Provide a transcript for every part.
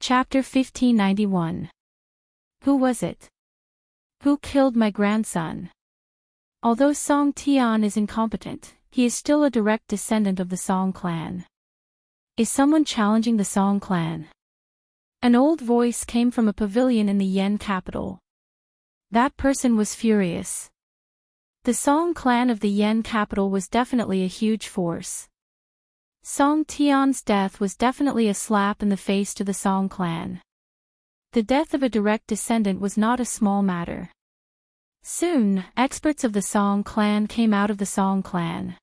Chapter 1591. Who was it? Who killed my grandson? Although Song Tian is incompetent, he is still a direct descendant of the Song clan. Is someone challenging the Song clan? An old voice came from a pavilion in the Yen capital. That person was furious. The Song clan of the Yen capital was definitely a huge force. Song Tian's death was definitely a slap in the face to the Song clan. The death of a direct descendant was not a small matter. Soon, experts of the Song clan came out of the Song clan.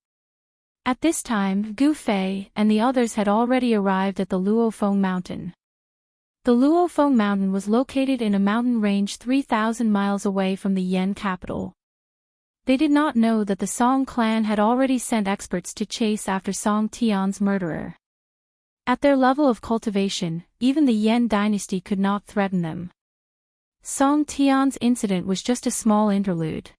At this time, Gu Fei and the others had already arrived at the Luofeng Mountain. The Luofeng Mountain was located in a mountain range 3,000 miles away from the Yen capital. They did not know that the Song clan had already sent experts to chase after Song Tian's murderer. At their level of cultivation, even the Yen dynasty could not threaten them. Song Tian's incident was just a small interlude.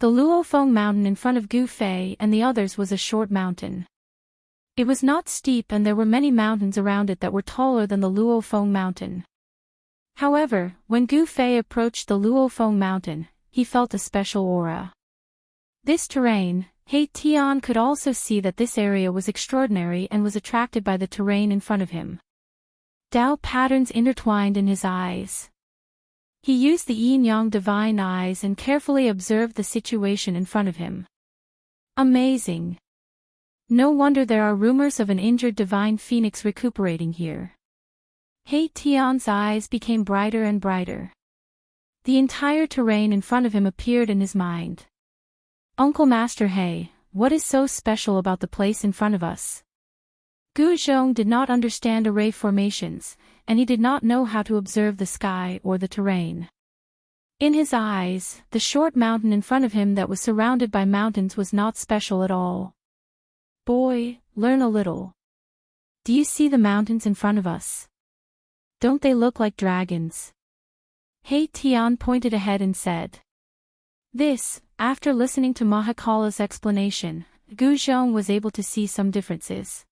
The Luofeng Mountain in front of Gu Fei and the others was a short mountain. It was not steep and there were many mountains around it that were taller than the Luofeng Mountain. However, when Gu Fei approached the Luofeng Mountain, he felt a special aura. This terrain, He Tian could also see that this area was extraordinary and was attracted by the terrain in front of him. Tao patterns intertwined in his eyes. He used the yin-yang divine eyes and carefully observed the situation in front of him. Amazing! No wonder there are rumors of an injured divine phoenix recuperating here. He Tian's eyes became brighter and brighter. The entire terrain in front of him appeared in his mind. Uncle Master He, what is so special about the place in front of us? Gu Zhong did not understand array formations, and he did not know how to observe the sky or the terrain. In his eyes, the short mountain in front of him that was surrounded by mountains was not special at all. Boy, learn a little. Do you see the mountains in front of us? Don't they look like dragons? He Tian pointed ahead and said. This, after listening to Mahakala's explanation, Gu Zhong was able to see some differences.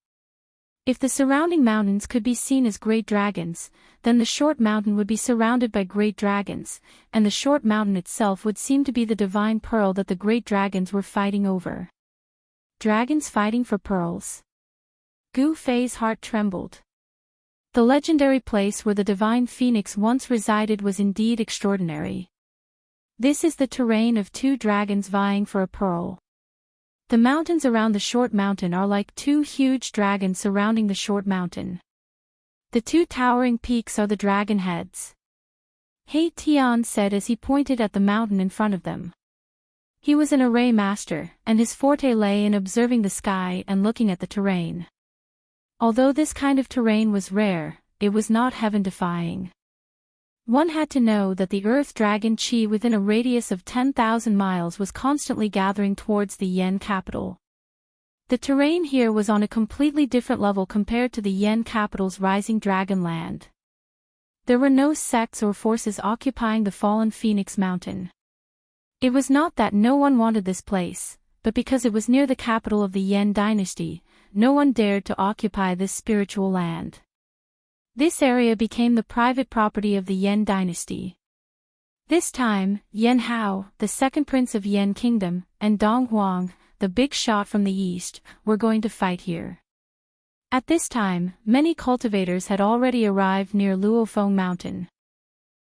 If the surrounding mountains could be seen as great dragons, then the short mountain would be surrounded by great dragons, and the short mountain itself would seem to be the divine pearl that the great dragons were fighting over. Dragons fighting for pearls. Gu Fei's heart trembled. The legendary place where the divine phoenix once resided was indeed extraordinary. This is the terrain of two dragons vying for a pearl. The mountains around the short mountain are like two huge dragons surrounding the short mountain. The two towering peaks are the dragon heads. He Tian said as he pointed at the mountain in front of them. He was an array master, and his forte lay in observing the sky and looking at the terrain. Although this kind of terrain was rare, it was not heaven-defying. One had to know that the earth dragon Qi within a radius of 10,000 miles was constantly gathering towards the Yen capital. The terrain here was on a completely different level compared to the Yen capital's rising dragon land. There were no sects or forces occupying the fallen Phoenix Mountain. It was not that no one wanted this place, but because it was near the capital of the Yen dynasty, no one dared to occupy this spiritual land. This area became the private property of the Yen dynasty. This time, Yen Hao, the second prince of Yen Kingdom, and Dong Huang, the big shot from the east, were going to fight here. At this time, many cultivators had already arrived near Luofeng Mountain.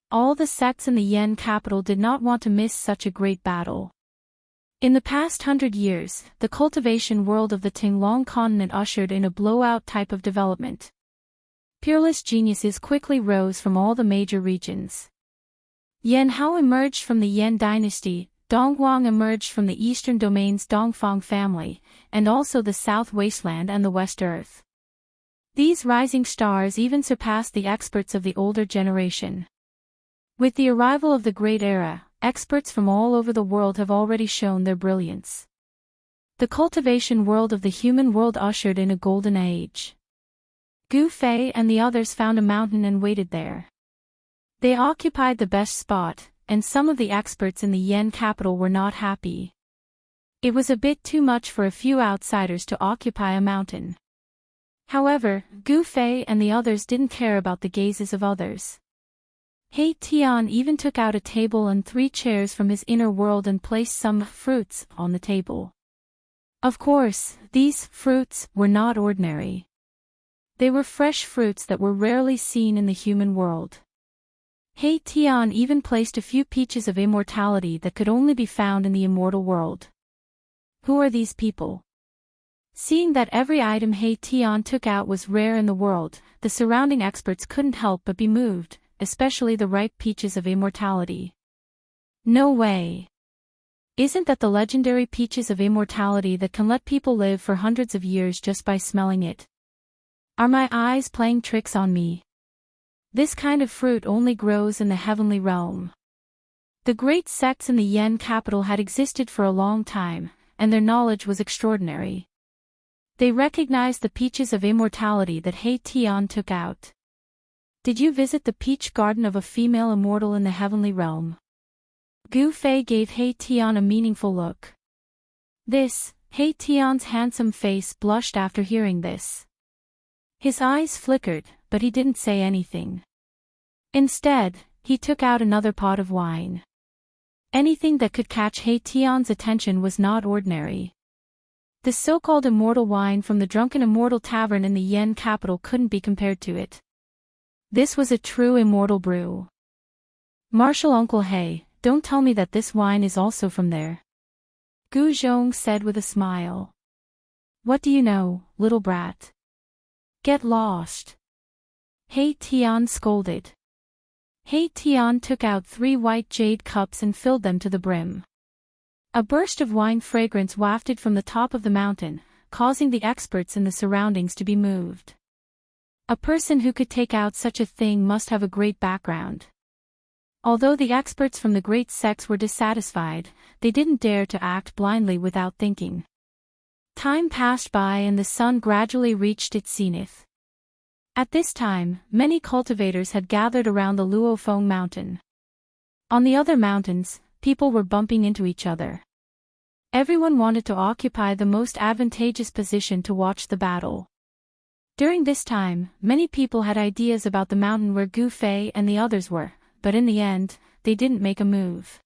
All the sects in the Yen capital did not want to miss such a great battle. In the past 100 years, the cultivation world of the Tinglong continent ushered in a blowout type of development. Peerless geniuses quickly rose from all the major regions. Yen Hao emerged from the Yen dynasty, Dong Huang emerged from the eastern domain's Dongfang family, and also the South Wasteland and the West Earth. These rising stars even surpassed the experts of the older generation. With the arrival of the Great Era, experts from all over the world have already shown their brilliance. The cultivation world of the human world ushered in a golden age. Gu Fei and the others found a mountain and waited there. They occupied the best spot, and some of the experts in the Yen capital were not happy. It was a bit too much for a few outsiders to occupy a mountain. However, Gu Fei and the others didn't care about the gazes of others. He Tian even took out a table and 3 chairs from his inner world and placed some fruits on the table. Of course, these fruits were not ordinary. They were fresh fruits that were rarely seen in the human world. He Tian even placed a few peaches of immortality that could only be found in the immortal world. Who are these people? Seeing that every item He Tian took out was rare in the world, the surrounding experts couldn't help but be moved, especially the ripe peaches of immortality. No way! Isn't that the legendary peaches of immortality that can let people live for hundreds of years just by smelling it? Are my eyes playing tricks on me? This kind of fruit only grows in the heavenly realm. The great sects in the Yen capital had existed for a long time, and their knowledge was extraordinary. They recognized the peaches of immortality that He Tian took out. Did you visit the peach garden of a female immortal in the heavenly realm? Gu Fei gave He Tian a meaningful look. He Tian's handsome face blushed after hearing this. His eyes flickered, but he didn't say anything. Instead, he took out another pot of wine. Anything that could catch He Tian's attention was not ordinary. The so-called immortal wine from the Drunken Immortal Tavern in the Yen capital couldn't be compared to it. This was a true immortal brew. Martial Uncle He, don't tell me that this wine is also from there. Gu Zhong said with a smile. What do you know, little brat? Get lost. He Tian scolded. He Tian took out 3 white jade cups and filled them to the brim. A burst of wine fragrance wafted from the top of the mountain, causing the experts in the surroundings to be moved. A person who could take out such a thing must have a great background. Although the experts from the great sects were dissatisfied, they didn't dare to act blindly without thinking. Time passed by and the sun gradually reached its zenith. At this time, many cultivators had gathered around the Luofeng mountain. On the other mountains, people were bumping into each other. Everyone wanted to occupy the most advantageous position to watch the battle. During this time, many people had ideas about the mountain where Gu Fei and the others were, but in the end, they didn't make a move.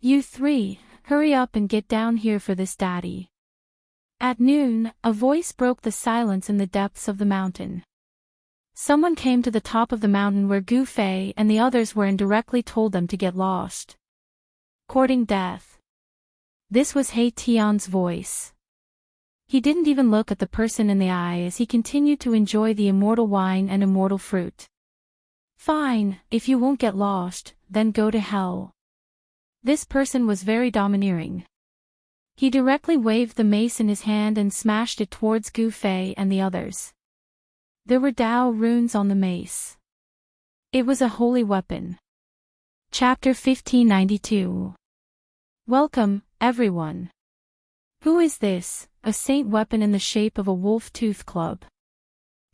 You 3, hurry up and get down here for this, daddy. At noon, a voice broke the silence in the depths of the mountain. Someone came to the top of the mountain where Gu Fei and the others were and directly told them to get lost. Courting death. This was He Tian's voice. He didn't even look at the person in the eye as he continued to enjoy the immortal wine and immortal fruit. Fine, if you won't get lost, then go to hell. This person was very domineering. He directly waved the mace in his hand and smashed it towards Gu Fei and the others. There were Dao runes on the mace. It was a holy weapon. Chapter 1592. Welcome, everyone. Who is this, a saint weapon in the shape of a wolf-tooth club?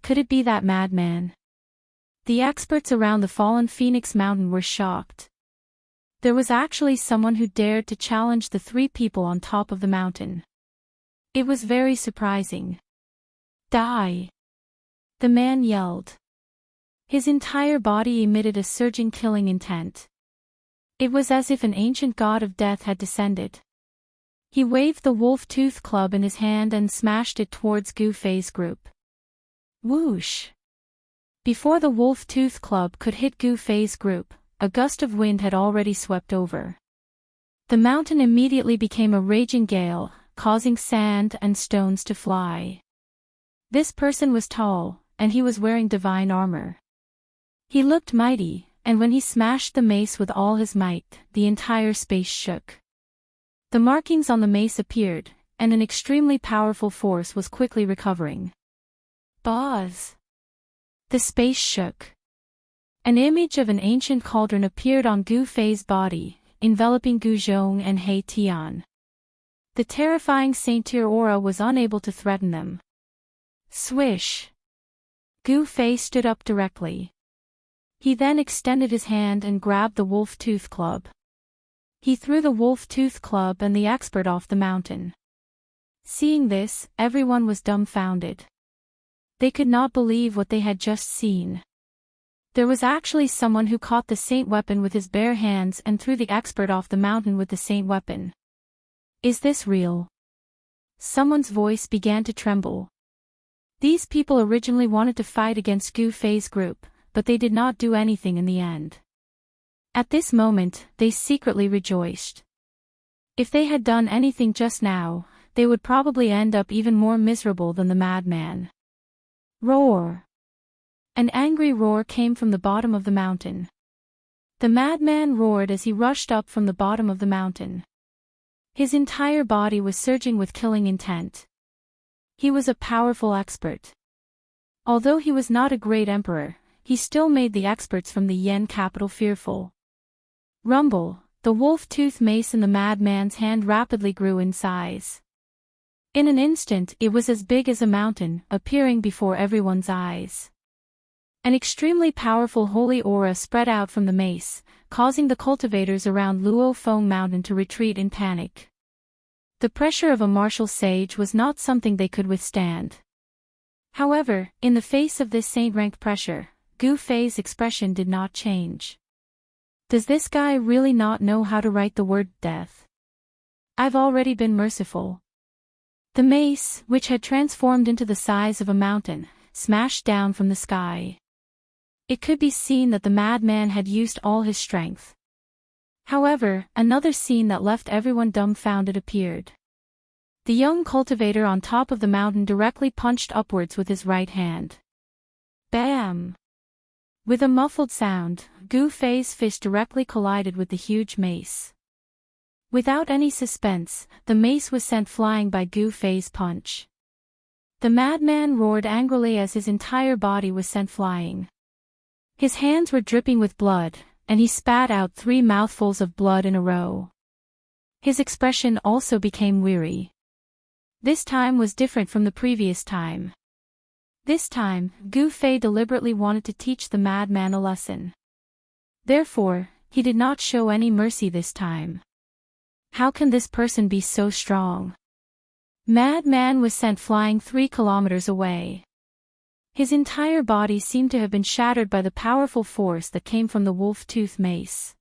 Could it be that madman? The experts around the fallen Phoenix Mountain were shocked. There was actually someone who dared to challenge the 3 people on top of the mountain. It was very surprising. Die! The man yelled. His entire body emitted a surging killing intent. It was as if an ancient god of death had descended. He waved the wolf-tooth club in his hand and smashed it towards Gu Fei's group. Whoosh! Before the wolf-tooth club could hit Gu Fei's group, a gust of wind had already swept over. The mountain immediately became a raging gale, causing sand and stones to fly. This person was tall, and he was wearing divine armor. He looked mighty, and when he smashed the mace with all his might, the entire space shook. The markings on the mace appeared, and an extremely powerful force was quickly recovering. Buzz! The space shook. An image of an ancient cauldron appeared on Gu Fei's body, enveloping Gu Zhong and He Tian. The terrifying saint-tier aura was unable to threaten them. Swish! Gu Fei stood up directly. He then extended his hand and grabbed the wolf-tooth club. He threw the wolf-tooth club and the expert off the mountain. Seeing this, everyone was dumbfounded. They could not believe what they had just seen. There was actually someone who caught the saint weapon with his bare hands and threw the expert off the mountain with the saint weapon. Is this real? Someone's voice began to tremble. These people originally wanted to fight against Gu Fei's group, but they did not do anything in the end. At this moment, they secretly rejoiced. If they had done anything just now, they would probably end up even more miserable than the madman. Roar! An angry roar came from the bottom of the mountain. The madman roared as he rushed up from the bottom of the mountain. His entire body was surging with killing intent. He was a powerful expert. Although he was not a great emperor, he still made the experts from the Yen capital fearful. Rumble, the wolf-tooth mace in the madman's hand rapidly grew in size. In an instant it was as big as a mountain, appearing before everyone's eyes. An extremely powerful holy aura spread out from the mace, causing the cultivators around Luo Feng Mountain to retreat in panic. The pressure of a martial sage was not something they could withstand. However, in the face of this saint-rank pressure, Gu Fei's expression did not change. Does this guy really not know how to write the word death? I've already been merciful. The mace, which had transformed into the size of a mountain, smashed down from the sky. It could be seen that the madman had used all his strength. However, another scene that left everyone dumbfounded appeared. The young cultivator on top of the mountain directly punched upwards with his right hand. Bam! With a muffled sound, Gu Fei's fist directly collided with the huge mace. Without any suspense, the mace was sent flying by Gu Fei's punch. The madman roared angrily as his entire body was sent flying. His hands were dripping with blood, and he spat out 3 mouthfuls of blood in a row. His expression also became weary. This time was different from the previous time. This time, Gu Fei deliberately wanted to teach the madman a lesson. Therefore, he did not show any mercy this time. How can this person be so strong? Madman was sent flying 3 kilometers away. His entire body seemed to have been shattered by the powerful force that came from the wolf-tooth mace.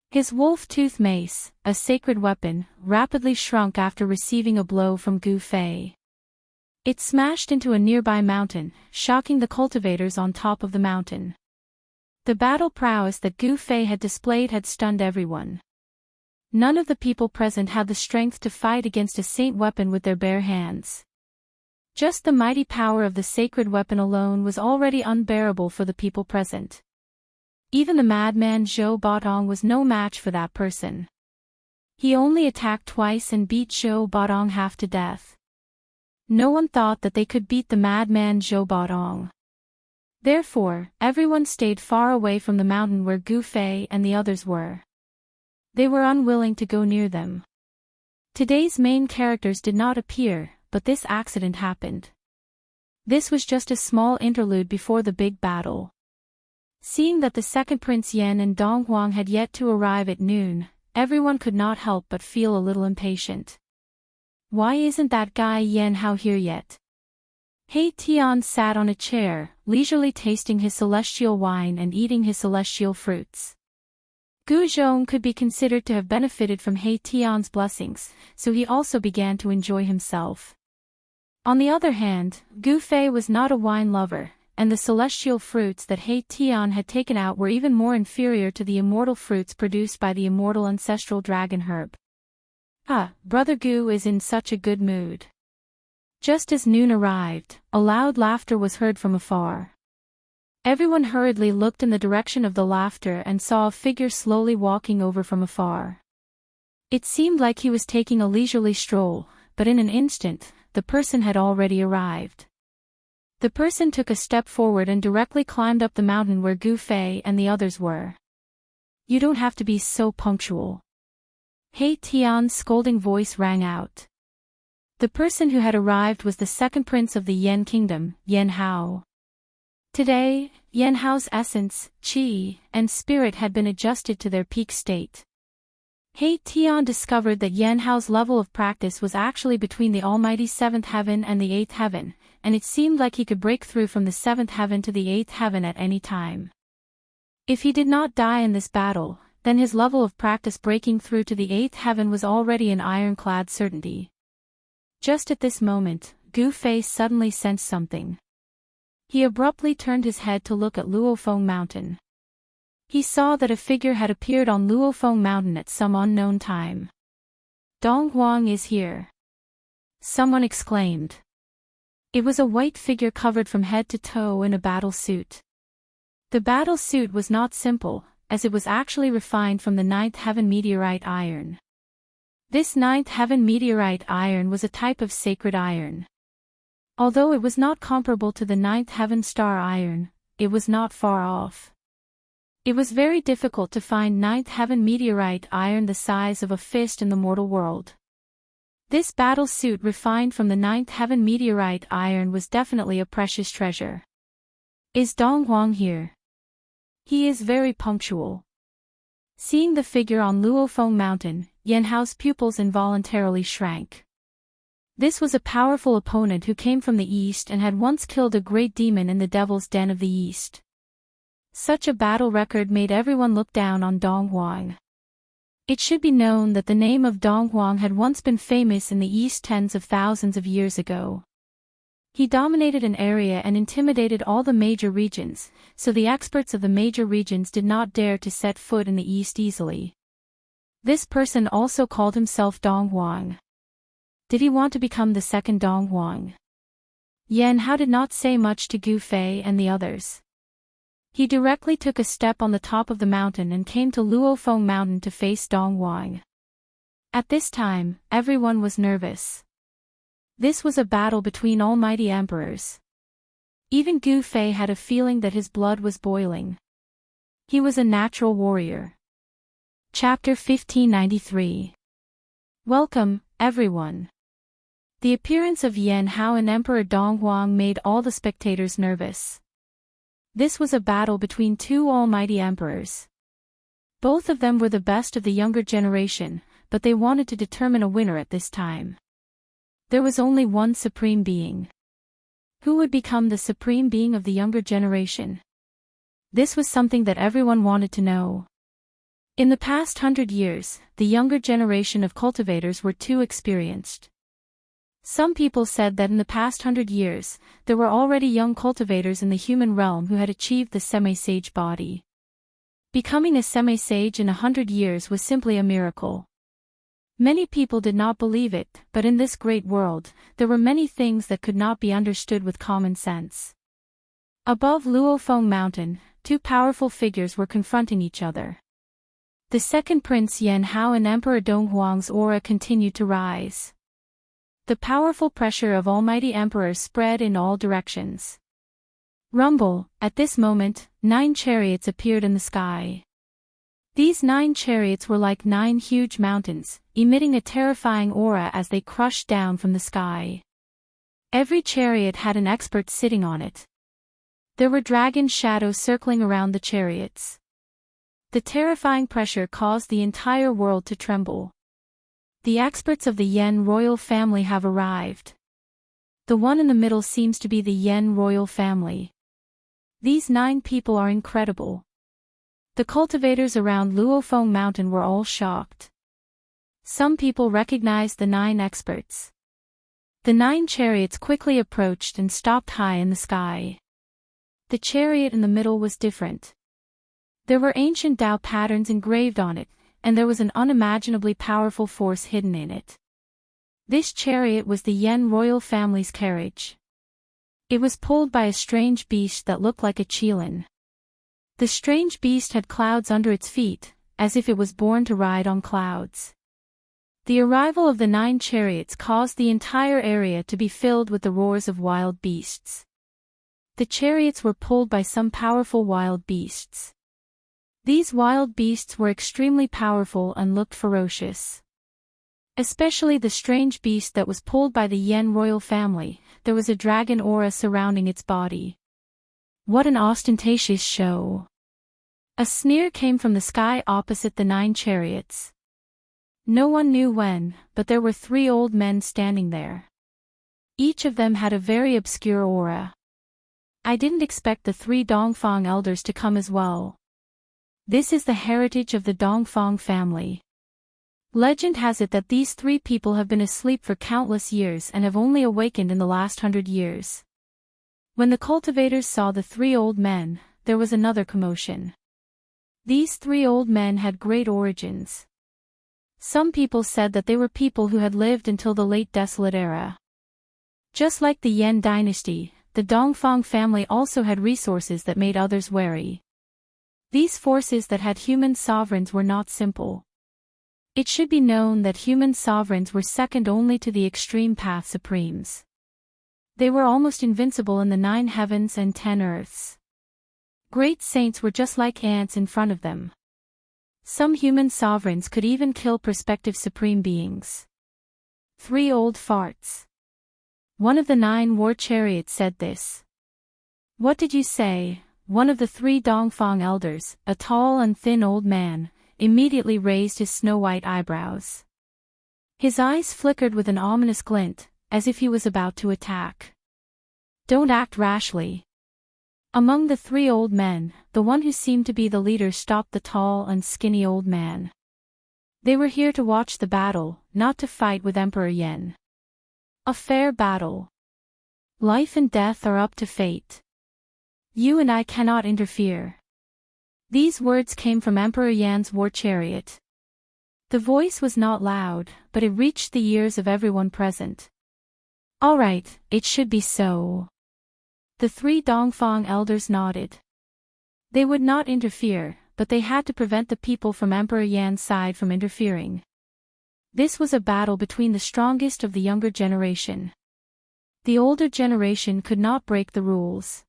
His wolf-tooth mace, a sacred weapon, rapidly shrunk after receiving a blow from Gu Fei. It smashed into a nearby mountain, shocking the cultivators on top of the mountain. The battle prowess that Gu Fei had displayed had stunned everyone. None of the people present had the strength to fight against a saint weapon with their bare hands. Just the mighty power of the sacred weapon alone was already unbearable for the people present. Even the madman Zhou Baotong was no match for that person. He only attacked twice and beat Zhou Baotong half to death. No one thought that they could beat the madman Zhou Baotong. Therefore, everyone stayed far away from the mountain where Gu Fei and the others were. They were unwilling to go near them. Today's main characters did not appear, but this accident happened. This was just a small interlude before the big battle. Seeing that the second Prince Yan and Dong Huang had yet to arrive at noon, everyone could not help but feel a little impatient. Why isn't that guy Yan Hao here yet? He Tian sat on a chair, leisurely tasting his celestial wine and eating his celestial fruits. Gu Zhong could be considered to have benefited from He Tian's blessings, so he also began to enjoy himself. On the other hand, Gu Fei was not a wine lover, and the celestial fruits that He Tian had taken out were even more inferior to the immortal fruits produced by the immortal ancestral dragon herb. Brother Gu is in such a good mood. Just as noon arrived, a loud laughter was heard from afar. Everyone hurriedly looked in the direction of the laughter and saw a figure slowly walking over from afar. It seemed like he was taking a leisurely stroll, but in an instant, the person had already arrived. The person took a step forward and directly climbed up the mountain where Gu Fei and the others were. You don't have to be so punctual. He Tian's scolding voice rang out. The person who had arrived was the second prince of the Yen kingdom, Yan Hao. Today, Yan Hao's essence, qi, and spirit had been adjusted to their peak state. He Tian discovered that Yan Hao's level of practice was actually between the almighty 7th heaven and the 8th heaven, and it seemed like he could break through from the 7th heaven to the 8th heaven at any time. If he did not die in this battle, then his level of practice breaking through to the 8th heaven was already an ironclad certainty. Just at this moment, Gu Fei suddenly sensed something. He abruptly turned his head to look at Luofeng Mountain. He saw that a figure had appeared on Luofeng Mountain at some unknown time. Dong Huang is here. Someone exclaimed. It was a white figure covered from head to toe in a battle suit. The battle suit was not simple, as it was actually refined from the 9th heaven meteorite iron. This 9th heaven meteorite iron was a type of sacred iron. Although it was not comparable to the 9th heaven star iron, it was not far off. It was very difficult to find 9th heaven meteorite iron the size of a fist in the mortal world. This battle suit refined from the 9th heaven meteorite iron was definitely a precious treasure. Is Dong Huang here? He is very punctual. Seeing the figure on Luofeng Mountain, Yan Hao's pupils involuntarily shrank. This was a powerful opponent who came from the east and had once killed a great demon in the Devil's Den of the East. Such a battle record made everyone look down on Dong Huang. It should be known that the name of Dong Huang had once been famous in the East tens of thousands of years ago. He dominated an area and intimidated all the major regions, so the experts of the major regions did not dare to set foot in the East easily. This person also called himself Dong Huang. Did he want to become the second Dong Huang? Yan Hao did not say much to Gu Fei and the others. He directly took a step on the top of the mountain and came to Luofeng Mountain to face Dong Huang. At this time, everyone was nervous. This was a battle between almighty emperors. Even Gu Fei had a feeling that his blood was boiling. He was a natural warrior. Chapter 1593. Welcome, everyone. The appearance of Yan Hao and Emperor Dong Huang made all the spectators nervous. This was a battle between two almighty emperors. Both of them were the best of the younger generation, but they wanted to determine a winner at this time. There was only one supreme being. Who would become the supreme being of the younger generation? This was something that everyone wanted to know. In the past 100 years, the younger generation of cultivators were too experienced. Some people said that in the past 100 years, there were already young cultivators in the human realm who had achieved the semi-sage body. Becoming a semi-sage in 100 years was simply a miracle. Many people did not believe it, but in this great world, there were many things that could not be understood with common sense. Above Luofeng Mountain, two powerful figures were confronting each other. The second Prince Yan Hao and Emperor Dong Huang's aura continued to rise. The powerful pressure of Almighty Emperor spread in all directions. Rumble, at this moment, 9 chariots appeared in the sky. These 9 chariots were like 9 huge mountains, emitting a terrifying aura as they crushed down from the sky. Every chariot had an expert sitting on it. There were dragon shadows circling around the chariots. The terrifying pressure caused the entire world to tremble. The experts of the Yen royal family have arrived. The one in the middle seems to be the Yen royal family. These 9 people are incredible. The cultivators around Luofeng Mountain were all shocked. Some people recognized the 9 experts. The 9 chariots quickly approached and stopped high in the sky. The chariot in the middle was different. There were ancient Tao patterns engraved on it, and there was an unimaginably powerful force hidden in it. This chariot was the Yen royal family's carriage. It was pulled by a strange beast that looked like a qilin. The strange beast had clouds under its feet, as if it was born to ride on clouds. The arrival of the 9 chariots caused the entire area to be filled with the roars of wild beasts. The chariots were pulled by some powerful wild beasts. These wild beasts were extremely powerful and looked ferocious. Especially the strange beast that was pulled by the Yen royal family, there was a dragon aura surrounding its body. What an ostentatious show! A sneer came from the sky opposite the 9 chariots. No one knew when, but there were 3 old men standing there. Each of them had a very obscure aura. I didn't expect the 3 Dongfang elders to come as well. This is the heritage of the Dongfang family. Legend has it that these 3 people have been asleep for countless years and have only awakened in the last 100 years. When the cultivators saw the 3 old men, there was another commotion. These 3 old men had great origins. Some people said that they were people who had lived until the late Desolate Era. Just like the Yan dynasty, the Dongfang family also had resources that made others wary. These forces that had human sovereigns were not simple. It should be known that human sovereigns were second only to the extreme path supremes. They were almost invincible in the 9 heavens and 10 earths. Great saints were just like ants in front of them. Some human sovereigns could even kill prospective supreme beings. 3 old farts. One of the 9 war chariots said this. What did you say? One of the 3 Dongfang elders, a tall and thin old man, immediately raised his snow-white eyebrows. His eyes flickered with an ominous glint, as if he was about to attack. Don't act rashly. Among the 3 old men, the one who seemed to be the leader stopped the tall and skinny old man. They were here to watch the battle, not to fight with Emperor Yan. A fair battle. Life and death are up to fate. You and I cannot interfere. These words came from Emperor Yan's war chariot. The voice was not loud, but it reached the ears of everyone present. All right, it should be so. The 3 Dongfang elders nodded. They would not interfere, but they had to prevent the people from Emperor Yan's side from interfering. This was a battle between the strongest of the younger generation. The older generation could not break the rules.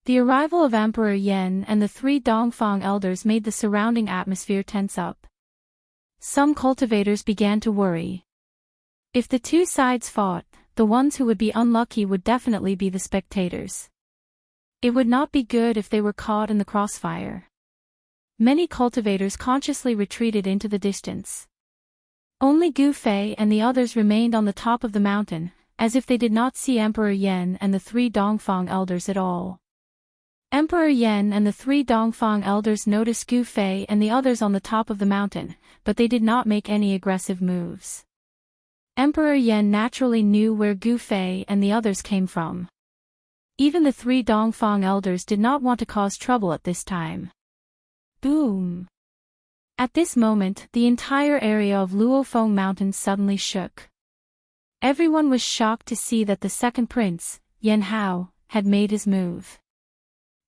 The arrival of Emperor Yan and the 3 Dongfang elders made the surrounding atmosphere tense up. Some cultivators began to worry. If the 2 sides fought, the ones who would be unlucky would definitely be the spectators. It would not be good if they were caught in the crossfire. Many cultivators consciously retreated into the distance. Only Gu Fei and the others remained on the top of the mountain, as if they did not see Emperor Yan and the 3 Dongfang elders at all. Emperor Yan and the 3 Dongfang elders noticed Gu Fei and the others on the top of the mountain, but they did not make any aggressive moves. Emperor Yan naturally knew where Gu Fei and the others came from. Even the 3 Dongfang elders did not want to cause trouble at this time. Boom! At this moment, the entire area of Luofeng Mountains suddenly shook. Everyone was shocked to see that the second prince, Yan Hao, had made his move.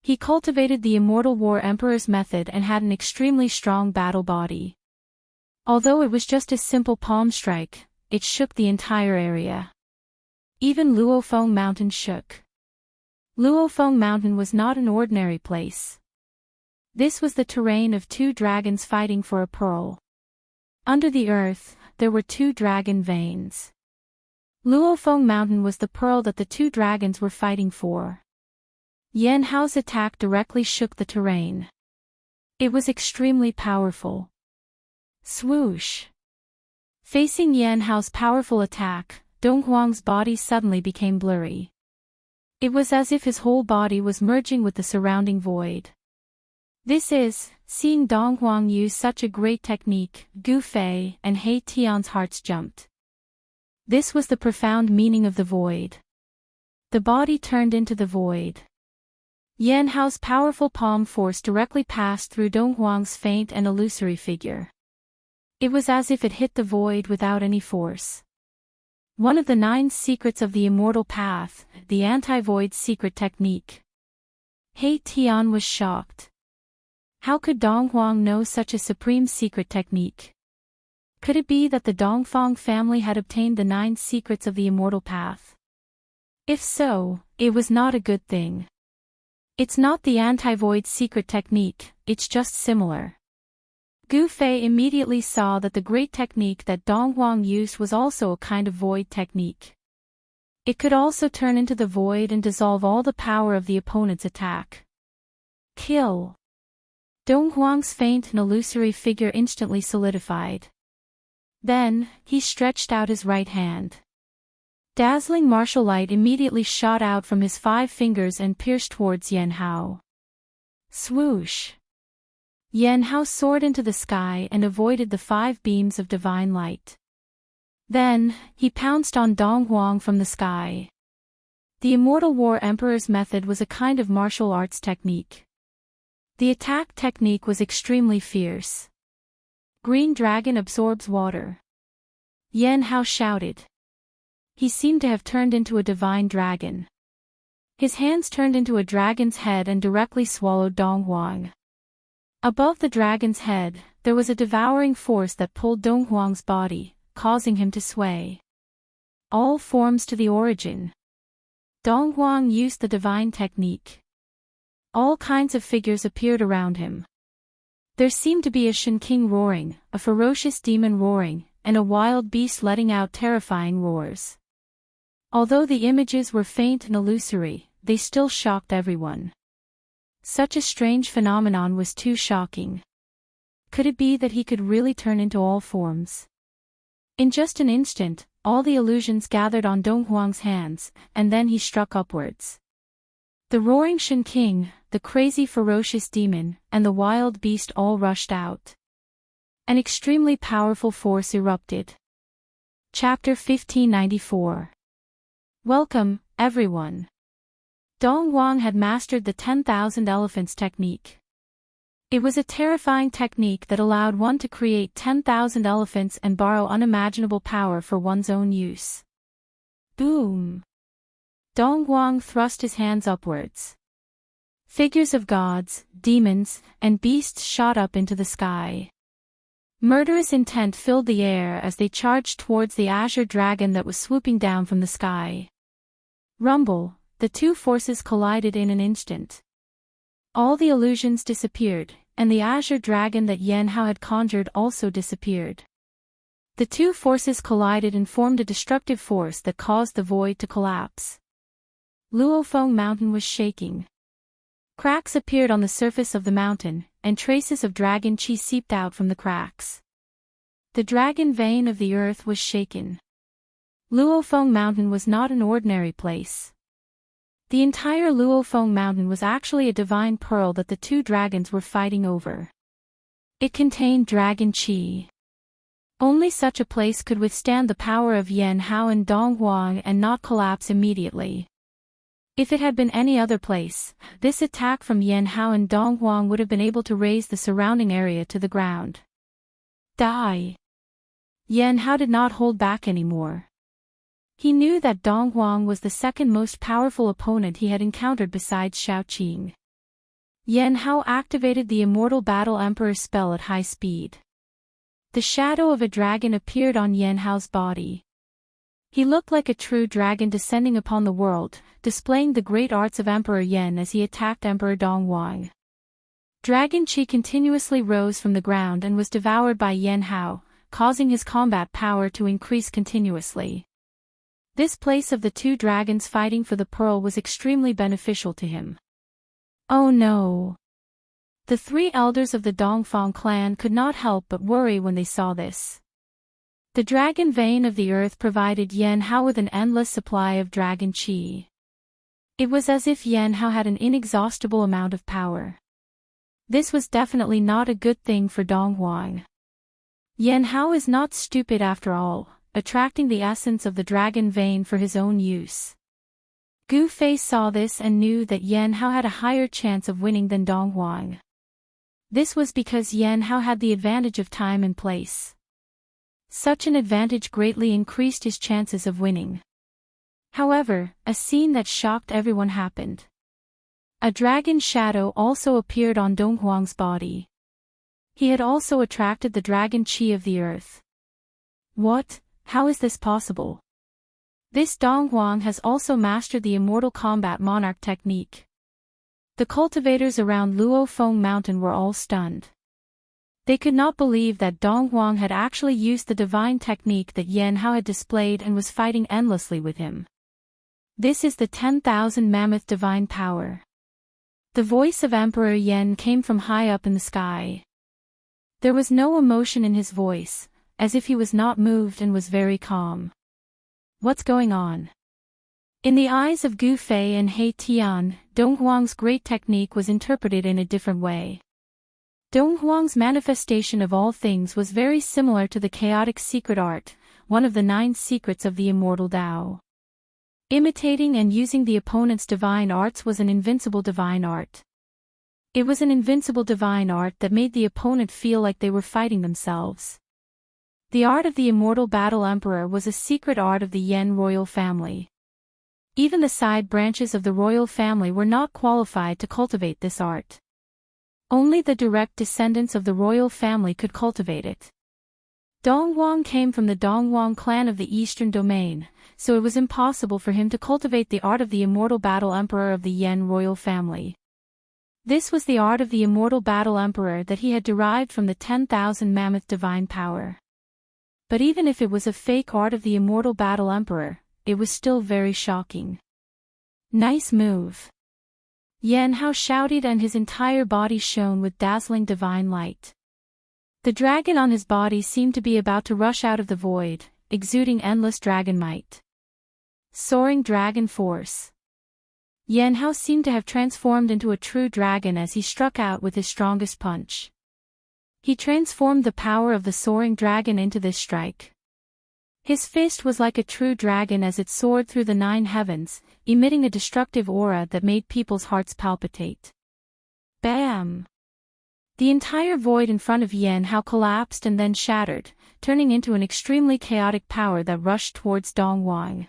He cultivated the Immortal War Emperor's method and had an extremely strong battle body. Although it was just a simple palm strike, it shook the entire area. Even Luofeng Mountain shook. Luofeng Mountain was not an ordinary place. This was the terrain of 2 dragons fighting for a pearl. Under the earth, there were 2 dragon veins. Luofeng Mountain was the pearl that the 2 dragons were fighting for. Yan Hao's attack directly shook the terrain. It was extremely powerful. Swoosh! Facing Yan Hao's powerful attack, Donghuang's body suddenly became blurry. It was as if his whole body was merging with the surrounding void. Seeing Donghuang use such a great technique, Gu Fei and He Tian's hearts jumped. This was the profound meaning of the void. The body turned into the void. Yan Hao's powerful palm force directly passed through Donghuang's faint and illusory figure. It was as if it hit the void without any force. One of the 9 secrets of the immortal path, the anti-void secret technique. He Tian was shocked. How could Donghuang know such a supreme secret technique? Could it be that the Dongfang family had obtained the 9 secrets of the immortal path? If so, it was not a good thing. It's not the anti-void secret technique, it's just similar. Gu Fei immediately saw that the great technique that Donghuang used was also a kind of void technique. It could also turn into the void and dissolve all the power of the opponent's attack. Kill! Donghuang's faint and illusory figure instantly solidified. Then, he stretched out his right hand. Dazzling martial light immediately shot out from his 5 fingers and pierced towards Yan Hao. Swoosh! Yan Hao soared into the sky and avoided the 5 beams of divine light. Then, he pounced on Dong Huang from the sky. The Immortal War Emperor's method was a kind of martial arts technique. The attack technique was extremely fierce. Green dragon absorbs water. Yan Hao shouted. He seemed to have turned into a divine dragon. His hands turned into a dragon's head and directly swallowed Dong Huang. Above the dragon's head, there was a devouring force that pulled Dong Huang's body, causing him to sway. All forms to the origin. Dong Huang used the divine technique. All kinds of figures appeared around him. There seemed to be a Shen King roaring, a ferocious demon roaring, and a wild beast letting out terrifying roars. Although the images were faint and illusory, they still shocked everyone. Such a strange phenomenon was too shocking. Could it be that he could really turn into all forms? In just an instant, all the illusions gathered on Dong Huang's hands, and then he struck upwards. The roaring Shen King, the crazy ferocious demon, and the wild beast all rushed out. An extremely powerful force erupted. Chapter 1594. Welcome, everyone. Dong Huang had mastered the 10,000 elephants technique. It was a terrifying technique that allowed one to create 10,000 elephants and borrow unimaginable power for one's own use. Boom! Dong Huang thrust his hands upwards. Figures of gods, demons, and beasts shot up into the sky. Murderous intent filled the air as they charged towards the azure dragon that was swooping down from the sky. Rumble, the 2 forces collided in an instant. All the illusions disappeared, and the azure dragon that Yan Hao had conjured also disappeared. The 2 forces collided and formed a destructive force that caused the void to collapse. Luofeng Mountain was shaking. Cracks appeared on the surface of the mountain, and traces of dragon chi seeped out from the cracks. The dragon vein of the earth was shaken. Luofeng Mountain was not an ordinary place. The entire Luofeng Mountain was actually a divine pearl that the 2 dragons were fighting over. It contained dragon chi. Only such a place could withstand the power of Yan Hao and Dong Huang and not collapse immediately. If it had been any other place, this attack from Yan Hao and Dong Huang would have been able to raise the surrounding area to the ground. Die! Yan Hao did not hold back anymore. He knew that Dong Huang was the second most powerful opponent he had encountered besides Shaoqing. Yan Hao activated the Immortal Battle Emperor spell at high speed. The shadow of a dragon appeared on Yan Hao's body. He looked like a true dragon descending upon the world, displaying the great arts of Emperor Yan as he attacked Emperor Dong Huang. Dragon Chi continuously rose from the ground and was devoured by Yan Hao, causing his combat power to increase continuously. This place of the 2 dragons fighting for the pearl was extremely beneficial to him. Oh no! The 3 elders of the Dongfang clan could not help but worry when they saw this. The dragon vein of the earth provided Yan Hao with an endless supply of dragon chi. It was as if Yan Hao had an inexhaustible amount of power. This was definitely not a good thing for Dong Huang. Yan Hao is not stupid after all, attracting the essence of the dragon vein for his own use. Gu Fei saw this and knew that Yan Hao had a higher chance of winning than Dong Huang. This was because Yan Hao had the advantage of time and place. Such an advantage greatly increased his chances of winning. However, a scene that shocked everyone happened. A dragon shadow also appeared on Dong Huang's body. He had also attracted the dragon chi of the earth. What? How is this possible? This Dong Huang has also mastered the Immortal Combat Monarch technique. The cultivators around Luofeng Mountain were all stunned. They could not believe that Dong Huang had actually used the divine technique that Yan Hao had displayed and was fighting endlessly with him. This is the 10,000 mammoth divine power. The voice of Emperor Yan came from high up in the sky. There was no emotion in his voice, as if he was not moved and was very calm. What's going on? In the eyes of Gu Fei and He Tian, Dong Huang's great technique was interpreted in a different way. Dong Huang's manifestation of all things was very similar to the chaotic secret art, one of the 9 secrets of the immortal Tao. Imitating and using the opponent's divine arts was an invincible divine art. It was an invincible divine art that made the opponent feel like they were fighting themselves. The art of the immortal battle emperor was a secret art of the Yan royal family. Even the side branches of the royal family were not qualified to cultivate this art. Only the direct descendants of the royal family could cultivate it. Dong Huang came from the Donghuang clan of the Eastern Domain, so it was impossible for him to cultivate the art of the immortal battle emperor of the Yan royal family. This was the art of the immortal battle emperor that he had derived from the 10,000 mammoth divine power. But even if it was a fake art of the immortal battle emperor, it was still very shocking. Nice move. Yan Hao shouted, and his entire body shone with dazzling divine light. The dragon on his body seemed to be about to rush out of the void, exuding endless dragon might. Soaring dragon force. Yan Hao seemed to have transformed into a true dragon as he struck out with his strongest punch. He transformed the power of the soaring dragon into this strike. His fist was like a true dragon as it soared through the 9 heavens, emitting a destructive aura that made people's hearts palpitate. Bam! The entire void in front of Yan Hao collapsed and then shattered, turning into an extremely chaotic power that rushed towards Dong Huang.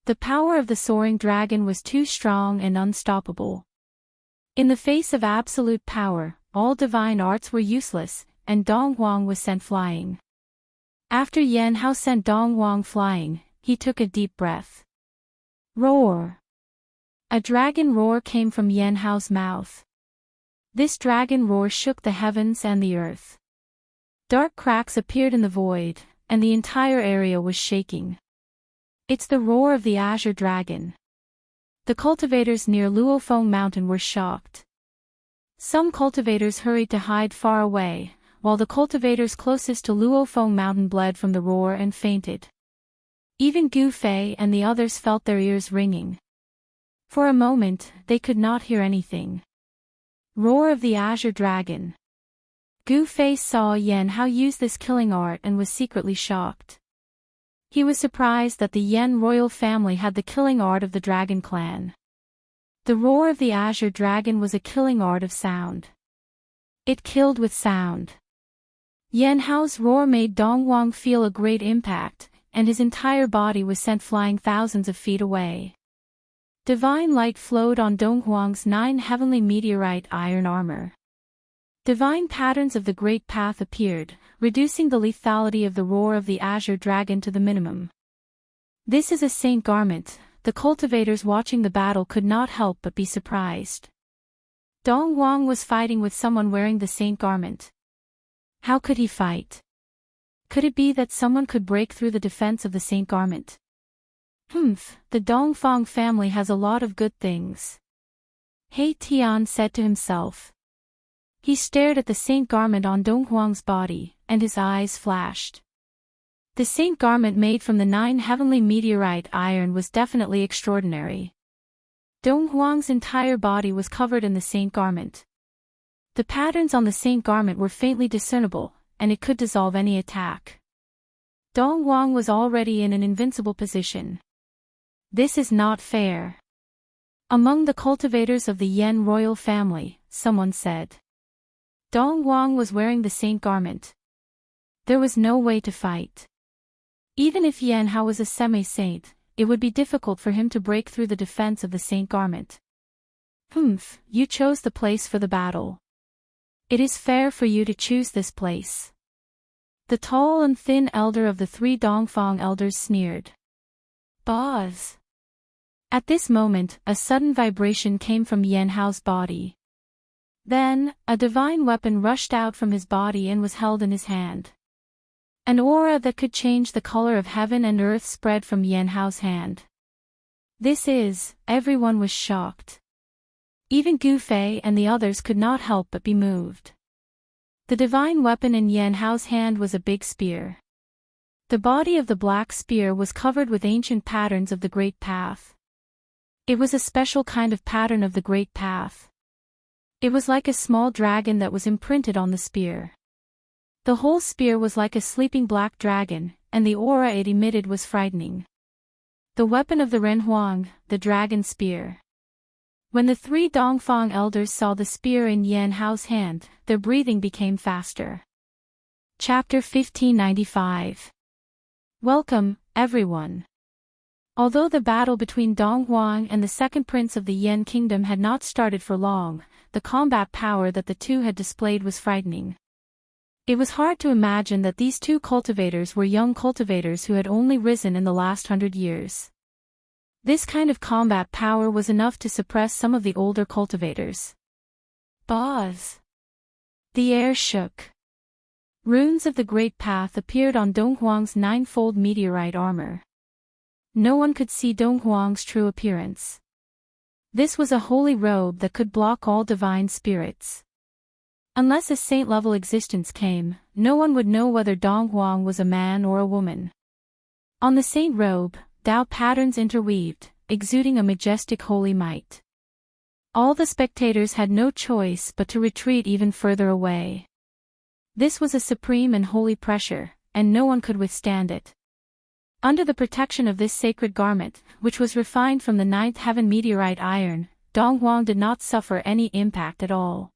The power of the soaring dragon was too strong and unstoppable. In the face of absolute power, all divine arts were useless, and Dong Huang was sent flying. After Yan Hao sent Dong Huang flying, he took a deep breath. Roar! A dragon roar came from Yan Hao's mouth. This dragon roar shook the heavens and the earth. Dark cracks appeared in the void, and the entire area was shaking. It's the roar of the Azure Dragon. The cultivators near Luofeng Mountain were shocked. Some cultivators hurried to hide far away, while the cultivators closest to Luofeng Mountain bled from the roar and fainted. Even Gu Fei and the others felt their ears ringing. For a moment, they could not hear anything. Roar of the Azure Dragon. Gu Fei saw Yan Hao use this killing art and was secretly shocked. He was surprised that the Yan royal family had the killing art of the Dragon clan. The roar of the Azure Dragon was a killing art of sound. It killed with sound. Yan Hao's roar made Dong Huang feel a great impact, and his entire body was sent flying thousands of feet away. Divine light flowed on Dong Huang's 9 heavenly meteorite iron armor. Divine patterns of the Great Path appeared, reducing the lethality of the roar of the Azure Dragon to the minimum. This is a saint garment. The cultivators watching the battle could not help but be surprised. Dong Huang was fighting with someone wearing the saint garment. How could he fight? Could it be that someone could break through the defense of the saint garment? The Dongfang family has a lot of good things. He Tian said to himself. He stared at the saint garment on Dong Huang's body, and his eyes flashed. The saint garment made from the 9 heavenly meteorite iron was definitely extraordinary. Dong Huang's entire body was covered in the saint garment. The patterns on the saint garment were faintly discernible, and it could dissolve any attack. Dong Huang was already in an invincible position. This is not fair. Among the cultivators of the Yan royal family, someone said. Dong Huang was wearing the saint garment. There was no way to fight. Even if Yan Hao was a semi-saint, it would be difficult for him to break through the defense of the saint garment. You chose the place for the battle. It is fair for you to choose this place. The tall and thin elder of the 3 Dongfang elders sneered. Buzz. At this moment, a sudden vibration came from Yan Hao's body. Then, a divine weapon rushed out from his body and was held in his hand. An aura that could change the color of heaven and earth spread from Yan Hao's hand. Everyone was shocked. Even Gu Fei and the others could not help but be moved. The divine weapon in Yan Hao's hand was a big spear. The body of the black spear was covered with ancient patterns of the Great Path. It was a special kind of pattern of the Great Path. It was like a small dragon that was imprinted on the spear. The whole spear was like a sleeping black dragon, and the aura it emitted was frightening. The weapon of the Renhuang, the dragon spear. When the three Dongfang elders saw the spear in Yan Hao's hand, their breathing became faster. Chapter 1595. Welcome, everyone. Although the battle between Dong Huang and the second prince of the Yan kingdom had not started for long, the combat power that the two had displayed was frightening. It was hard to imagine that these two cultivators were young cultivators who had only risen in the last 100 years. This kind of combat power was enough to suppress some of the older cultivators. Buzz! The air shook. Runes of the Great Path appeared on Dong Huang's ninefold meteorite armor. No one could see Dong Huang's true appearance. This was a holy robe that could block all divine spirits. Unless a saint-level existence came, no one would know whether Dong Huang was a man or a woman. On the saint robe, Tao patterns interweaved, exuding a majestic holy might. All the spectators had no choice but to retreat even further away. This was a supreme and holy pressure, and no one could withstand it. Under the protection of this sacred garment, which was refined from the ninth heaven meteorite iron, Dong Huang did not suffer any impact at all.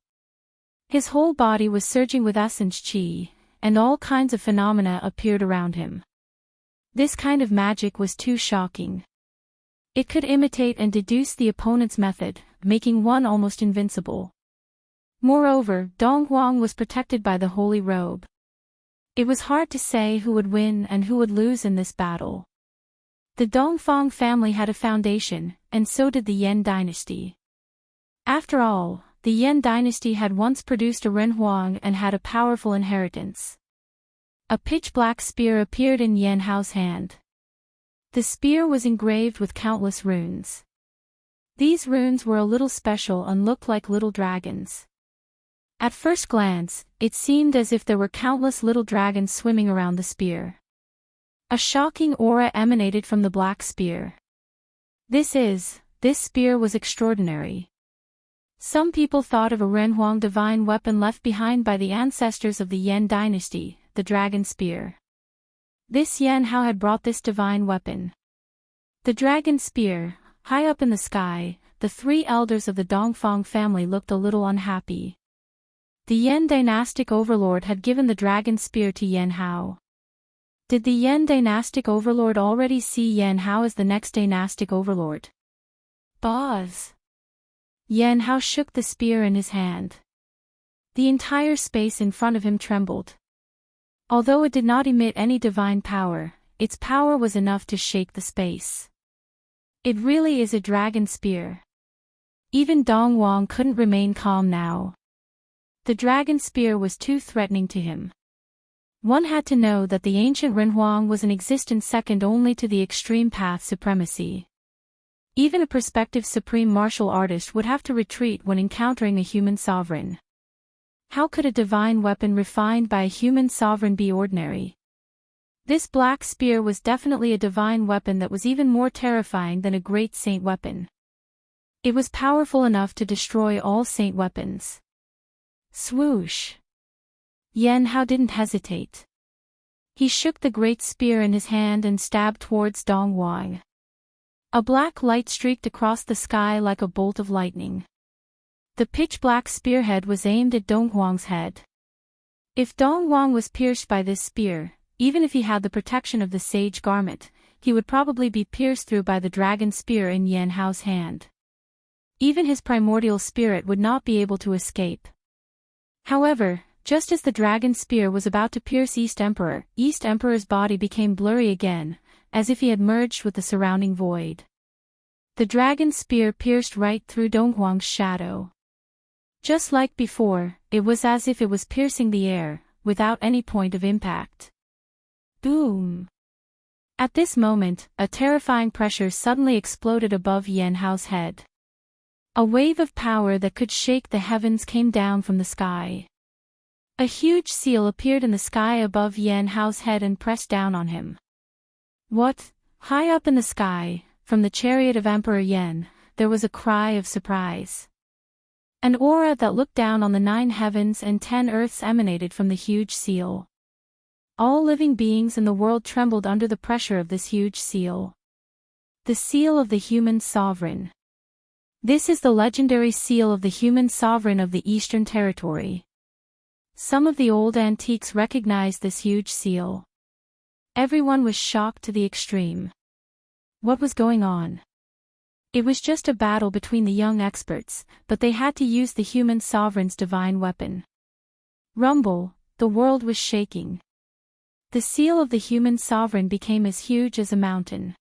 His whole body was surging with essence qi, and all kinds of phenomena appeared around him. This kind of magic was too shocking. It could imitate and deduce the opponent's method, making one almost invincible. Moreover, Dong Huang was protected by the holy robe. It was hard to say who would win and who would lose in this battle. The Dongfang family had a foundation, and so did the Yan dynasty. After all, the Yan dynasty had once produced a Renhuang and had a powerful inheritance. A pitch-black spear appeared in Yan Hao's hand. The spear was engraved with countless runes. These runes were a little special and looked like little dragons. At first glance, it seemed as if there were countless little dragons swimming around the spear. A shocking aura emanated from the black spear. This spear was extraordinary. Some people thought of a Renhuang divine weapon left behind by the ancestors of the Yan dynasty, the dragon spear. This Yan Hao had brought this divine weapon. The dragon spear, high up in the sky, the three elders of the Dongfang family looked a little unhappy. The Yan dynastic overlord had given the dragon spear to Yan Hao. Did the Yan dynastic overlord already see Yan Hao as the next dynastic overlord? Buzz! Yan Hao shook the spear in his hand. The entire space in front of him trembled. Although it did not emit any divine power, its power was enough to shake the space. It really is a dragon spear. Even Dong Huang couldn't remain calm now. The dragon spear was too threatening to him. One had to know that the ancient Renhuang was an existence second only to the extreme path supremacy. Even a prospective supreme martial artist would have to retreat when encountering a human sovereign. How could a divine weapon refined by a human sovereign be ordinary? This black spear was definitely a divine weapon that was even more terrifying than a great saint weapon. It was powerful enough to destroy all saint weapons. Swoosh! Yan Hao didn't hesitate. He shook the great spear in his hand and stabbed towards Dong Huang. A black light streaked across the sky like a bolt of lightning. The pitch-black spearhead was aimed at Dong Huang's head. If Dong Huang was pierced by this spear, even if he had the protection of the sage garment, he would probably be pierced through by the dragon spear in Yan Hao's hand. Even his primordial spirit would not be able to escape. However, just as the dragon spear was about to pierce East Emperor's body became blurry again, as if he had merged with the surrounding void. The dragon spear pierced right through Dong Huang's shadow. Just like before, it was as if it was piercing the air, without any point of impact. Boom! At this moment, a terrifying pressure suddenly exploded above Yan Hao's head. A wave of power that could shake the heavens came down from the sky. A huge seal appeared in the sky above Yan Hao's head and pressed down on him. What? High up in the sky, from the chariot of Emperor Yan, there was a cry of surprise. An aura that looked down on the 9 heavens and 10 earths emanated from the huge seal. All living beings in the world trembled under the pressure of this huge seal. The seal of the human sovereign. This is the legendary seal of the human sovereign of the Eastern Territory. Some of the old antiques recognized this huge seal. Everyone was shocked to the extreme. What was going on? It was just a battle between the young experts, but they had to use the human sovereign's divine weapon. Rumble, the world was shaking. The seal of the human sovereign became as huge as a mountain.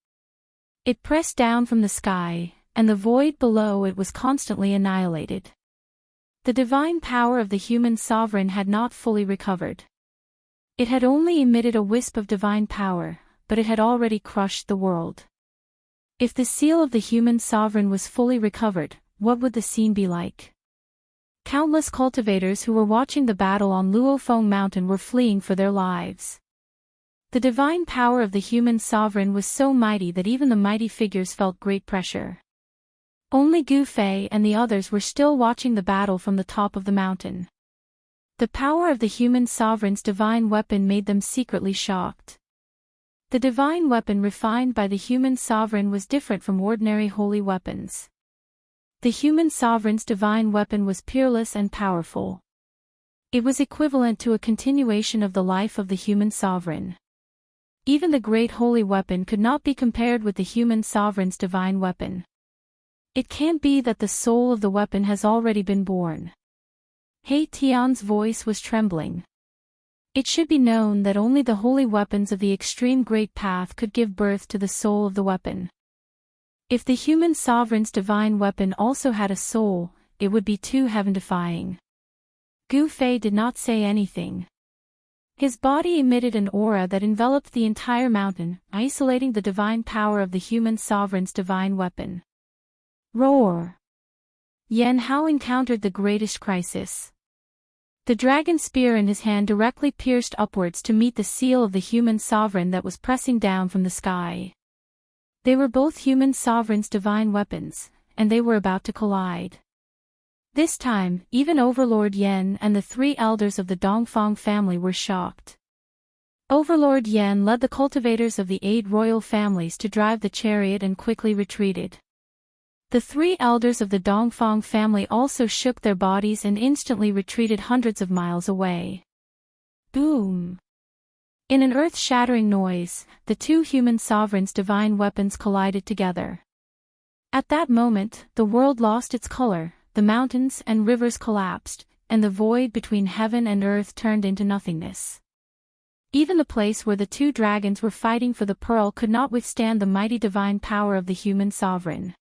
It pressed down from the sky, and the void below it was constantly annihilated. The divine power of the human sovereign had not fully recovered. It had only emitted a wisp of divine power, but it had already crushed the world. If the seal of the human sovereign was fully recovered, what would the scene be like? Countless cultivators who were watching the battle on Luofeng Mountain were fleeing for their lives. The divine power of the human sovereign was so mighty that even the mighty figures felt great pressure. Only Gu Fei and the others were still watching the battle from the top of the mountain. The power of the human sovereign's divine weapon made them secretly shocked. The divine weapon refined by the human sovereign was different from ordinary holy weapons. The human sovereign's divine weapon was peerless and powerful. It was equivalent to a continuation of the life of the human sovereign. Even the great holy weapon could not be compared with the human sovereign's divine weapon. It can't be that the soul of the weapon has already been born. He Tian's voice was trembling. It should be known that only the holy weapons of the extreme great path could give birth to the soul of the weapon. If the human sovereign's divine weapon also had a soul, it would be too heaven-defying. Gu Fei did not say anything. His body emitted an aura that enveloped the entire mountain, isolating the divine power of the human sovereign's divine weapon. Roar! Yan Hao encountered the greatest crisis. The dragon spear in his hand directly pierced upwards to meet the seal of the human sovereign that was pressing down from the sky. They were both human sovereign's divine weapons, and they were about to collide. This time, even Overlord Yan and the 3 elders of the Dongfang family were shocked. Overlord Yan led the cultivators of the 8 royal families to drive the chariot and quickly retreated. The 3 elders of the Dongfang family also shook their bodies and instantly retreated hundreds of miles away. Boom! In an earth-shattering noise, the 2 human sovereigns' divine weapons collided together. At that moment, the world lost its color, the mountains and rivers collapsed, and the void between heaven and earth turned into nothingness. Even the place where the 2 dragons were fighting for the pearl could not withstand the mighty divine power of the human sovereign.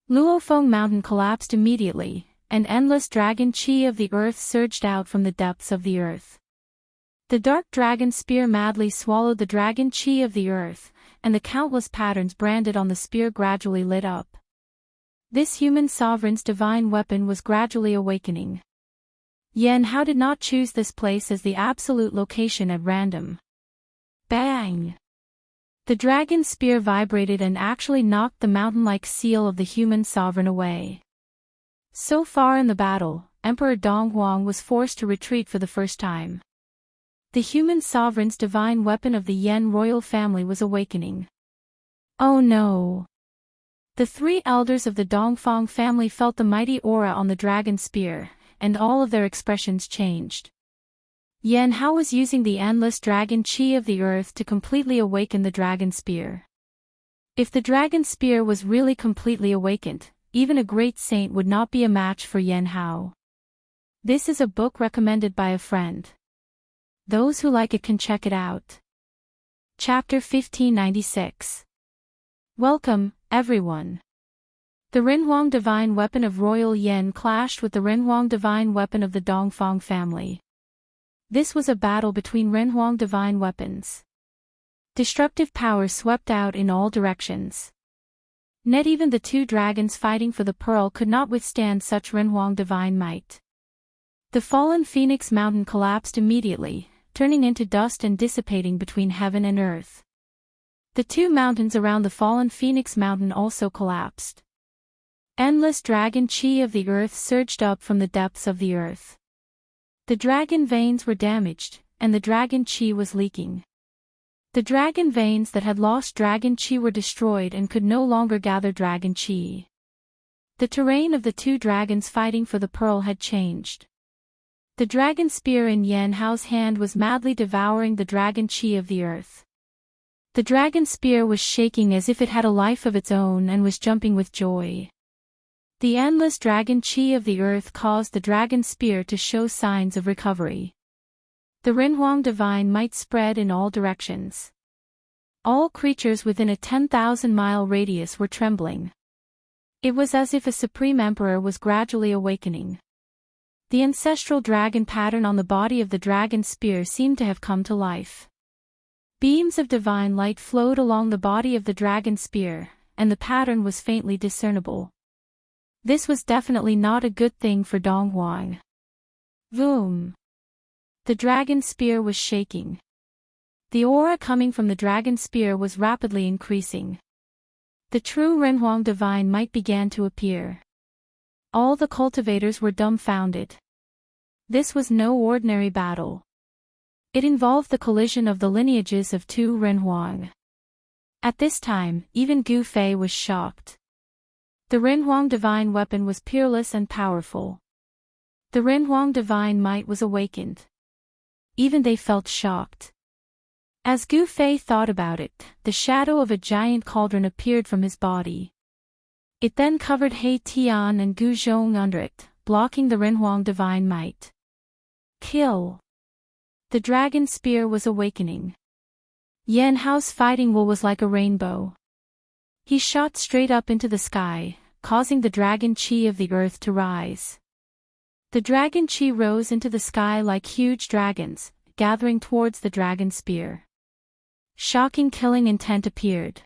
Luofeng Mountain collapsed immediately, and endless dragon chi of the earth surged out from the depths of the earth. The dark dragon spear madly swallowed the dragon chi of the earth, and the countless patterns branded on the spear gradually lit up. This human sovereign's divine weapon was gradually awakening. Yan Hao did not choose this place as the absolute location at random. Bang! The dragon spear vibrated and actually knocked the mountain-like seal of the human sovereign away. So far in the battle, Emperor Donghuang was forced to retreat for the first time. The human sovereign's divine weapon of the Yan royal family was awakening. Oh no! The 3 elders of the Dongfang family felt the mighty aura on the dragon spear, and all of their expressions changed. Yan Hao was using the endless dragon chi of the earth to completely awaken the dragon spear. If the dragon spear was really completely awakened, even a great saint would not be a match for Yan Hao. This is a book recommended by a friend. Those who like it can check it out. Chapter 1596. Welcome, everyone. The Renhuang divine weapon of Royal Yan clashed with the Renhuang divine weapon of the Dongfang family. This was a battle between Renhuang divine weapons. Destructive power swept out in all directions. Not even the 2 dragons fighting for the pearl could not withstand such Renhuang divine might. The fallen Phoenix Mountain collapsed immediately, turning into dust and dissipating between heaven and earth. The two mountains around the fallen Phoenix Mountain also collapsed. Endless dragon chi of the earth surged up from the depths of the earth. The dragon veins were damaged, and the dragon chi was leaking. The dragon veins that had lost dragon chi were destroyed and could no longer gather dragon chi. The terrain of the two dragons fighting for the pearl had changed. The dragon spear in Yan Hao's hand was madly devouring the dragon chi of the earth. The dragon spear was shaking as if it had a life of its own and was jumping with joy. The endless dragon chi of the earth caused the dragon spear to show signs of recovery. The Renhuang divine might spread in all directions. All creatures within a 10,000-mile radius were trembling. It was as if a supreme emperor was gradually awakening. The ancestral dragon pattern on the body of the dragon spear seemed to have come to life. Beams of divine light flowed along the body of the dragon spear, and the pattern was faintly discernible. This was definitely not a good thing for Donghuang. Vroom! The dragon spear was shaking. The aura coming from the dragon spear was rapidly increasing. The true Renhuang divine might began to appear. All the cultivators were dumbfounded. This was no ordinary battle. It involved the collision of the lineages of two Renhuang. At this time, even Gu Fei was shocked. The Renhuang divine weapon was peerless and powerful. The Renhuang divine might was awakened. Even they felt shocked. As Gu Fei thought about it, the shadow of a giant cauldron appeared from his body. It then covered He Tian and Gu Zhong under it, blocking the Renhuang divine might. Kill! The dragon spear was awakening. Yan Hao's fighting will was like a rainbow. He shot straight up into the sky, causing the dragon chi of the earth to rise. The dragon chi rose into the sky like huge dragons, gathering towards the dragon spear. Shocking killing intent appeared.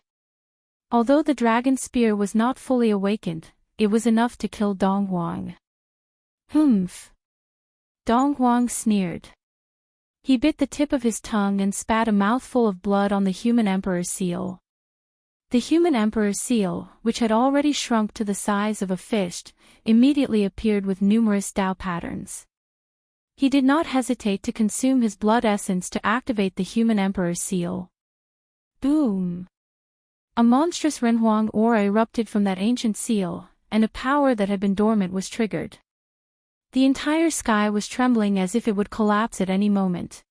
Although the dragon spear was not fully awakened, it was enough to kill Donghuang. Humph! Donghuang sneered. He bit the tip of his tongue and spat a mouthful of blood on the human emperor's seal. The human emperor's seal, which had already shrunk to the size of a fist, immediately appeared with numerous Dao patterns. He did not hesitate to consume his blood essence to activate the human emperor's seal. Boom! A monstrous Renhuang aura erupted from that ancient seal, and a power that had been dormant was triggered. The entire sky was trembling as if it would collapse at any moment.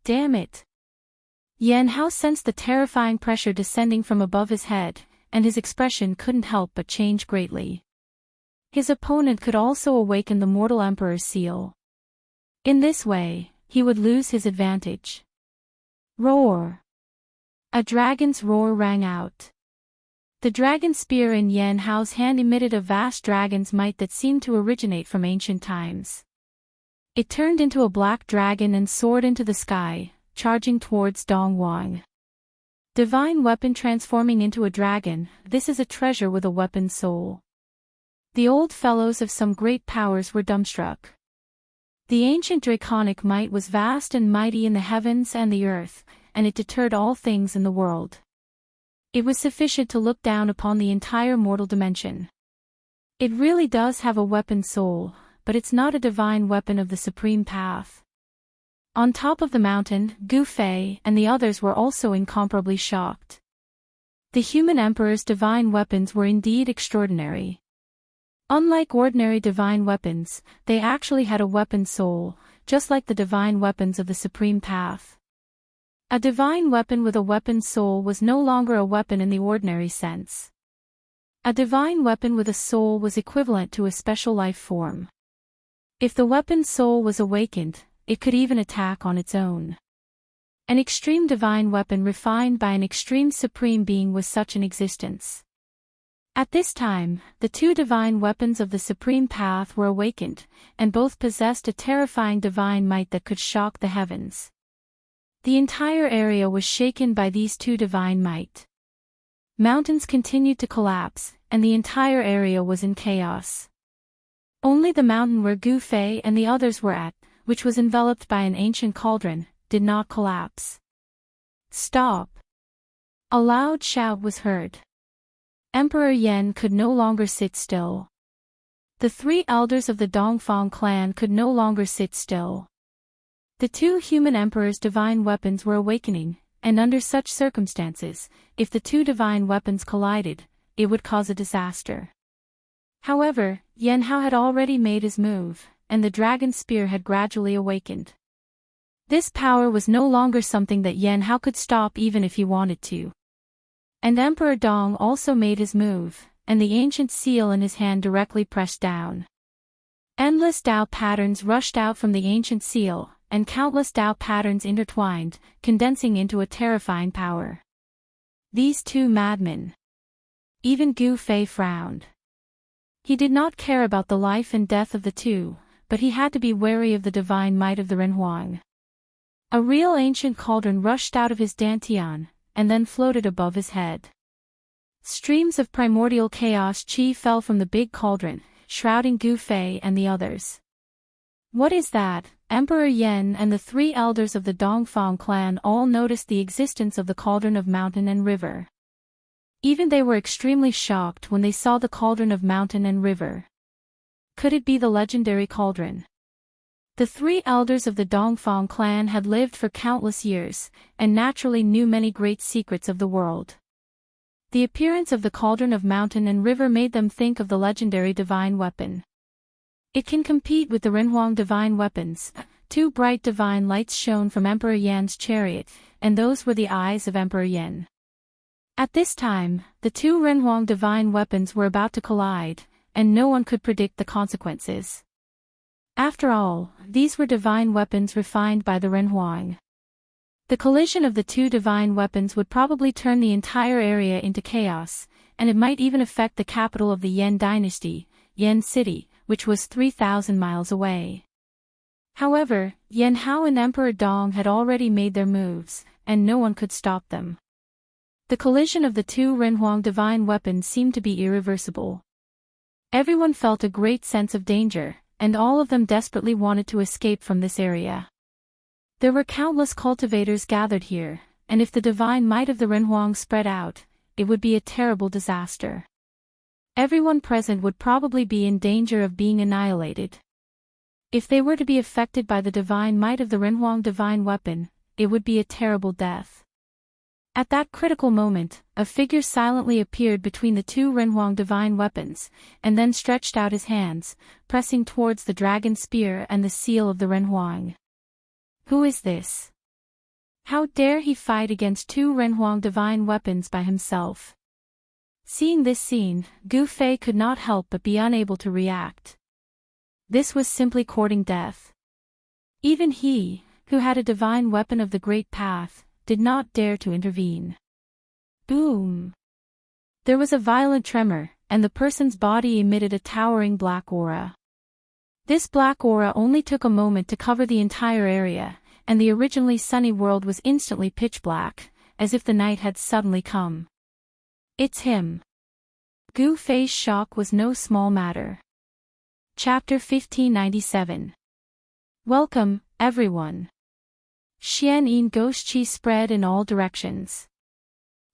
Damn it! Yan Hao sensed the terrifying pressure descending from above his head, and his expression couldn't help but change greatly. His opponent could also awaken the mortal emperor's seal. In this way, he would lose his advantage. Roar! A dragon's roar rang out. The dragon spear in Yan Hao's hand emitted a vast dragon's might that seemed to originate from ancient times. It turned into a black dragon and soared into the sky, charging towards Donghuang. Divine weapon transforming into a dragon, this is a treasure with a weapon soul. The old fellows of some great powers were dumbstruck. The ancient draconic might was vast and mighty in the heavens and the earth, and it deterred all things in the world. It was sufficient to look down upon the entire mortal dimension. It really does have a weapon soul, but it's not a divine weapon of the supreme path. On top of the mountain, Gu Fei and the others were also incomparably shocked. The human emperor's divine weapons were indeed extraordinary. Unlike ordinary divine weapons, they actually had a weapon soul, just like the divine weapons of the supreme path. A divine weapon with a weapon soul was no longer a weapon in the ordinary sense. A divine weapon with a soul was equivalent to a special life form. If the weapon's soul was awakened, it could even attack on its own. An extreme divine weapon refined by an extreme supreme being was such an existence. At this time, the two divine weapons of the supreme path were awakened, and both possessed a terrifying divine might that could shock the heavens. The entire area was shaken by these two divine might. Mountains continued to collapse, and the entire area was in chaos. Only the mountain where Gu Fei and the others were at, which was enveloped by an ancient cauldron, did not collapse. Stop! A loud shout was heard. Emperor Yan could no longer sit still. The three elders of the Dongfang clan could no longer sit still. The two human emperors' divine weapons were awakening, and under such circumstances, if the two divine weapons collided, it would cause a disaster. However, Yan Hao had already made his move, and the dragon spear had gradually awakened. This power was no longer something that Yan Hao could stop even if he wanted to. And Emperor Dong also made his move, and the ancient seal in his hand directly pressed down. Endless Tao patterns rushed out from the ancient seal, and countless Tao patterns intertwined, condensing into a terrifying power. These two madmen. Even Gu Fei frowned. He did not care about the life and death of the two, but he had to be wary of the divine might of the Renhuang. A real ancient cauldron rushed out of his dantian, and then floated above his head. Streams of primordial chaos chi fell from the big cauldron, shrouding Gu Fei and the others. What is that? Emperor Yan and the three elders of the Dongfang clan all noticed the existence of the cauldron of mountain and river. Even they were extremely shocked when they saw the cauldron of mountain and river. Could it be the legendary cauldron? The three elders of the Dongfang clan had lived for countless years, and naturally knew many great secrets of the world. The appearance of the cauldron of mountain and river made them think of the legendary divine weapon. It can compete with the Renhuang divine weapons. Two bright divine lights shone from Emperor Yan's chariot, and those were the eyes of Emperor Yan. At this time, the two Renhuang divine weapons were about to collide, and no one could predict the consequences. After all, these were divine weapons refined by the Renhuang. The collision of the two divine weapons would probably turn the entire area into chaos, and it might even affect the capital of the Yan dynasty, Yan City, which was 3,000 miles away. However, Yan Hao and Emperor Dong had already made their moves, and no one could stop them. The collision of the two Renhuang divine weapons seemed to be irreversible. Everyone felt a great sense of danger, and all of them desperately wanted to escape from this area. There were countless cultivators gathered here, and if the divine might of the Renhuang spread out, it would be a terrible disaster. Everyone present would probably be in danger of being annihilated. If they were to be affected by the divine might of the Renhuang divine weapon, it would be a terrible death. At that critical moment, a figure silently appeared between the two Renhuang divine weapons, and then stretched out his hands, pressing towards the dragon spear and the seal of the Renhuang. Who is this? How dare he fight against two Renhuang divine weapons by himself? Seeing this scene, Gu Fei could not help but be unable to react. This was simply courting death. Even he, who had a divine weapon of the Great Path, did not dare to intervene. Boom! There was a violent tremor, and the person's body emitted a towering black aura. This black aura only took a moment to cover the entire area, and the originally sunny world was instantly pitch black, as if the night had suddenly come. It's him. Gu Fei's shock was no small matter. Chapter 1597. Welcome, everyone. Xian Yin ghost chi spread in all directions.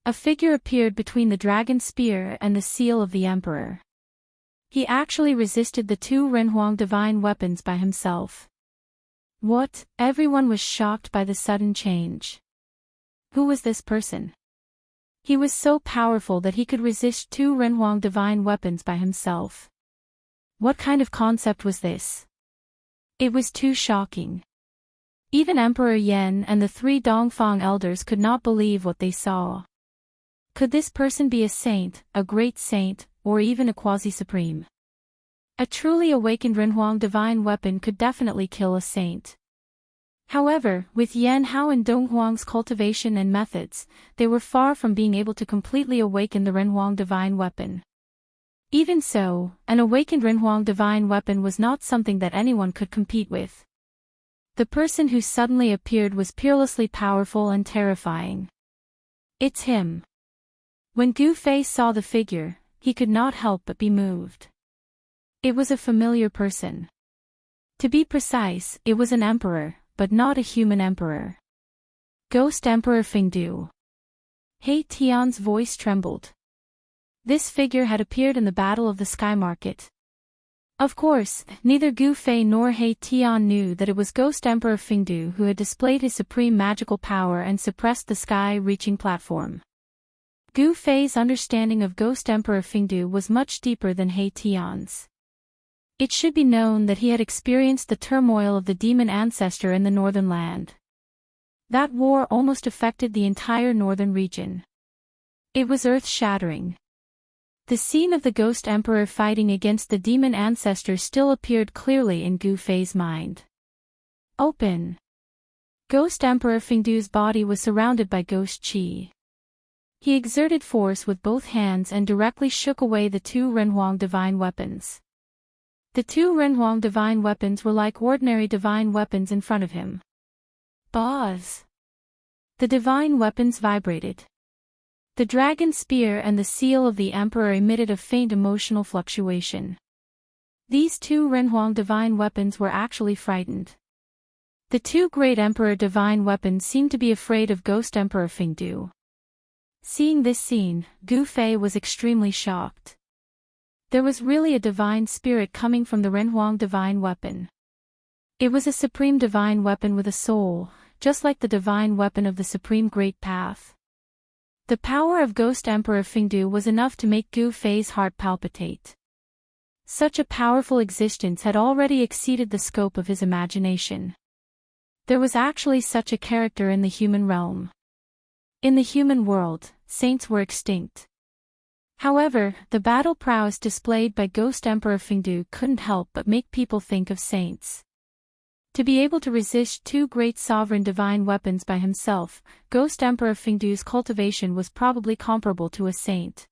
A figure appeared between the dragon spear and the seal of the emperor. He actually resisted the two Renhuang divine weapons by himself. What? Everyone was shocked by the sudden change. Who was this person? He was so powerful that he could resist two Renhuang divine weapons by himself. What kind of concept was this? It was too shocking. Even Emperor Yan and the three Dongfang elders could not believe what they saw. Could this person be a saint, a great saint, or even a quasi-supreme? A truly awakened Renhuang divine weapon could definitely kill a saint. However, with Yan Hao and Donghuang's cultivation and methods, they were far from being able to completely awaken the Renhuang divine weapon. Even so, an awakened Renhuang divine weapon was not something that anyone could compete with. The person who suddenly appeared was peerlessly powerful and terrifying. It's him. When Gu Fei saw the figure, he could not help but be moved. It was a familiar person. To be precise, it was an emperor, but not a human emperor. Ghost Emperor Fingdu. He Tian's voice trembled. This figure had appeared in the Battle of the Sky Market. Of course, neither Gu Fei nor He Tian knew that it was Ghost Emperor Fingdu who had displayed his supreme magical power and suppressed the sky-reaching platform. Gu Fei's understanding of Ghost Emperor Fingdu was much deeper than He Tian's. It should be known that he had experienced the turmoil of the demon ancestor in the northern land. That war almost affected the entire northern region. It was earth-shattering. The scene of the Ghost Emperor fighting against the demon ancestor still appeared clearly in Gu Fei's mind. Open. Ghost Emperor Fingdu's body was surrounded by ghost qi. He exerted force with both hands and directly shook away the two Renhuang divine weapons. The two Renhuang divine weapons were like ordinary divine weapons in front of him. Buzz! The divine weapons vibrated. The dragon spear and the seal of the emperor emitted a faint emotional fluctuation. These two Renhuang divine weapons were actually frightened. The two great emperor divine weapons seemed to be afraid of Ghost Emperor Fingdu. Seeing this scene, Gu Fei was extremely shocked. There was really a divine spirit coming from the Renhuang divine weapon. It was a supreme divine weapon with a soul, just like the divine weapon of the Supreme Great Path. The power of Ghost Emperor Fingdu was enough to make Gu Fei's heart palpitate. Such a powerful existence had already exceeded the scope of his imagination. There was actually such a character in the human realm. In the human world, saints were extinct. However, the battle prowess displayed by Ghost Emperor Fingdu couldn't help but make people think of saints. To be able to resist two great sovereign divine weapons by himself, Ghost Emperor Fingdu's cultivation was probably comparable to a saint.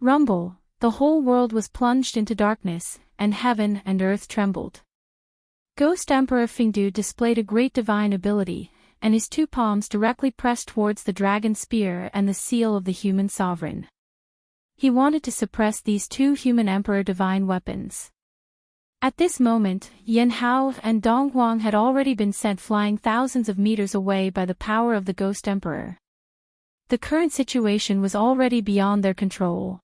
Rumble, the whole world was plunged into darkness, and heaven and earth trembled. Ghost Emperor Fingdu displayed a great divine ability, and his two palms directly pressed towards the dragon spear and the seal of the human sovereign. He wanted to suppress these two human emperor divine weapons. At this moment, Yan Hao and Dong Huang had already been sent flying thousands of meters away by the power of the Ghost Emperor. The current situation was already beyond their control.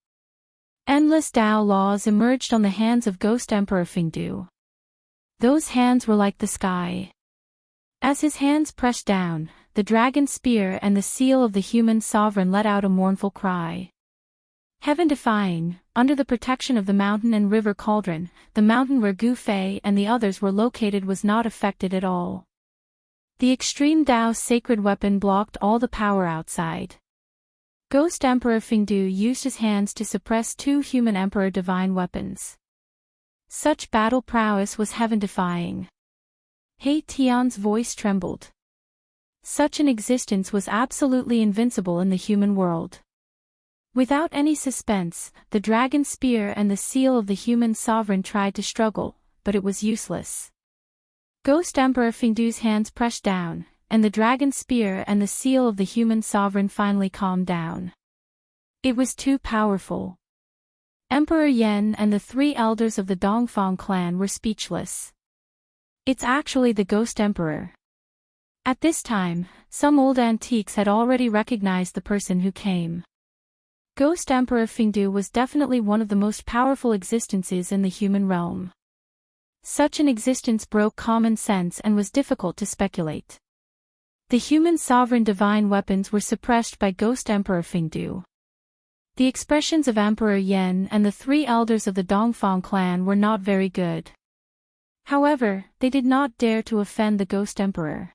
Endless Dao laws emerged on the hands of Ghost Emperor Fingdu. Those hands were like the sky. As his hands pressed down, the dragon spear and the seal of the human sovereign let out a mournful cry. Heaven-defying, under the protection of the mountain and river cauldron, the mountain where Gu Fei and the others were located was not affected at all. The extreme Dao sacred weapon blocked all the power outside. Ghost Emperor Fingdu used his hands to suppress two human emperor divine weapons. Such battle prowess was heaven-defying. He Tian's voice trembled. Such an existence was absolutely invincible in the human world. Without any suspense, the dragon spear and the seal of the human sovereign tried to struggle, but it was useless. Ghost Emperor Fingdu's hands pressed down, and the dragon spear and the seal of the human sovereign finally calmed down. It was too powerful. Emperor Yan and the three elders of the Dongfang clan were speechless. It's actually the Ghost Emperor. At this time, some old antiques had already recognized the person who came. Ghost Emperor Fingdu was definitely one of the most powerful existences in the human realm. Such an existence broke common sense and was difficult to speculate. The human sovereign divine weapons were suppressed by Ghost Emperor Fingdu. The expressions of Emperor Yan and the three elders of the Dongfang clan were not very good. However, they did not dare to offend the Ghost Emperor.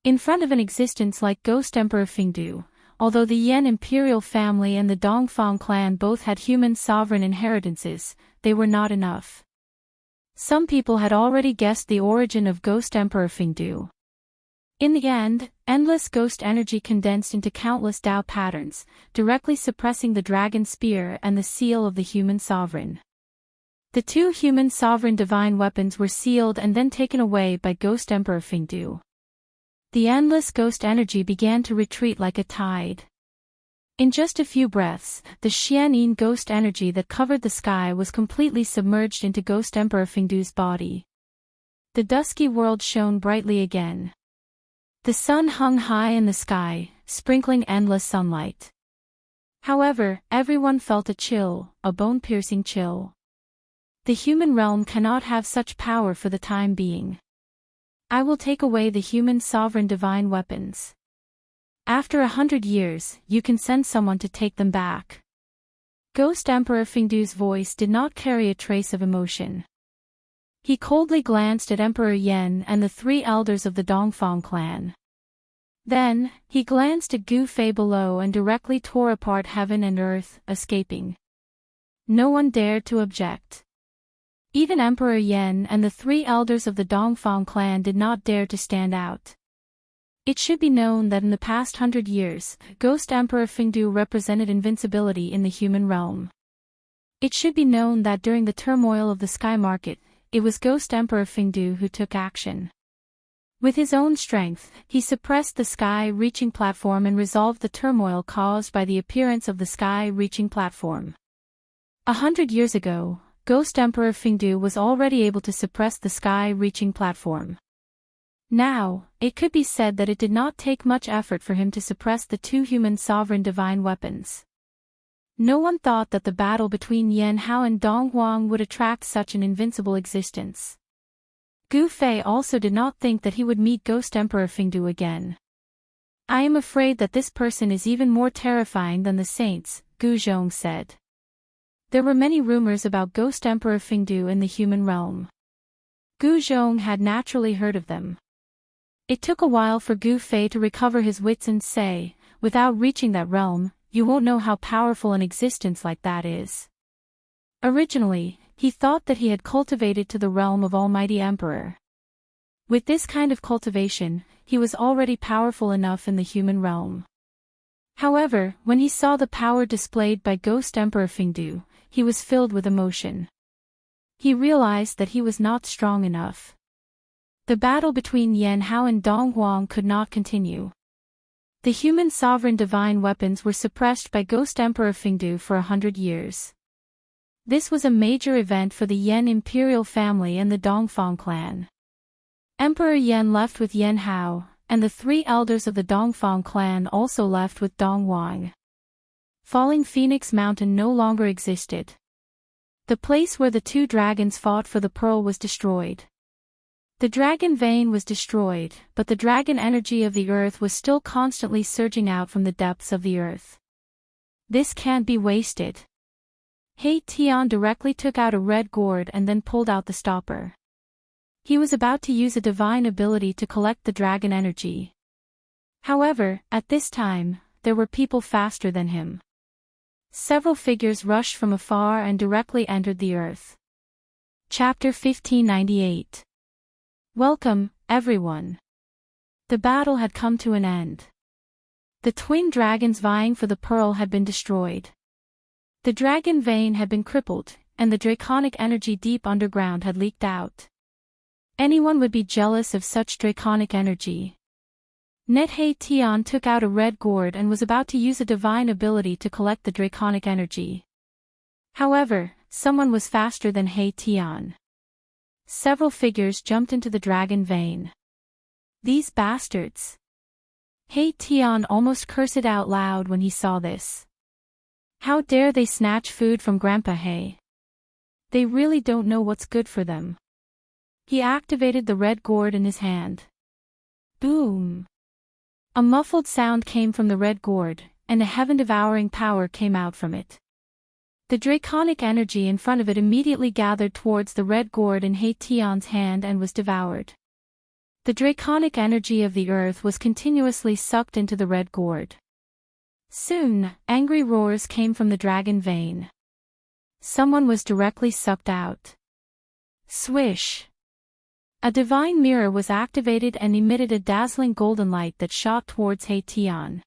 In front of an existence like Ghost Emperor Fingdu, although the Yan imperial family and the Dongfang clan both had human sovereign inheritances, they were not enough. Some people had already guessed the origin of Ghost Emperor Fingdu. In the end, endless ghost energy condensed into countless Dao patterns, directly suppressing the dragon spear and the seal of the human sovereign. The two human sovereign divine weapons were sealed and then taken away by Ghost Emperor Fingdu. The endless ghost energy began to retreat like a tide. In just a few breaths, the Xianyin ghost energy that covered the sky was completely submerged into Ghost Emperor Fingdu's body. The dusky world shone brightly again. The sun hung high in the sky, sprinkling endless sunlight. However, everyone felt a chill, a bone-piercing chill. The human realm cannot have such power for the time being. I will take away the human sovereign divine weapons. After 100 years, you can send someone to take them back. Ghost Emperor Fingdu's voice did not carry a trace of emotion. He coldly glanced at Emperor Yan and the 3 elders of the Dongfang clan. Then, he glanced at Gu Fei below and directly tore apart heaven and earth, escaping. No one dared to object. Even Emperor Yan and the 3 elders of the Dongfang clan did not dare to stand out. It should be known that in the past 100 years, Ghost Emperor Fingdu represented invincibility in the human realm. It should be known that during the turmoil of the sky market, it was Ghost Emperor Fingdu who took action. With his own strength, he suppressed the sky-reaching platform and resolved the turmoil caused by the appearance of the sky-reaching platform. 100 years ago, Ghost Emperor Fingdu was already able to suppress the sky-reaching platform. Now, it could be said that it did not take much effort for him to suppress the 2 human sovereign divine weapons. No one thought that the battle between Yan Hao and Dong Huang would attract such an invincible existence. Gu Fei also did not think that he would meet Ghost Emperor Fingdu again. I am afraid that this person is even more terrifying than the saints, Gu Zhong said. There were many rumors about Ghost Emperor Fingdu in the human realm. Gu Zhong had naturally heard of them. It took a while for Gu Fei to recover his wits and say, without reaching that realm, you won't know how powerful an existence like that is. Originally, he thought that he had cultivated to the realm of Almighty Emperor. With this kind of cultivation, he was already powerful enough in the human realm. However, when he saw the power displayed by Ghost Emperor Fingdu, he was filled with emotion. He realized that he was not strong enough. The battle between Yan Hao and Dong Huang could not continue. The human sovereign divine weapons were suppressed by Ghost Emperor Fingdu for 100 years. This was a major event for the Yan imperial family and the Dongfang clan. Emperor Yan left with Yan Hao, and the 3 elders of the Dongfang clan also left with Dong Huang. Falling Phoenix Mountain no longer existed. The place where the 2 dragons fought for the pearl was destroyed. The dragon vein was destroyed, but the dragon energy of the earth was still constantly surging out from the depths of the earth. This can't be wasted. He Tian directly took out a red gourd and then pulled out the stopper. He was about to use a divine ability to collect the dragon energy. However, at this time, there were people faster than him. Several figures rushed from afar and directly entered the earth. Chapter 1598. Welcome, everyone. The battle had come to an end. The twin dragons vying for the pearl had been destroyed. The dragon vein had been crippled, and the draconic energy deep underground had leaked out. Anyone would be jealous of such draconic energy. He Tian took out a red gourd and was about to use a divine ability to collect the draconic energy. However, someone was faster than He Tian. Several figures jumped into the dragon vein. These bastards! He Tian almost cursed out loud when he saw this. How dare they snatch food from Grandpa He? They really don't know what's good for them. He activated the red gourd in his hand. Boom! A muffled sound came from the red gourd, and a heaven-devouring power came out from it. The draconic energy in front of it immediately gathered towards the red gourd in He Tian's hand and was devoured. The draconic energy of the earth was continuously sucked into the red gourd. Soon, angry roars came from the dragon vein. Someone was directly sucked out. Swish! A divine mirror was activated and emitted a dazzling golden light that shot towards He Tian.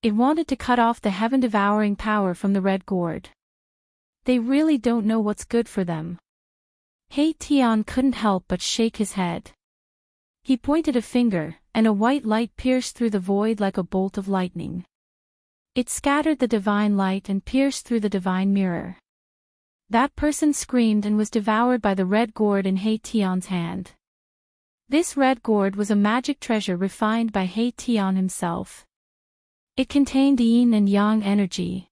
It wanted to cut off the heaven-devouring power from the red gourd. They really don't know what's good for them. He Tian couldn't help but shake his head. He pointed a finger, and a white light pierced through the void like a bolt of lightning. It scattered the divine light and pierced through the divine mirror. That person screamed and was devoured by the red gourd in He Tian's hand. This red gourd was a magic treasure refined by He Tian himself. It contained yin and yang energy.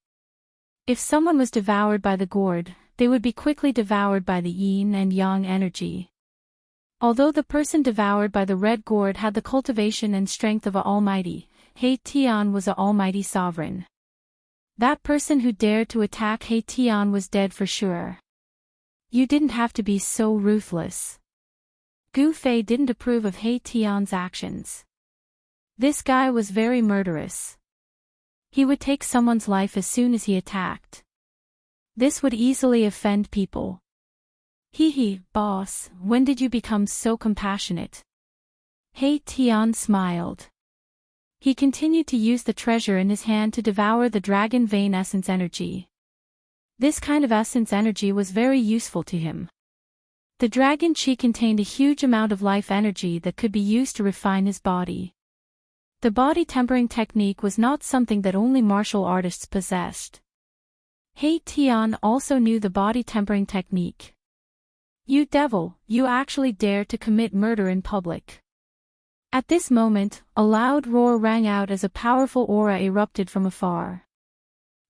If someone was devoured by the gourd, they would be quickly devoured by the yin and yang energy. Although the person devoured by the red gourd had the cultivation and strength of an almighty, He Tian was an almighty sovereign. That person who dared to attack He Tian was dead for sure. You didn't have to be so ruthless. Gu Fei didn't approve of He Tian's actions. This guy was very murderous. He would take someone's life as soon as he attacked. This would easily offend people. Hee, boss, when did you become so compassionate? He Tian smiled. He continued to use the treasure in his hand to devour the dragon vein essence energy. This kind of essence energy was very useful to him. The dragon chi contained a huge amount of life energy that could be used to refine his body. The body tempering technique was not something that only martial artists possessed. He Tian also knew the body tempering technique. You devil, you actually dared to commit murder in public. At this moment, a loud roar rang out as a powerful aura erupted from afar.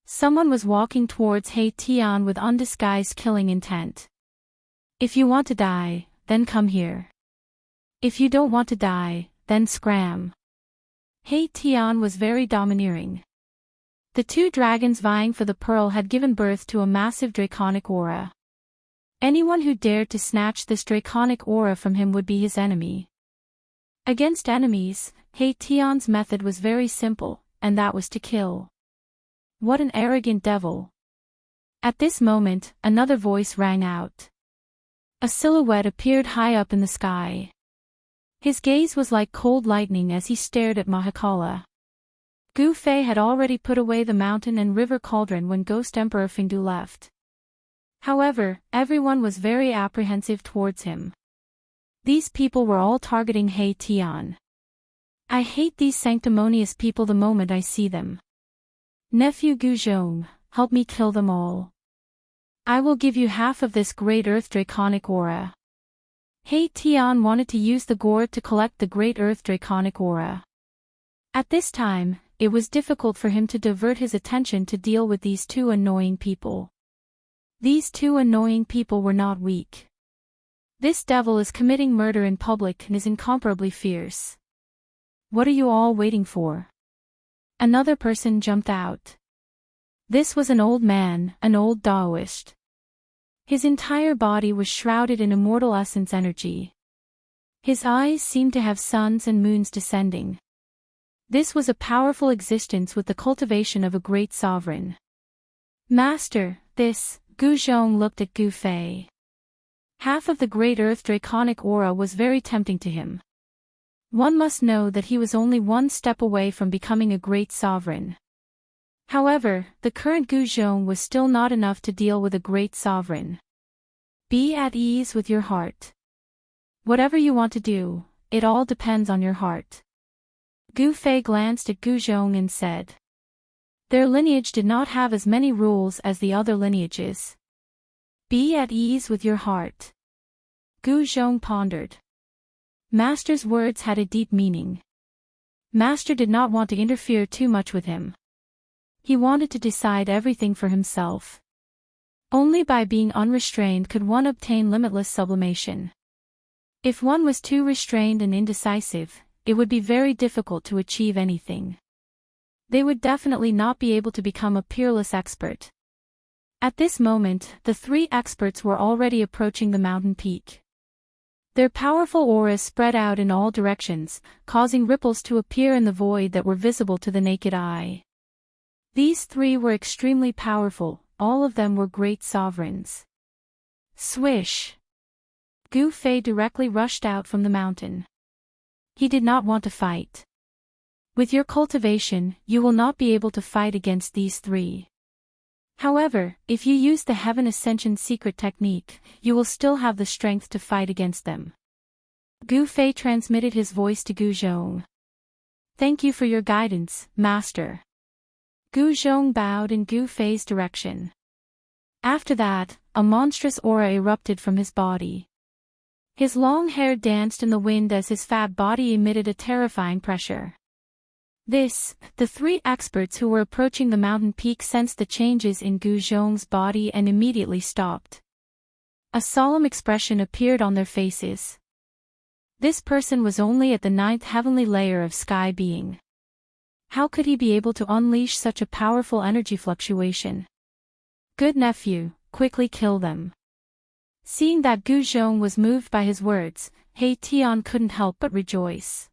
Someone was walking towards He Tian with undisguised killing intent. If you want to die, then come here. If you don't want to die, then scram. He Tian was very domineering. The two dragons vying for the pearl had given birth to a massive draconic aura. Anyone who dared to snatch this draconic aura from him would be his enemy. Against enemies, He Tian's method was very simple, and that was to kill. What an arrogant devil. At this moment, another voice rang out. A silhouette appeared high up in the sky. His gaze was like cold lightning as he stared at Mahakala. Gu Fei had already put away the mountain and river cauldron when Ghost Emperor Fengdu left. However, everyone was very apprehensive towards him. These people were all targeting He Tian. I hate these sanctimonious people the moment I see them. Nephew Guzhong, help me kill them all. I will give you half of this great earth draconic aura. He Tian wanted to use the gourd to collect the great earth draconic aura. At this time, it was difficult for him to divert his attention to deal with these two annoying people. These two annoying people were not weak. This devil is committing murder in public and is incomparably fierce. What are you all waiting for? Another person jumped out. This was an old man, an old Daoist. His entire body was shrouded in immortal essence energy. His eyes seemed to have suns and moons descending. This was a powerful existence with the cultivation of a great sovereign. Master, this, Gu Zhong looked at Gu Fei. Half of the great earth draconic aura was very tempting to him. One must know that he was only one step away from becoming a great sovereign. However, the current Gu Zhong was still not enough to deal with a great sovereign. Be at ease with your heart. Whatever you want to do, it all depends on your heart. Gu Fei glanced at Gu Zhong and said. Their lineage did not have as many rules as the other lineages. Be at ease with your heart. Gu Zhong pondered. Master's words had a deep meaning. Master did not want to interfere too much with him. He wanted to decide everything for himself. Only by being unrestrained could one obtain limitless sublimation. If one was too restrained and indecisive, it would be very difficult to achieve anything. They would definitely not be able to become a peerless expert. At this moment, the three experts were already approaching the mountain peak. Their powerful auras spread out in all directions, causing ripples to appear in the void that were visible to the naked eye. These three were extremely powerful, all of them were great sovereigns. Swish! Gu Fei directly rushed out from the mountain. He did not want to fight. With your cultivation, you will not be able to fight against these three. However, if you use the Heaven Ascension secret technique, you will still have the strength to fight against them. Gu Fei transmitted his voice to Gu Zhong. Thank you for your guidance, Master. Gu Zhong bowed in Gu Fei's direction. After that, a monstrous aura erupted from his body. His long hair danced in the wind as his fat body emitted a terrifying pressure. The three experts who were approaching the mountain peak sensed the changes in Gu Zhong's body and immediately stopped. A solemn expression appeared on their faces. This person was only at the 9th heavenly layer of sky being. How could he be able to unleash such a powerful energy fluctuation? Good nephew, quickly kill them. Seeing that Gu Zhong was moved by his words, He Tian couldn't help but rejoice.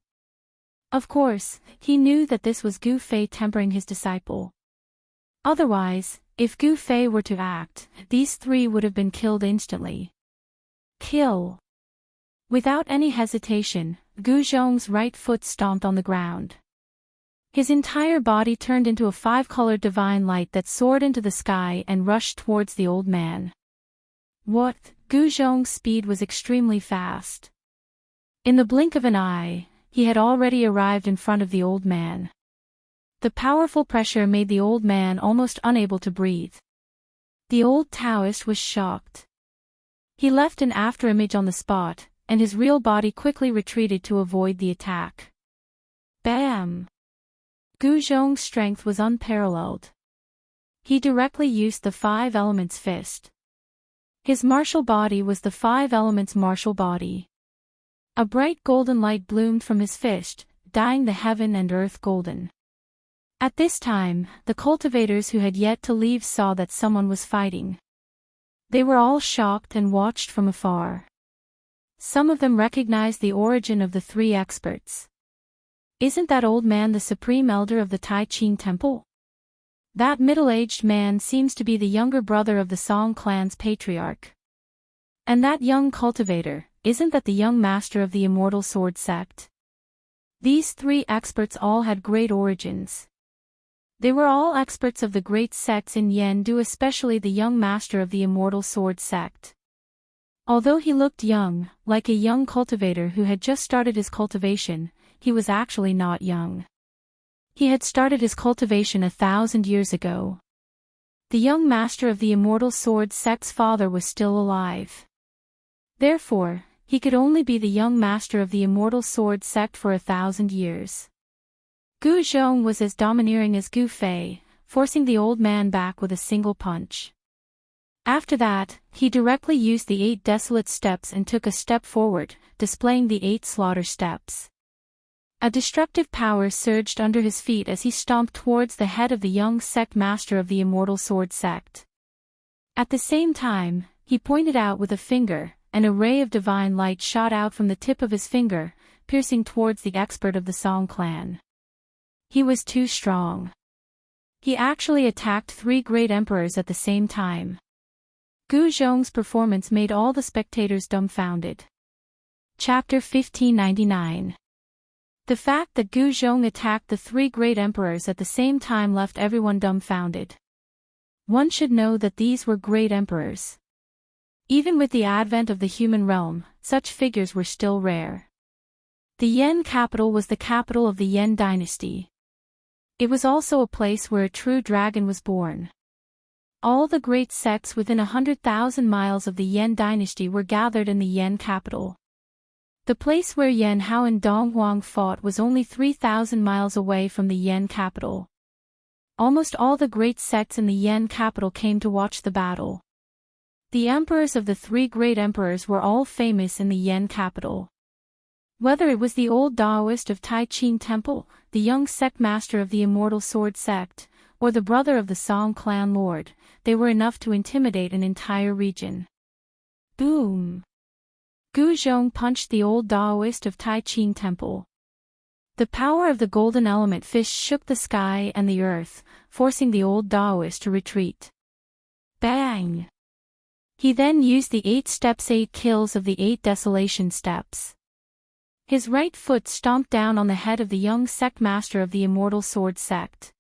Of course, he knew that this was Gu Fei tempering his disciple. Otherwise, if Gu Fei were to act, these three would have been killed instantly. Kill! Without any hesitation, Gu Zhong's right foot stomped on the ground. His entire body turned into a 5-colored divine light that soared into the sky and rushed towards the old man. What? Gu Zhong's speed was extremely fast. In the blink of an eye, he had already arrived in front of the old man. The powerful pressure made the old man almost unable to breathe. The old Taoist was shocked. He left an afterimage on the spot, and his real body quickly retreated to avoid the attack. Bam! Gu Zhong's strength was unparalleled. He directly used the 5 elements fist. His martial body was the 5 elements martial body. A bright golden light bloomed from his fist, dyeing the heaven and earth golden. At this time, the cultivators who had yet to leave saw that someone was fighting. They were all shocked and watched from afar. Some of them recognized the origin of the 3 experts. Isn't that old man the supreme elder of the Tai Ching temple? That middle-aged man seems to be the younger brother of the Song clan's patriarch. And that young cultivator, isn't that the young master of the Immortal Sword sect? These 3 experts all had great origins. They were all experts of the great sects in Yendu, especially the young master of the Immortal Sword sect. Although he looked young, like a young cultivator who had just started his cultivation, he was actually not young. He had started his cultivation 1,000 years ago. The young master of the Immortal Sword sect's father was still alive. Therefore, he could only be the young master of the Immortal Sword sect for 1,000 years. Gu Zhong was as domineering as Gu Fei, forcing the old man back with a single punch. After that, he directly used the 8 desolate steps and took a step forward, displaying the 8 slaughter steps. A destructive power surged under his feet as he stomped towards the head of the young sect master of the Immortal Sword sect. At the same time, he pointed out with a finger, and a ray of divine light shot out from the tip of his finger, piercing towards the expert of the Song clan. He was too strong. He actually attacked 3 great emperors at the same time. Gu Zhong's performance made all the spectators dumbfounded. Chapter 1599. The fact that Gu Zhong attacked the 3 great emperors at the same time left everyone dumbfounded. One should know that these were great emperors. Even with the advent of the human realm, such figures were still rare. The Yen capital was the capital of the Yen dynasty. It was also a place where a true dragon was born. All the great sects within 100,000 miles of the Yen dynasty were gathered in the Yen capital. The place where Yen Hao and Dong Huang fought was only 3,000 miles away from the Yen capital. Almost all the great sects in the Yen capital came to watch the battle. The emperors of the 3 great emperors were all famous in the Yen capital. Whether it was the old Taoist of Tai Ching Temple, the young sect master of the Immortal Sword sect, or the brother of the Song clan lord, they were enough to intimidate an entire region. Boom! Gu Zhong punched the old Taoist of Tai Ching Temple. The power of the golden element fish shook the sky and the earth, forcing the old Taoist to retreat. Bang! He then used the 8 steps 8 kills of the 8 desolation steps. His right foot stomped down on the head of the young sect master of the Immortal Sword sect.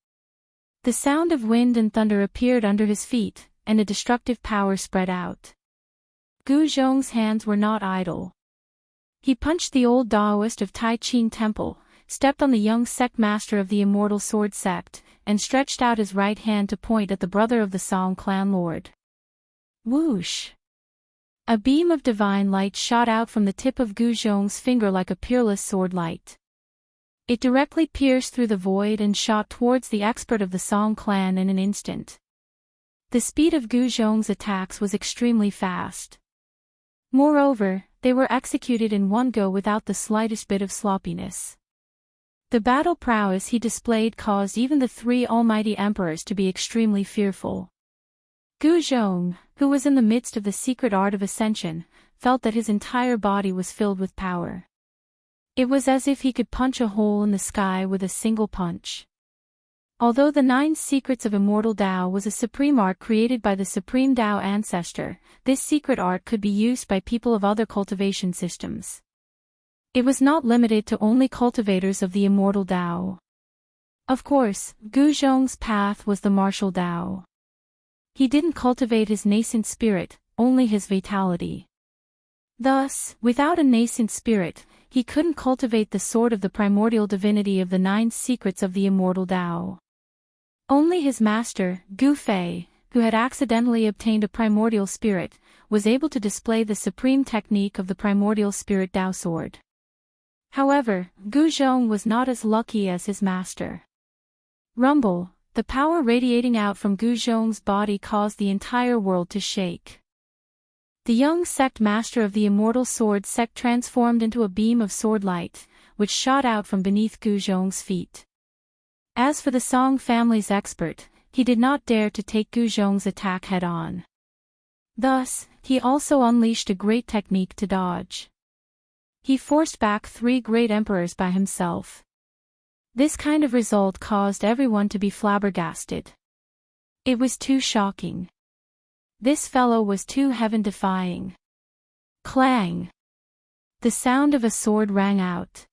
The sound of wind and thunder appeared under his feet, and a destructive power spread out. Gu Zhong's hands were not idle. He punched the old Taoist of Tai Ching Temple, stepped on the young sect master of the Immortal Sword sect, and stretched out his right hand to point at the brother of the Song clan lord. Whoosh! A beam of divine light shot out from the tip of Gu Zhong's finger like a peerless sword light. It directly pierced through the void and shot towards the expert of the Song clan in an instant. The speed of Gu Zhong's attacks was extremely fast. Moreover, they were executed in one go without the slightest bit of sloppiness. The battle prowess he displayed caused even the three almighty emperors to be extremely fearful. Gu Zhong, who was in the midst of the secret art of ascension, felt that his entire body was filled with power. It was as if he could punch a hole in the sky with a single punch. Although the 9 secrets of immortal Tao was a supreme art created by the supreme Tao ancestor, this secret art could be used by people of other cultivation systems. It was not limited to only cultivators of the immortal Tao. Of course, Gu Zhong's path was the martial Tao. He didn't cultivate his nascent spirit, only his vitality. Thus, without a nascent spirit, he couldn't cultivate the sword of the primordial divinity of the 9 secrets of the immortal Tao. Only his master, Gu Fei, who had accidentally obtained a primordial spirit, was able to display the supreme technique of the primordial spirit Tao sword. However, Gu Zhong was not as lucky as his master. Rumble, the power radiating out from Gu Zhong's body caused the entire world to shake. The young sect master of the immortal sword sect transformed into a beam of sword light, which shot out from beneath Gu Zhong's feet. As for the Song family's expert, he did not dare to take Gu Zhong's attack head-on. Thus, he also unleashed a great technique to dodge. He forced back 3 great emperors by himself. This kind of result caused everyone to be flabbergasted. It was too shocking. This fellow was too heaven-defying. Clang! The sound of a sword rang out.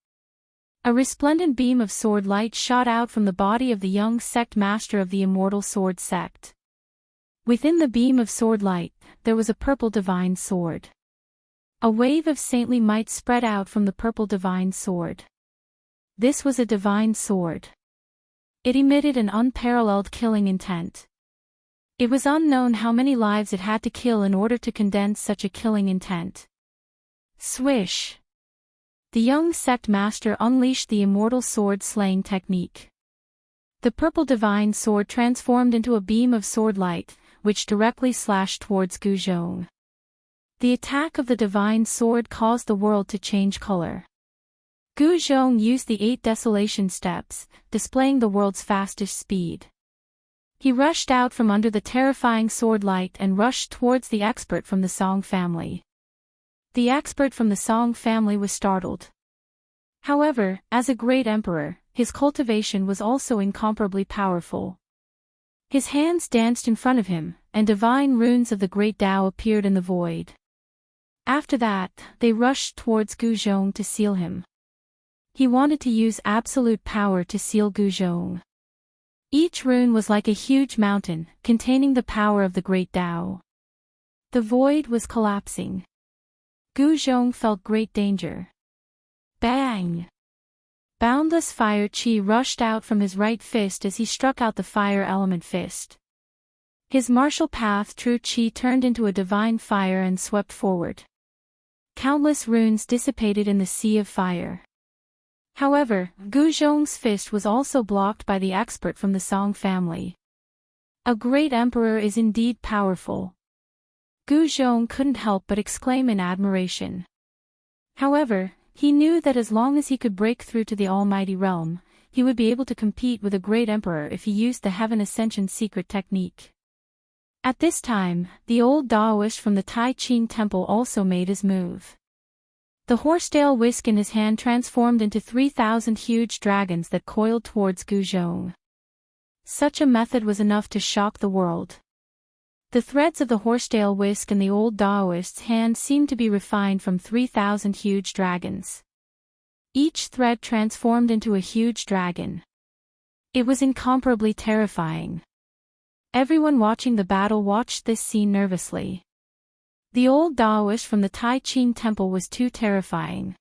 A resplendent beam of sword light shot out from the body of the young sect master of the immortal sword sect. Within the beam of sword light, there was a purple divine sword. A wave of saintly might spread out from the purple divine sword. This was a divine sword. It emitted an unparalleled killing intent. It was unknown how many lives it had to kill in order to condense such a killing intent. Swish! The young sect master unleashed the immortal sword slaying technique. The purple divine sword transformed into a beam of sword light, which directly slashed towards Gu Zhong. The attack of the divine sword caused the world to change color. Gu Zhong used the 8 desolation steps, displaying the world's fastest speed. He rushed out from under the terrifying sword light and rushed towards the expert from the Song family. The expert from the Song family was startled. However, as a great emperor, his cultivation was also incomparably powerful. His hands danced in front of him, and divine runes of the great Tao appeared in the void. After that, they rushed towards Gu Zhong to seal him. He wanted to use absolute power to seal Gu Zhong. Each rune was like a huge mountain, containing the power of the great Tao. The void was collapsing. Gu Zhong felt great danger. Bang! Boundless fire chi rushed out from his right fist as he struck out the fire element fist. His martial path true chi turned into a divine fire and swept forward. Countless runes dissipated in the sea of fire. However, Gu Zhong's fist was also blocked by the expert from the Song family. A great emperor is indeed powerful. Gu Zhong couldn't help but exclaim in admiration. However, he knew that as long as he could break through to the almighty realm, he would be able to compete with a great emperor if he used the Heaven Ascension secret technique. At this time, the old Daoist from the Tai Ching temple also made his move. The horsetail whisk in his hand transformed into 3,000 huge dragons that coiled towards Gu Zhong. Such a method was enough to shock the world. The threads of the horsetail whisk in the old Daoist's hand seemed to be refined from 3,000 huge dragons. Each thread transformed into a huge dragon. It was incomparably terrifying. Everyone watching the battle watched this scene nervously. The old Daoist from the Tai Ching temple was too terrifying.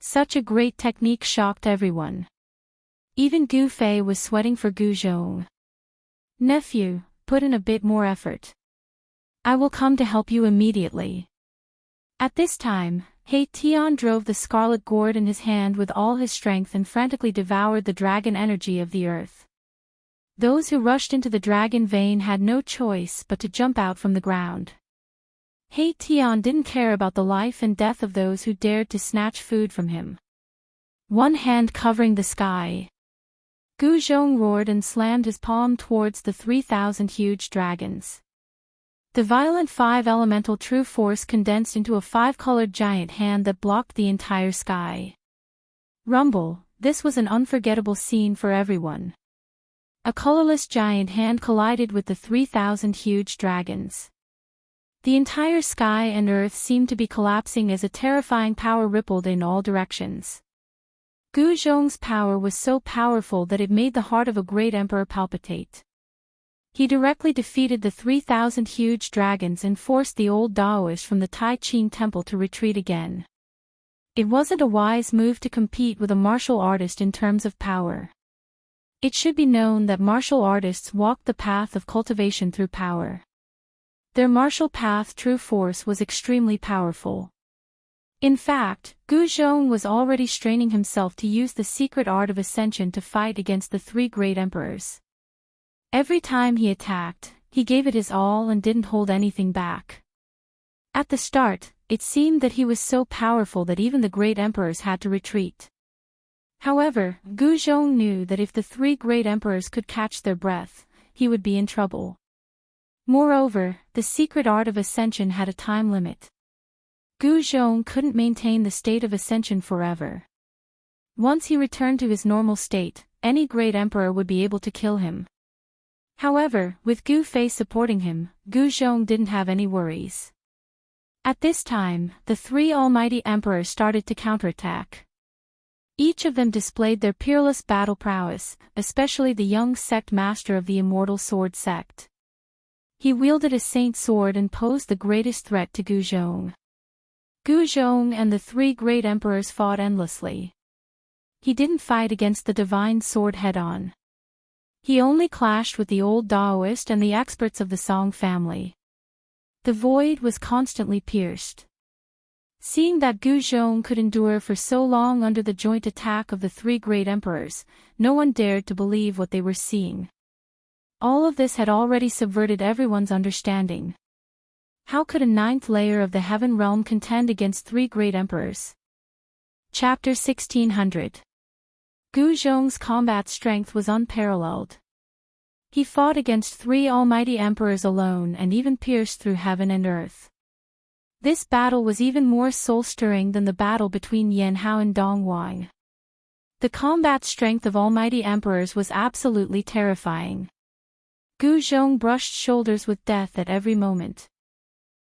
Such a great technique shocked everyone. Even Gu Fei was sweating for Gu Zhong. Nephew, put in a bit more effort. I will come to help you immediately. At this time, He Tian drove the scarlet gourd in his hand with all his strength and frantically devoured the dragon energy of the earth. Those who rushed into the dragon vein had no choice but to jump out from the ground. He Tian didn't care about the life and death of those who dared to snatch food from him. One hand covering the sky, Gu Zhong roared and slammed his palm towards the 3,000 huge dragons. The violent 5-elemental true force condensed into a 5-colored giant hand that blocked the entire sky. Rumble, this was an unforgettable scene for everyone. A colorless giant hand collided with the 3,000 huge dragons. The entire sky and earth seemed to be collapsing as a terrifying power rippled in all directions. Gu Zhong's power was so powerful that it made the heart of a great emperor palpitate. He directly defeated the 3,000 huge dragons and forced the old Daoist from the Tai Ching temple to retreat again. It wasn't a wise move to compete with a martial artist in terms of power. It should be known that martial artists walked the path of cultivation through power. Their martial path true force was extremely powerful. In fact, Gu Zhong was already straining himself to use the secret art of ascension to fight against the 3 great emperors. Every time he attacked, he gave it his all and didn't hold anything back. At the start, it seemed that he was so powerful that even the great emperors had to retreat. However, Gu Zhong knew that if the 3 great emperors could catch their breath, he would be in trouble. Moreover, the secret art of ascension had a time limit. Gu Zhong couldn't maintain the state of ascension forever. Once he returned to his normal state, any great emperor would be able to kill him. However, with Gu Fei supporting him, Gu Zhong didn't have any worries. At this time, the 3 almighty emperors started to counterattack. Each of them displayed their peerless battle prowess, especially the young sect master of the immortal sword sect. He wielded a saint sword and posed the greatest threat to Gu Zhong. Gu Zhong and the 3 great emperors fought endlessly. He didn't fight against the divine sword head-on. He only clashed with the old Daoist and the experts of the Song family. The void was constantly pierced. Seeing that Gu Zhong could endure for so long under the joint attack of the 3 great emperors, no one dared to believe what they were seeing. All of this had already subverted everyone's understanding. How could a 9th layer of the heaven realm contend against 3 great emperors? Chapter 1600. Gu Zhong's combat strength was unparalleled. He fought against 3 almighty emperors alone and even pierced through heaven and earth. This battle was even more soul-stirring than the battle between Yan Hao and Dong Wang. The combat strength of almighty emperors was absolutely terrifying. Gu Zhong brushed shoulders with death at every moment.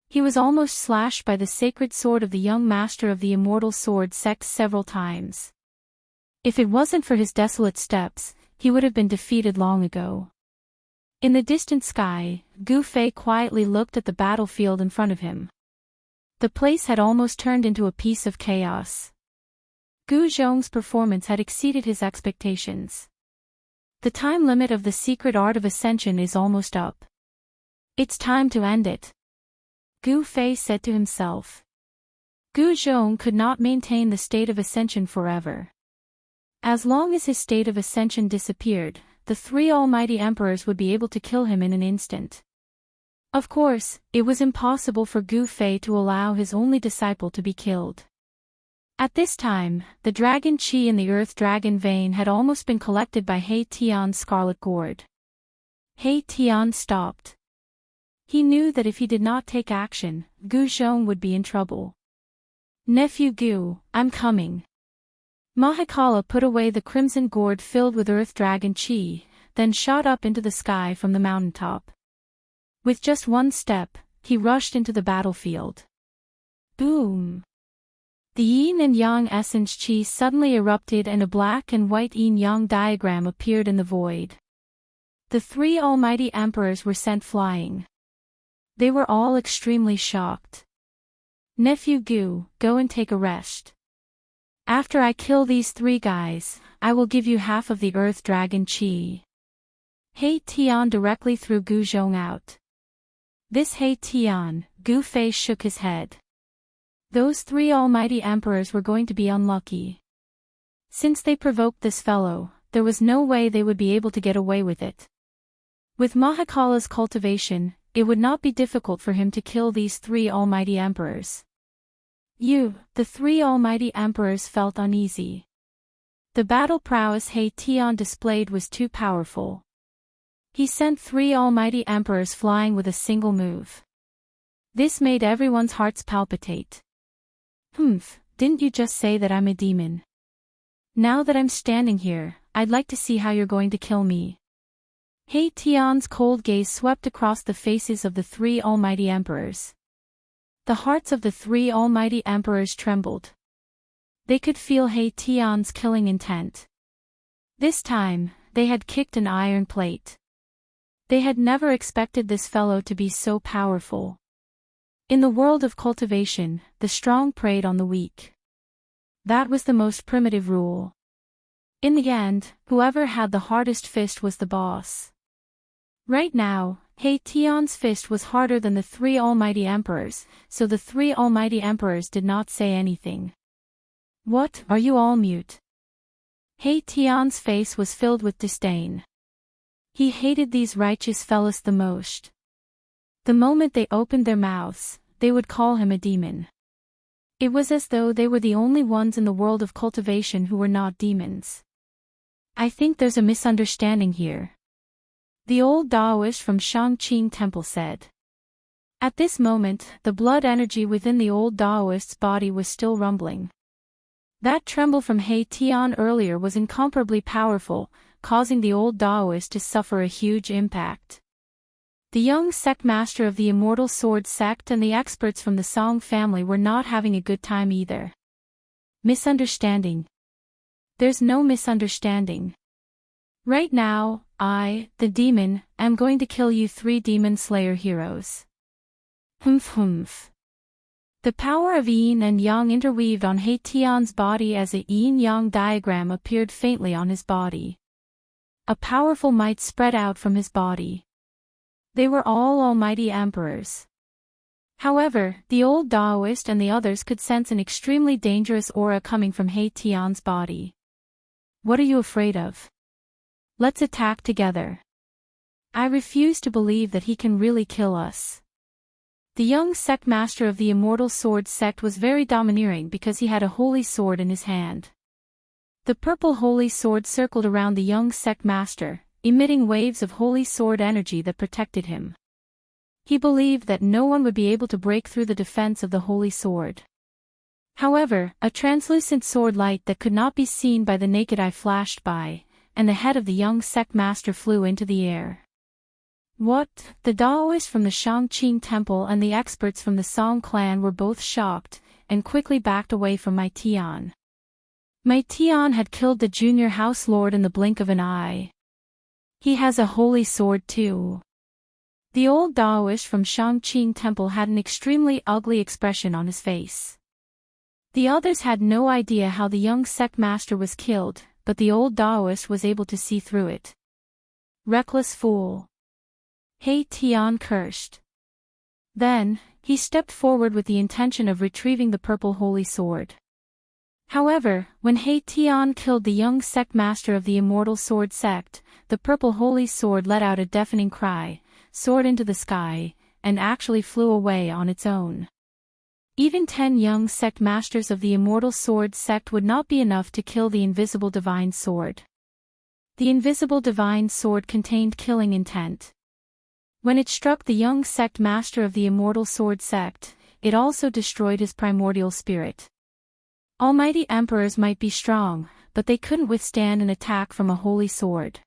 He was almost slashed by the sacred sword of the young master of the immortal sword sect several times. If it wasn't for his desolate steps, he would have been defeated long ago. In the distant sky, Gu Fei quietly looked at the battlefield in front of him. The place had almost turned into a piece of chaos. Gu Zhong's performance had exceeded his expectations. The time limit of the secret art of ascension is almost up. It's time to end it, Gu Fei said to himself. Gu Zhong could not maintain the state of ascension forever. As long as his state of ascension disappeared, the 3 almighty emperors would be able to kill him in an instant. Of course, it was impossible for Gu Fei to allow his only disciple to be killed. At this time, the dragon qi in the earth dragon vein had almost been collected by He Tian's scarlet gourd. He Tian stopped. He knew that if he did not take action, Gu Zhong would be in trouble. Nephew Gu, I'm coming. Mahakala put away the crimson gourd filled with earth dragon qi, then shot up into the sky from the mountaintop. With just one step, he rushed into the battlefield. Boom! The yin and yang essence qi suddenly erupted and a black and white yin-yang diagram appeared in the void. The 3 almighty emperors were sent flying. They were all extremely shocked. Nephew Gu, go and take a rest. After I kill these 3 guys, I will give you half of the Earth Dragon Chi. He Tian directly threw Gu Zhong out. This He Tian, Gu Fei shook his head. Those 3 almighty emperors were going to be unlucky. Since they provoked this fellow, there was no way they would be able to get away with it. With Mahakala's cultivation, it would not be difficult for him to kill these 3 almighty emperors. The 3 almighty emperors felt uneasy. The battle prowess He Tian displayed was too powerful. He sent 3 almighty emperors flying with a single move. This made everyone's hearts palpitate. Didn't you just say that I'm a demon? Now that I'm standing here, I'd like to see how you're going to kill me. He Tian's cold gaze swept across the faces of the 3 almighty emperors. The hearts of the 3 almighty emperors trembled. They could feel He Tian's killing intent. This time, they had kicked an iron plate. They had never expected this fellow to be so powerful. In the world of cultivation, the strong preyed on the weak. That was the most primitive rule. In the end, whoever had the hardest fist was the boss. Right now, He Tian's fist was harder than the 3 almighty emperors, so the 3 almighty emperors did not say anything. What, are you all mute? He Tian's face was filled with disdain. He hated these righteous fellows the most. The moment they opened their mouths, they would call him a demon. It was as though they were the only ones in the world of cultivation who were not demons. I think there's a misunderstanding here. The old Taoist from Shangqing Temple said. At this moment, the blood energy within the old Taoist's body was still rumbling. That tremble from He Tian earlier was incomparably powerful, causing the old Taoist to suffer a huge impact. The young sect master of the Immortal Sword sect and the experts from the Song family were not having a good time either. Misunderstanding. There's no misunderstanding. Right now, I, the demon, am going to kill you 3 demon slayer heroes. Humph. The power of yin and yang interweaved on He Tian's body as a yin-yang diagram appeared faintly on his body. A powerful might spread out from his body. They were all almighty emperors. However, the old Taoist and the others could sense an extremely dangerous aura coming from He Tian's body. What are you afraid of? Let's attack together. I refuse to believe that he can really kill us. The young sect master of the Immortal Sword sect was very domineering because he had a holy sword in his hand. The purple holy sword circled around the young sect master, emitting waves of holy sword energy that protected him. He believed that no one would be able to break through the defense of the holy sword. However, a translucent sword light that could not be seen by the naked eye flashed by, and the head of the young sect master flew into the air. What? The Taoists from the Shangqing Temple and the experts from the Song clan were both shocked, and quickly backed away from Mai Tian. Mai Tian had killed the junior house lord in the blink of an eye. He has a holy sword too. The old Taoist from Shangqing Temple had an extremely ugly expression on his face. The others had no idea how the young sect master was killed, but the old Taoist was able to see through it. Reckless fool. He Tian cursed. Then, he stepped forward with the intention of retrieving the purple holy sword. However, when He Tian killed the young sect master of the Immortal Sword sect, the purple holy sword let out a deafening cry, soared into the sky, and actually flew away on its own. Even 10 young sect masters of the Immortal Sword sect would not be enough to kill the invisible divine sword. The invisible divine sword contained killing intent. When it struck the young sect master of the Immortal Sword sect, it also destroyed his primordial spirit. Almighty emperors might be strong, but they couldn't withstand an attack from a holy sword.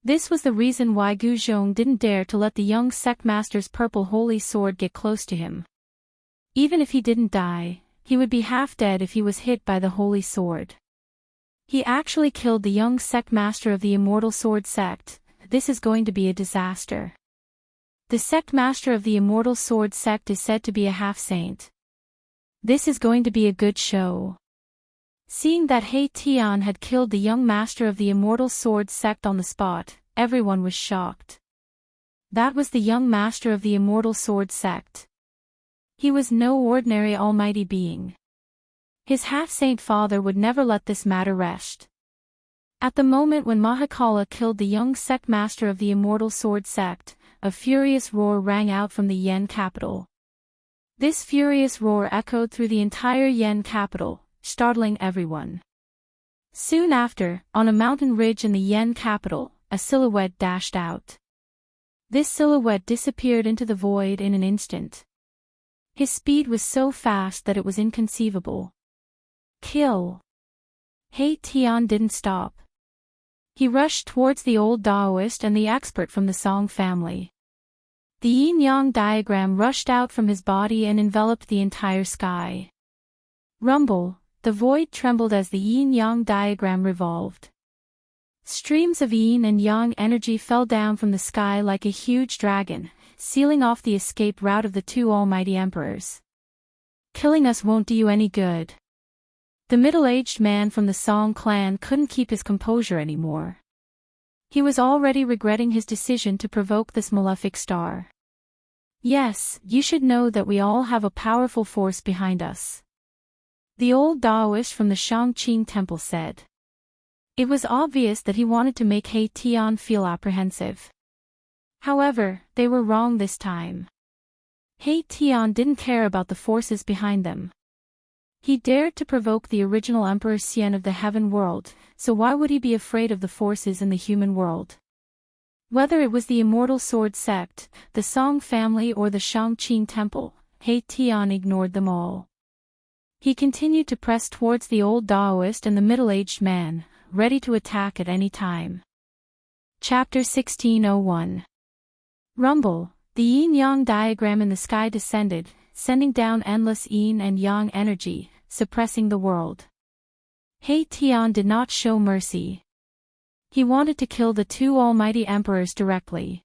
This was the reason why Gu Zhong didn't dare to let the young sect master's purple holy sword get close to him. Even if he didn't die, he would be half dead if he was hit by the holy sword. He actually killed the young sect master of the Immortal Sword sect. This is going to be a disaster. The sect master of the Immortal Sword sect is said to be a half-saint. This is going to be a good show. Seeing that He Tian had killed the young master of the immortal sword sect on the spot, everyone was shocked. That was the young master of the immortal sword sect. He was no ordinary almighty being. His half-saint father would never let this matter rest. At the moment when Mahakala killed the young sect master of the immortal sword sect, a furious roar rang out from the Yen capital. This furious roar echoed through the entire Yen capital, startling everyone. Soon after, on a mountain ridge in the Yen capital, a silhouette dashed out. This silhouette disappeared into the void in an instant. His speed was so fast that it was inconceivable. Kill! He Tian didn't stop. He rushed towards the old Taoist and the expert from the Song family. The yin-yang diagram rushed out from his body and enveloped the entire sky. Rumble, the void trembled as the yin-yang diagram revolved. Streams of yin and yang energy fell down from the sky like a huge dragon, sealing off the escape route of the two almighty emperors. Killing us won't do you any good. The middle-aged man from the Song clan couldn't keep his composure anymore. He was already regretting his decision to provoke this malefic star. Yes, you should know that we all have a powerful force behind us. The old Taoist from the Shangqing temple said. It was obvious that he wanted to make He Tian feel apprehensive. However, they were wrong this time. He Tian didn't care about the forces behind them. He dared to provoke the original Emperor Xian of the Heaven World, so why would he be afraid of the forces in the human world? Whether it was the Immortal Sword Sect, the Song family or the Shangqing Temple, He Tian ignored them all. He continued to press towards the old Taoist and the middle-aged man, ready to attack at any time. Chapter 1601. Rumble, the yin-yang diagram in the sky descended, sending down endless yin and yang energy, suppressing the world. He Tian did not show mercy. He wanted to kill the two almighty emperors directly.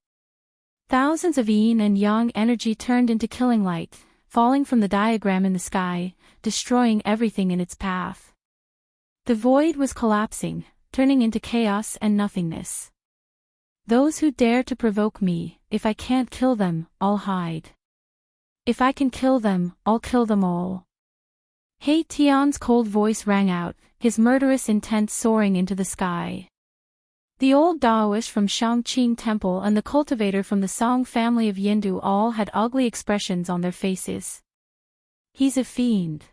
Thousands of yin and yang energy turned into killing light, falling from the diagram in the sky, destroying everything in its path. The void was collapsing, turning into chaos and nothingness. Those who dare to provoke me, if I can't kill them, I'll hide. If I can kill them, I'll kill them all. He Tian's cold voice rang out, his murderous intent soaring into the sky. The old Taoist from Shangqing Temple and the cultivator from the Song family of Yindu all had ugly expressions on their faces. He's a fiend.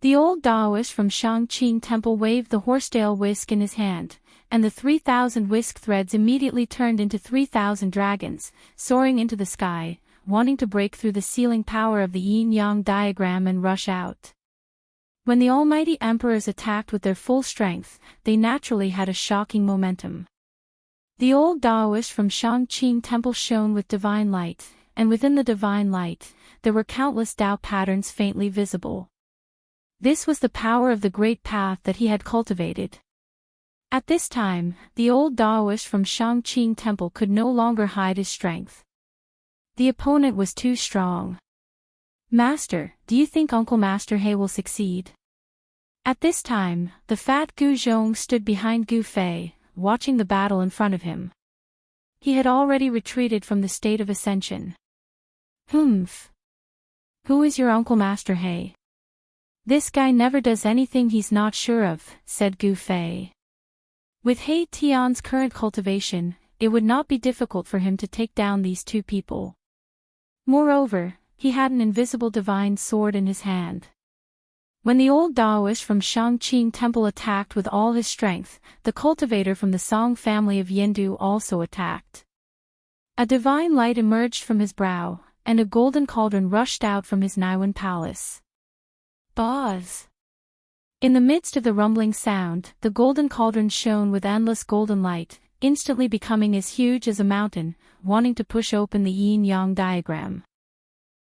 The old Taoist from Shangqing Temple waved the horsetail whisk in his hand, and the 3,000 whisk threads immediately turned into 3,000 dragons, soaring into the sky, wanting to break through the sealing power of the yin-yang diagram and rush out. When the almighty emperors attacked with their full strength, they naturally had a shocking momentum. The old Taoist from Shangqing Temple shone with divine light, and within the divine light, there were countless Tao patterns faintly visible. This was the power of the great path that he had cultivated. At this time, the old Taoist from Shangqing Temple could no longer hide his strength. The opponent was too strong. Master, do you think Uncle Master He will succeed? At this time, the fat Gu Zhong stood behind Gu Fei, watching the battle in front of him. He had already retreated from the state of ascension. Humph. Who is your Uncle Master He? This guy never does anything he's not sure of, said Gu Fei. With He Tian's current cultivation, it would not be difficult for him to take down these two people. Moreover, he had an invisible divine sword in his hand. When the old Taoist from Shangqing Temple attacked with all his strength, the cultivator from the Song family of Yindu also attacked. A divine light emerged from his brow, and a golden cauldron rushed out from his Niwen palace. Buzz! In the midst of the rumbling sound, the golden cauldron shone with endless golden light, instantly becoming as huge as a mountain, wanting to push open the yin-yang diagram.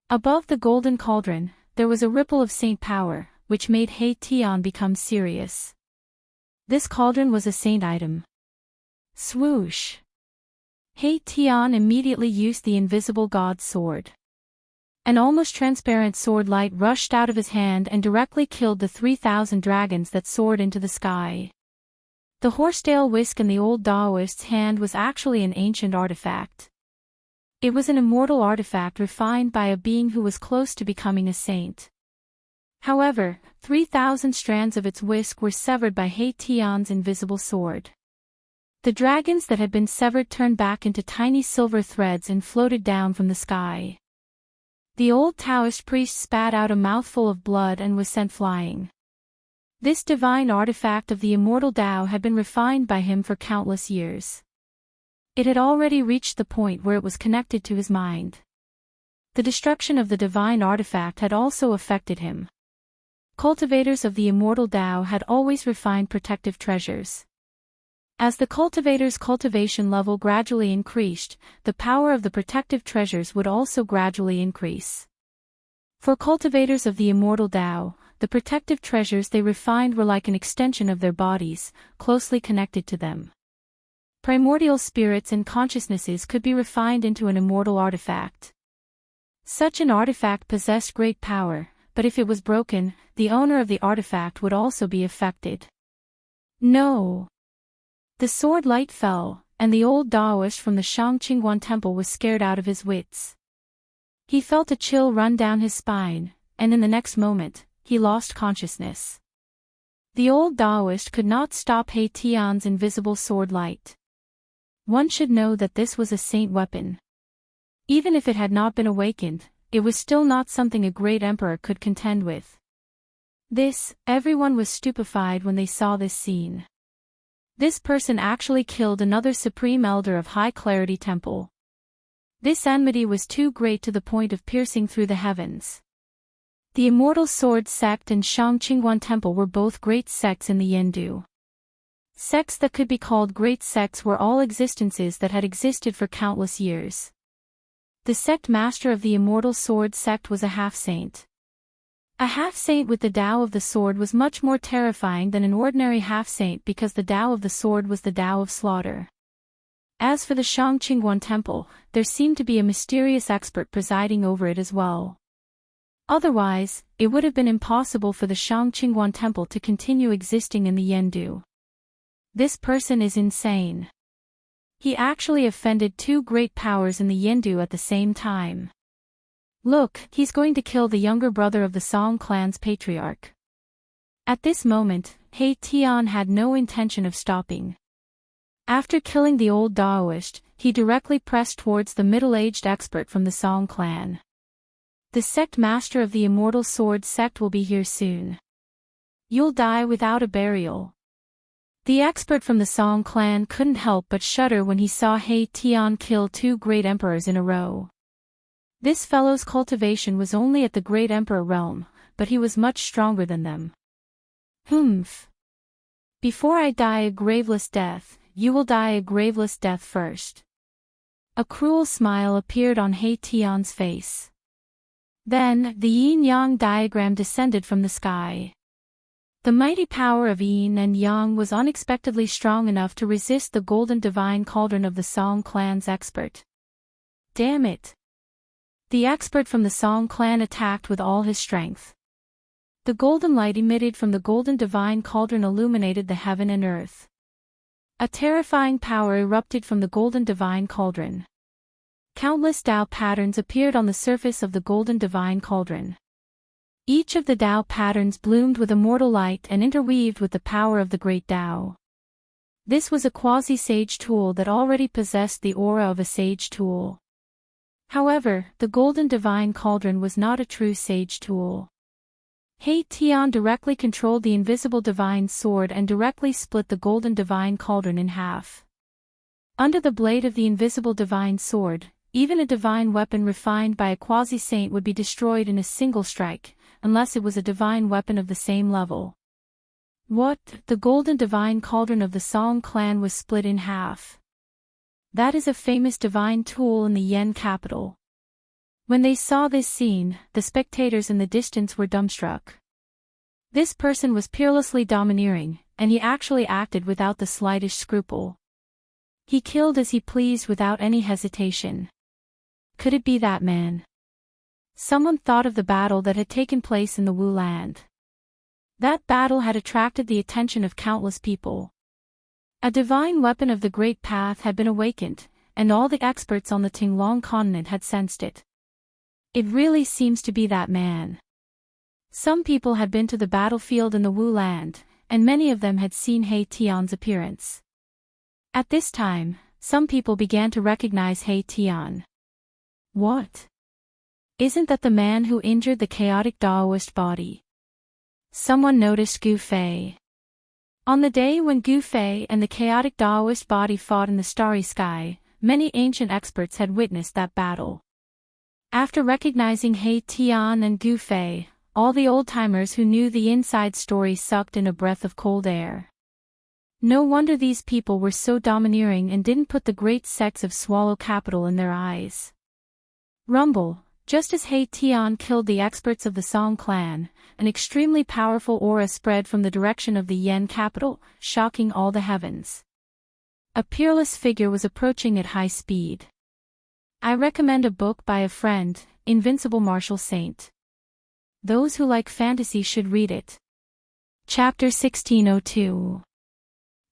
Above the golden cauldron, there was a ripple of saint power, which made He Tian become serious. This cauldron was a saint item. Swoosh! He Tian immediately used the invisible god's sword. An almost transparent sword light rushed out of his hand and directly killed the 3,000 dragons that soared into the sky. The horsetail whisk in the old Taoist's hand was actually an ancient artifact. It was an immortal artifact refined by a being who was close to becoming a saint. However, 3,000 strands of its whisk were severed by He Tian's invisible sword. The dragons that had been severed turned back into tiny silver threads and floated down from the sky. The old Taoist priest spat out a mouthful of blood and was sent flying. This divine artifact of the immortal Tao had been refined by him for countless years. It had already reached the point where it was connected to his mind. The destruction of the divine artifact had also affected him. Cultivators of the immortal Tao had always refined protective treasures. As the cultivator's cultivation level gradually increased, the power of the protective treasures would also gradually increase. For cultivators of the immortal Tao, the protective treasures they refined were like an extension of their bodies, closely connected to them. Primordial spirits and consciousnesses could be refined into an immortal artifact. Such an artifact possessed great power, but if it was broken, the owner of the artifact would also be affected. No! The sword light fell, and the old Taoist from the Shangqingguan temple was scared out of his wits. He felt a chill run down his spine, and in the next moment, he lost consciousness. The old Taoist could not stop He Tian's invisible sword light. One should know that this was a saint weapon. Even if it had not been awakened, it was still not something a great emperor could contend with. Everyone was stupefied when they saw this scene. This person actually killed another supreme elder of High Clarity Temple. This enmity was too great to the point of piercing through the heavens. The Immortal Sword Sect and Shangqingguan Temple were both great sects in the Yendu. Sects that could be called great sects were all existences that had existed for countless years. The sect master of the Immortal Sword Sect was a half-saint. A half-saint with the Tao of the sword was much more terrifying than an ordinary half-saint because the Tao of the sword was the Tao of slaughter. As for the Shangqingguan Temple, there seemed to be a mysterious expert presiding over it as well. Otherwise, it would have been impossible for the Shangqingguan Temple to continue existing in the Yendu. This person is insane. He actually offended two great powers in the Yendu at the same time. Look, he's going to kill the younger brother of the Song clan's patriarch. At this moment, He Tian had no intention of stopping. After killing the old Taoist, he directly pressed towards the middle-aged expert from the Song clan. The sect master of the Immortal Sword Sect will be here soon. You'll die without a burial. The expert from the Song clan couldn't help but shudder when he saw He Tian kill two great emperors in a row. This fellow's cultivation was only at the great emperor realm, but he was much stronger than them. Humph. Before I die a graveless death, you will die a graveless death first. A cruel smile appeared on He Tian's face. Then, the yin-yang diagram descended from the sky. The mighty power of yin and yang was unexpectedly strong enough to resist the golden divine cauldron of the Song clan's expert. Damn it! The expert from the Song clan attacked with all his strength. The golden light emitted from the golden divine cauldron illuminated the heaven and earth. A terrifying power erupted from the golden divine cauldron. Countless Tao patterns appeared on the surface of the golden divine cauldron. Each of the Tao patterns bloomed with immortal light and interweaved with the power of the great Tao. This was a quasi-sage tool that already possessed the aura of a sage tool. However, the golden divine cauldron was not a true sage tool. He Tian directly controlled the invisible divine sword and directly split the golden divine cauldron in half. Under the blade of the invisible divine sword, even a divine weapon refined by a quasi-saint would be destroyed in a single strike, unless it was a divine weapon of the same level. What? The golden divine cauldron of the Song clan was split in half. That is a famous divine tool in the Yen capital. When they saw this scene, the spectators in the distance were dumbstruck. This person was peerlessly domineering, and he actually acted without the slightest scruple. He killed as he pleased without any hesitation. Could it be that man? Someone thought of the battle that had taken place in the Wu land. That battle had attracted the attention of countless people. A divine weapon of the Great Path had been awakened, and all the experts on the Tinglong continent had sensed it. It really seems to be that man. Some people had been to the battlefield in the Wu land, and many of them had seen He Tian's appearance. At this time, some people began to recognize He Tian. What? Isn't that the man who injured the chaotic Daoist body? Someone noticed Gu Fei. On the day when Gu Fei and the chaotic Daoist body fought in the starry sky, many ancient experts had witnessed that battle. After recognizing He Tian and Gu Fei, all the old-timers who knew the inside story sucked in a breath of cold air. No wonder these people were so domineering and didn't put the great sects of Swallow Capital in their eyes. Rumble, just as He Tian killed the experts of the Song clan, an extremely powerful aura spread from the direction of the Yen capital, shocking all the heavens. A peerless figure was approaching at high speed. I recommend a book by a friend, Invincible Martial Saint. Those who like fantasy should read it. Chapter 1602.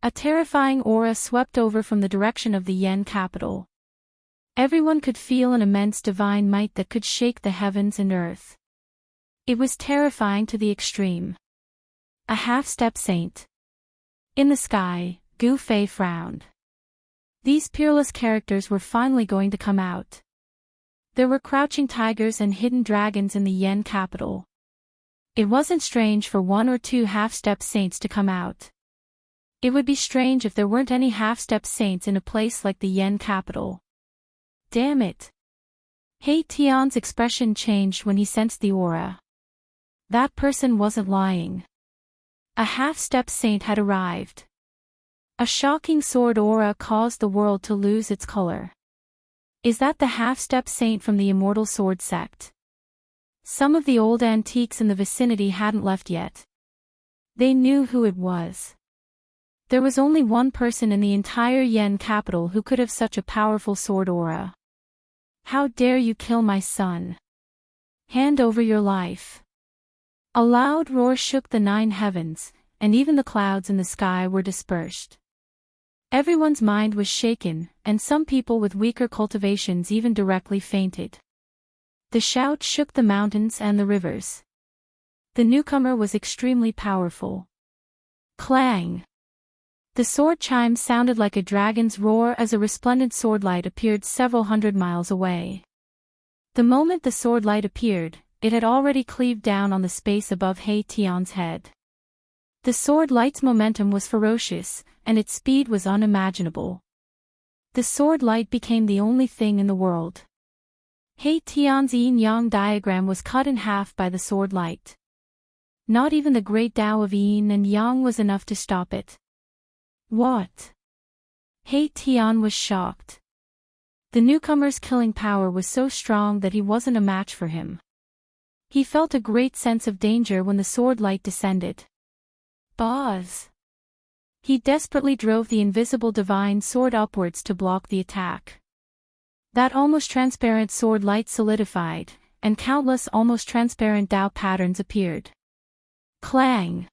A terrifying aura swept over from the direction of the Yen capital. Everyone could feel an immense divine might that could shake the heavens and earth. It was terrifying to the extreme. A half-step saint. In the sky, Gu Fei frowned. These peerless characters were finally going to come out. There were crouching tigers and hidden dragons in the Yen capital. It wasn't strange for one or two half-step saints to come out. It would be strange if there weren't any half-step saints in a place like the Yen capital. Damn it! He Tian's expression changed when he sensed the aura. That person wasn't lying. A half-step saint had arrived. A shocking sword aura caused the world to lose its color. Is that the half-step saint from the Immortal Sword sect? Some of the old antiques in the vicinity hadn't left yet. They knew who it was. There was only one person in the entire Yen capital who could have such a powerful sword aura. How dare you kill my son? Hand over your life. A loud roar shook the 9 heavens, and even the clouds in the sky were dispersed. Everyone's mind was shaken, and some people with weaker cultivations even directly fainted. The shout shook the mountains and the rivers. The newcomer was extremely powerful. Clang! The sword chime sounded like a dragon's roar as a resplendent sword light appeared several hundred miles away. The moment the sword light appeared, it had already cleaved down on the space above He Tian's head. The sword light's momentum was ferocious, and its speed was unimaginable. The sword light became the only thing in the world. He Tian's yin-yang diagram was cut in half by the sword light. Not even the great Tao of yin and yang was enough to stop it. What? He Tian was shocked. The newcomer's killing power was so strong that he wasn't a match for him. He felt a great sense of danger when the sword light descended. Buzz! He desperately drove the invisible divine sword upwards to block the attack. That almost transparent sword light solidified, and countless almost transparent Tao patterns appeared. Clang!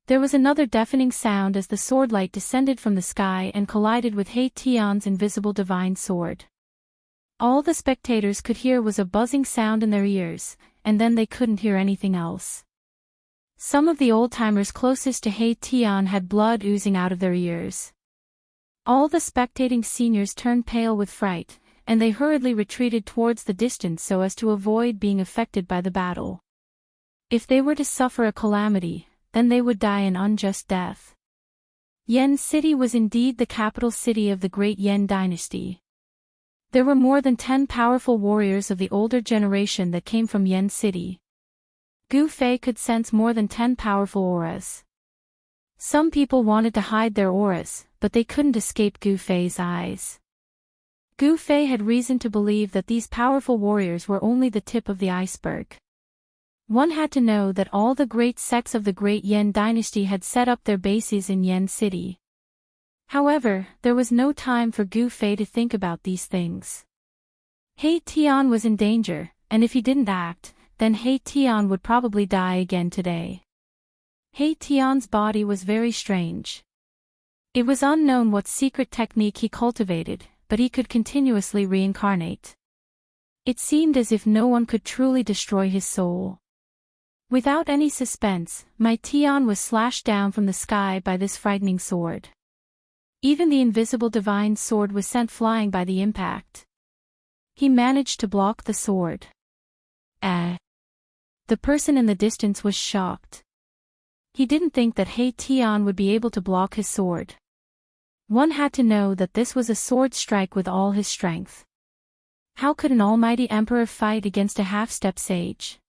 There was another deafening sound as the sword light descended from the sky and collided with He Tian's invisible divine sword. All the spectators could hear was a buzzing sound in their ears, and then they couldn't hear anything else. Some of the old-timers closest to He Tian had blood oozing out of their ears. All the spectating seniors turned pale with fright, and they hurriedly retreated towards the distance so as to avoid being affected by the battle. If they were to suffer a calamity, then they would die an unjust death. Yen City was indeed the capital city of the great Yen dynasty. There were more than 10 powerful warriors of the older generation that came from Yen City. Gu Fei could sense more than 10 powerful auras. Some people wanted to hide their auras, but they couldn't escape Gu Fei's eyes. Gu Fei had reason to believe that these powerful warriors were only the tip of the iceberg. One had to know that all the great sects of the great Yen dynasty had set up their bases in Yen City. However, there was no time for Gu Fei to think about these things. He Tian was in danger, and if he didn't act, then He Tian would probably die again today. He Tian's body was very strange. It was unknown what secret technique he cultivated, but he could continuously reincarnate. It seemed as if no one could truly destroy his soul. Without any suspense, my Tian was slashed down from the sky by this frightening sword. Even the invisible divine sword was sent flying by the impact. He managed to block the sword. The person in the distance was shocked. He didn't think that He Tian would be able to block his sword. One had to know that this was a sword strike with all his strength. How could an almighty emperor fight against a half-step sage?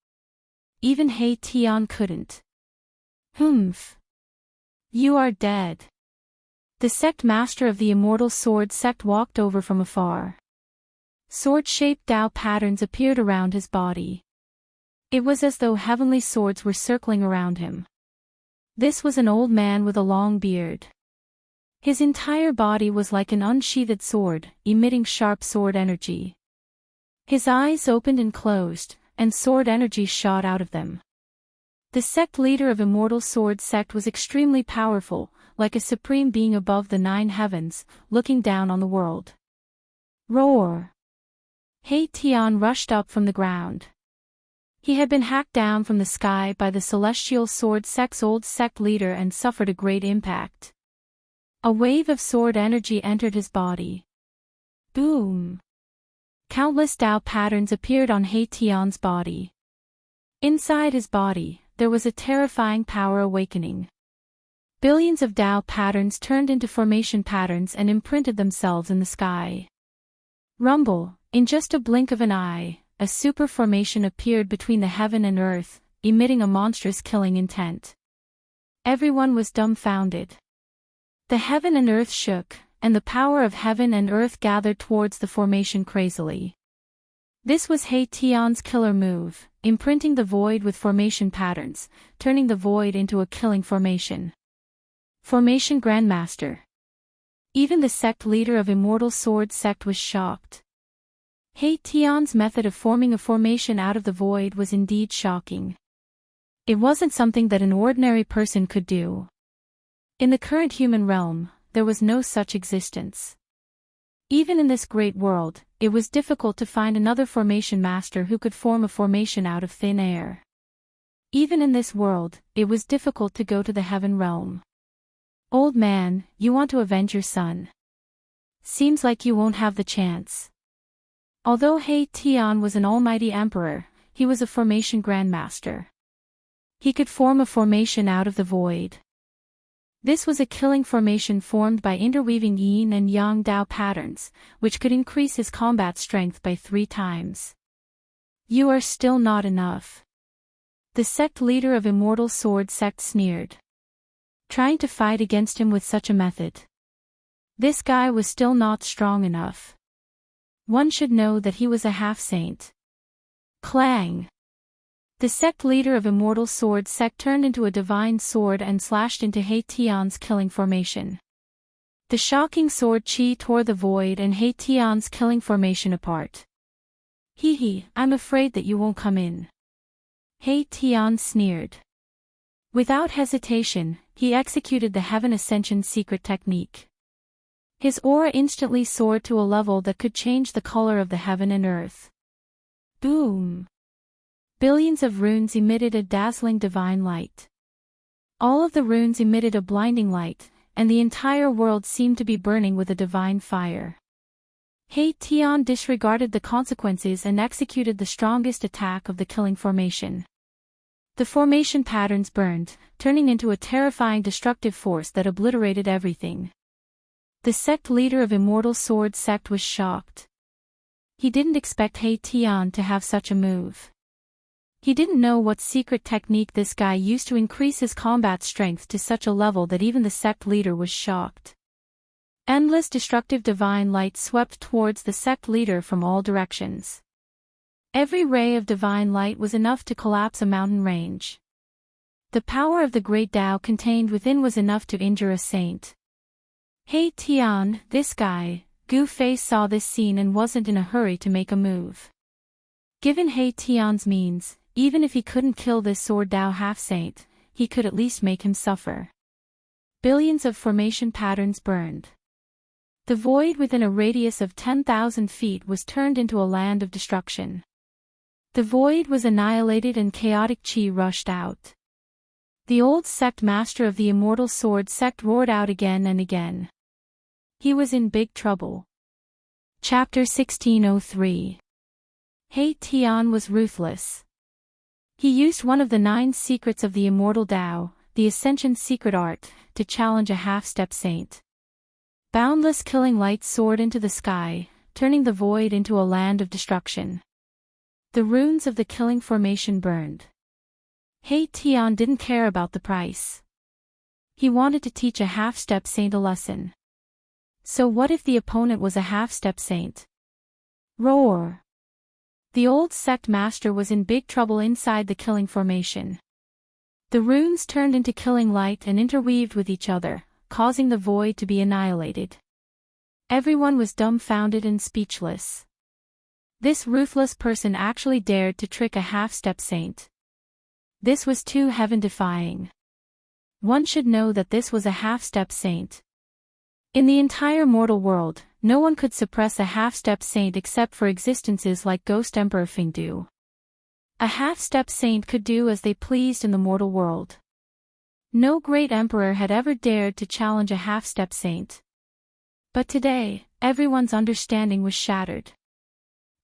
Even He Tian couldn't. Humph. You are dead. The sect master of the immortal sword sect walked over from afar. Sword-shaped Tao patterns appeared around his body. It was as though heavenly swords were circling around him. This was an old man with a long beard. His entire body was like an unsheathed sword, emitting sharp sword energy. His eyes opened and closed, and sword energy shot out of them. The sect leader of Immortal Sword Sect was extremely powerful, like a supreme being above the 9 heavens, looking down on the world. Roar! He Tian rushed up from the ground. He had been hacked down from the sky by the Celestial Sword Sect's old sect leader and suffered a great impact. A wave of sword energy entered his body. Boom! Countless Tao patterns appeared on He Tian's body. Inside his body, there was a terrifying power awakening. Billions of Tao patterns turned into formation patterns and imprinted themselves in the sky. Rumble, in just a blink of an eye, a super formation appeared between the heaven and earth, emitting a monstrous killing intent. Everyone was dumbfounded. The heaven and earth shook, and the power of heaven and earth gathered towards the formation crazily. This was He Tian's killer move, imprinting the void with formation patterns, turning the void into a killing formation. Formation Grandmaster. Even the sect leader of Immortal Sword Sect was shocked. He Tian's method of forming a formation out of the void was indeed shocking. It wasn't something that an ordinary person could do. In the current human realm, there was no such existence. Even in this great world, it was difficult to find another formation master who could form a formation out of thin air. Even in this world, it was difficult to go to the heaven realm. Old man, you want to avenge your son? Seems like you won't have the chance. Although He Tian was an almighty emperor, he was a formation grandmaster. He could form a formation out of the void. This was a killing formation formed by interweaving yin and yang Tao patterns, which could increase his combat strength by 3 times. You are still not enough. The sect leader of Immortal Sword Sect sneered. Trying to fight against him with such a method. This guy was still not strong enough. One should know that he was a half-saint. Clang! The sect leader of Immortal Sword Sect turned into a divine sword and slashed into He Tian's killing formation. The shocking sword chi tore the void and He Tian's killing formation apart. I'm afraid that you won't come in. He Tian sneered. Without hesitation, he executed the Heaven Ascension secret technique. His aura instantly soared to a level that could change the color of the heaven and earth. Boom! Billions of runes emitted a dazzling divine light. All of the runes emitted a blinding light, and the entire world seemed to be burning with a divine fire. He Tian disregarded the consequences and executed the strongest attack of the killing formation. The formation patterns burned, turning into a terrifying destructive force that obliterated everything. The sect leader of Immortal Sword Sect was shocked. He didn't expect He Tian to have such a move. He didn't know what secret technique this guy used to increase his combat strength to such a level that even the sect leader was shocked. Endless destructive divine light swept towards the sect leader from all directions. Every ray of divine light was enough to collapse a mountain range. The power of the great Tao contained within was enough to injure a saint. He Tian, this guy, Gu Fei saw this scene and wasn't in a hurry to make a move. Given He Tian's means, even if he couldn't kill this Sword Dao half-saint, he could at least make him suffer. Billions of formation patterns burned. The void within a radius of 10,000 feet was turned into a land of destruction. The void was annihilated and chaotic chi rushed out. The old sect master of the immortal sword sect roared out again and again. He was in big trouble. Chapter 1603. He Tian was ruthless. He used one of the 9 secrets of the immortal Tao, the Ascension secret art, to challenge a half-step saint. Boundless killing light soared into the sky, turning the void into a land of destruction. The runes of the killing formation burned. He Tian didn't care about the price. He wanted to teach a half-step saint a lesson. So what if the opponent was a half-step saint? Roar! The old sect master was in big trouble inside the killing formation. The runes turned into killing light and interweaved with each other, causing the void to be annihilated. Everyone was dumbfounded and speechless. This ruthless person actually dared to trick a half-step saint. This was too heaven-defying. One should know that this was a half-step saint. In the entire mortal world, no one could suppress a half-step saint except for existences like Ghost Emperor Fingdu. A half-step saint could do as they pleased in the mortal world. No great emperor had ever dared to challenge a half-step saint. But today, everyone's understanding was shattered.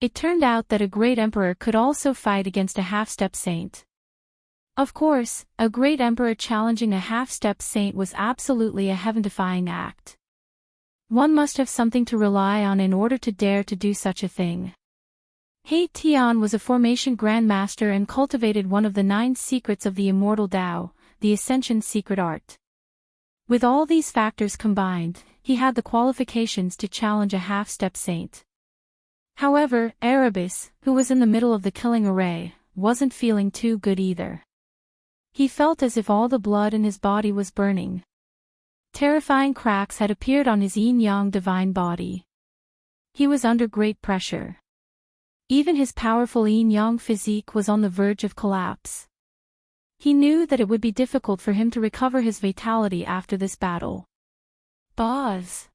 It turned out that a great emperor could also fight against a half-step saint. Of course, a great emperor challenging a half-step saint was absolutely a heaven-defying act. One must have something to rely on in order to dare to do such a thing. He Tian was a formation grandmaster and cultivated one of the 9 secrets of the immortal Tao, the Ascension secret art. With all these factors combined, he had the qualifications to challenge a half-step saint. However, Erebus, who was in the middle of the killing array, wasn't feeling too good either. He felt as if all the blood in his body was burning. Terrifying cracks had appeared on his yin-yang divine body. He was under great pressure. Even his powerful yin-yang physique was on the verge of collapse. He knew that it would be difficult for him to recover his vitality after this battle. Boz!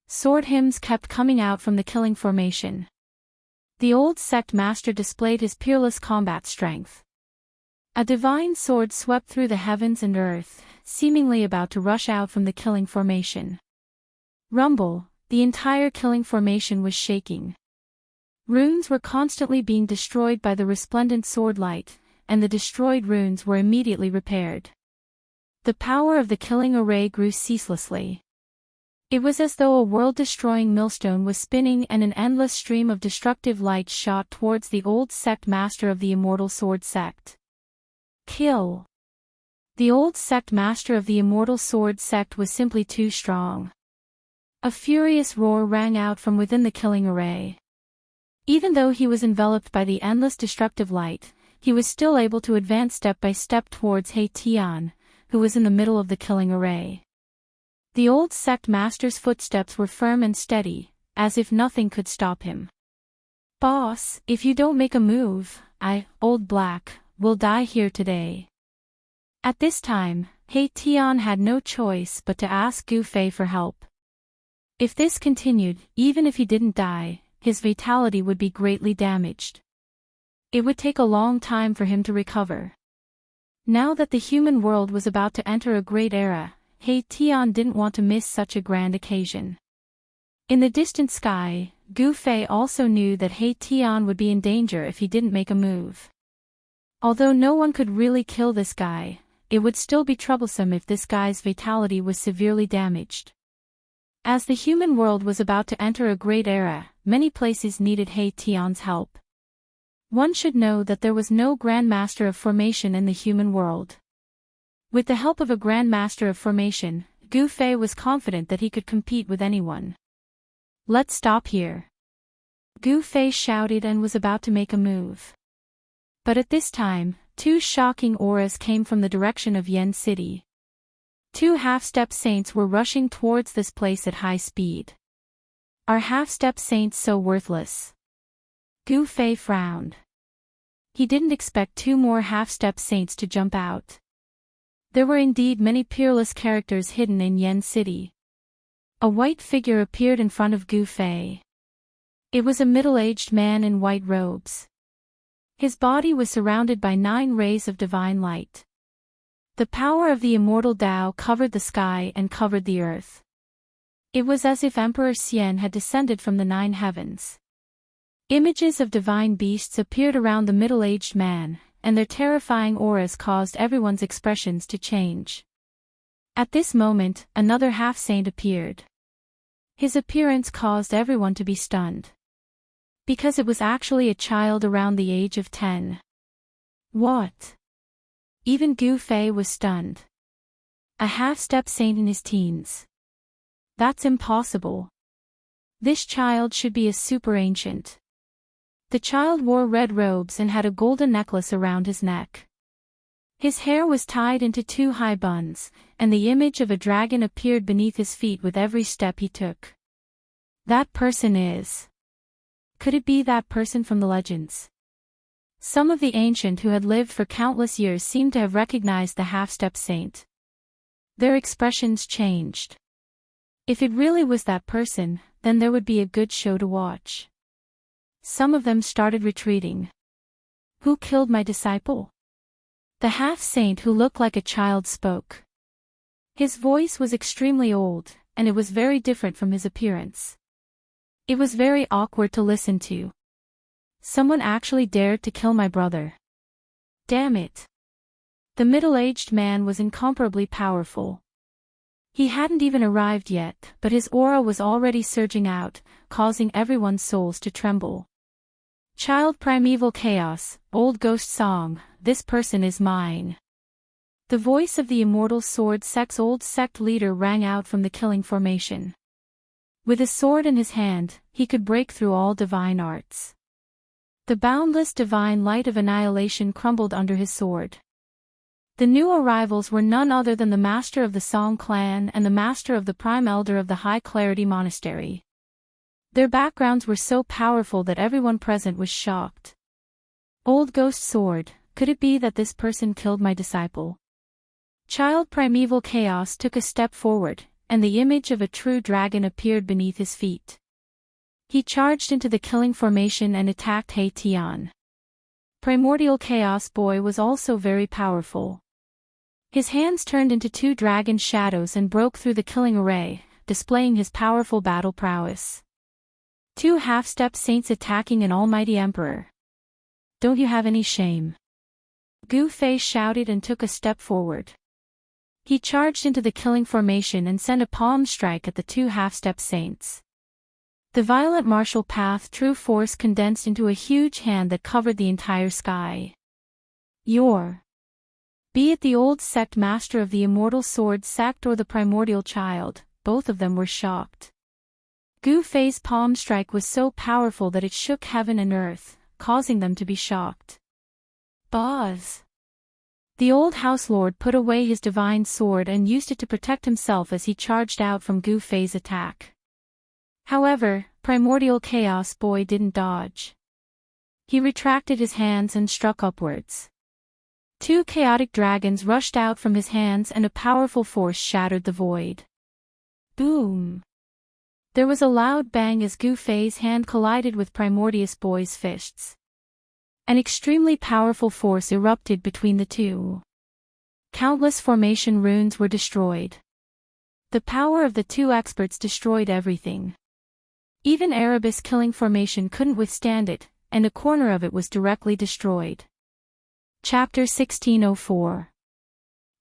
Sword hymns kept coming out from the killing formation. The old sect master displayed his peerless combat strength. A divine sword swept through the heavens and earth, seemingly about to rush out from the killing formation. Rumble, the entire killing formation was shaking. Runes were constantly being destroyed by the resplendent sword light, and the destroyed runes were immediately repaired. The power of the killing array grew ceaselessly. It was as though a world-destroying millstone was spinning and an endless stream of destructive light shot towards the old sect master of the immortal sword sect. Kill! The old sect master of the immortal sword sect was simply too strong. A furious roar rang out from within the killing array. Even though he was enveloped by the endless destructive light, he was still able to advance step by step towards He Tian, who was in the middle of the killing array. The old sect master's footsteps were firm and steady, as if nothing could stop him. Boss, if you don't make a move, Old Black, will die here today. At this time, He Tian had no choice but to ask Gu Fei for help. If this continued, even if he didn't die, his vitality would be greatly damaged. It would take a long time for him to recover. Now that the human world was about to enter a great era, He Tian didn't want to miss such a grand occasion. In the distant sky, Gu Fei also knew that He Tian would be in danger if he didn't make a move. Although no one could really kill this guy, it would still be troublesome if this guy's vitality was severely damaged. As the human world was about to enter a great era, many places needed He Tian's help. One should know that there was no Grandmaster of Formation in the human world. With the help of a Grandmaster of Formation, Gu Fei was confident that he could compete with anyone. Let's stop here. Gu Fei shouted and was about to make a move. But at this time, 2 shocking auras came from the direction of Yen City. 2 half-step saints were rushing towards this place at high speed. Are half-step saints so worthless? Gu Fei frowned. He didn't expect two more half-step saints to jump out. There were indeed many peerless characters hidden in Yen City. A white figure appeared in front of Gu Fei. It was a middle-aged man in white robes. His body was surrounded by 9 rays of divine light. The power of the immortal Tao covered the sky and covered the earth. It was as if Emperor Xian had descended from the 9 heavens. Images of divine beasts appeared around the middle-aged man, and their terrifying auras caused everyone's expressions to change. At this moment, another half-saint appeared. His appearance caused everyone to be stunned. Because it was actually a child around the age of 10. What? Even Gu Fei was stunned. A half-step saint in his teens. That's impossible. This child should be a super ancient. The child wore red robes and had a golden necklace around his neck. His hair was tied into 2 high buns, and the image of a dragon appeared beneath his feet with every step he took. That person is... Could it be that person from the legends? Some of the ancient who had lived for countless years seemed to have recognized the half-step saint. Their expressions changed. If it really was that person, then there would be a good show to watch. Some of them started retreating. Who killed my disciple? The half-saint who looked like a child spoke. His voice was extremely old, and it was very different from his appearance. It was very awkward to listen to. Someone actually dared to kill my brother. Damn it. The middle-aged man was incomparably powerful. He hadn't even arrived yet, but his aura was already surging out, causing everyone's souls to tremble. Child Primeval Chaos, Old Ghost Song, this person is mine. The voice of the immortal sword sect's old sect leader rang out from the killing formation. With a sword in his hand, he could break through all divine arts. The boundless divine light of annihilation crumbled under his sword. The new arrivals were none other than the master of the Song clan and the master of the prime elder of the High Clarity Monastery. Their backgrounds were so powerful that everyone present was shocked. Old Ghost Sword, could it be that this person killed my disciple? Child Primeval Chaos took a step forward, and the image of a true dragon appeared beneath his feet. He charged into the killing formation and attacked He Tian. Primordial Chaos Boy was also very powerful. His hands turned into 2 dragon shadows and broke through the killing array, displaying his powerful battle prowess. 2 half-step saints attacking an almighty emperor. Don't you have any shame? Gu Fei shouted and took a step forward. He charged into the killing formation and sent a palm strike at the 2 half-step saints. The violent martial path true force condensed into a huge hand that covered the entire sky. Be it the old sect master of the immortal sword sect or the primordial child, both of them were shocked. Gu Fei's palm strike was so powerful that it shook heaven and earth, causing them to be shocked. Boz! The old house lord put away his divine sword and used it to protect himself as he charged out from Gu Fei's attack. However, Primordial Chaos Boy didn't dodge. He retracted his hands and struck upwards. 2 chaotic dragons rushed out from his hands and a powerful force shattered the void. Boom! There was a loud bang as Gu Fei's hand collided with Primordius Boy's fists. An extremely powerful force erupted between the two. Countless formation runes were destroyed. The power of the 2 experts destroyed everything. Even Erebus killing formation couldn't withstand it, and a corner of it was directly destroyed. Chapter 1604.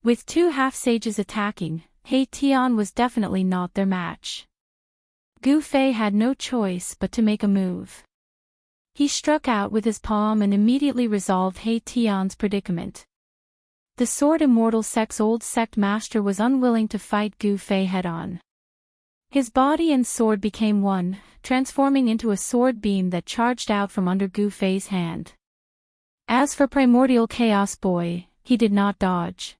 With 2 half-sages attacking, He Tian was definitely not their match. Gu Fei had no choice but to make a move. He struck out with his palm and immediately resolved He Tian's predicament. The Sword Immortal Sect's old sect master was unwilling to fight Gu Fei head-on. His body and sword became one, transforming into a sword beam that charged out from under Gu Fei's hand. As for Primordial Chaos Boy, he did not dodge.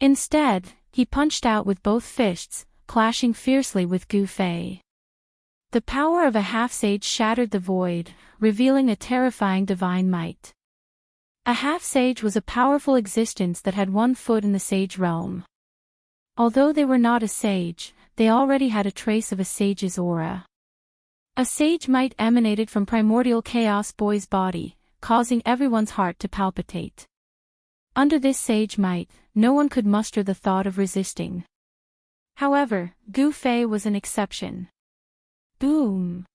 Instead, he punched out with both fists, clashing fiercely with Gu Fei. The power of a half-sage shattered the void, revealing a terrifying divine might. A half-sage was a powerful existence that had one foot in the sage realm. Although they were not a sage, they already had a trace of a sage's aura. A sage might emanated from primordial Chaos Boy's body, causing everyone's heart to palpitate. Under this sage might, no one could muster the thought of resisting. However, Gu Fei was an exception. Boom!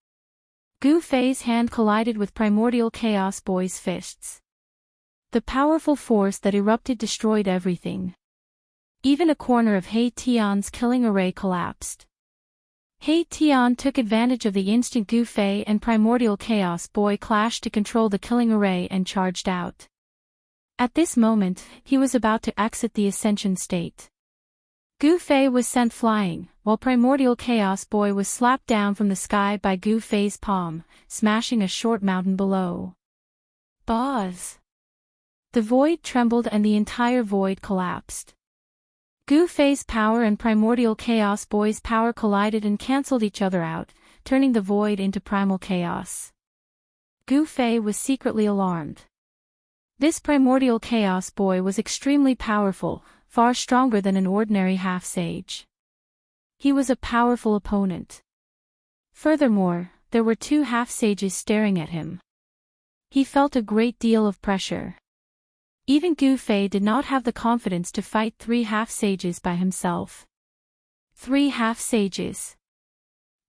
Gu Fei's hand collided with primordial Chaos Boy's fists. The powerful force that erupted destroyed everything. Even a corner of He Tian's killing array collapsed. He Tian took advantage of the instant Gu Fei and primordial Chaos Boy clashed to control the killing array and charged out. At this moment, he was about to exit the ascension state. Gu Fei was sent flying, while primordial Chaos Boy was slapped down from the sky by Gu Fei's palm, smashing a short mountain below. Buzz! The void trembled and the entire void collapsed. Gu Fei's power and primordial Chaos Boy's power collided and cancelled each other out, turning the void into primal chaos. Gu Fei was secretly alarmed. This primordial Chaos Boy was extremely powerful, far stronger than an ordinary half-sage. He was a powerful opponent. Furthermore, there were two half-sages staring at him. He felt a great deal of pressure. Even Gu Fei did not have the confidence to fight 3 half-sages by himself. 3 half-sages.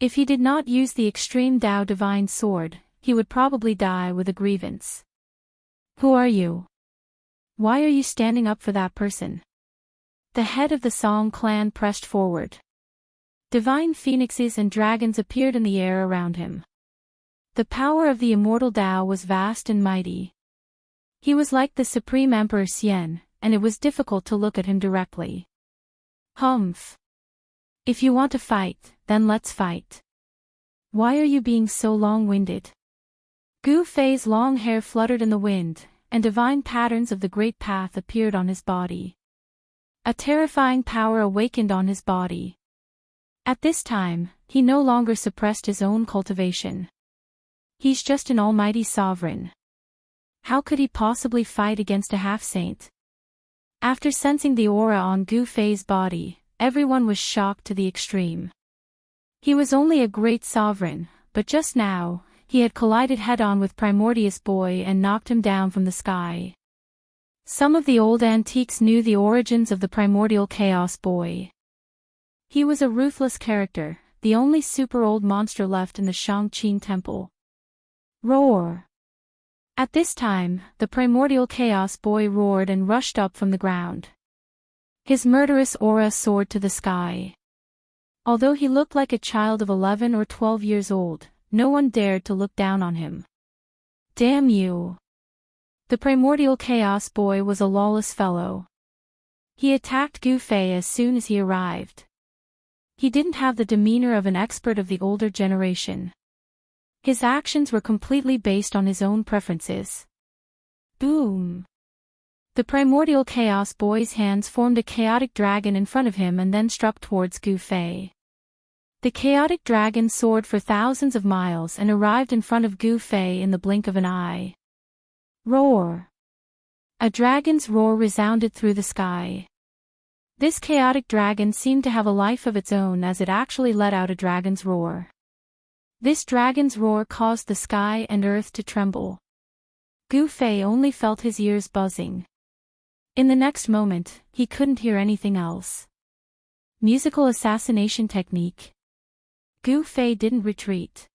If he did not use the extreme Dao Divine Sword, he would probably die with a grievance. Who are you? Why are you standing up for that person? The head of the Song clan pressed forward. Divine phoenixes and dragons appeared in the air around him. The power of the immortal Dao was vast and mighty. He was like the Supreme Emperor Xian, and it was difficult to look at him directly. Humph. If you want to fight, then let's fight. Why are you being so long-winded? Gu Fei's long hair fluttered in the wind, and divine patterns of the Great Path appeared on his body. A terrifying power awakened on his body. At this time, he no longer suppressed his own cultivation. He's just an almighty sovereign. How could he possibly fight against a half-saint? After sensing the aura on Gu Fei's body, everyone was shocked to the extreme. He was only a great sovereign, but just now, he had collided head-on with Primordius Boy and knocked him down from the sky. Some of the old antiques knew the origins of the Primordial Chaos Boy. He was a ruthless character, the only super-old monster left in the Shangqing Temple. Roar! At this time, the Primordial Chaos Boy roared and rushed up from the ground. His murderous aura soared to the sky. Although he looked like a child of 11 or 12 years old, no one dared to look down on him. Damn you! The Primordial Chaos Boy was a lawless fellow. He attacked Gu Fei as soon as he arrived. He didn't have the demeanor of an expert of the older generation. His actions were completely based on his own preferences. Boom! The Primordial Chaos Boy's hands formed a chaotic dragon in front of him and then struck towards Gu Fei. The chaotic dragon soared for thousands of miles and arrived in front of Gu Fei in the blink of an eye. Roar! A dragon's roar resounded through the sky. This chaotic dragon seemed to have a life of its own as it actually let out a dragon's roar. This dragon's roar caused the sky and earth to tremble. Gu Fei only felt his ears buzzing. In the next moment, he couldn't hear anything else. Musical assassination technique. Gu Fei didn't retreat.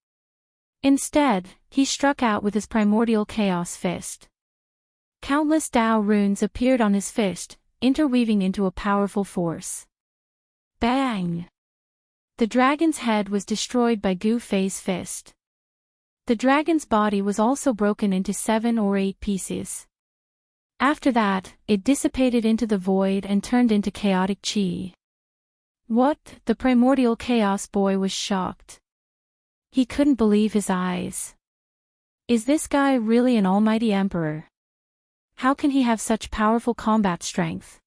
Instead, he struck out with his primordial chaos fist. Countless Dao runes appeared on his fist, interweaving into a powerful force. Bang! The dragon's head was destroyed by Gu Fei's fist. The dragon's body was also broken into 7 or 8 pieces. After that, it dissipated into the void and turned into chaotic chi. What? The Primordial Chaos Boy was shocked. He couldn't believe his eyes. Is this guy really an almighty emperor? How can he have such powerful combat strength?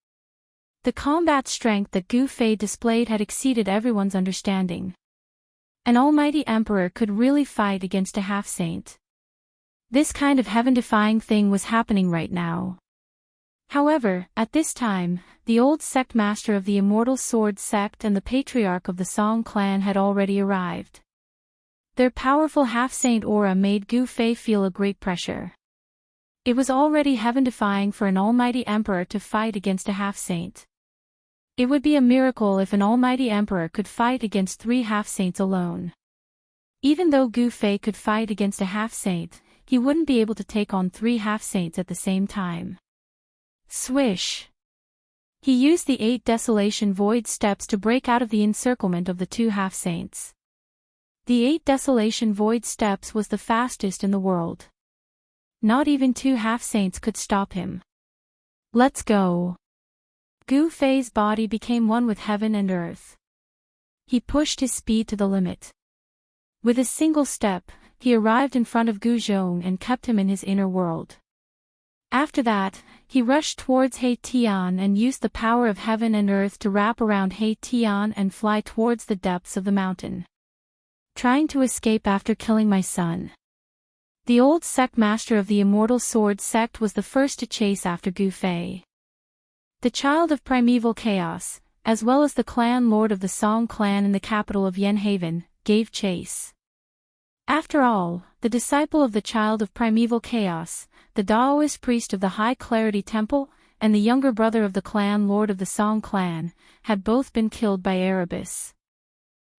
The combat strength that Gu Fei displayed had exceeded everyone's understanding. An almighty emperor could really fight against a half-saint. This kind of heaven-defying thing was happening right now. However, at this time, the old sect master of the Immortal Sword sect and the patriarch of the Song clan had already arrived. Their powerful half-saint aura made Gu Fei feel a great pressure. It was already heaven-defying for an almighty emperor to fight against a half-saint. It would be a miracle if an almighty emperor could fight against 3 half-saints alone. Even though Gu Fei could fight against a half-saint, he wouldn't be able to take on 3 half-saints at the same time. Swish! He used the 8 Desolation Void steps to break out of the encirclement of the 2 half-saints. The 8 Desolation Void steps was the fastest in the world. Not even 2 half-saints could stop him. Let's go! Gu Fei's body became one with heaven and earth. He pushed his speed to the limit. With a single step, he arrived in front of Gu Zhong and kept him in his inner world. After that, he rushed towards He Tian and used the power of heaven and earth to wrap around He Tian and fly towards the depths of the mountain. Trying to escape after killing my son. The old sect master of the Immortal Sword sect was the first to chase after Gu Fei. The child of primeval chaos, as well as the clan lord of the Song clan in the capital of Yenhaven, gave chase. After all, the disciple of the child of primeval chaos, the Daoist priest of the High Clarity Temple, and the younger brother of the clan lord of the Song clan, had both been killed by Erebus.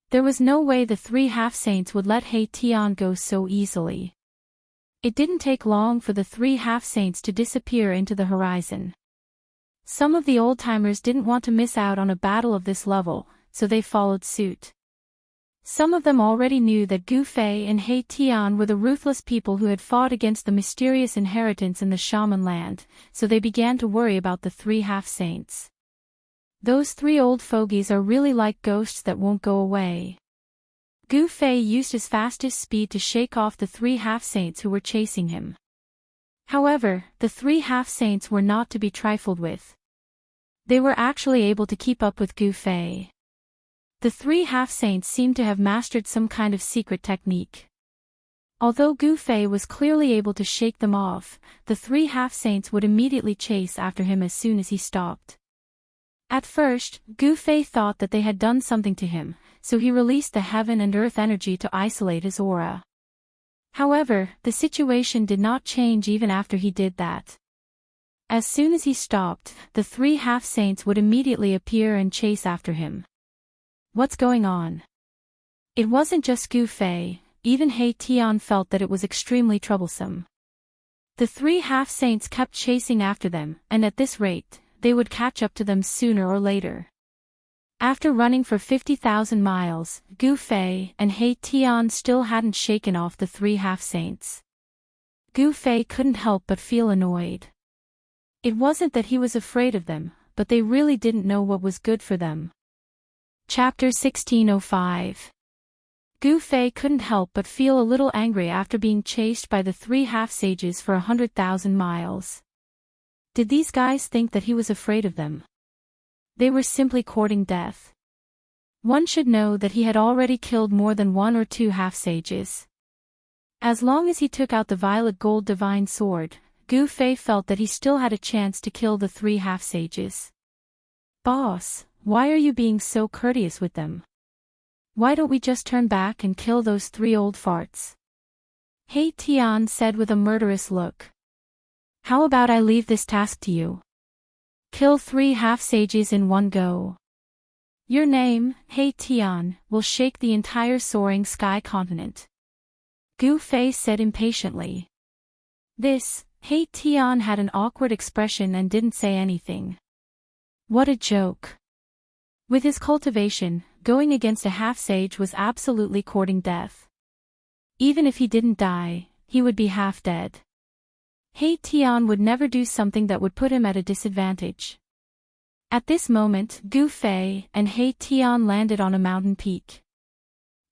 There was no way the 3 half-saints would let He Tian go so easily. It didn't take long for the 3 half-saints to disappear into the horizon. Some of the old-timers didn't want to miss out on a battle of this level, so they followed suit. Some of them already knew that Gu Fei and He Tian were the ruthless people who had fought against the mysterious inheritance in the shaman land, so they began to worry about the 3 half-saints. Those 3 old fogies are really like ghosts that won't go away. Gu Fei used his fastest speed to shake off the 3 half-saints who were chasing him. However, the 3 half-saints were not to be trifled with. They were actually able to keep up with Gu Fei. The 3 half-saints seemed to have mastered some kind of secret technique. Although Gu Fei was clearly able to shake them off, the 3 half-saints would immediately chase after him as soon as he stopped. At first, Gu Fei thought that they had done something to him, so he released the heaven and earth energy to isolate his aura. However, the situation did not change even after he did that. As soon as he stopped, the 3 half-saints would immediately appear and chase after him. What's going on? It wasn't just Gu Fei, even He Tian felt that it was extremely troublesome. The 3 half-saints kept chasing after them, and at this rate, they would catch up to them sooner or later. After running for 50,000 miles, Gu Fei and He Tian still hadn't shaken off the 3 half-saints. Gu Fei couldn't help but feel annoyed. It wasn't that he was afraid of them, but they really didn't know what was good for them. Chapter 1605. Gu Fei couldn't help but feel a little angry after being chased by the 3 half-sages for 100,000 miles. Did these guys think that he was afraid of them? They were simply courting death. One should know that he had already killed more than 1 or 2 half-sages. As long as he took out the violet gold divine sword, Gu Fei felt that he still had a chance to kill the 3 half-sages. Boss, why are you being so courteous with them? Why don't we just turn back and kill those 3 old farts? He Tian said with a murderous look. How about I leave this task to you? Kill 3 half-sages in one go. Your name, He Tian, will shake the entire soaring sky continent. Gu Fei said impatiently. This, He Tian had an awkward expression and didn't say anything. What a joke. With his cultivation, going against a half-sage was absolutely courting death. Even if he didn't die, he would be half dead. He Tian would never do something that would put him at a disadvantage. At this moment, Gu Fei and He Tian landed on a mountain peak.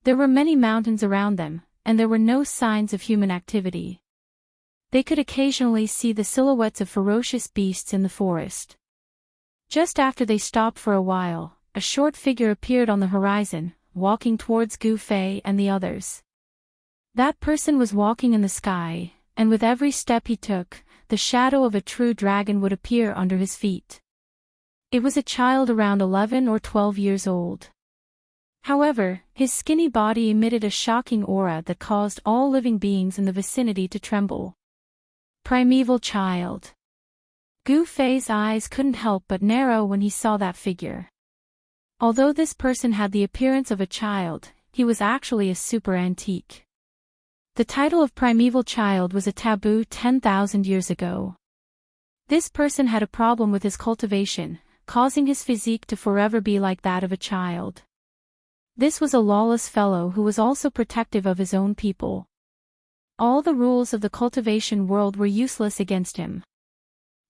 There were many mountains around them, and there were no signs of human activity. They could occasionally see the silhouettes of ferocious beasts in the forest. Just after they stopped for a while, a short figure appeared on the horizon, walking towards Gu Fei and the others. That person was walking in the sky, and with every step he took, the shadow of a true dragon would appear under his feet. It was a child around 11 or 12 years old. However, his skinny body emitted a shocking aura that caused all living beings in the vicinity to tremble. Primeval child. Gu Fei's eyes couldn't help but narrow when he saw that figure. Although this person had the appearance of a child, he was actually a super antique. The title of primeval child was a taboo 10,000 years ago. This person had a problem with his cultivation, causing his physique to forever be like that of a child. This was a lawless fellow who was also protective of his own people. All the rules of the cultivation world were useless against him.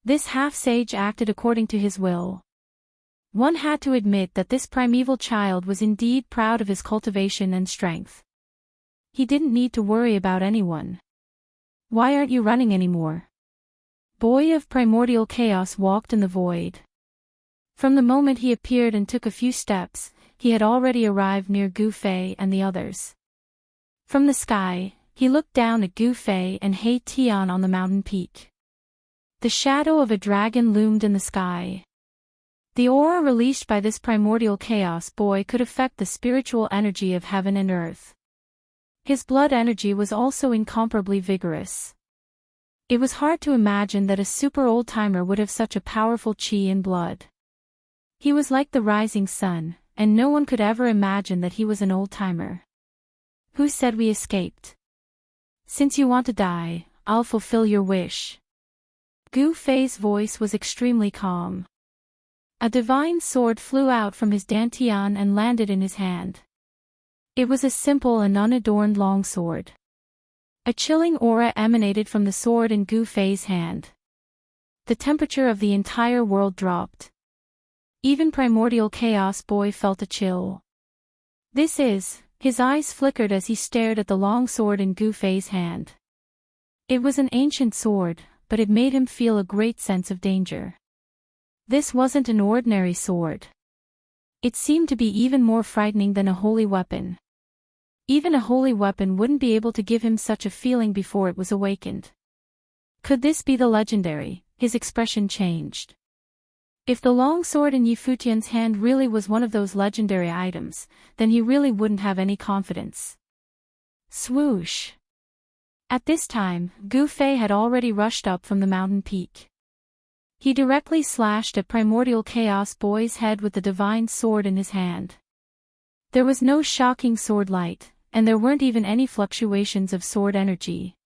This half-sage acted according to his will. One had to admit that this primeval child was indeed proud of his cultivation and strength. He didn't need to worry about anyone. Why aren't you running anymore? Boy of primordial chaos walked in the void. From the moment he appeared and took a few steps, he had already arrived near Gu Fei and the others. From the sky, he looked down at Gu Fei and He Tian on the mountain peak. The shadow of a dragon loomed in the sky. The aura released by this primordial chaos boy could affect the spiritual energy of heaven and earth. His blood energy was also incomparably vigorous. It was hard to imagine that a super old-timer would have such a powerful chi in blood. He was like the rising sun, and no one could ever imagine that he was an old-timer. Who said we escaped? Since you want to die, I'll fulfill your wish. Gu Fei's voice was extremely calm. A divine sword flew out from his dantian and landed in his hand. It was a simple and unadorned longsword. A chilling aura emanated from the sword in Gu Fei's hand. The temperature of the entire world dropped. Even primordial chaos boy felt a chill. His eyes flickered as he stared at the long sword in Gu Fei's hand. It was an ancient sword, but it made him feel a great sense of danger. This wasn't an ordinary sword. It seemed to be even more frightening than a holy weapon. Even a holy weapon wouldn't be able to give him such a feeling before it was awakened. Could this be the legendary? His expression changed. If the long sword in Yifutian's hand really was one of those legendary items, then he really wouldn't have any confidence. Swoosh! At this time, Gu Fei had already rushed up from the mountain peak. He directly slashed at primordial chaos boy's head with the divine sword in his hand. There was no shocking sword light, and there weren't even any fluctuations of sword energy.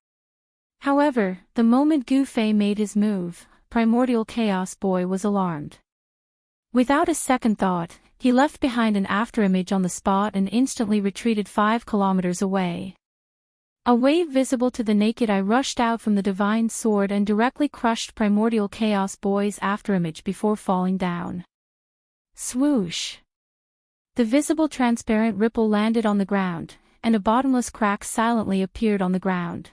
However, the moment Gu Fei made his move, primordial chaos boy was alarmed. Without a second thought, he left behind an afterimage on the spot and instantly retreated 5 kilometers away. A wave visible to the naked eye rushed out from the divine sword and directly crushed primordial chaos boy's afterimage before falling down. Swoosh! The visible transparent ripple landed on the ground, and a bottomless crack silently appeared on the ground.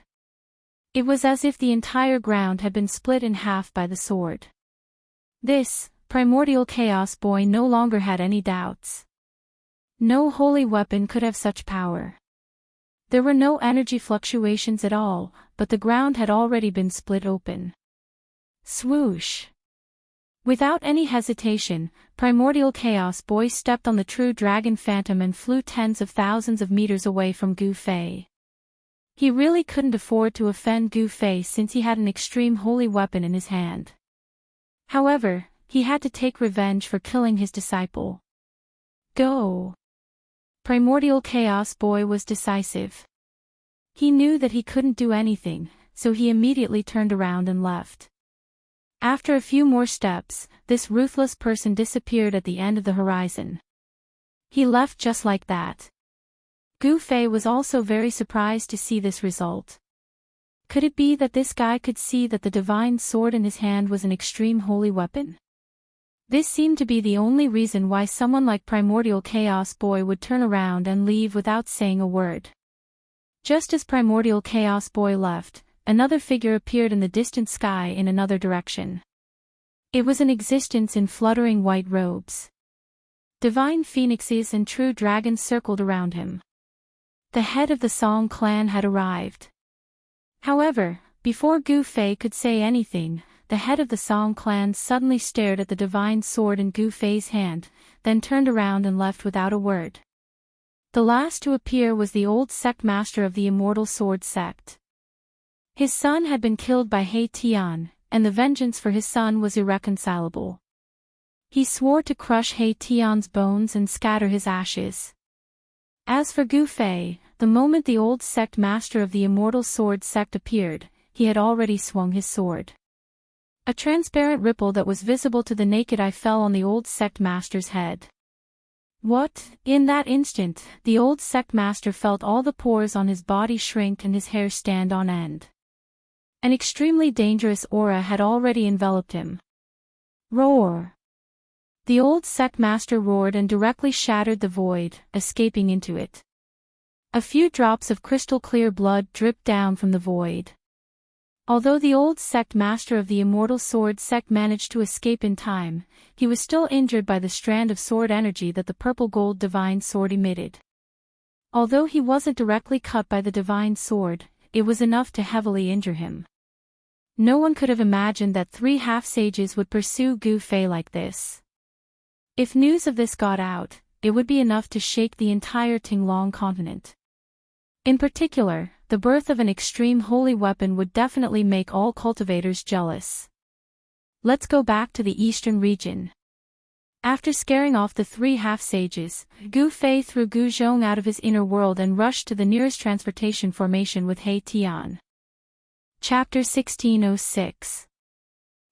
It was as if the entire ground had been split in half by the sword. This, primordial chaos boy no longer had any doubts. No holy weapon could have such power. There were no energy fluctuations at all, but the ground had already been split open. Swoosh! Without any hesitation, primordial chaos boy stepped on the true dragon phantom and flew tens of thousands of meters away from Gu Fei. He really couldn't afford to offend Gu Fei since he had an extreme holy weapon in his hand. However, he had to take revenge for killing his disciple. Go! Primordial chaos boy was decisive. He knew that he couldn't do anything, so he immediately turned around and left. After a few more steps, this ruthless person disappeared at the end of the horizon. He left just like that. Gu Fei was also very surprised to see this result. Could it be that this guy could see that the divine sword in his hand was an extreme holy weapon? This seemed to be the only reason why someone like Primordial Chaos Boy would turn around and leave without saying a word. Just as Primordial Chaos Boy left, another figure appeared in the distant sky in another direction. It was an existence in fluttering white robes. Divine phoenixes and true dragons circled around him. The head of the Song clan had arrived. However, before Gu Fei could say anything, the head of the Song clan suddenly stared at the divine sword in Gu Fei's hand, then turned around and left without a word. The last to appear was the old sect master of the Immortal Sword sect. His son had been killed by He Tian, and the vengeance for his son was irreconcilable. He swore to crush He Tian's bones and scatter his ashes. As for Gu Fei, the moment the old sect master of the Immortal Sword sect appeared, he had already swung his sword. A transparent ripple that was visible to the naked eye fell on the old sect master's head. What? In that instant, the old sect master felt all the pores on his body shrink and his hair stand on end. An extremely dangerous aura had already enveloped him. Roar! The old sect master roared and directly shattered the void, escaping into it. A few drops of crystal-clear blood dripped down from the void. Although the old sect master of the Immortal Sword sect managed to escape in time, he was still injured by the strand of sword energy that the purple-gold divine sword emitted. Although he wasn't directly cut by the divine sword, it was enough to heavily injure him. No one could have imagined that 3 half-sages would pursue Gu Fei like this. If news of this got out, it would be enough to shake the entire Tinglong continent. In particular, the birth of an extreme holy weapon would definitely make all cultivators jealous. Let's go back to the eastern region. After scaring off the 3 half-sages, Gu Fei threw Gu Zhong out of his inner world and rushed to the nearest transportation formation with He Tian. Chapter 1606.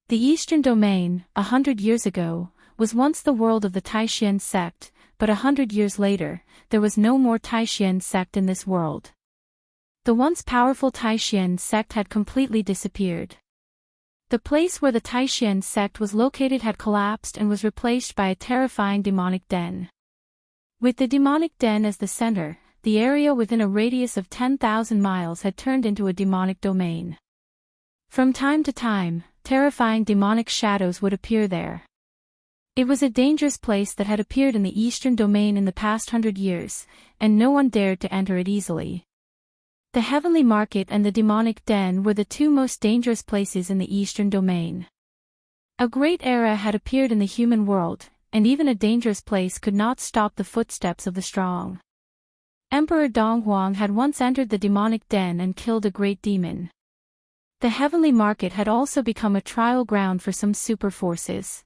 The Eastern Domain, 100 years ago, was once the world of the Taishan sect, but 100 years later, there was no more Taishan sect in this world. The once powerful Taishan sect had completely disappeared. The place where the Taishan sect was located had collapsed and was replaced by a terrifying demonic den. With the demonic den as the center, the area within a radius of 10,000 miles had turned into a demonic domain. From time to time, terrifying demonic shadows would appear there. It was a dangerous place that had appeared in the Eastern Domain in the past 100 years, and no one dared to enter it easily. The Heavenly Market and the Demonic Den were the 2 most dangerous places in the Eastern Domain. A great era had appeared in the human world, and even a dangerous place could not stop the footsteps of the strong. Emperor Donghuang had once entered the Demonic Den and killed a great demon. The Heavenly Market had also become a trial ground for some super forces.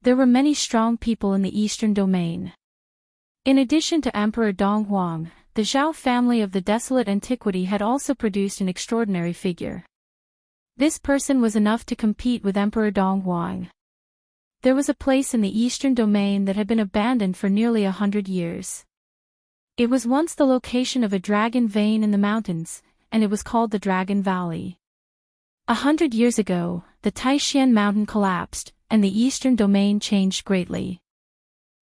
There were many strong people in the Eastern Domain. In addition to Emperor Donghuang, the Zhao family of the Desolate Antiquity had also produced an extraordinary figure. This person was enough to compete with Emperor Donghuang. There was a place in the Eastern Domain that had been abandoned for nearly 100 years. It was once the location of a dragon vein in the mountains, and it was called the Dragon Valley. 100 years ago, the Taishan mountain collapsed, and the Eastern Domain changed greatly.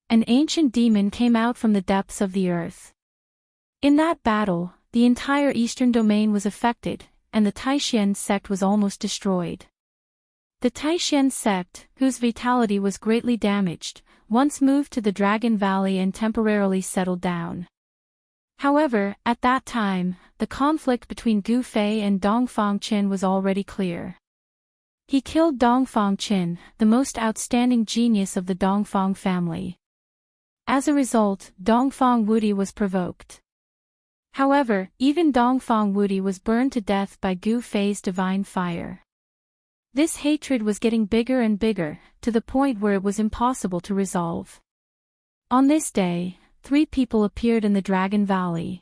An ancient demon came out from the depths of the earth. In that battle, the entire Eastern Domain was affected, and the Taishan sect was almost destroyed. The Taishan sect, whose vitality was greatly damaged, once moved to the Dragon Valley and temporarily settled down. However, at that time, the conflict between Gu Fei and Dongfang Qin was already clear. He killed Dongfang Qin, the most outstanding genius of the Dongfang family. As a result, Dongfang Wudi was provoked. However, even Dongfang Wudi was burned to death by Gu Fei's divine fire. This hatred was getting bigger and bigger, to the point where it was impossible to resolve. On this day, 3 people appeared in the Dragon Valley.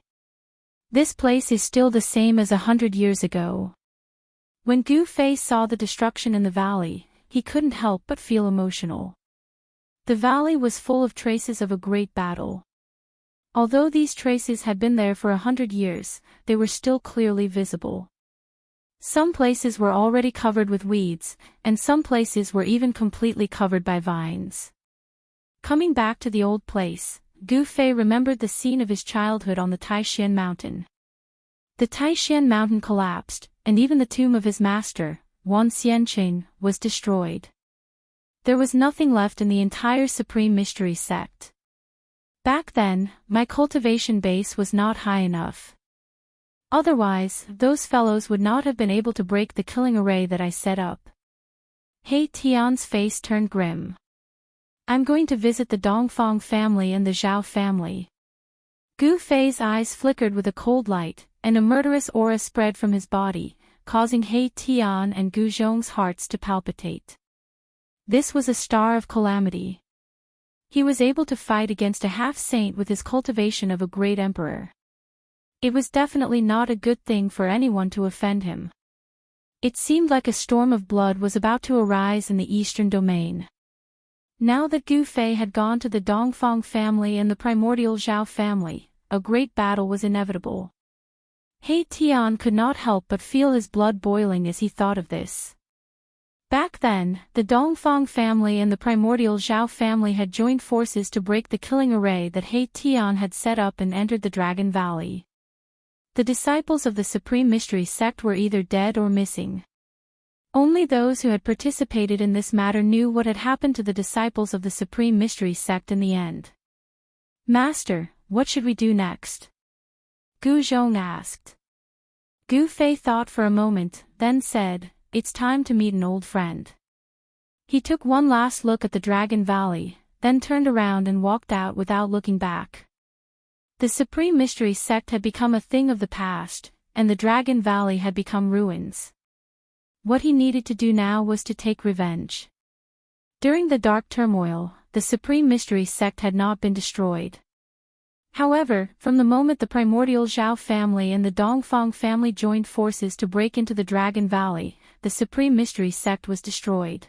This place is still the same as 100 years ago. When Gu Fei saw the destruction in the valley, he couldn't help but feel emotional. The valley was full of traces of a great battle. Although these traces had been there for 100 years, they were still clearly visible. Some places were already covered with weeds, and some places were even completely covered by vines. Coming back to the old place, Gu Fei remembered the scene of his childhood on the Taishan mountain. The Taishan mountain collapsed, and even the tomb of his master, Wan Xianqing, was destroyed. There was nothing left in the entire Supreme Mystery sect. Back then, my cultivation base was not high enough. Otherwise, those fellows would not have been able to break the killing array that I set up. He Tian's face turned grim. I'm going to visit the Dongfang family and the Zhao family. Gu Fei's eyes flickered with a cold light, and a murderous aura spread from his body, causing He Tian and Gu Zhong's hearts to palpitate. This was a star of calamity. He was able to fight against a half-saint with his cultivation of a great emperor. It was definitely not a good thing for anyone to offend him. It seemed like a storm of blood was about to arise in the eastern domain. Now that Gu Fei had gone to the Dongfang family and the primordial Zhao family, a great battle was inevitable. He Tian could not help but feel his blood boiling as he thought of this. Back then, the Dongfang family and the primordial Zhao family had joined forces to break the killing array that He Tian had set up and entered the Dragon Valley. The disciples of the Supreme Mystery sect were either dead or missing. Only those who had participated in this matter knew what had happened to the disciples of the Supreme Mystery sect in the end. Master, what should we do next? Gu Zhong asked. Gu Fei thought for a moment, then said, it's time to meet an old friend. He took one last look at the Dragon Valley, then turned around and walked out without looking back. The Supreme Mystery sect had become a thing of the past, and the Dragon Valley had become ruins. What he needed to do now was to take revenge. During the dark turmoil, the Supreme Mystery sect had not been destroyed. However, from the moment the primordial Zhao family and the Dongfang family joined forces to break into the Dragon Valley, the Supreme Mystery sect was destroyed.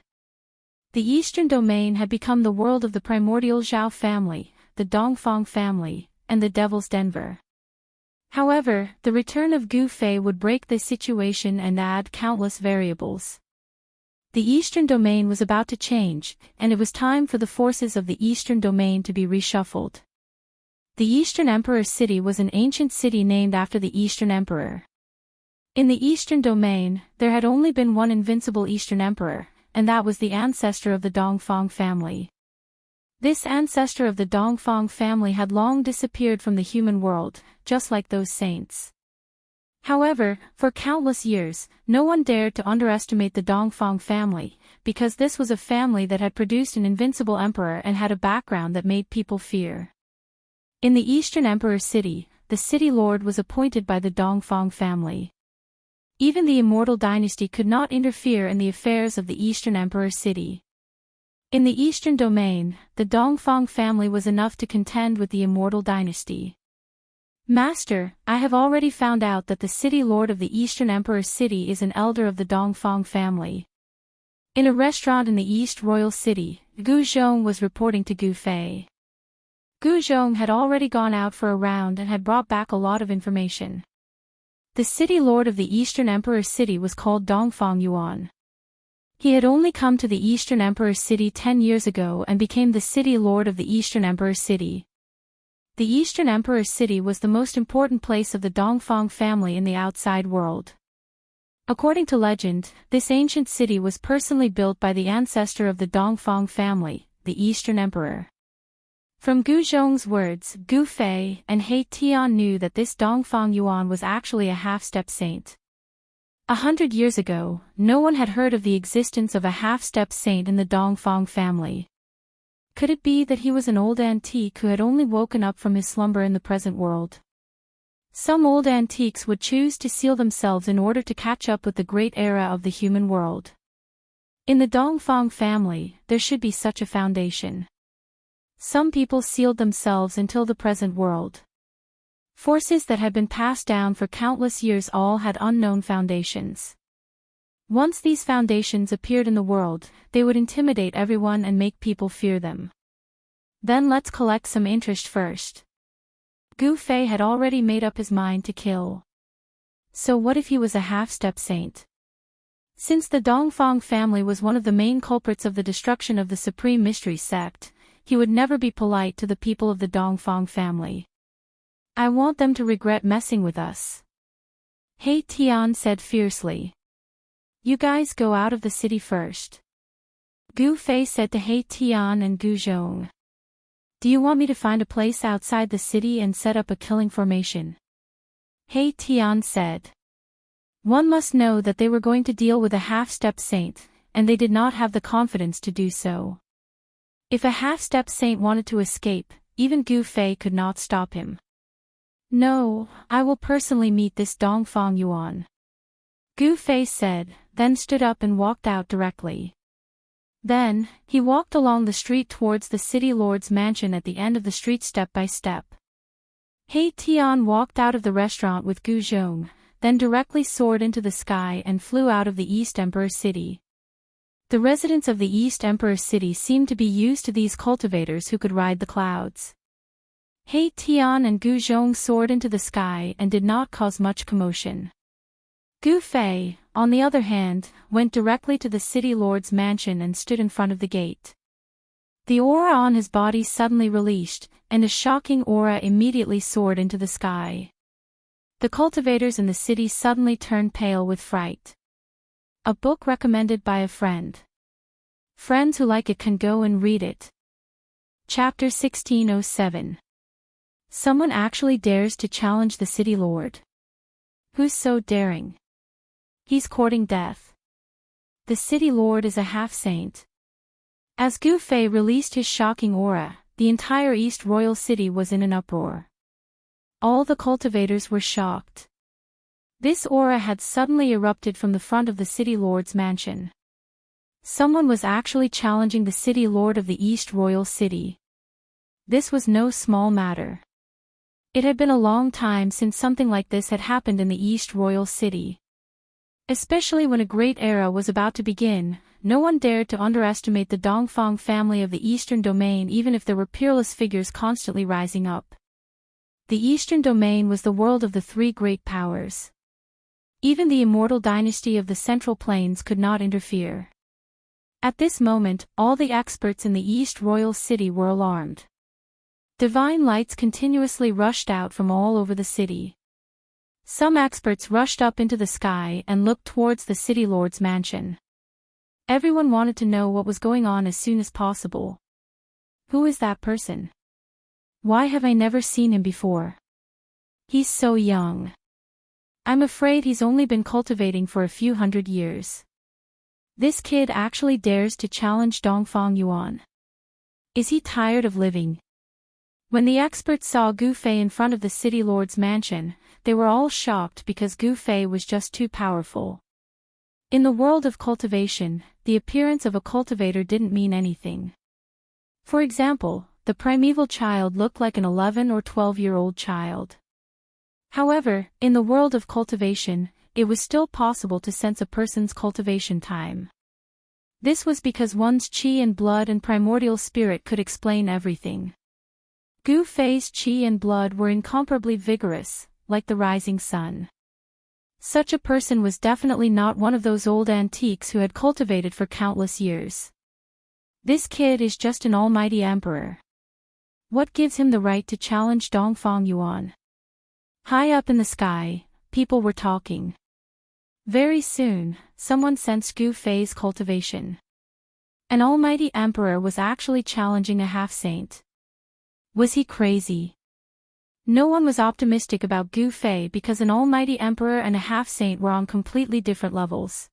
The eastern domain had become the world of the primordial Zhao family, the Dongfang family, and the Devil's Denver. However, the return of Gu Fei would break the situation and add countless variables. The eastern domain was about to change, and it was time for the forces of the eastern domain to be reshuffled. The Eastern Emperor City was an ancient city named after the Eastern Emperor. In the Eastern Domain, there had only been one invincible Eastern Emperor, and that was the ancestor of the Dongfang family. This ancestor of the Dongfang family had long disappeared from the human world, just like those saints. However, for countless years, no one dared to underestimate the Dongfang family, because this was a family that had produced an invincible emperor and had a background that made people fear. In the Eastern Emperor City, the city lord was appointed by the Dongfang family. Even the Immortal Dynasty could not interfere in the affairs of the Eastern Emperor City. In the Eastern Domain, the Dongfang family was enough to contend with the Immortal Dynasty. Master, I have already found out that the city lord of the Eastern Emperor City is an elder of the Dongfang family. In a restaurant in the East Royal City, Gu Zhong was reporting to Gu Fei. Gu Zhong had already gone out for a round and had brought back a lot of information. The city lord of the Eastern Emperor City was called Dongfang Yuan. He had only come to the Eastern Emperor City 10 years ago and became the city lord of the Eastern Emperor City. The Eastern Emperor City was the most important place of the Dongfang family in the outside world. According to legend, this ancient city was personally built by the ancestor of the Dongfang family, the Eastern Emperor. From Gu Zhong's words, Gu Fei and He Tian knew that this Dongfang Yuan was actually a half-step saint. 100 years ago, no one had heard of the existence of a half-step saint in the Dongfang family. Could it be that he was an old antique who had only woken up from his slumber in the present world? Some old antiques would choose to seal themselves in order to catch up with the great era of the human world. In the Dongfang family, there should be such a foundation. Some people sealed themselves until the present world. Forces that had been passed down for countless years all had unknown foundations. Once these foundations appeared in the world, they would intimidate everyone and make people fear them. Then let's collect some interest first. Gu Fei had already made up his mind to kill. So what if he was a half-step saint? Since the Dongfang family was one of the main culprits of the destruction of the Supreme Mystery sect, he would never be polite to the people of the Dongfang family. I want them to regret messing with us. He Tian said fiercely. You guys go out of the city first. Gu Fei said to He Tian and Gu Zhong. Do you want me to find a place outside the city and set up a killing formation? He Tian said. One must know that they were going to deal with a half-step saint, and they did not have the confidence to do so. If a half-step saint wanted to escape, even Gu Fei could not stop him. No, I will personally meet this Dongfang Yuan. Gu Fei said, then stood up and walked out directly. Then, he walked along the street towards the city lord's mansion at the end of the street step by step. He Tian walked out of the restaurant with Gu Zhong, then directly soared into the sky and flew out of the East Emperor City. The residents of the East Emperor City seemed to be used to these cultivators who could ride the clouds. He Tian and Gu Zhong soared into the sky and did not cause much commotion. Gu Fei, on the other hand, went directly to the city lord's mansion and stood in front of the gate. The aura on his body suddenly released, and a shocking aura immediately soared into the sky. The cultivators in the city suddenly turned pale with fright. A book recommended by a friend. Friends who like it can go and read it. Chapter 1607. Someone actually dares to challenge the city lord. Who's so daring? He's courting death. The city lord is a half-saint. As Gu Fei released his shocking aura, the entire East Royal City was in an uproar. All the cultivators were shocked. This aura had suddenly erupted from the front of the city lord's mansion. Someone was actually challenging the city lord of the East Royal City. This was no small matter. It had been a long time since something like this had happened in the East Royal City. Especially when a great era was about to begin, no one dared to underestimate the Dongfang family of the Eastern Domain even if there were peerless figures constantly rising up. The Eastern Domain was the world of the three great powers. Even the immortal dynasty of the Central Plains could not interfere. At this moment, all the experts in the East Royal City were alarmed. Divine lights continuously rushed out from all over the city. Some experts rushed up into the sky and looked towards the city lord's mansion. Everyone wanted to know what was going on as soon as possible. Who is that person? Why have I never seen him before? He's so young. I'm afraid he's only been cultivating for a few hundred years. This kid actually dares to challenge Dongfang Yuan. Is he tired of living? When the experts saw Gu Fei in front of the city lord's mansion, they were all shocked because Gu Fei was just too powerful. In the world of cultivation, the appearance of a cultivator didn't mean anything. For example, the primeval child looked like an 11 or 12-year-old child. However, in the world of cultivation, it was still possible to sense a person's cultivation time. This was because one's qi and blood and primordial spirit could explain everything. Gu Fei's qi and blood were incomparably vigorous, like the rising sun. Such a person was definitely not one of those old antiques who had cultivated for countless years. This kid is just an almighty emperor. What gives him the right to challenge Dongfang Yuan? High up in the sky, people were talking. Very soon, someone sensed Gu Fei's cultivation. An almighty emperor was actually challenging a half-saint. Was he crazy? No one was optimistic about Gu Fei because an almighty emperor and a half-saint were on completely different levels.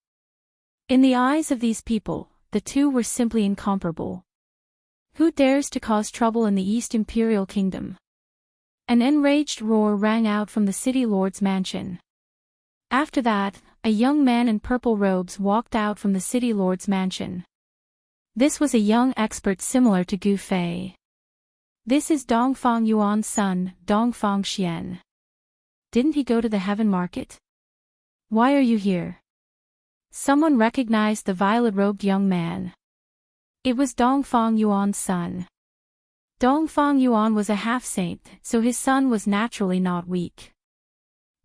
In the eyes of these people, the two were simply incomparable. Who dares to cause trouble in the East Imperial Kingdom? An enraged roar rang out from the city lord's mansion. After that, a young man in purple robes walked out from the city lord's mansion. This was a young expert similar to Gu Fei. This is Dongfang Yuan's son, Dongfang Xian. Didn't he go to the heaven market? Why are you here? Someone recognized the violet-robed young man. It was Dongfang Yuan's son. Dongfang Yuan was a half-saint, so his son was naturally not weak.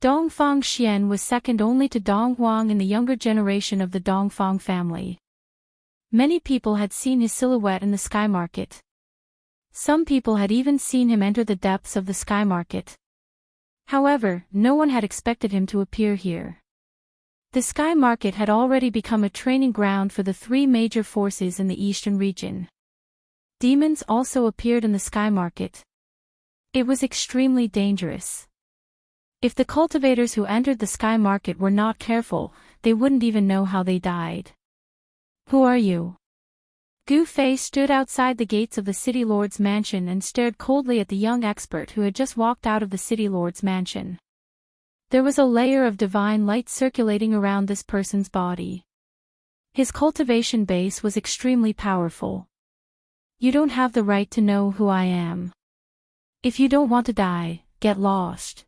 Dongfang Xian was second only to Dong Huang in the younger generation of the Dongfang family. Many people had seen his silhouette in the sky market. Some people had even seen him enter the depths of the sky market. However, no one had expected him to appear here. The Sky Market had already become a training ground for the three major forces in the eastern region. Demons also appeared in the Sky Market. It was extremely dangerous. If the cultivators who entered the Sky Market were not careful, they wouldn't even know how they died. Who are you? Gu Fei stood outside the gates of the City Lord's mansion and stared coldly at the young expert who had just walked out of the City Lord's mansion. There was a layer of divine light circulating around this person's body. His cultivation base was extremely powerful. You don't have the right to know who I am. If you don't want to die, get lost.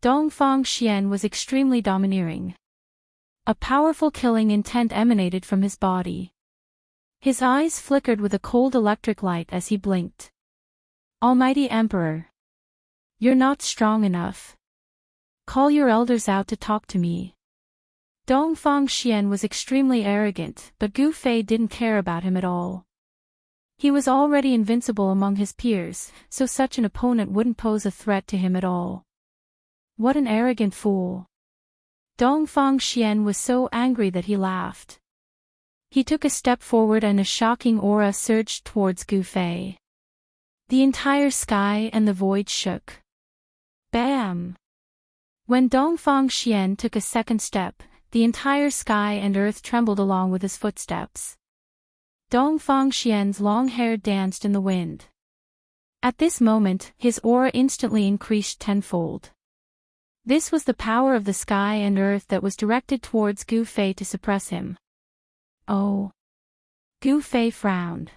Dongfang Xian was extremely domineering. A powerful killing intent emanated from his body. His eyes flickered with a cold electric light as he blinked. Almighty Emperor. You're not strong enough. Call your elders out to talk to me. Dongfang Xian was extremely arrogant, but Gu Fei didn't care about him at all. He was already invincible among his peers, so such an opponent wouldn't pose a threat to him at all. What an arrogant fool. Dongfang Xian was so angry that he laughed. He took a step forward and a shocking aura surged towards Gu Fei. The entire sky and the void shook. Bam! When Dongfang Xian took a second step, the entire sky and earth trembled along with his footsteps. Dongfang Xian's long hair danced in the wind. At this moment, his aura instantly increased tenfold. This was the power of the sky and earth that was directed towards Gu Fei to suppress him. Oh. Gu Fei frowned.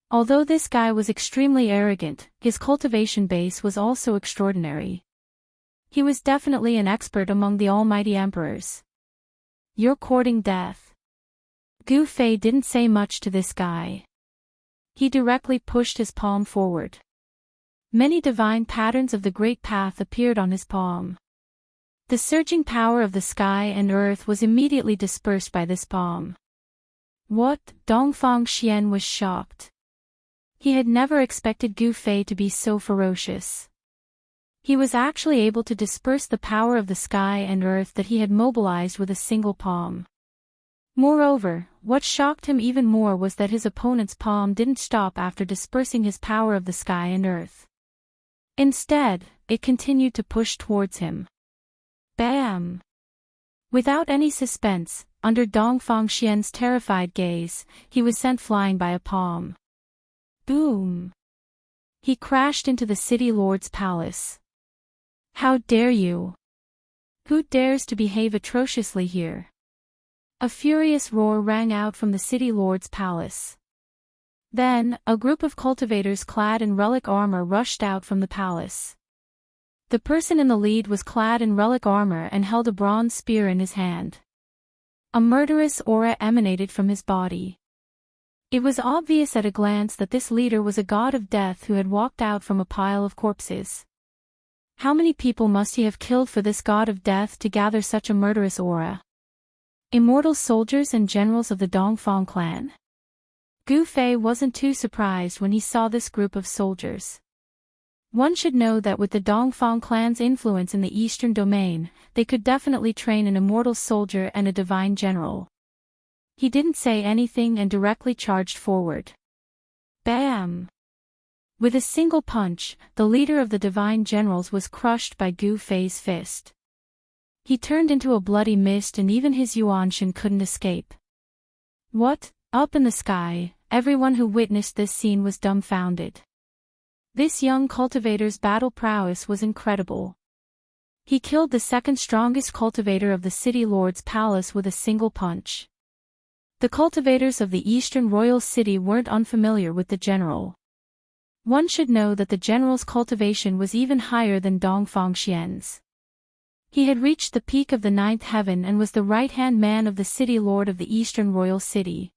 Although this guy was extremely arrogant, his cultivation base was also extraordinary. He was definitely an expert among the almighty emperors. You're courting death. Gu Fei didn't say much to this guy. He directly pushed his palm forward. Many divine patterns of the Great Path appeared on his palm. The surging power of the sky and earth was immediately dispersed by this palm. What? Dongfang Xian was shocked. He had never expected Gu Fei to be so ferocious. He was actually able to disperse the power of the sky and earth that he had mobilized with a single palm. Moreover, what shocked him even more was that his opponent's palm didn't stop after dispersing his power of the sky and earth. Instead, it continued to push towards him. Bam! Without any suspense, under Dongfang Xian's terrified gaze, he was sent flying by a palm. Boom! He crashed into the City Lord's palace. How dare you? Who dares to behave atrociously here? A furious roar rang out from the City Lord's palace. Then, a group of cultivators clad in relic armor rushed out from the palace. The person in the lead was clad in relic armor and held a bronze spear in his hand. A murderous aura emanated from his body. It was obvious at a glance that this leader was a god of death who had walked out from a pile of corpses. How many people must he have killed for this god of death to gather such a murderous aura? Immortal soldiers and generals of the Dongfang clan? Gu Fei wasn't too surprised when he saw this group of soldiers. One should know that with the Dongfang clan's influence in the eastern domain, they could definitely train an immortal soldier and a divine general. He didn't say anything and directly charged forward. Bam! With a single punch, the leader of the divine generals was crushed by Gu Fei's fist. He turned into a bloody mist and even his Yuanshan couldn't escape. What? Up in the sky, everyone who witnessed this scene was dumbfounded. This young cultivator's battle prowess was incredible. He killed the second strongest cultivator of the City Lord's palace with a single punch. The cultivators of the Eastern Royal City weren't unfamiliar with the general. One should know that the general's cultivation was even higher than Dongfang Xian's. He had reached the peak of the ninth heaven and was the right-hand man of the City Lord of the Eastern Royal City.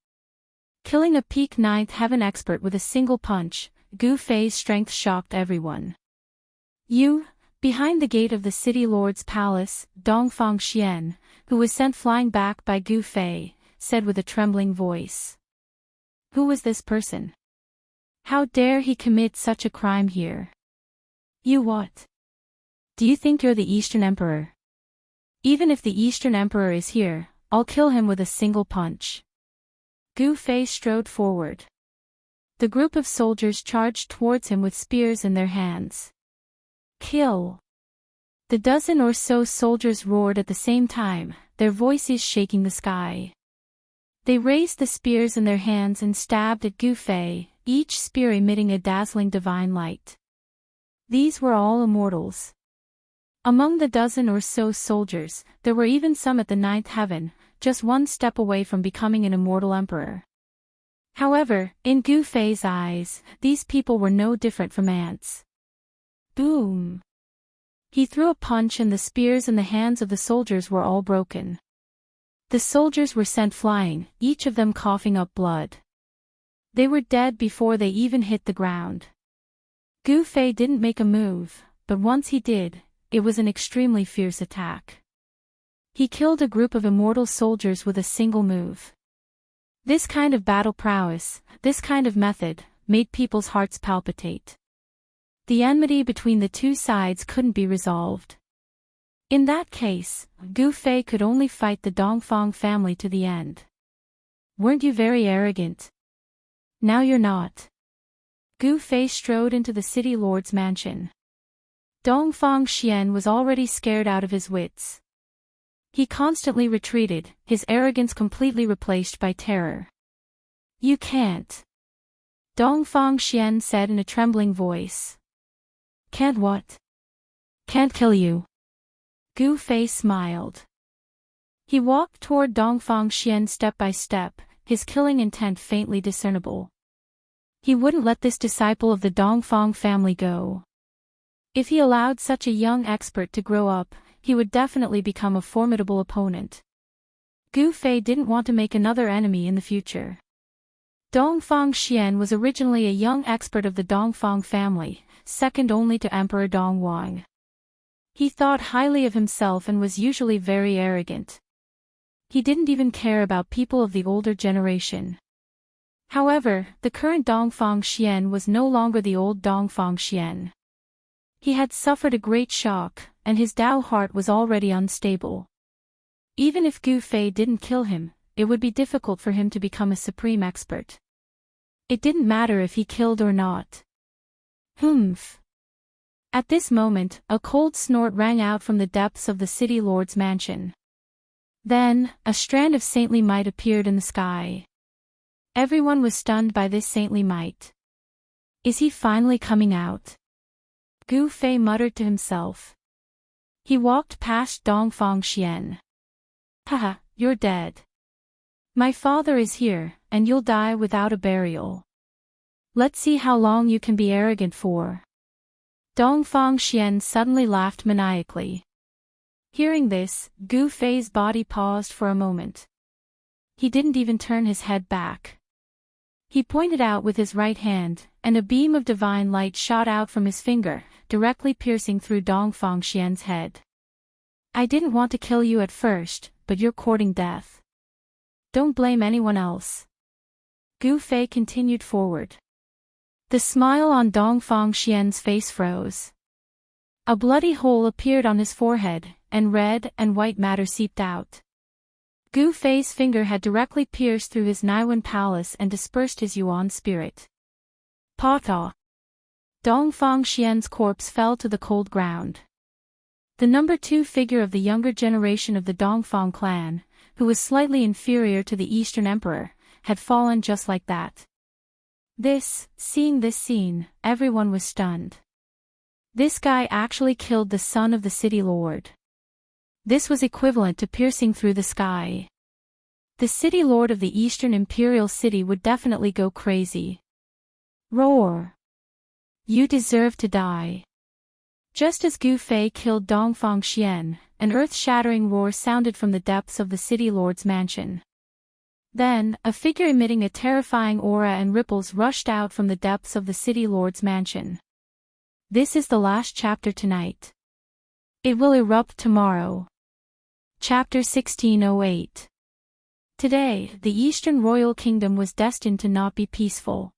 Killing a peak ninth heaven expert with a single punch, Gu Fei's strength shocked everyone. You, behind the gate of the City Lord's palace, Dongfang Xian, who was sent flying back by Gu Fei, said with a trembling voice. Who was this person? How dare he commit such a crime here? You what? Do you think you're the Eastern Emperor? Even if the Eastern Emperor is here, I'll kill him with a single punch. Gu Fei strode forward. The group of soldiers charged towards him with spears in their hands. Kill! The dozen or so soldiers roared at the same time, their voices shaking the sky. They raised the spears in their hands and stabbed at Gu Fei, each spear emitting a dazzling divine light. These were all immortals. Among the dozen or so soldiers, there were even some at the ninth heaven, just one step away from becoming an immortal emperor. However, in Gu Fei's eyes, these people were no different from ants. Boom! He threw a punch and the spears in the hands of the soldiers were all broken. The soldiers were sent flying, each of them coughing up blood. They were dead before they even hit the ground. Gu Fei didn't make a move, but once he did, it was an extremely fierce attack. He killed a group of immortal soldiers with a single move. This kind of battle prowess, this kind of method, made people's hearts palpitate. The enmity between the two sides couldn't be resolved. In that case, Gu Fei could only fight the Dongfang family to the end. Weren't you very arrogant? Now you're not. Gu Fei strode into the city lord's mansion. Dongfang Xian was already scared out of his wits. He constantly retreated, his arrogance completely replaced by terror. You can't. Dongfang Xian said in a trembling voice. Can't what? Can't kill you. Gu Fei smiled. He walked toward Dongfang Xian step by step, his killing intent faintly discernible. He wouldn't let this disciple of the Dongfang family go. If he allowed such a young expert to grow up, he would definitely become a formidable opponent. Gu Fei didn't want to make another enemy in the future. Dongfang Xian was originally a young expert of the Dongfang family, second only to Emperor Dongwang. He thought highly of himself and was usually very arrogant. He didn't even care about people of the older generation. However, the current Dongfang Xian was no longer the old Dongfang Xian. He had suffered a great shock, and his Dao heart was already unstable. Even if Gu Fei didn't kill him, it would be difficult for him to become a supreme expert. It didn't matter if he killed or not. Humph. At this moment, a cold snort rang out from the depths of the city lord's mansion. Then, a strand of saintly might appeared in the sky. Everyone was stunned by this saintly might. Is he finally coming out? Gu Fei muttered to himself. He walked past Dongfang Xian. Haha, you're dead. My father is here, and you'll die without a burial. Let's see how long you can be arrogant for. Dongfang Xian suddenly laughed maniacally. Hearing this, Gu Fei's body paused for a moment. He didn't even turn his head back. He pointed out with his right hand, and a beam of divine light shot out from his finger, directly piercing through Dongfang Xian's head. I didn't want to kill you at first, but you're courting death. Don't blame anyone else. Gu Fei continued forward. The smile on Dongfang Xian's face froze. A bloody hole appeared on his forehead, and red and white matter seeped out. Gu Fei's finger had directly pierced through his Naiwan palace and dispersed his Yuan spirit. Pata! Dongfang Xian's corpse fell to the cold ground. The number 2 figure of the younger generation of the Dongfang clan, who was slightly inferior to the Eastern Emperor, had fallen just like that. Seeing this scene, everyone was stunned. This guy actually killed the son of the city lord. This was equivalent to piercing through the sky. The city lord of the Eastern Imperial City would definitely go crazy. Roar! You deserve to die. Just as Gu Fei killed Dongfang Xian, an earth-shattering roar sounded from the depths of the city lord's mansion. Then, a figure emitting a terrifying aura and ripples rushed out from the depths of the city lord's mansion. This is the last chapter tonight. It will erupt tomorrow. Chapter 1608. Today, the Eastern Royal Kingdom was destined to not be peaceful.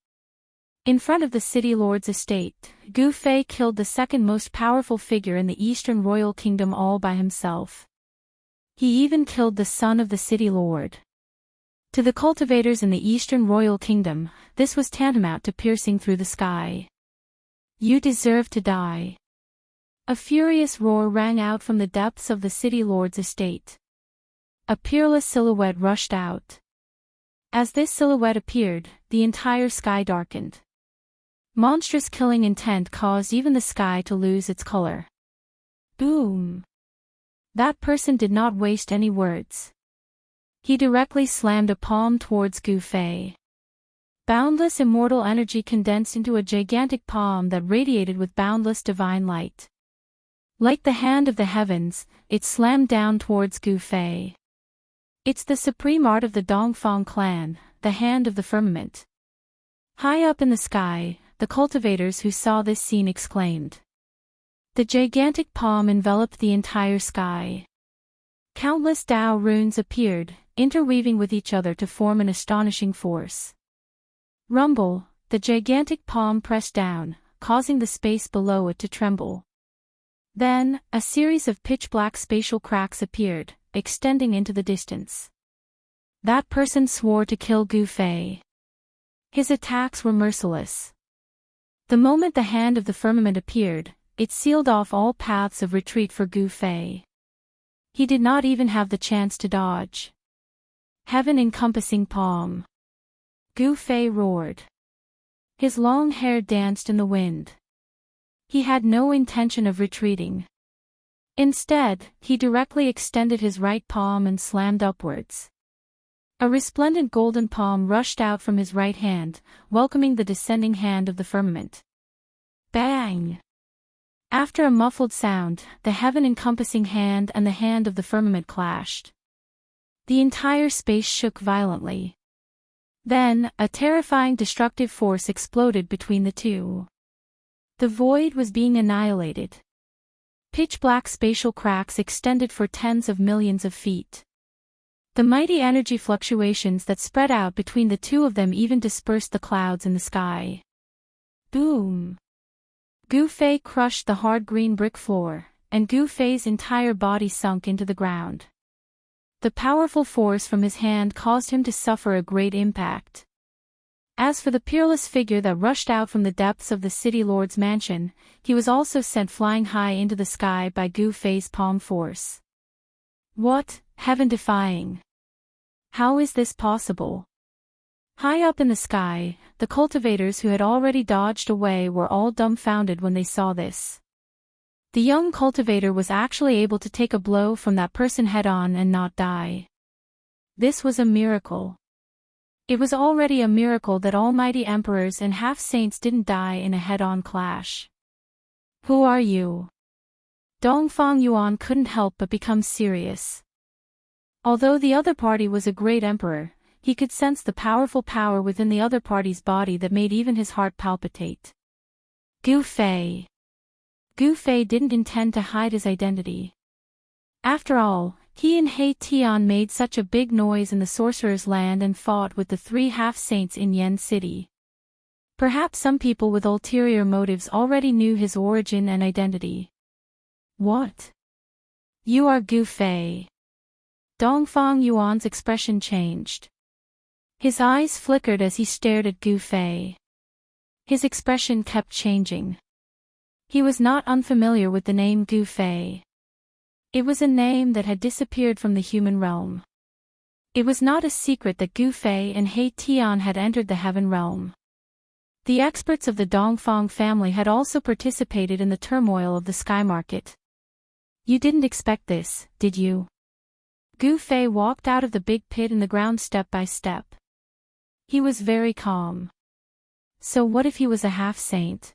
In front of the city lord's estate, Gu Fei killed the second most powerful figure in the Eastern Royal Kingdom all by himself. He even killed the son of the city lord. To the cultivators in the Eastern Royal Kingdom, this was tantamount to piercing through the sky. You deserve to die. A furious roar rang out from the depths of the city lord's estate. A peerless silhouette rushed out. As this silhouette appeared, the entire sky darkened. Monstrous killing intent caused even the sky to lose its color. Boom! That person did not waste any words. He directly slammed a palm towards Gu Fei. Boundless immortal energy condensed into a gigantic palm that radiated with boundless divine light. Like the hand of the heavens, it slammed down towards Gu Fei. It's the supreme art of the Dongfang clan, the hand of the firmament. High up in the sky, the cultivators who saw this scene exclaimed. The gigantic palm enveloped the entire sky. Countless Tao runes appeared, interweaving with each other to form an astonishing force. Rumble, the gigantic palm pressed down, causing the space below it to tremble. Then, a series of pitch-black spatial cracks appeared, extending into the distance. That person swore to kill Gu Fei. His attacks were merciless. The moment the hand of the firmament appeared, it sealed off all paths of retreat for Gu Fei. He did not even have the chance to dodge. Heaven-encompassing palm. Gu Fei roared. His long hair danced in the wind. He had no intention of retreating. Instead, he directly extended his right palm and slammed upwards. A resplendent golden palm rushed out from his right hand, welcoming the descending hand of the firmament. Bang! After a muffled sound, the heaven-encompassing hand and the hand of the firmament clashed. The entire space shook violently. Then, a terrifying destructive force exploded between the two. The void was being annihilated. Pitch-black spatial cracks extended for tens of millions of feet. The mighty energy fluctuations that spread out between the two of them even dispersed the clouds in the sky. Boom! Gu Fei crushed the hard green brick floor, and Gu Fei's entire body sunk into the ground. The powerful force from his hand caused him to suffer a great impact. As for the peerless figure that rushed out from the depths of the city lord's mansion, he was also sent flying high into the sky by Gu Fei's palm force. What, heaven-defying! How is this possible? High up in the sky, the cultivators who had already dodged away were all dumbfounded when they saw this. The young cultivator was actually able to take a blow from that person head-on and not die. This was a miracle. It was already a miracle that almighty emperors and half-saints didn't die in a head-on clash. Who are you? Dongfang Yuan couldn't help but become serious. Although the other party was a great emperor, he could sense the powerful power within the other party's body that made even his heart palpitate. Gu Fei. Gu Fei didn't intend to hide his identity. After all, he and He Tian made such a big noise in the sorcerer's land and fought with the 3 half-saints in Yen City. Perhaps some people with ulterior motives already knew his origin and identity. What? You are Gu Fei. Dongfang Yuan's expression changed. His eyes flickered as he stared at Gu Fei. His expression kept changing. He was not unfamiliar with the name Gu Fei. It was a name that had disappeared from the human realm. It was not a secret that Gu Fei and He Tian had entered the heaven realm. The experts of the Dongfang family had also participated in the turmoil of the sky market. You didn't expect this, did you? Gu Fei walked out of the big pit in the ground step by step. He was very calm. So what if he was a half-saint?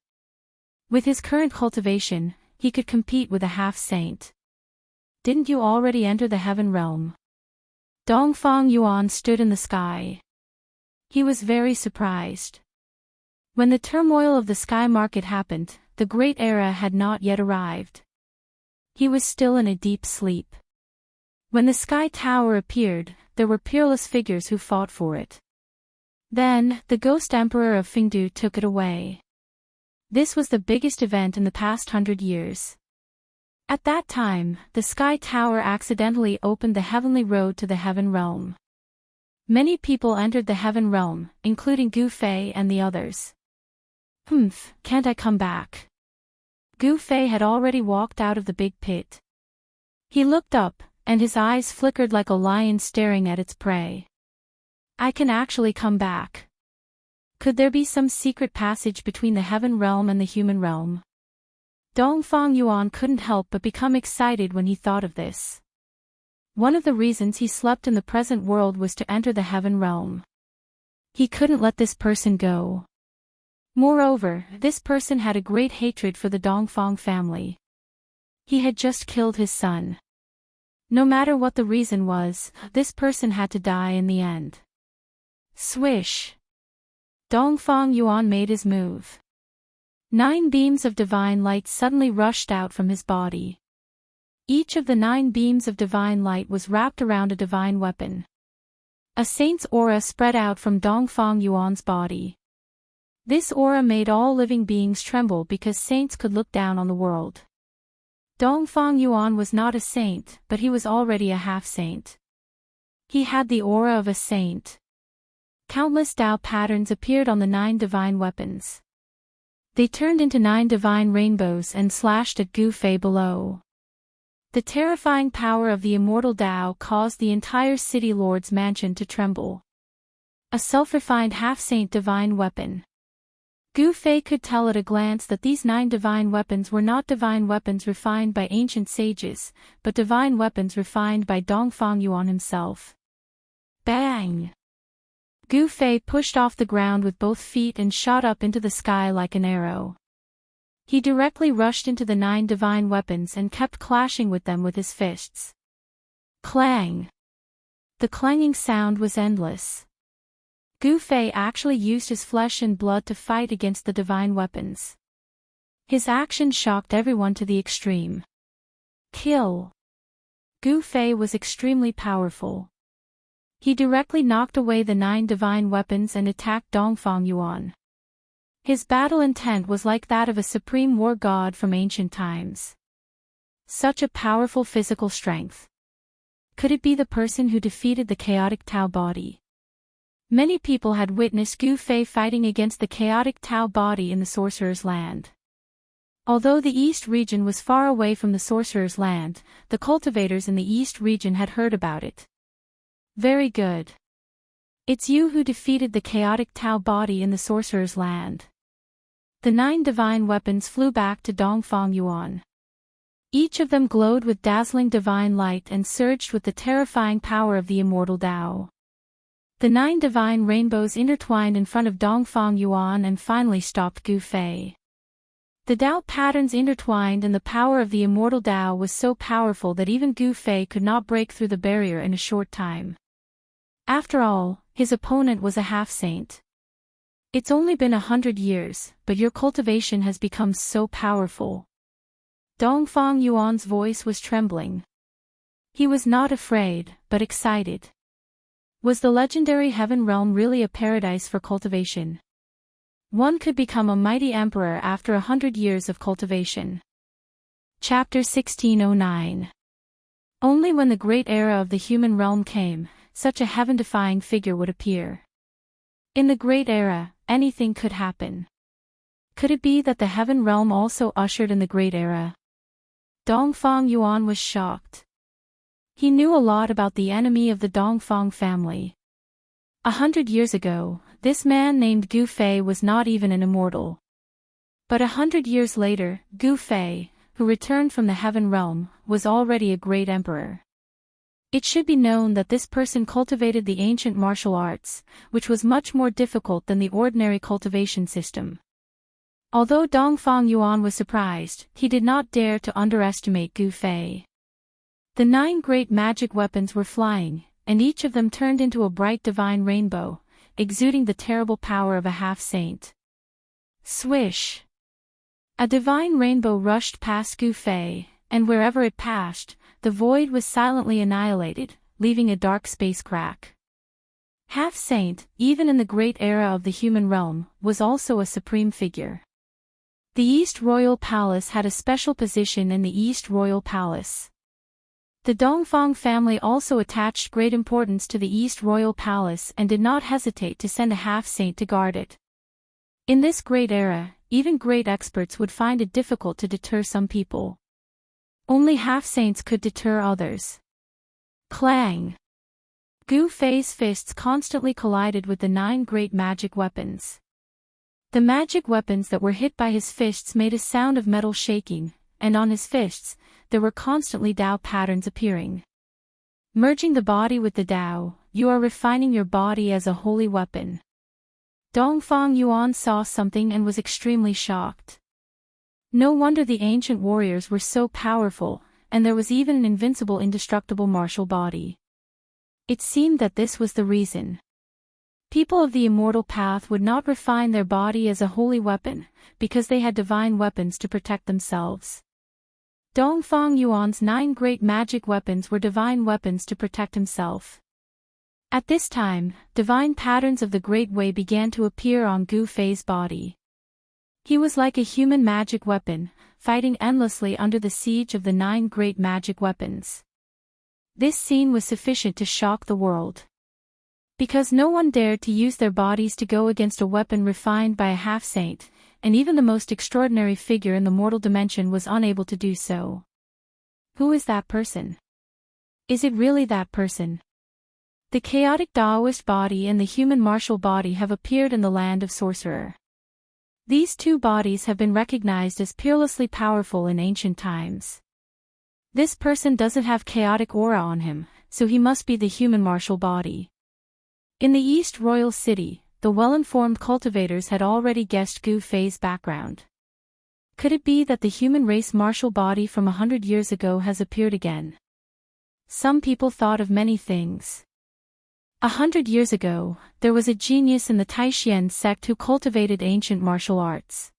With his current cultivation, he could compete with a half-saint. Didn't you already enter the heaven realm? Dongfang Yuan stood in the sky. He was very surprised. When the turmoil of the sky market happened, the great era had not yet arrived. He was still in a deep sleep. When the sky tower appeared, there were peerless figures who fought for it. Then, the ghost emperor of Fengdu took it away. This was the biggest event in the past 100 years. At that time, the Sky Tower accidentally opened the heavenly road to the Heaven Realm. Many people entered the Heaven Realm, including Gu Fei and the others. Can't I come back? Gu Fei had already walked out of the big pit. He looked up, and his eyes flickered like a lion staring at its prey. I can actually come back. Could there be some secret passage between the Heaven Realm and the human realm? Dongfang Yuan couldn't help but become excited when he thought of this. One of the reasons he slept in the present world was to enter the Heaven Realm. He couldn't let this person go. Moreover, this person had a great hatred for the Dongfang family. He had just killed his son. No matter what the reason was, this person had to die in the end. Swish! Dongfang Yuan made his move. 9 beams of divine light suddenly rushed out from his body. Each of the 9 beams of divine light was wrapped around a divine weapon. A saint's aura spread out from Dongfang Yuan's body. This aura made all living beings tremble because saints could look down on the world. Dongfang Yuan was not a saint, but he was already a half-saint. He had the aura of a saint. Countless Tao patterns appeared on the 9 divine weapons. They turned into 9 divine rainbows and slashed at Gu Fei below. The terrifying power of the immortal Tao caused the entire City Lord's mansion to tremble. A self-refined half-saint divine weapon. Gu Fei could tell at a glance that these 9 divine weapons were not divine weapons refined by ancient sages, but divine weapons refined by Dongfang Yuan himself. Bang! Gu Fei pushed off the ground with both feet and shot up into the sky like an arrow. He directly rushed into the 9 divine weapons and kept clashing with them with his fists. Clang! The clanging sound was endless. Gu Fei actually used his flesh and blood to fight against the divine weapons. His action shocked everyone to the extreme. Kill! Gu Fei was extremely powerful. He directly knocked away the 9 divine weapons and attacked Dongfang Yuan. His battle intent was like that of a supreme war god from ancient times. Such a powerful physical strength. Could it be the person who defeated the chaotic Tao body? Many people had witnessed Gu Fei fighting against the chaotic Tao body in the Sorcerer's Land. Although the East region was far away from the Sorcerer's Land, the cultivators in the East region had heard about it. Very good. It's you who defeated the chaotic Tao body in the Sorcerer's Land. The 9 divine weapons flew back to Dongfang Yuan. Each of them glowed with dazzling divine light and surged with the terrifying power of the immortal Tao. The 9 divine rainbows intertwined in front of Dongfang Yuan and finally stopped Gu Fei. The Tao patterns intertwined and the power of the immortal Tao was so powerful that even Gu Fei could not break through the barrier in a short time. After all, his opponent was a half-saint. It's only been 100 years, but your cultivation has become so powerful. Dongfang Yuan's voice was trembling. He was not afraid, but excited. Was the legendary Heaven Realm really a paradise for cultivation? One could become a mighty emperor after 100 years of cultivation. Chapter 1609. Only when the great era of the human realm came, such a heaven-defying figure would appear. In the great era, anything could happen. Could it be that the Heaven Realm also ushered in the great era? Dongfang Yuan was shocked. He knew a lot about the enemy of the Dongfang family. 100 years ago, this man named Gu Fei was not even an immortal. But 100 years later, Gu Fei, who returned from the Heaven Realm, was already a great emperor. It should be known that this person cultivated the ancient martial arts, which was much more difficult than the ordinary cultivation system. Although Dongfang Yuan was surprised, he did not dare to underestimate Gu Fei. The 9 great magic weapons were flying, and each of them turned into a bright divine rainbow, exuding the terrible power of a half-saint. Swish! A divine rainbow rushed past Gu Fei, and wherever it passed, the void was silently annihilated, leaving a dark space crack. Half-saint, even in the great era of the human realm, was also a supreme figure. The East Royal Palace had a special position in the East Royal Palace. The Dongfang family also attached great importance to the East Royal Palace and did not hesitate to send a half-saint to guard it. In this great era, even great experts would find it difficult to deter some people. Only half-saints could deter others. Clang! Gu Fei's fists constantly collided with the 9 great magic weapons. The magic weapons that were hit by his fists made a sound of metal shaking, and on his fists, there were constantly Dao patterns appearing. Merging the body with the Dao, you are refining your body as a holy weapon. Dongfang Yuan saw something and was extremely shocked. No wonder the ancient warriors were so powerful, and there was even an invincible indestructible martial body. It seemed that this was the reason. People of the immortal path would not refine their body as a holy weapon, because they had divine weapons to protect themselves. Dongfang Yuan's 9 great magic weapons were divine weapons to protect himself. At this time, divine patterns of the Great Way began to appear on Gu Fei's body. He was like a human magic weapon, fighting endlessly under the siege of the 9 great magic weapons. This scene was sufficient to shock the world. Because no one dared to use their bodies to go against a weapon refined by a half-saint, and even the most extraordinary figure in the mortal dimension was unable to do so. Who is that person? Is it really that person? The chaotic Taoist body and the human martial body have appeared in the land of Sorcerer. These 2 bodies have been recognized as peerlessly powerful in ancient times. This person doesn't have chaotic aura on him, so he must be the human martial body. In the East Royal City, the well-informed cultivators had already guessed Gu Fei's background. Could it be that the human race martial body from 100 years ago has appeared again? Some people thought of many things. 100 years ago, there was a genius in the Taishian sect who cultivated ancient martial arts.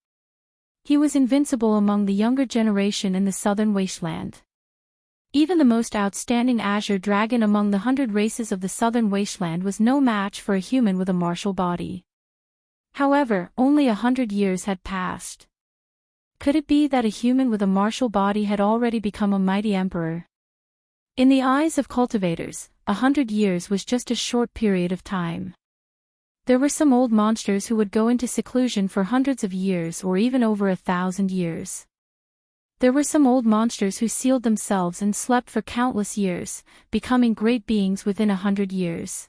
He was invincible among the younger generation in the southern wasteland. Even the most outstanding azure dragon among the 100 races of the southern wasteland was no match for a human with a martial body. However, only 100 years had passed. Could it be that a human with a martial body had already become a mighty emperor? In the eyes of cultivators, 100 years was just a short period of time. There were some old monsters who would go into seclusion for hundreds of years or even over 1,000 years. There were some old monsters who sealed themselves and slept for countless years, becoming great beings within 100 years.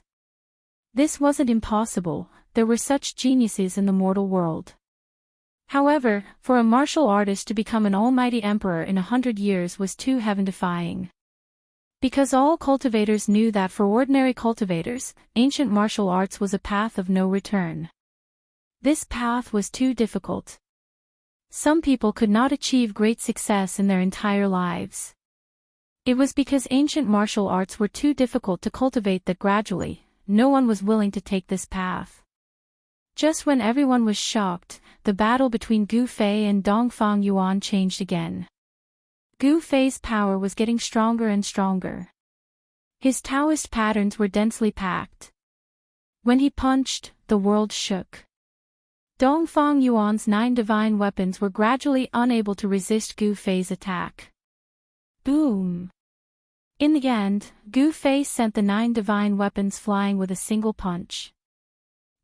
This wasn't impossible, there were such geniuses in the mortal world. However, for a martial artist to become an almighty emperor in 100 years was too heaven-defying. Because all cultivators knew that for ordinary cultivators, ancient martial arts was a path of no return. This path was too difficult. Some people could not achieve great success in their entire lives. It was because ancient martial arts were too difficult to cultivate that gradually, no one was willing to take this path. Just when everyone was shocked, the battle between Gu Fei and Dongfang Yuan changed again. Gu Fei's power was getting stronger and stronger. His Taoist patterns were densely packed. When he punched, the world shook. Dongfang Yuan's 9 divine weapons were gradually unable to resist Gu Fei's attack. Boom! In the end, Gu Fei sent the 9 divine weapons flying with a single punch.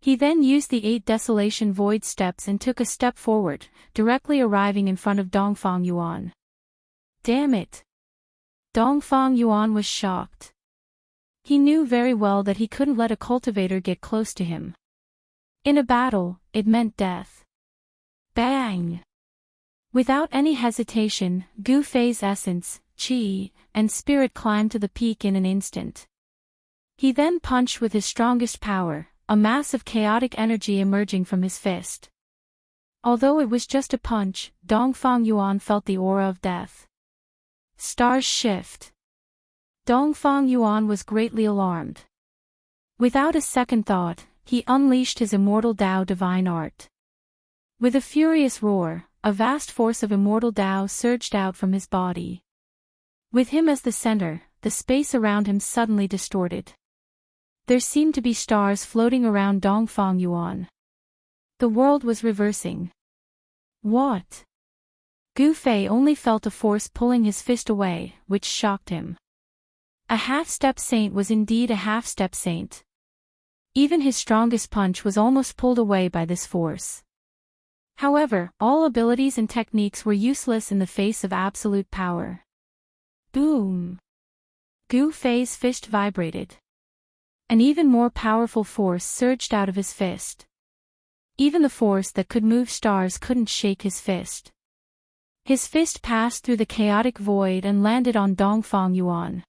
He then used the 8 Desolation Void steps and took a step forward, directly arriving in front of Dongfang Yuan. Damn it! Dongfang Yuan was shocked. He knew very well that he couldn't let a cultivator get close to him. In a battle, it meant death. Bang! Without any hesitation, Gu Fei's essence, qi, and spirit climbed to the peak in an instant. He then punched with his strongest power, a mass of chaotic energy emerging from his fist. Although it was just a punch, Dongfang Yuan felt the aura of death. Stars shift. Dongfang Yuan was greatly alarmed. Without a second thought, he unleashed his immortal Dao divine art. With a furious roar, a vast force of immortal Dao surged out from his body. With him as the center, the space around him suddenly distorted. There seemed to be stars floating around Dongfang Yuan. The world was reversing. What? Gu Fei only felt a force pulling his fist away, which shocked him. A half-step saint was indeed a half-step saint. Even his strongest punch was almost pulled away by this force. However, all abilities and techniques were useless in the face of absolute power. Boom! Gu Fei's fist vibrated. An even more powerful force surged out of his fist. Even the force that could move stars couldn't shake his fist. His fist passed through the chaotic void and landed on Dongfang Yuan.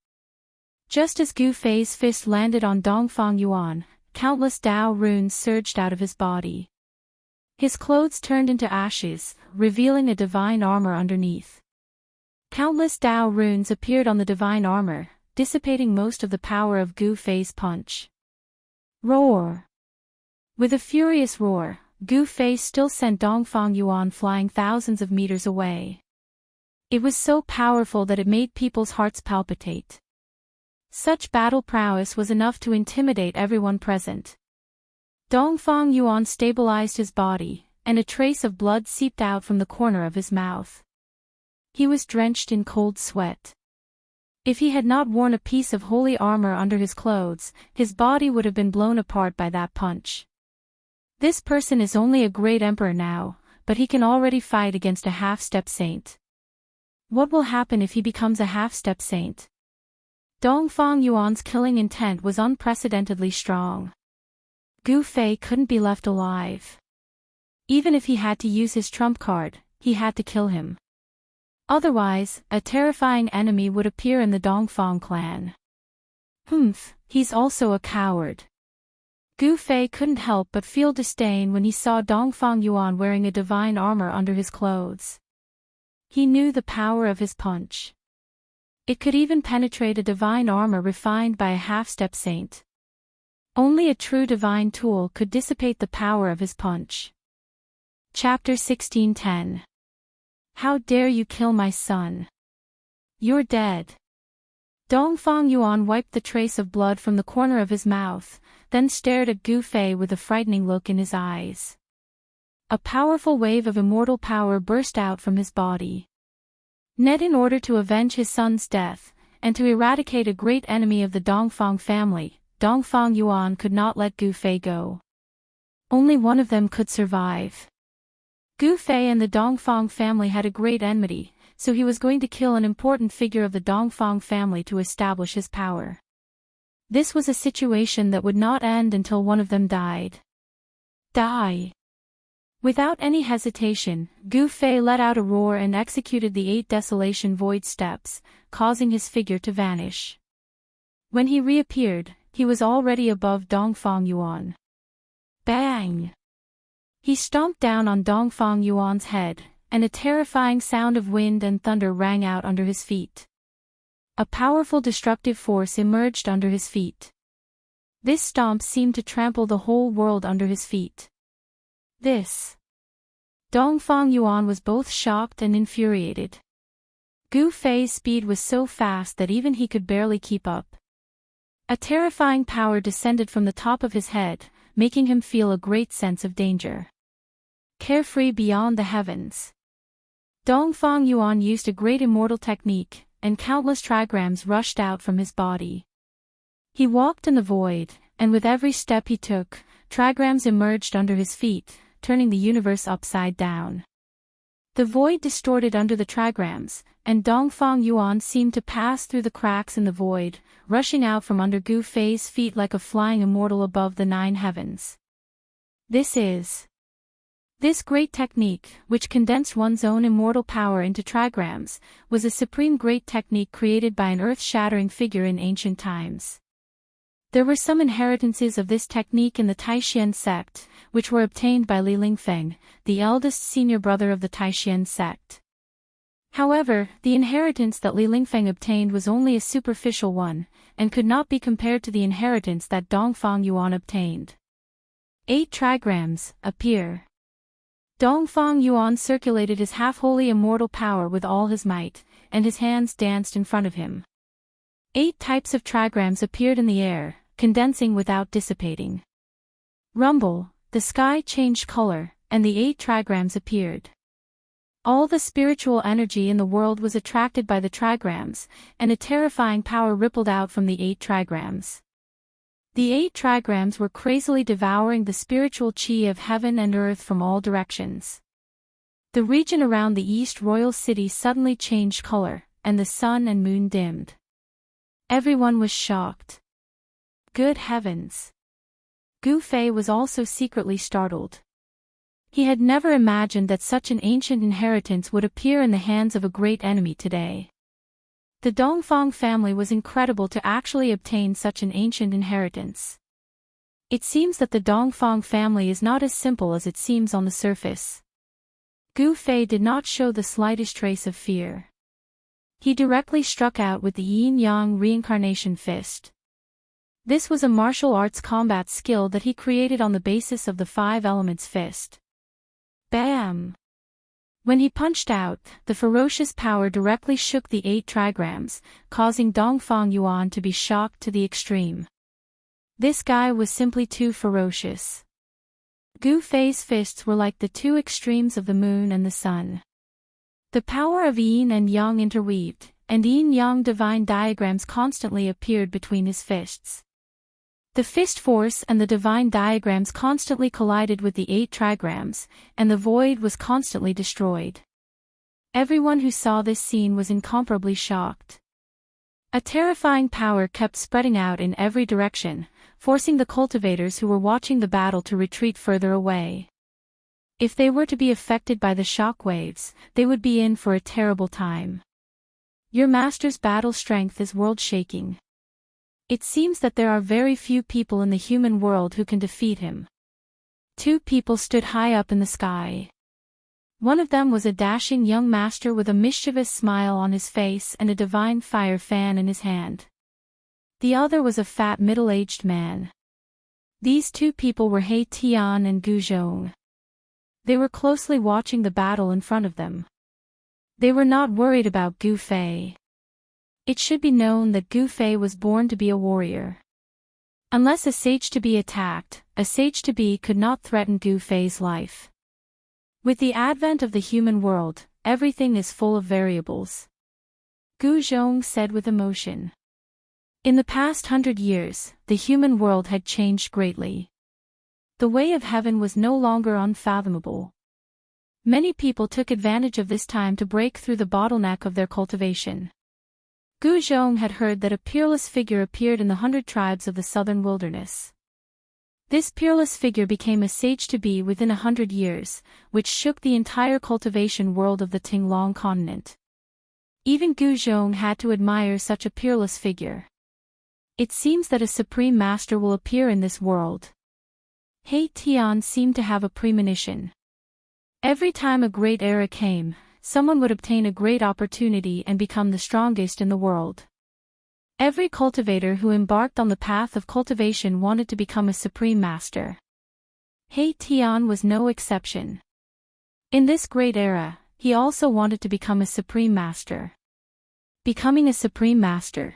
Just as Gu Fei's fist landed on Dongfang Yuan, countless Dao runes surged out of his body. His clothes turned into ashes, revealing a divine armor underneath. Countless Dao runes appeared on the divine armor, dissipating most of the power of Gu Fei's punch. Roar! With a furious roar, Gu Fei still sent Dongfang Yuan flying thousands of meters away. It was so powerful that it made people's hearts palpitate. Such battle prowess was enough to intimidate everyone present. Dongfang Yuan stabilized his body, and a trace of blood seeped out from the corner of his mouth. He was drenched in cold sweat. If he had not worn a piece of holy armor under his clothes, his body would have been blown apart by that punch. This person is only a great emperor now, but he can already fight against a half-step saint. What will happen if he becomes a half-step saint? Dongfang Yuan's killing intent was unprecedentedly strong. Gu Fei couldn't be left alive. Even if he had to use his trump card, he had to kill him. Otherwise, a terrifying enemy would appear in the Dongfang clan. He's also a coward. Gu Fei couldn't help but feel disdain when he saw Dongfang Yuan wearing a divine armor under his clothes. He knew the power of his punch. It could even penetrate a divine armor refined by a half-step saint. Only a true divine tool could dissipate the power of his punch. Chapter 16:10. How dare you kill my son? You're dead. Dongfang Yuan wiped the trace of blood from the corner of his mouth, then stared at Gu Fei with a frightening look in his eyes. A powerful wave of immortal power burst out from his body. In order to avenge his son's death, and to eradicate a great enemy of the Dongfang family, Dongfang Yuan could not let Gu Fei go. Only one of them could survive. Gu Fei and the Dongfang family had a great enmity, so he was going to kill an important figure of the Dongfang family to establish his power. This was a situation that would not end until one of them died. Die! Without any hesitation, Gu Fei let out a roar and executed the 8 Desolation Void steps, causing his figure to vanish. When he reappeared, he was already above Dongfang Yuan. Bang! He stomped down on Dongfang Yuan's head, and a terrifying sound of wind and thunder rang out under his feet. A powerful destructive force emerged under his feet. This stomp seemed to trample the whole world under his feet. Dongfang Yuan was both shocked and infuriated. Gu Fei's speed was so fast that even he could barely keep up. A terrifying power descended from the top of his head, making him feel a great sense of danger. Carefree beyond the heavens. Dongfang Yuan used a great immortal technique, and countless trigrams rushed out from his body. He walked in the void, and with every step he took, trigrams emerged under his feet, turning the universe upside down. The void distorted under the trigrams, and Dongfang Yuan seemed to pass through the cracks in the void, rushing out from under Gu Fei's feet like a flying immortal above the 9 heavens. This great technique, which condensed one's own immortal power into trigrams, was a supreme great technique created by an earth-shattering figure in ancient times. There were some inheritances of this technique in the Taishan sect, which were obtained by Li Lingfeng, the eldest senior brother of the Taishan sect. However, the inheritance that Li Lingfeng obtained was only a superficial one, and could not be compared to the inheritance that Dongfang Yuan obtained. 8 trigrams, appear. Dongfang Yuan circulated his half-holy immortal power with all his might, and his hands danced in front of him. 8 types of trigrams appeared in the air, condensing without dissipating. Rumble, the sky changed color, and the 8 trigrams appeared. All the spiritual energy in the world was attracted by the trigrams, and a terrifying power rippled out from the 8 trigrams. The 8 trigrams were crazily devouring the spiritual chi of heaven and earth from all directions. The region around the East Royal City suddenly changed color, and the sun and moon dimmed. Everyone was shocked. Good heavens! Gu Fei was also secretly startled. He had never imagined that such an ancient inheritance would appear in the hands of a great enemy today. The Dongfang family was incredible to actually obtain such an ancient inheritance. It seems that the Dongfang family is not as simple as it seems on the surface. Gu Fei did not show the slightest trace of fear. He directly struck out with the Yin-Yang Reincarnation Fist. This was a martial arts combat skill that he created on the basis of the 5 Elements Fist. Bam! When he punched out, the ferocious power directly shook the 8 trigrams, causing Dongfang Yuan to be shocked to the extreme. This guy was simply too ferocious. Gu Fei's fists were like the 2 extremes of the moon and the sun. The power of yin and yang interweaved, and yin-yang divine diagrams constantly appeared between his fists. The fist force and the divine diagrams constantly collided with the 8 trigrams, and the void was constantly destroyed. Everyone who saw this scene was incomparably shocked. A terrifying power kept spreading out in every direction, forcing the cultivators who were watching the battle to retreat further away. If they were to be affected by the shock waves, they would be in for a terrible time. Your master's battle strength is world-shaking. It seems that there are very few people in the human world who can defeat him. 2 people stood high up in the sky. One of them was a dashing young master with a mischievous smile on his face and a divine fire fan in his hand. The other was a fat middle-aged man. These 2 people were He Tian and Gu Zhong. They were closely watching the battle in front of them. They were not worried about Gu Fei. It should be known that Gu Fei was born to be a warrior. Unless a sage-to-be attacked, a sage-to-be could not threaten Gu Fei's life. With the advent of the human world, everything is full of variables. Gu Zhong said with emotion. In the past 100 years, the human world had changed greatly. The way of heaven was no longer unfathomable. Many people took advantage of this time to break through the bottleneck of their cultivation. Gu Zhong had heard that a peerless figure appeared in the 100 tribes of the southern wilderness. This peerless figure became a sage-to-be within 100 years, which shook the entire cultivation world of the Tinglong continent. Even Gu Zhong had to admire such a peerless figure. It seems that a supreme master will appear in this world. He Tian seemed to have a premonition. Every time a great era came, someone would obtain a great opportunity and become the strongest in the world. Every cultivator who embarked on the path of cultivation wanted to become a supreme master. He Tian was no exception. In this great era, he also wanted to become a supreme master. Becoming a supreme master.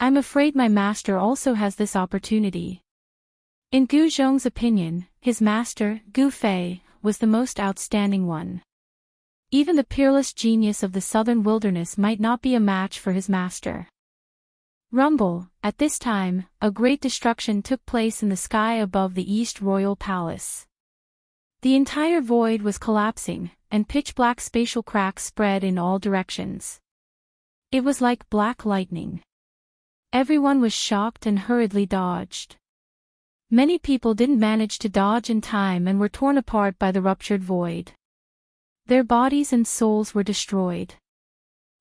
I'm afraid my master also has this opportunity. In Gu Zhong's opinion, his master, Gu Fei, was the most outstanding one. Even the peerless genius of the southern wilderness might not be a match for his master. Rumble, at this time, a great destruction took place in the sky above the East Royal Palace. The entire void was collapsing, and pitch-black spatial cracks spread in all directions. It was like black lightning. Everyone was shocked and hurriedly dodged. Many people didn't manage to dodge in time and were torn apart by the ruptured void. Their bodies and souls were destroyed.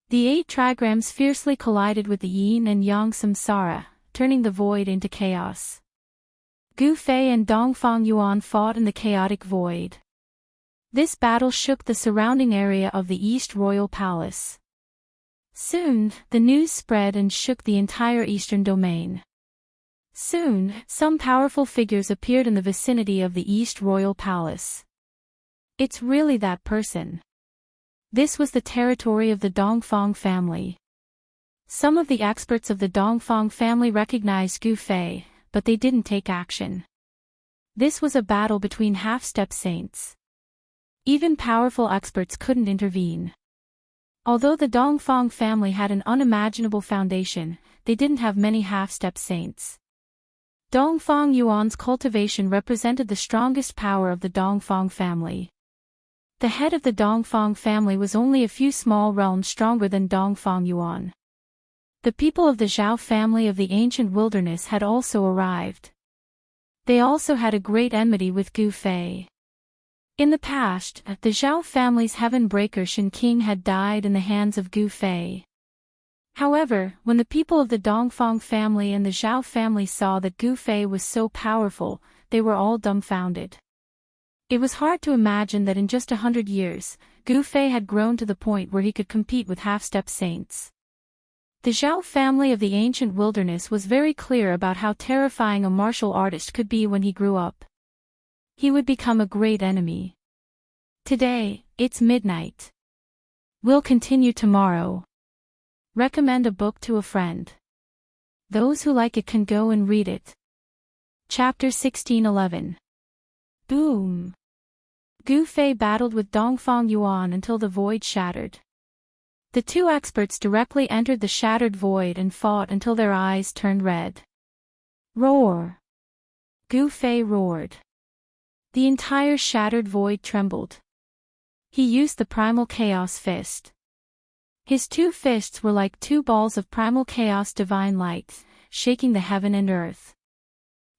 The 8 trigrams fiercely collided with the yin and yang samsara, turning the void into chaos. Gu Fei and Dongfang Yuan fought in the chaotic void. This battle shook the surrounding area of the East Royal Palace. Soon, the news spread and shook the entire eastern domain. Soon, some powerful figures appeared in the vicinity of the East Royal Palace. It's really that person. This was the territory of the Dongfang family. Some of the experts of the Dongfang family recognized Gu Fei, but they didn't take action. This was a battle between half-step saints. Even powerful experts couldn't intervene. Although the Dongfang family had an unimaginable foundation, they didn't have many half-step saints. Dongfang Yuan's cultivation represented the strongest power of the Dongfang family. The head of the Dongfang family was only a few small realms stronger than Dongfang Yuan. The people of the Zhao family of the ancient wilderness had also arrived. They also had a great enmity with Gu Fei. In the past, the Zhao family's heaven breaker Shen King had died in the hands of Gu Fei. However, when the people of the Dongfang family and the Zhao family saw that Gu Fei was so powerful, they were all dumbfounded. It was hard to imagine that in just 100 years, Gu Fei had grown to the point where he could compete with half-step saints. The Zhao family of the ancient wilderness was very clear about how terrifying a martial artist could be when he grew up. He would become a great enemy. Today, it's midnight. We'll continue tomorrow. Recommend a book to a friend. Those who like it can go and read it. Chapter 1611. Boom! Gu Fei battled with Dongfang Yuan until the void shattered. The two experts directly entered the shattered void and fought until their eyes turned red. Roar! Gu Fei roared. The entire shattered void trembled. He used the primal chaos fist. His two fists were like two balls of primal chaos divine light, shaking the heaven and earth.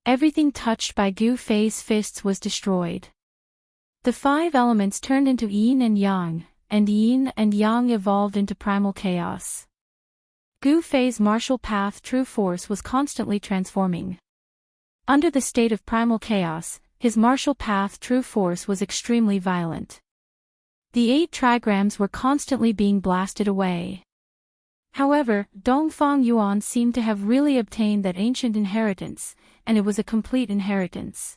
Everything touched by Gu Fei's fists was destroyed. The five elements turned into yin and yang, and yin and yang evolved into primal chaos. Gu Fei's martial path true force was constantly transforming. Under the state of primal chaos, his martial path true force was extremely violent. The 8 trigrams were constantly being blasted away. However, Dongfang Yuan seemed to have really obtained that ancient inheritance, and it was a complete inheritance.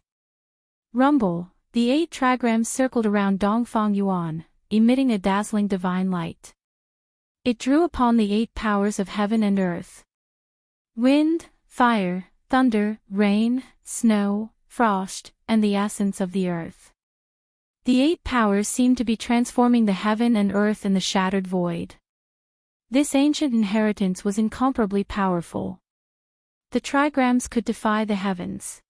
Rumble, the 8 trigrams circled around Dongfang Yuan, emitting a dazzling divine light. It drew upon the 8 powers of heaven and earth. Wind, fire, thunder, rain, snow, frost, and the essence of the earth. The 8 powers seemed to be transforming the heaven and earth in the shattered void. This ancient inheritance was incomparably powerful. The trigrams could defy the heavens.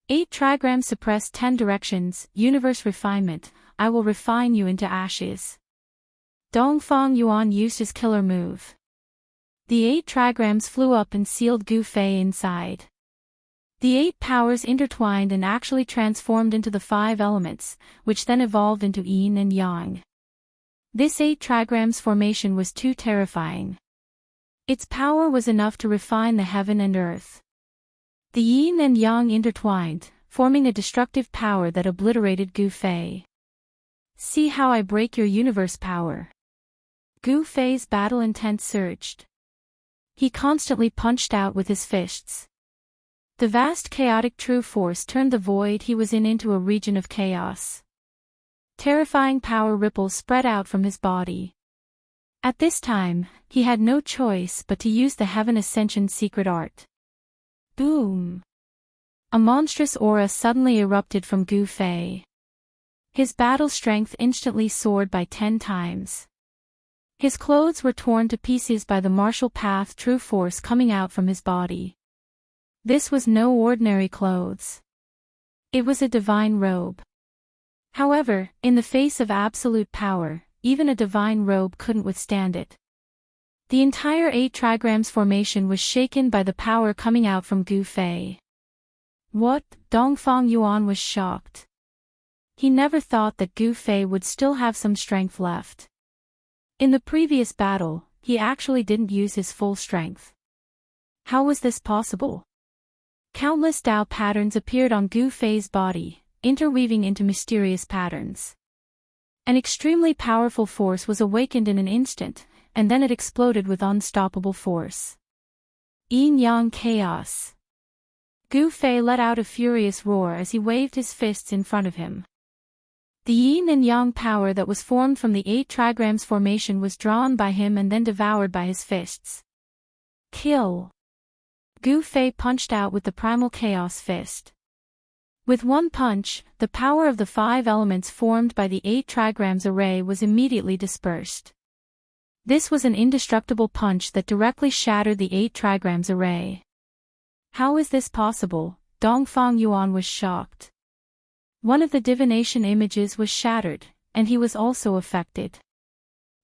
8 trigrams suppressed 10 directions, universe refinement, I will refine you into ashes. Dongfang Yuan used his killer move. The 8 trigrams flew up and sealed Gu Fei inside. The 8 powers intertwined and actually transformed into the 5 elements, which then evolved into yin and yang. This 8 trigrams formation was too terrifying. Its power was enough to refine the heaven and earth. The yin and yang intertwined, forming a destructive power that obliterated Gu Fei. See how I break your universe power. Gu Fei's battle intent surged. He constantly punched out with his fists. The vast chaotic true force turned the void he was in into a region of chaos. Terrifying power ripples spread out from his body. At this time, he had no choice but to use the Heaven Ascension secret art. Boom! A monstrous aura suddenly erupted from Gu Fei. His battle strength instantly soared by 10 times. His clothes were torn to pieces by the martial path true force coming out from his body. This was no ordinary clothes. It was a divine robe. However, in the face of absolute power, even a divine robe couldn't withstand it. The entire 8 trigrams formation was shaken by the power coming out from Gu Fei. What? Dongfang Yuan was shocked. He never thought that Gu Fei would still have some strength left. In the previous battle, he actually didn't use his full strength. How was this possible? Countless Tao patterns appeared on Gu Fei's body, interweaving into mysterious patterns. An extremely powerful force was awakened in an instant, and then it exploded with unstoppable force. Yin-yang chaos. Gu Fei let out a furious roar as he waved his fists in front of him. The yin and yang power that was formed from the 8 trigrams formation was drawn by him and then devoured by his fists. Kill! Gu Fei punched out with the primal chaos fist. With one punch, the power of the 5 elements formed by the 8 trigrams array was immediately dispersed. This was an indestructible punch that directly shattered the 8 trigrams array. How is this possible? Dongfang Yuan was shocked. One of the divination images was shattered, and he was also affected.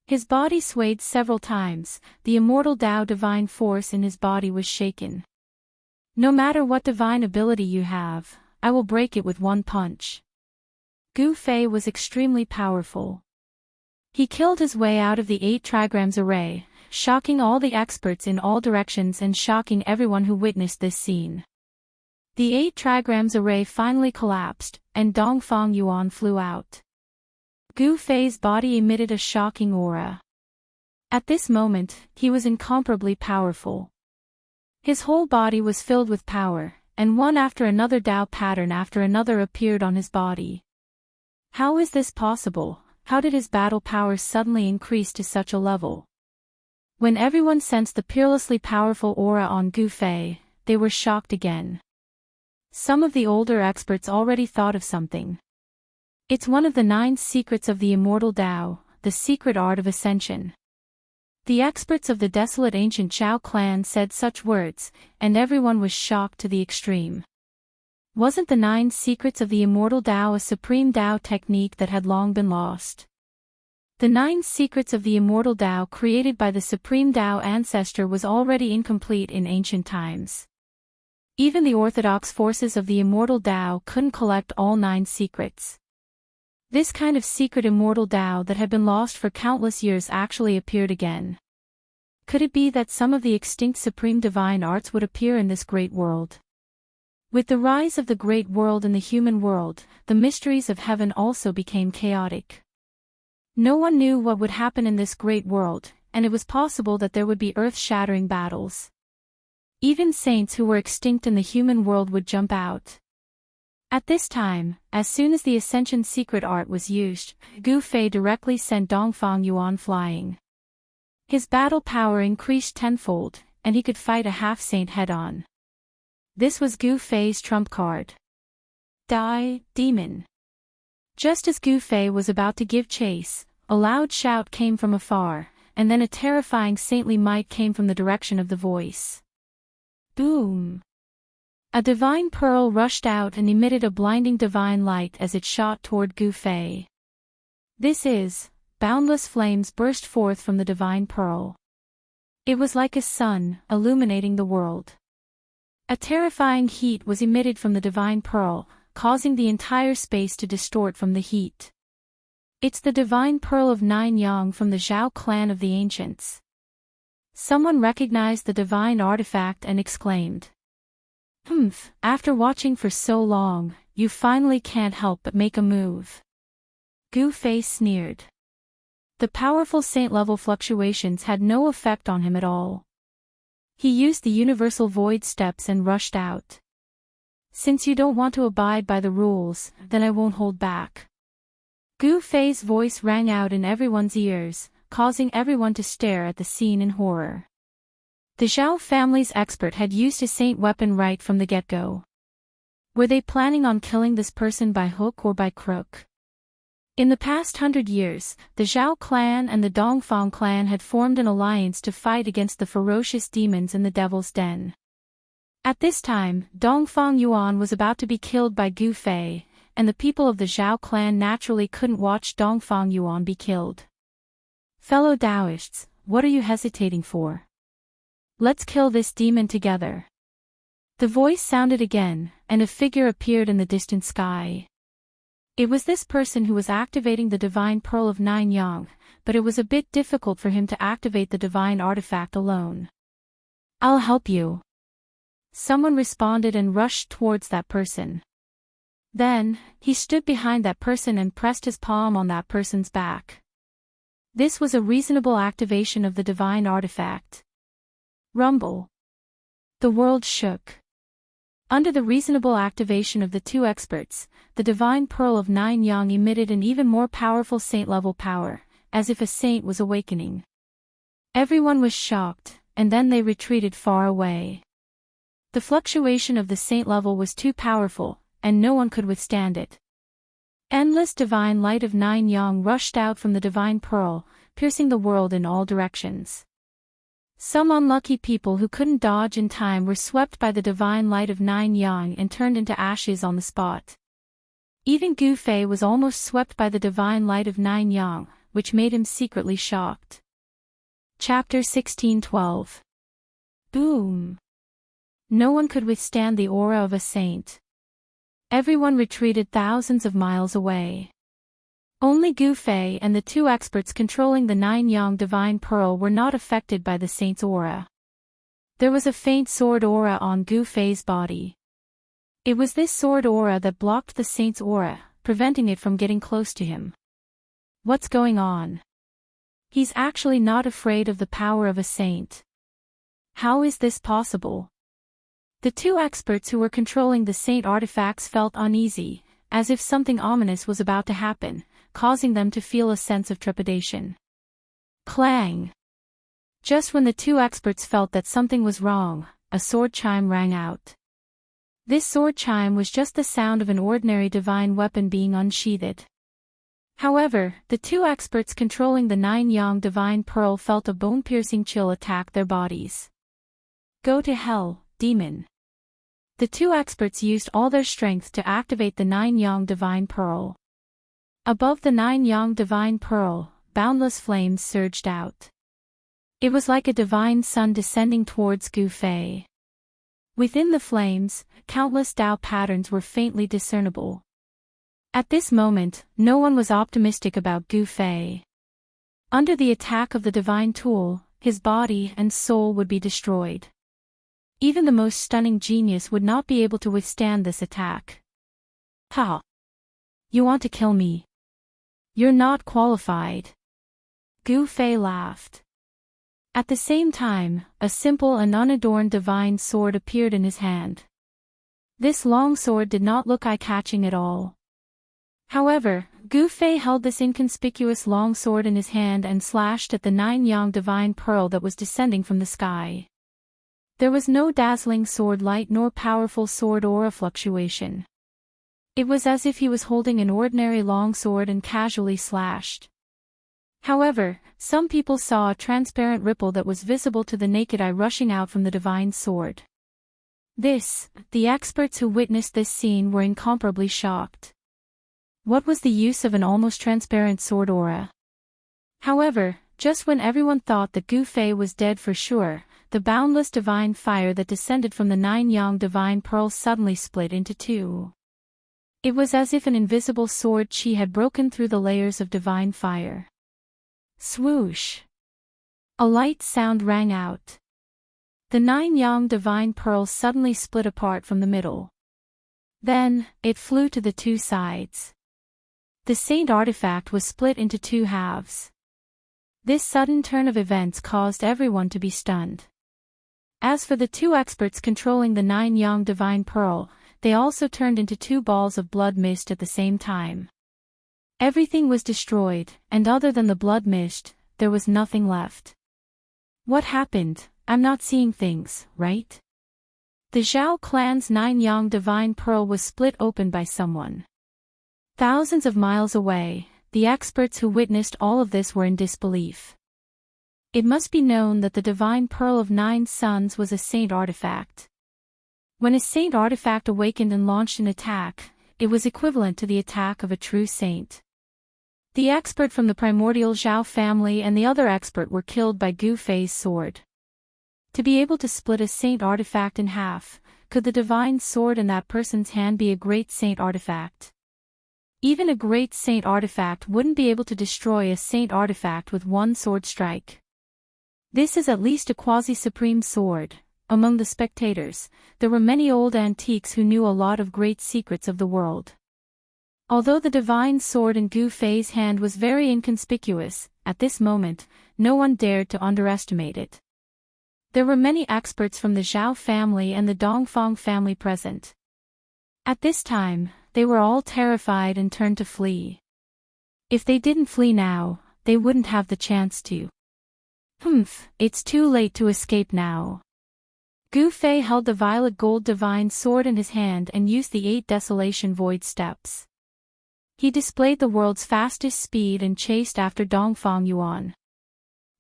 His body swayed several times, the immortal Tao divine force in his body was shaken. No matter what divine ability you have, I will break it with one punch. Gu Fei was extremely powerful. He killed his way out of the 8 trigrams array, shocking all the experts in all directions and shocking everyone who witnessed this scene. The 8 trigrams array finally collapsed, and Dongfang Yuan flew out. Gu Fei's body emitted a shocking aura. At this moment, he was incomparably powerful. His whole body was filled with power, and one after another Tao pattern after another appeared on his body. How is this possible? How did his battle power suddenly increase to such a level? When everyone sensed the peerlessly powerful aura on Gu Fei, they were shocked again. Some of the older experts already thought of something. It's one of the 9 secrets of the immortal Tao, the secret art of ascension. The experts of the desolate ancient Zhao clan said such words, and everyone was shocked to the extreme. Wasn't the 9 secrets of the immortal Tao a supreme Tao technique that had long been lost? The 9 secrets of the immortal Tao created by the supreme Tao ancestor was already incomplete in ancient times. Even the orthodox forces of the immortal Tao couldn't collect all 9 secrets. This kind of secret immortal Tao that had been lost for countless years actually appeared again. Could it be that some of the extinct supreme divine arts would appear in this great world? With the rise of the great world and the human world, the mysteries of heaven also became chaotic. No one knew what would happen in this great world, and it was possible that there would be earth-shattering battles. Even saints who were extinct in the human world would jump out. At this time, as soon as the Ascension secret art was used, Gu Fei directly sent Dongfang Yuan flying. His battle power increased tenfold, and he could fight a half-saint head-on. This was Gu Fei's trump card. Die, demon. Just as Gu Fei was about to give chase, a loud shout came from afar, and then a terrifying saintly might came from the direction of the voice. Boom! A divine pearl rushed out and emitted a blinding divine light as it shot toward Gu Fei. This is, boundless flames burst forth from the divine pearl. It was like a sun, illuminating the world. A terrifying heat was emitted from the divine pearl, causing the entire space to distort from the heat. It's the divine pearl of 9 yang from the Zhao clan of the ancients. Someone recognized the divine artifact and exclaimed. After watching for so long, you finally can't help but make a move. Gu Fei sneered. The powerful saint-level fluctuations had no effect on him at all. He used the universal void steps and rushed out. Since you don't want to abide by the rules, then I won't hold back. Gu Fei's voice rang out in everyone's ears, causing everyone to stare at the scene in horror. The Zhao family's expert had used a saint weapon right from the get-go. Were they planning on killing this person by hook or by crook? In the past 100 years, the Zhao clan and the Dongfang clan had formed an alliance to fight against the ferocious demons in the Devil's Den. At this time, Dongfang Yuan was about to be killed by Gu Fei, and the people of the Zhao clan naturally couldn't watch Dongfang Yuan be killed. Fellow Taoists, what are you hesitating for? Let's kill this demon together. The voice sounded again, and a figure appeared in the distant sky. It was this person who was activating the divine pearl of 9 yang, but it was a bit difficult for him to activate the divine artifact alone. I'll help you. Someone responded and rushed towards that person. Then, he stood behind that person and pressed his palm on that person's back. This was a reasonable activation of the divine artifact. Rumble. The world shook. Under the reasonable activation of the 2 experts, the divine pearl of 9 yang emitted an even more powerful saint-level power, as if a saint was awakening. Everyone was shocked, and then they retreated far away. The fluctuation of the saint level was too powerful, and no one could withstand it. Endless divine light of Nine Yang rushed out from the divine pearl, piercing the world in all directions. Some unlucky people who couldn't dodge in time were swept by the divine light of Nine Yang and turned into ashes on the spot. Even Gu Fei was almost swept by the divine light of Nine Yang, which made him secretly shocked. Chapter 1612. Boom! No one could withstand the aura of a saint. Everyone retreated thousands of miles away. Only Gu Fei and the two experts controlling the Nine Yang divine pearl were not affected by the saint's aura. There was a faint sword aura on Gu Fei's body. It was this sword aura that blocked the saint's aura, preventing it from getting close to him. What's going on? He's actually not afraid of the power of a saint. How is this possible? The two experts who were controlling the saint artifacts felt uneasy, as if something ominous was about to happen, causing them to feel a sense of trepidation. Clang! Just when the two experts felt that something was wrong, a sword chime rang out. This sword chime was just the sound of an ordinary divine weapon being unsheathed. However, the two experts controlling the Nine Yang divine pearl felt a bone-piercing chill attack their bodies. Go to hell, demon! The two experts used all their strength to activate the Nine Yang divine pearl. Above the Nine Yang divine pearl, boundless flames surged out. It was like a divine sun descending towards Gu Fei. Within the flames, countless Tao patterns were faintly discernible. At this moment, no one was optimistic about Gu Fei. Under the attack of the divine tool, his body and soul would be destroyed. Even the most stunning genius would not be able to withstand this attack. Ha! You want to kill me? You're not qualified. Gu Fei laughed. At the same time, a simple and unadorned divine sword appeared in his hand. This long sword did not look eye-catching at all. However, Gu Fei held this inconspicuous long sword in his hand and slashed at the Nine Yang divine pearl that was descending from the sky. There was no dazzling sword light nor powerful sword aura fluctuation. It was as if he was holding an ordinary long sword and casually slashed. However, some people saw a transparent ripple that was visible to the naked eye rushing out from the divine sword. The experts who witnessed this scene were incomparably shocked. What was the use of an almost transparent sword aura? However, just when everyone thought that Gu Fei was dead for sure, the boundless divine fire that descended from the Nine Yang divine pearl suddenly split into two. It was as if an invisible sword chi had broken through the layers of divine fire. Swoosh! A light sound rang out. The Nine Yang divine pearl suddenly split apart from the middle. Then, it flew to the two sides. The saint artifact was split into two halves. This sudden turn of events caused everyone to be stunned. As for the two experts controlling the Nine Yang divine pearl, they also turned into two balls of blood mist at the same time. Everything was destroyed, and other than the blood mist, there was nothing left. What happened? I'm not seeing things, right? The Zhao clan's Nine Yang divine pearl was split open by someone. Thousands of miles away, the experts who witnessed all of this were in disbelief. It must be known that the divine pearl of 9 suns was a saint artifact. When a saint artifact awakened and launched an attack, it was equivalent to the attack of a true saint. The expert from the primordial Zhao family and the other expert were killed by Gu Fei's sword. To be able to split a saint artifact in half, could the divine sword in that person's hand be a great saint artifact? Even a great saint artifact wouldn't be able to destroy a saint artifact with one sword strike. This is at least a quasi-supreme sword. Among the spectators, there were many old antiques who knew a lot of great secrets of the world. Although the divine sword in Gu Fei's hand was very inconspicuous, at this moment, no one dared to underestimate it. There were many experts from the Zhao family and the Dongfang family present. At this time, they were all terrified and turned to flee. If they didn't flee now, they wouldn't have the chance to. It's too late to escape now. Gu Fei held the violet gold divine sword in his hand and used the 8 desolation void steps. He displayed the world's fastest speed and chased after Dongfang Yuan.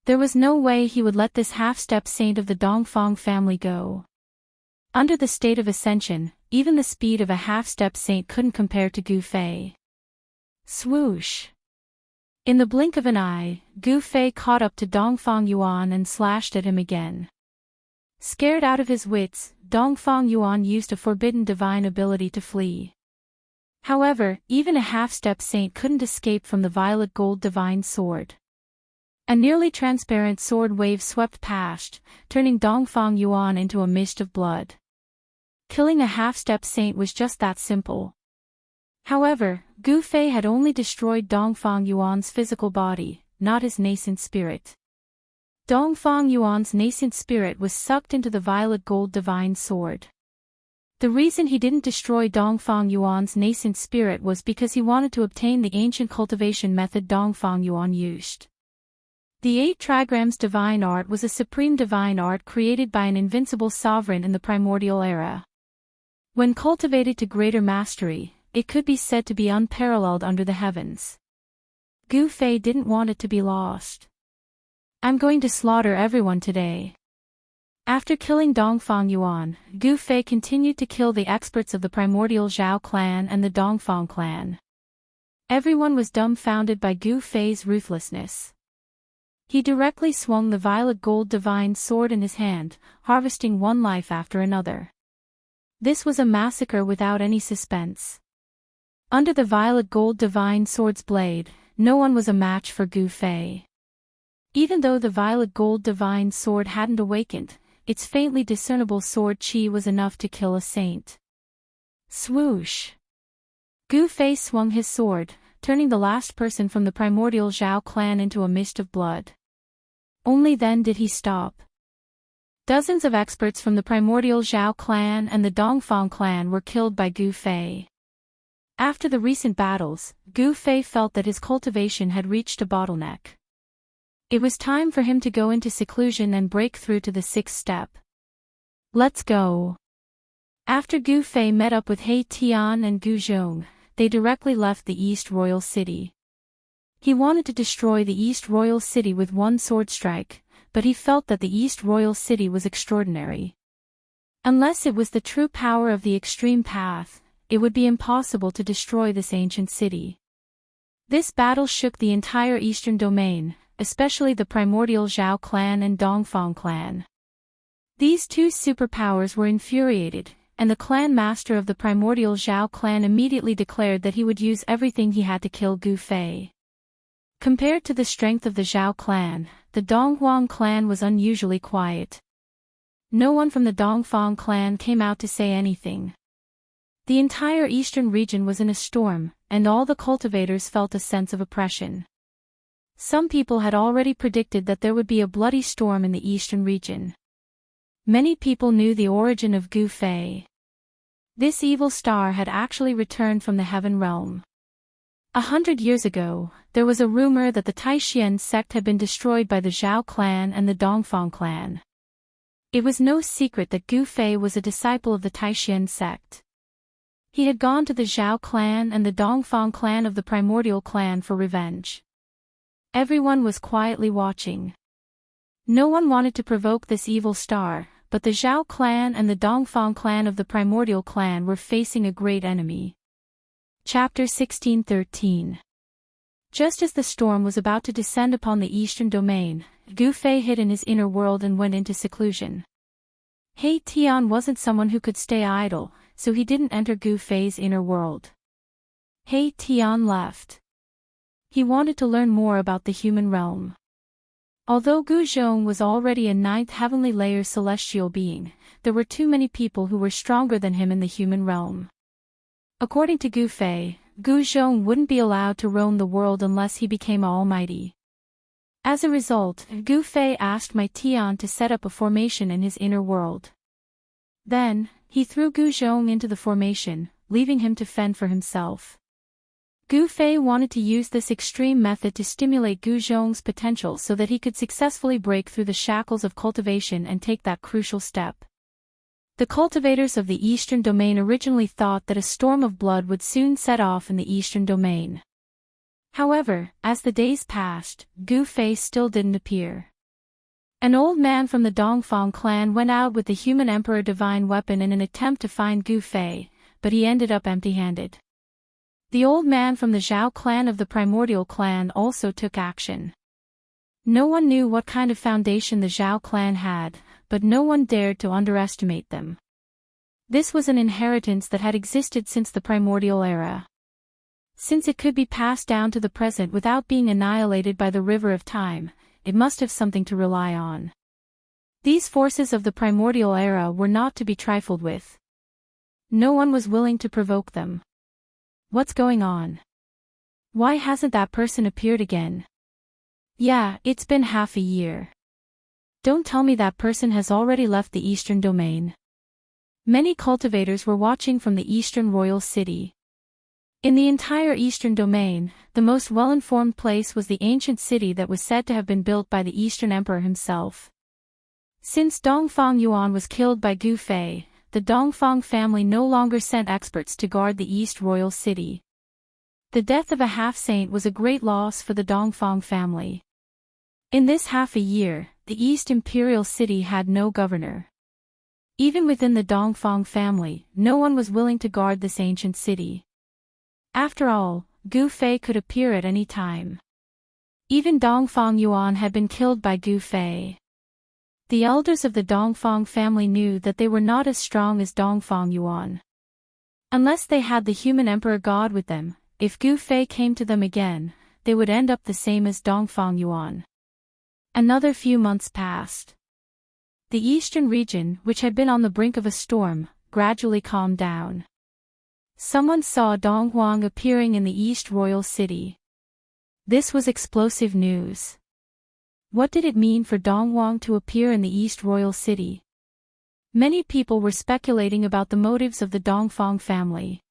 There was no way he would let this half-step saint of the Dongfang family go. Under the state of ascension, even the speed of a half-step saint couldn't compare to Gu Fei. Swoosh! In the blink of an eye, Gu Fei caught up to Dongfang Yuan and slashed at him again. Scared out of his wits, Dongfang Yuan used a forbidden divine ability to flee. However, even a half-step saint couldn't escape from the violet gold divine sword. A nearly transparent sword wave swept past, turning Dongfang Yuan into a mist of blood. Killing a half-step saint was just that simple. However, Gu Fei had only destroyed Dongfang Yuan's physical body, not his nascent spirit. Dongfang Yuan's nascent spirit was sucked into the violet gold divine sword. The reason he didn't destroy Dongfang Yuan's nascent spirit was because he wanted to obtain the ancient cultivation method Dongfang Yuan used. The 8 trigrams divine art was a supreme divine art created by an invincible sovereign in the primordial era. When cultivated to greater mastery, it could be said to be unparalleled under the heavens. Gu Fei didn't want it to be lost. I'm going to slaughter everyone today. After killing Dongfang Yuan, Gu Fei continued to kill the experts of the primordial Zhao clan and the Dongfang clan. Everyone was dumbfounded by Gu Fei's ruthlessness. He directly swung the violet gold divine sword in his hand, harvesting one life after another. This was a massacre without any suspense. Under the violet gold divine sword's blade, no one was a match for Gu Fei. Even though the violet gold divine sword hadn't awakened, its faintly discernible sword chi was enough to kill a saint. Swoosh! Gu Fei swung his sword, turning the last person from the primordial Zhao clan into a mist of blood. Only then did he stop. Dozens of experts from the primordial Zhao clan and the Dongfang clan were killed by Gu Fei. After the recent battles, Gu Fei felt that his cultivation had reached a bottleneck. It was time for him to go into seclusion and break through to the 6th step. Let's go. After Gu Fei met up with He Tian and Gu Zhong, they directly left the East Royal City. He wanted to destroy the East Royal City with one sword strike, but he felt that the East Royal City was extraordinary. Unless it was the true power of the extreme path, it would be impossible to destroy this ancient city. This battle shook the entire eastern domain, especially the primordial Zhao clan and Dongfang clan. These 2 superpowers were infuriated, and the clan master of the primordial Zhao clan immediately declared that he would use everything he had to kill Gu Fei. Compared to the strength of the Zhao clan, the Donghuang clan was unusually quiet. No one from the Dongfang clan came out to say anything. The entire eastern region was in a storm, and all the cultivators felt a sense of oppression. Some people had already predicted that there would be a bloody storm in the eastern region. Many people knew the origin of Gu Fei. This evil star had actually returned from the heaven realm. 100 years ago, there was a rumor that the Taishan sect had been destroyed by the Zhao clan and the Dongfang clan. It was no secret that Gu Fei was a disciple of the Taishan sect. He had gone to the Zhao clan and the Dongfang clan of the primordial clan for revenge. Everyone was quietly watching. No one wanted to provoke this evil star, but the Zhao clan and the Dongfang clan of the primordial clan were facing a great enemy. Chapter 1613. Just as the storm was about to descend upon the eastern domain, Gu Fei hid in his inner world and went into seclusion. He Tian wasn't someone who could stay idle, so he didn't enter Gu Fei's inner world. He Tian left. He wanted to learn more about the human realm. Although Gu Zhong was already a 9th heavenly layer celestial being, there were too many people who were stronger than him in the human realm. According to Gu Fei, Gu Zhong wouldn't be allowed to roam the world unless he became almighty. As a result, Gu Fei asked Mai Tian to set up a formation in his inner world. Then, he threw Gu Zhong into the formation, leaving him to fend for himself. Gu Fei wanted to use this extreme method to stimulate Gu Zhong's potential so that he could successfully break through the shackles of cultivation and take that crucial step. The cultivators of the Eastern Domain originally thought that a storm of blood would soon set off in the Eastern Domain. However, as the days passed, Gu Fei still didn't appear. An old man from the Dongfang clan went out with the human emperor divine weapon in an attempt to find Gu Fei, but he ended up empty-handed. The old man from the Zhao clan of the primordial clan also took action. No one knew what kind of foundation the Zhao clan had, but no one dared to underestimate them. This was an inheritance that had existed since the primordial era. Since it could be passed down to the present without being annihilated by the river of time, it must have something to rely on. These forces of the primordial era were not to be trifled with. No one was willing to provoke them. What's going on? Why hasn't that person appeared again? Yeah, it's been half a year. Don't tell me that person has already left the Eastern Domain. Many cultivators were watching from the Eastern Royal City. In the entire Eastern Domain, the most well-informed place was the ancient city that was said to have been built by the Eastern Emperor himself. Since Dongfang Yuan was killed by Gu Fei, the Dongfang family no longer sent experts to guard the East Royal City. The death of a half-saint was a great loss for the Dongfang family. In this half a year, the East Imperial City had no governor. Even within the Dongfang family, no one was willing to guard this ancient city. After all, Gu Fei could appear at any time. Even Dongfang Yuan had been killed by Gu Fei. The elders of the Dongfang family knew that they were not as strong as Dongfang Yuan. Unless they had the human emperor god with them, if Gu Fei came to them again, they would end up the same as Dongfang Yuan. Another few months passed. The eastern region, which had been on the brink of a storm, gradually calmed down. Someone saw Dong Huang appearing in the East Royal City. This was explosive news. What did it mean for Dong Huang to appear in the East Royal City? Many people were speculating about the motives of the Dongfang family.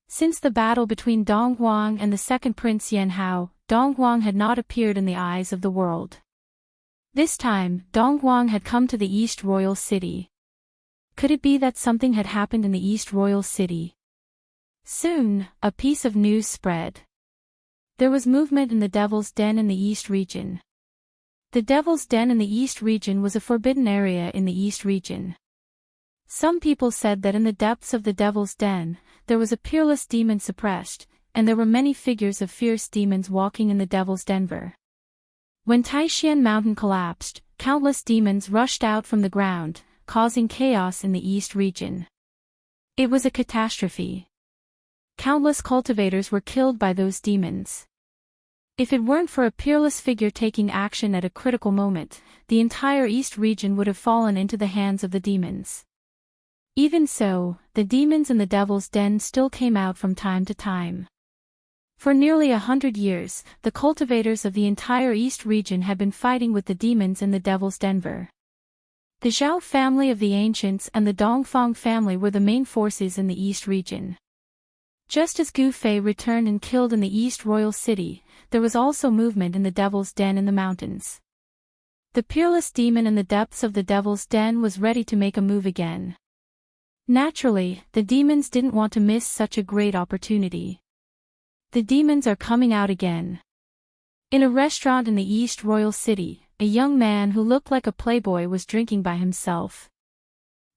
Since the battle between Dong Huang and the second prince Yan Hao, Dong Huang had not appeared in the eyes of the world. This time, Dong Huang had come to the East Royal City. Could it be that something had happened in the East Royal City? Soon, a piece of news spread. There was movement in the Devil's Den in the East region. The Devil's Den in the East region was a forbidden area in the East region. Some people said that in the depths of the Devil's Den, there was a peerless demon suppressed, and there were many figures of fierce demons walking in the Devil's Den. When Taishan Mountain collapsed, countless demons rushed out from the ground, causing chaos in the East region. It was a catastrophe. Countless cultivators were killed by those demons. If it weren't for a peerless figure taking action at a critical moment, the entire East region would have fallen into the hands of the demons. Even so, the demons in the Devil's Den still came out from time to time. For nearly 100 years, the cultivators of the entire East region had been fighting with the demons in the Devil's Den. The Zhao family of the ancients and the Dongfang family were the main forces in the East region. Just as Gu Fei returned and killed in the East Royal City, there was also movement in the Devil's Den in the mountains. The peerless demon in the depths of the Devil's Den was ready to make a move again. Naturally, the demons didn't want to miss such a great opportunity. The demons are coming out again. In a restaurant in the East Royal City, a young man who looked like a playboy was drinking by himself.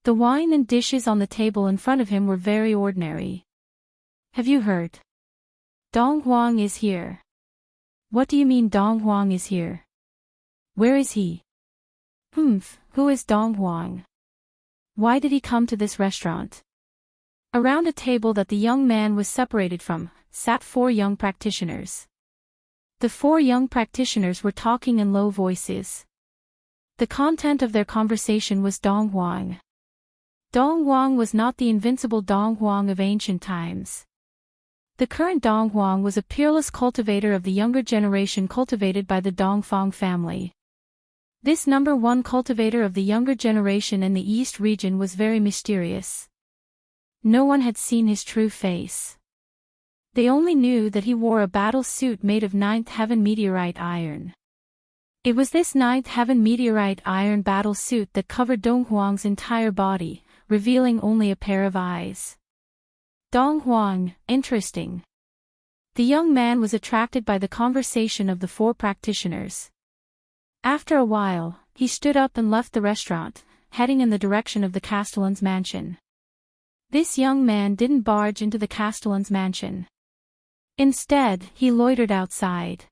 The wine and dishes on the table in front of him were very ordinary. Have you heard? Dong Huang is here. What do you mean Dong Huang is here? Where is he? Who is Dong Huang? Why did he come to this restaurant? Around a table that the young man was separated from, sat 4 young practitioners. The 4 young practitioners were talking in low voices. The content of their conversation was Dong Huang. Dong Huang was not the invincible Dong Huang of ancient times. The current Dong Huang was a peerless cultivator of the younger generation cultivated by the Dongfang family. This number 1 cultivator of the younger generation in the East region was very mysterious. No one had seen his true face. They only knew that he wore a battle suit made of 9th Heaven meteorite iron. It was this 9th Heaven meteorite iron battle suit that covered Dong Huang's entire body, revealing only a pair of eyes. Dong Huang, interesting. The young man was attracted by the conversation of the four practitioners. After a while, he stood up and left the restaurant, heading in the direction of the Castellan's mansion. This young man didn't barge into the Castellan's mansion. Instead, he loitered outside.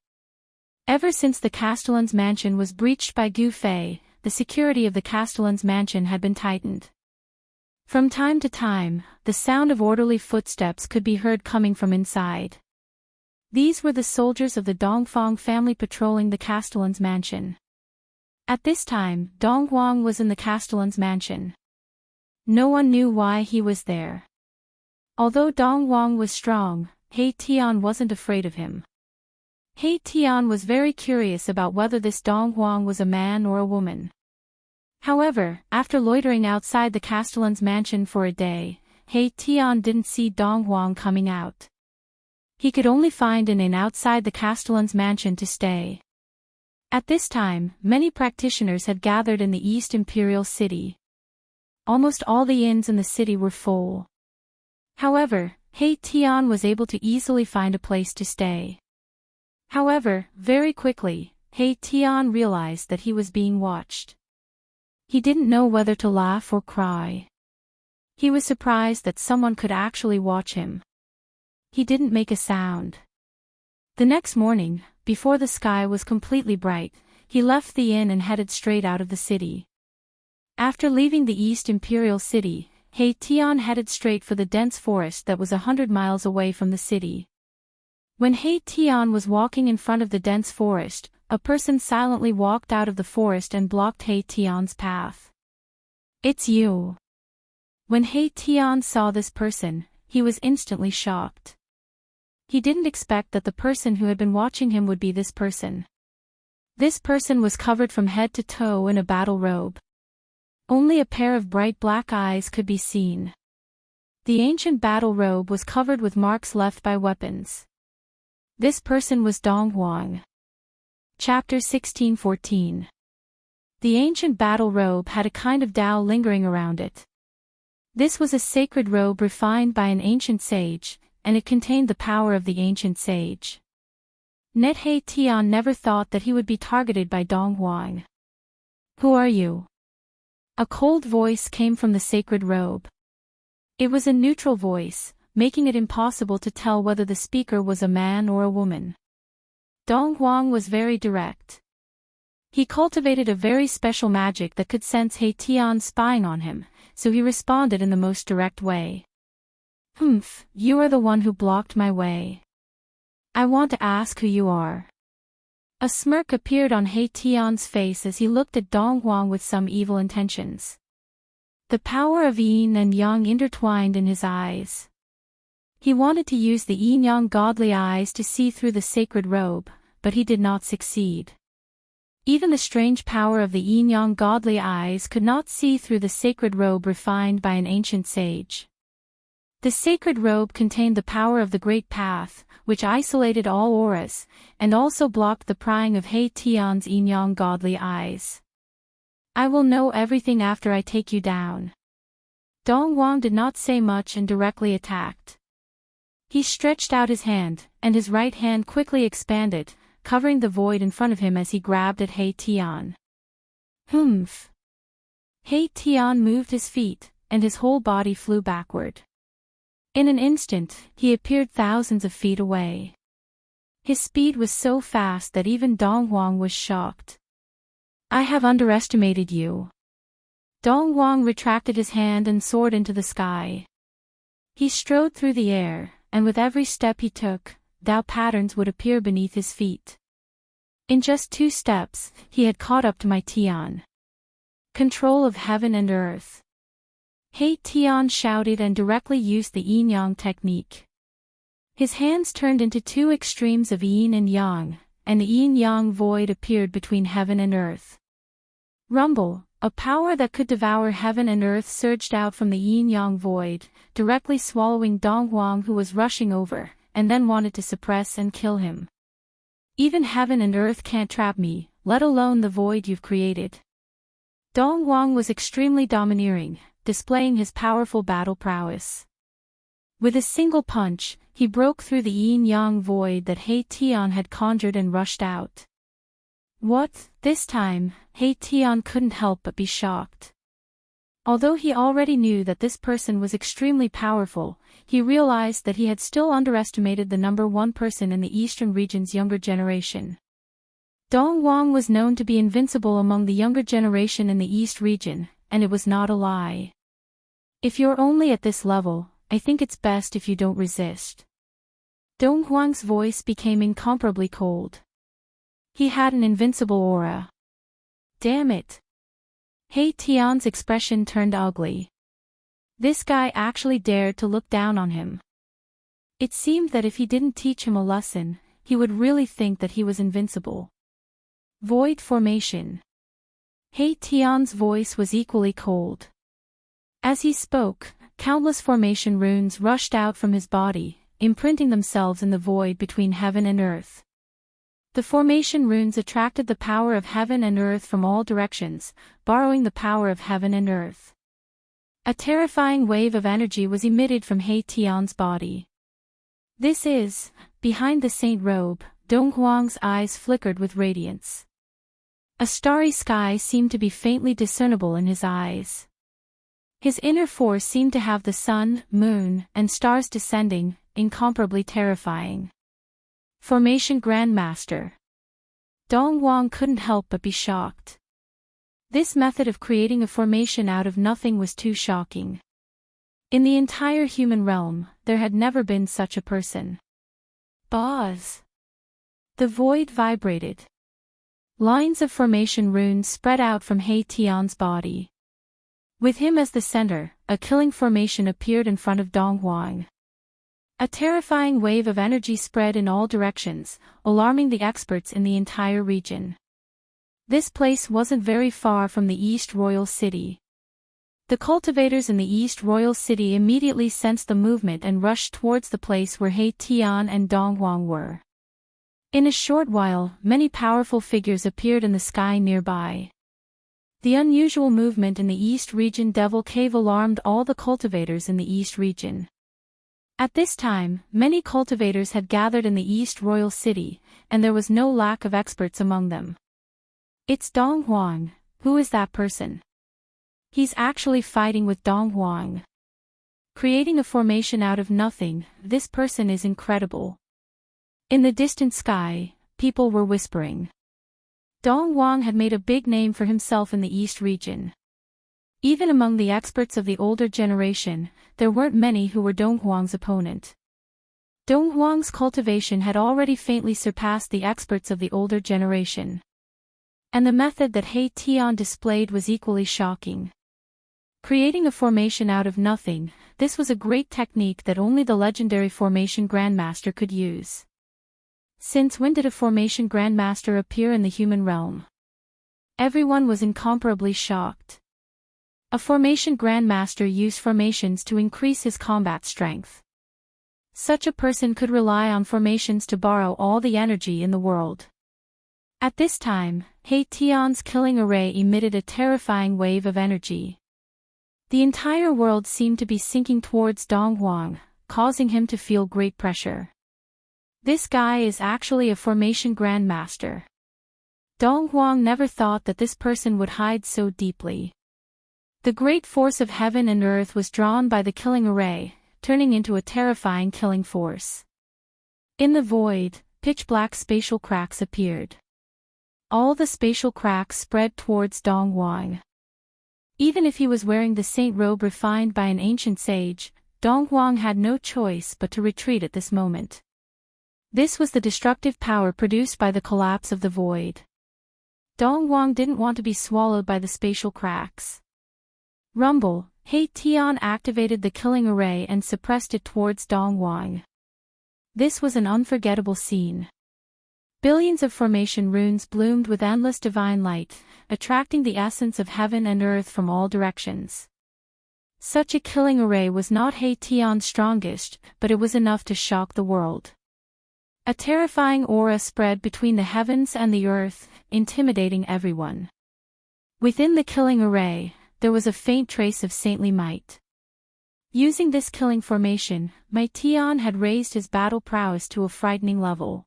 Ever since the Castellan's mansion was breached by Gu Fei, the security of the Castellan's mansion had been tightened. From time to time, the sound of orderly footsteps could be heard coming from inside. These were the soldiers of the Dongfang family patrolling the Castellan's mansion. At this time, Dong Huang was in the Castellan's mansion. No one knew why he was there. Although Dong Huang was strong, He Tian wasn't afraid of him. He Tian was very curious about whether this Dong Huang was a man or a woman. However, after loitering outside the Castellan's mansion for a day, He Tian didn't see Dong Huang coming out. He could only find an inn outside the Castellan's mansion to stay. At this time, many practitioners had gathered in the East Imperial City. Almost all the inns in the city were full. However, He Tian was able to easily find a place to stay. However, very quickly, He Tian realized that he was being watched. He didn't know whether to laugh or cry. He was surprised that someone could actually watch him. He didn't make a sound. The next morning, before the sky was completely bright, he left the inn and headed straight out of the city. After leaving the East Imperial City, He Tian headed straight for the dense forest that was 100 miles away from the city. When He Tian was walking in front of the dense forest, a person silently walked out of the forest and blocked He Tian's path. "It's you." When He Tian saw this person, he was instantly shocked. He didn't expect that the person who had been watching him would be this person. This person was covered from head to toe in a battle robe. Only a pair of bright black eyes could be seen. The ancient battle robe was covered with marks left by weapons. This person was Dong Huang. Chapter 1614. The ancient battle robe had a kind of Tao lingering around it. This was a sacred robe refined by an ancient sage, and it contained the power of the ancient sage. Net He Tian never thought that he would be targeted by Dong Huang. "Who are you?" A cold voice came from the sacred robe. It was a neutral voice, making it impossible to tell whether the speaker was a man or a woman. Dong Huang was very direct. He cultivated a very special magic that could sense He Tian spying on him, so he responded in the most direct way. "Humph, you are the one who blocked my way. I want to ask who you are." A smirk appeared on He Tian's face as he looked at Dong Huang with some evil intentions. The power of yin and yang intertwined in his eyes. He wanted to use the yin-yang godly eyes to see through the sacred robe, but he did not succeed. Even the strange power of the yin-yang godly eyes could not see through the sacred robe refined by an ancient sage. The sacred robe contained the power of the Great Path, which isolated all auras, and also blocked the prying of He Tian's yin-yang godly eyes. "I will know everything after I take you down." Dong Huang did not say much and directly attacked. He stretched out his hand, and his right hand quickly expanded, covering the void in front of him as he grabbed at He Tian. "Humph." He Tian moved his feet, and his whole body flew backward. In an instant, he appeared thousands of feet away. His speed was so fast that even Dong Huang was shocked. "I have underestimated you." Dong Huang retracted his hand and soared into the sky. He strode through the air, and with every step he took, Tao patterns would appear beneath his feet. In just 2 steps, he had caught up to my Tian. Control of heaven and earth. He Tian shouted and directly used the yin-yang technique. His hands turned into 2 extremes of yin and yang, and the yin-yang void appeared between heaven and earth. Rumble, a power that could devour heaven and earth, surged out from the yin-yang void, directly swallowing Dong Huang, who was rushing over, and then wanted to suppress and kill him. "Even heaven and earth can't trap me, let alone the void you've created." Dong Huang was extremely domineering, displaying his powerful battle prowess. With a single punch, he broke through the yin-yang void that Tian had conjured and rushed out. What? This time, Tian couldn't help but be shocked. Although he already knew that this person was extremely powerful, he realized that he had still underestimated the number one person in the eastern region's younger generation. Dong Wang was known to be invincible among the younger generation in the East region, and it was not a lie. If you're only at this level, I think it's best if you don't resist. Dong Huang's voice became incomparably cold. He had an invincible aura. Damn it. Tian's expression turned ugly. This guy actually dared to look down on him. It seemed that if he didn't teach him a lesson, he would really think that he was invincible. Void formation. Tian's voice was equally cold. As he spoke, countless formation runes rushed out from his body, imprinting themselves in the void between heaven and earth. The formation runes attracted the power of heaven and earth from all directions, borrowing the power of heaven and earth. A terrifying wave of energy was emitted from Tian's body. This is, behind the saint robe, Dong Huang's eyes flickered with radiance. A starry sky seemed to be faintly discernible in his eyes. His inner force seemed to have the sun, moon, and stars descending, incomparably terrifying. Formation Grandmaster. Dong Wang couldn't help but be shocked. This method of creating a formation out of nothing was too shocking. In the entire human realm, there had never been such a person. Buzz. The void vibrated. Lines of formation runes spread out from Tian's body. With him as the center, a killing formation appeared in front of Dong Wang. A terrifying wave of energy spread in all directions, alarming the experts in the entire region. This place wasn't very far from the East Royal City. The cultivators in the East Royal City immediately sensed the movement and rushed towards the place where Tian and Dong Wang were. In a short while, many powerful figures appeared in the sky nearby. The unusual movement in the East region Devil Cave alarmed all the cultivators in the East region. At this time, many cultivators had gathered in the East Royal City, and there was no lack of experts among them. It's Dong Huang. Who is that person? He's actually fighting with Dong Huang. Creating a formation out of nothing, this person is incredible. In the distant sky, people were whispering. Dong Huang had made a big name for himself in the East region. Even among the experts of the older generation, there weren't many who were Dong Huang's opponent. Dong Huang's cultivation had already faintly surpassed the experts of the older generation. And the method that Tian displayed was equally shocking. Creating a formation out of nothing, this was a great technique that only the legendary Formation Grandmaster could use. Since when did a Formation Grandmaster appear in the human realm? Everyone was incomparably shocked. A Formation Grandmaster used formations to increase his combat strength. Such a person could rely on formations to borrow all the energy in the world. At this time, Tian's killing array emitted a terrifying wave of energy. The entire world seemed to be sinking towards Dong Huang, causing him to feel great pressure. This guy is actually a Formation Grandmaster. Dong Huang never thought that this person would hide so deeply. The great force of heaven and earth was drawn by the killing array, turning into a terrifying killing force. In the void, pitch-black spatial cracks appeared. All the spatial cracks spread towards Dong Huang. Even if he was wearing the saint robe refined by an ancient sage, Dong Huang had no choice but to retreat at this moment. This was the destructive power produced by the collapse of the void. Dong Huang didn't want to be swallowed by the spatial cracks. Rumble, Tian activated the killing array and suppressed it towards Dong Huang. This was an unforgettable scene. Billions of formation runes bloomed with endless divine light, attracting the essence of heaven and earth from all directions. Such a killing array was not Tian's strongest, but it was enough to shock the world. A terrifying aura spread between the heavens and the earth, intimidating everyone. Within the killing array, there was a faint trace of saintly might. Using this killing formation, my Tian had raised his battle prowess to a frightening level.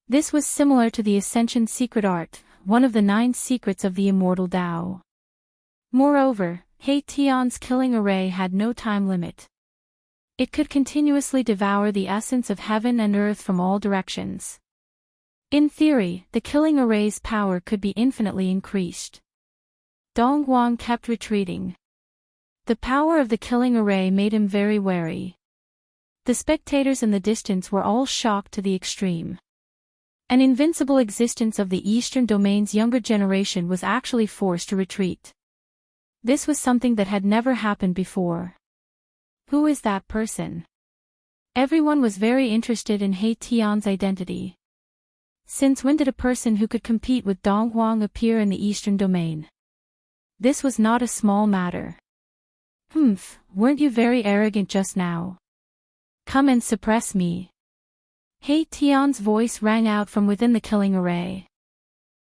This was similar to the Ascension secret art, one of the 9 secrets of the immortal Tao. Moreover, He Tian's killing array had no time limit. It could continuously devour the essence of heaven and earth from all directions. In theory, the killing array's power could be infinitely increased. Donghuang kept retreating. The power of the killing array made him very wary. The spectators in the distance were all shocked to the extreme. An invincible existence of the Eastern Domain's younger generation was actually forced to retreat. This was something that had never happened before. Who is that person? Everyone was very interested in He Tian's identity. Since when did a person who could compete with Donghuang appear in the Eastern Domain? This was not a small matter. Weren't you very arrogant just now? Come and suppress me. He Tian's voice rang out from within the killing array.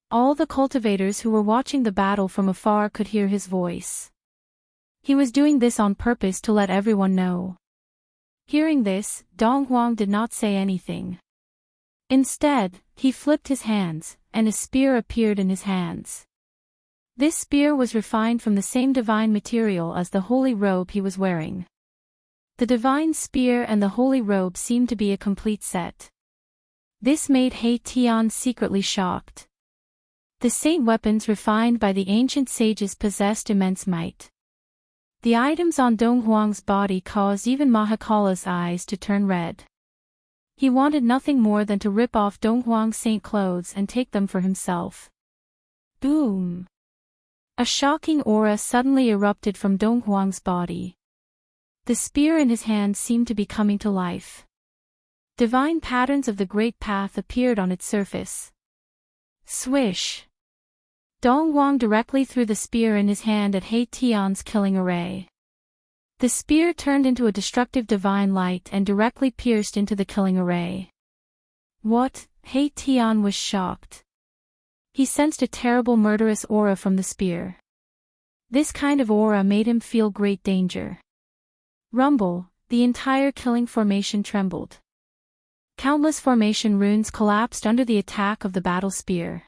All the cultivators who were watching the battle from afar could hear his voice. He was doing this on purpose to let everyone know. Hearing this, Donghuang did not say anything. Instead, he flipped his hands, and a spear appeared in his hands. This spear was refined from the same divine material as the holy robe he was wearing. The divine spear and the holy robe seemed to be a complete set. This made He Tian secretly shocked. The saint weapons refined by the ancient sages possessed immense might. The items on Donghuang's body caused even Mahakala's eyes to turn red. He wanted nothing more than to rip off Donghuang's saint clothes and take them for himself. Boom! A shocking aura suddenly erupted from Donghuang's body. The spear in his hand seemed to be coming to life. Divine patterns of the Great Path appeared on its surface. Swish! Donghuang directly threw the spear in his hand at He Tian's killing array. The spear turned into a destructive divine light and directly pierced into the killing array. What? He Tian was shocked. He sensed a terrible murderous aura from the spear. This kind of aura made him feel great danger. Rumble, the entire killing formation trembled. Countless formation runes collapsed under the attack of the battle spear.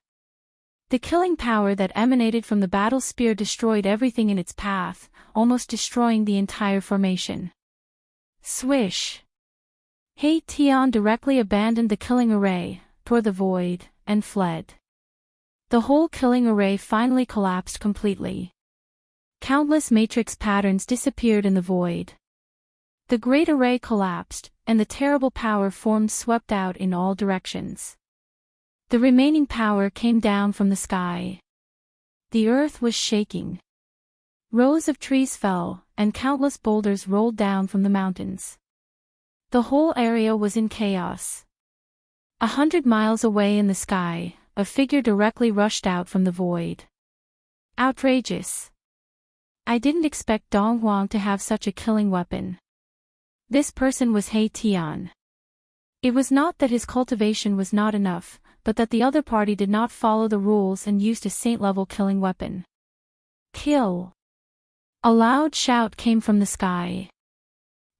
The killing power that emanated from the battle spear destroyed everything in its path, almost destroying the entire formation. Swish! He Tian directly abandoned the killing array, tore the void, and fled. The whole killing array finally collapsed completely. Countless matrix patterns disappeared in the void. The great array collapsed, and the terrible power forms swept out in all directions. The remaining power came down from the sky. The earth was shaking. Rows of trees fell, and countless boulders rolled down from the mountains. The whole area was in chaos. 100 miles away in the sky, a figure directly rushed out from the void. Outrageous! I didn't expect Donghuang to have such a killing weapon. This person was He Tian. It was not that his cultivation was not enough, but that the other party did not follow the rules and used a saint-level killing weapon. Kill! A loud shout came from the sky.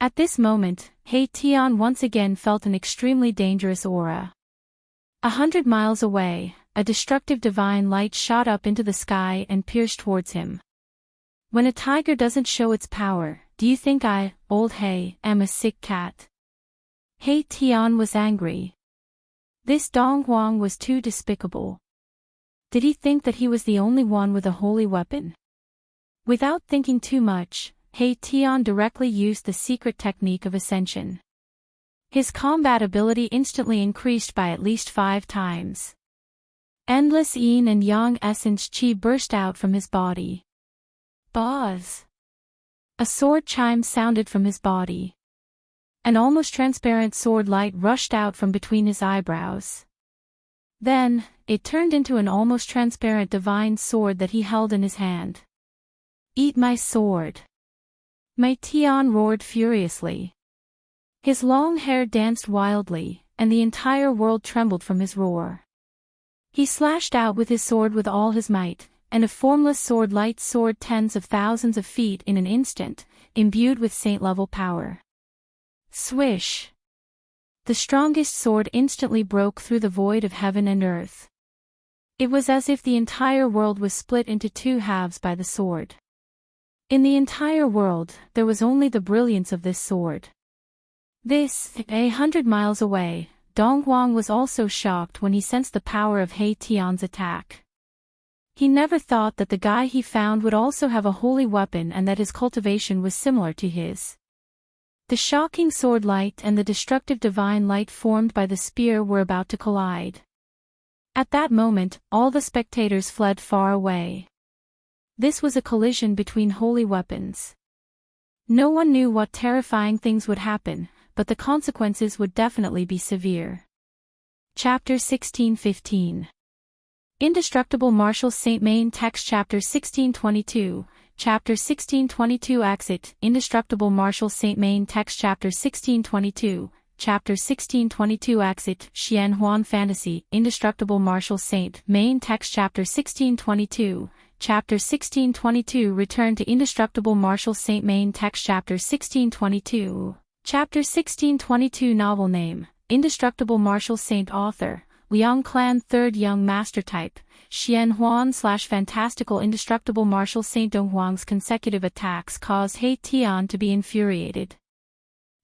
At this moment, He Tian once again felt an extremely dangerous aura. 100 miles away, a destructive divine light shot up into the sky and pierced towards him. When a tiger doesn't show its power, do you think I, old He, am a sick cat? He Tian was angry. This Donghuang was too despicable. Did he think that he was the only one with a holy weapon? Without thinking too much, He Tian directly used the secret technique of ascension. His combat ability instantly increased by at least 5 times. Endless yin and yang essence chi burst out from his body. Buzz! A sword chime sounded from his body. An almost transparent sword light rushed out from between his eyebrows. Then, it turned into an almost transparent divine sword that he held in his hand. Eat my sword! My Tian roared furiously. His long hair danced wildly, and the entire world trembled from his roar. He slashed out with his sword with all his might, and a formless sword light soared tens of thousands of feet in an instant, imbued with saint-level power. Swish! The strongest sword instantly broke through the void of heaven and earth. It was as if the entire world was split into two halves by the sword. In the entire world, there was only the brilliance of this sword. 100 miles away, Donghuang was also shocked when he sensed the power of He Tian's attack. He never thought that the guy he found would also have a holy weapon and that his cultivation was similar to his. The shocking sword light and the destructive divine light formed by the spear were about to collide. At that moment, all the spectators fled far away. This was a collision between holy weapons. No one knew what terrifying things would happen, but the consequences would definitely be severe. Chapter 16:15. Indestructible Martial Saint Main Text Chapter 16:22, Chapter 16:22 Exit, Indestructible Martial Saint Main Text Chapter 16:22, Chapter 16:22 Exit, Xian Huan Fantasy, Indestructible Martial Saint Main Text Chapter 16:22, Chapter 16:22 Return to Indestructible Martial Saint Main Text Chapter 16:22, Chapter 16:22 Novel Name, Indestructible Martial Saint Author, Liang Clan 3rd Young Master Type, Xian Huan / Fantastical Indestructible Martial Saint Donghuang's consecutive attacks caused He Tian to be infuriated.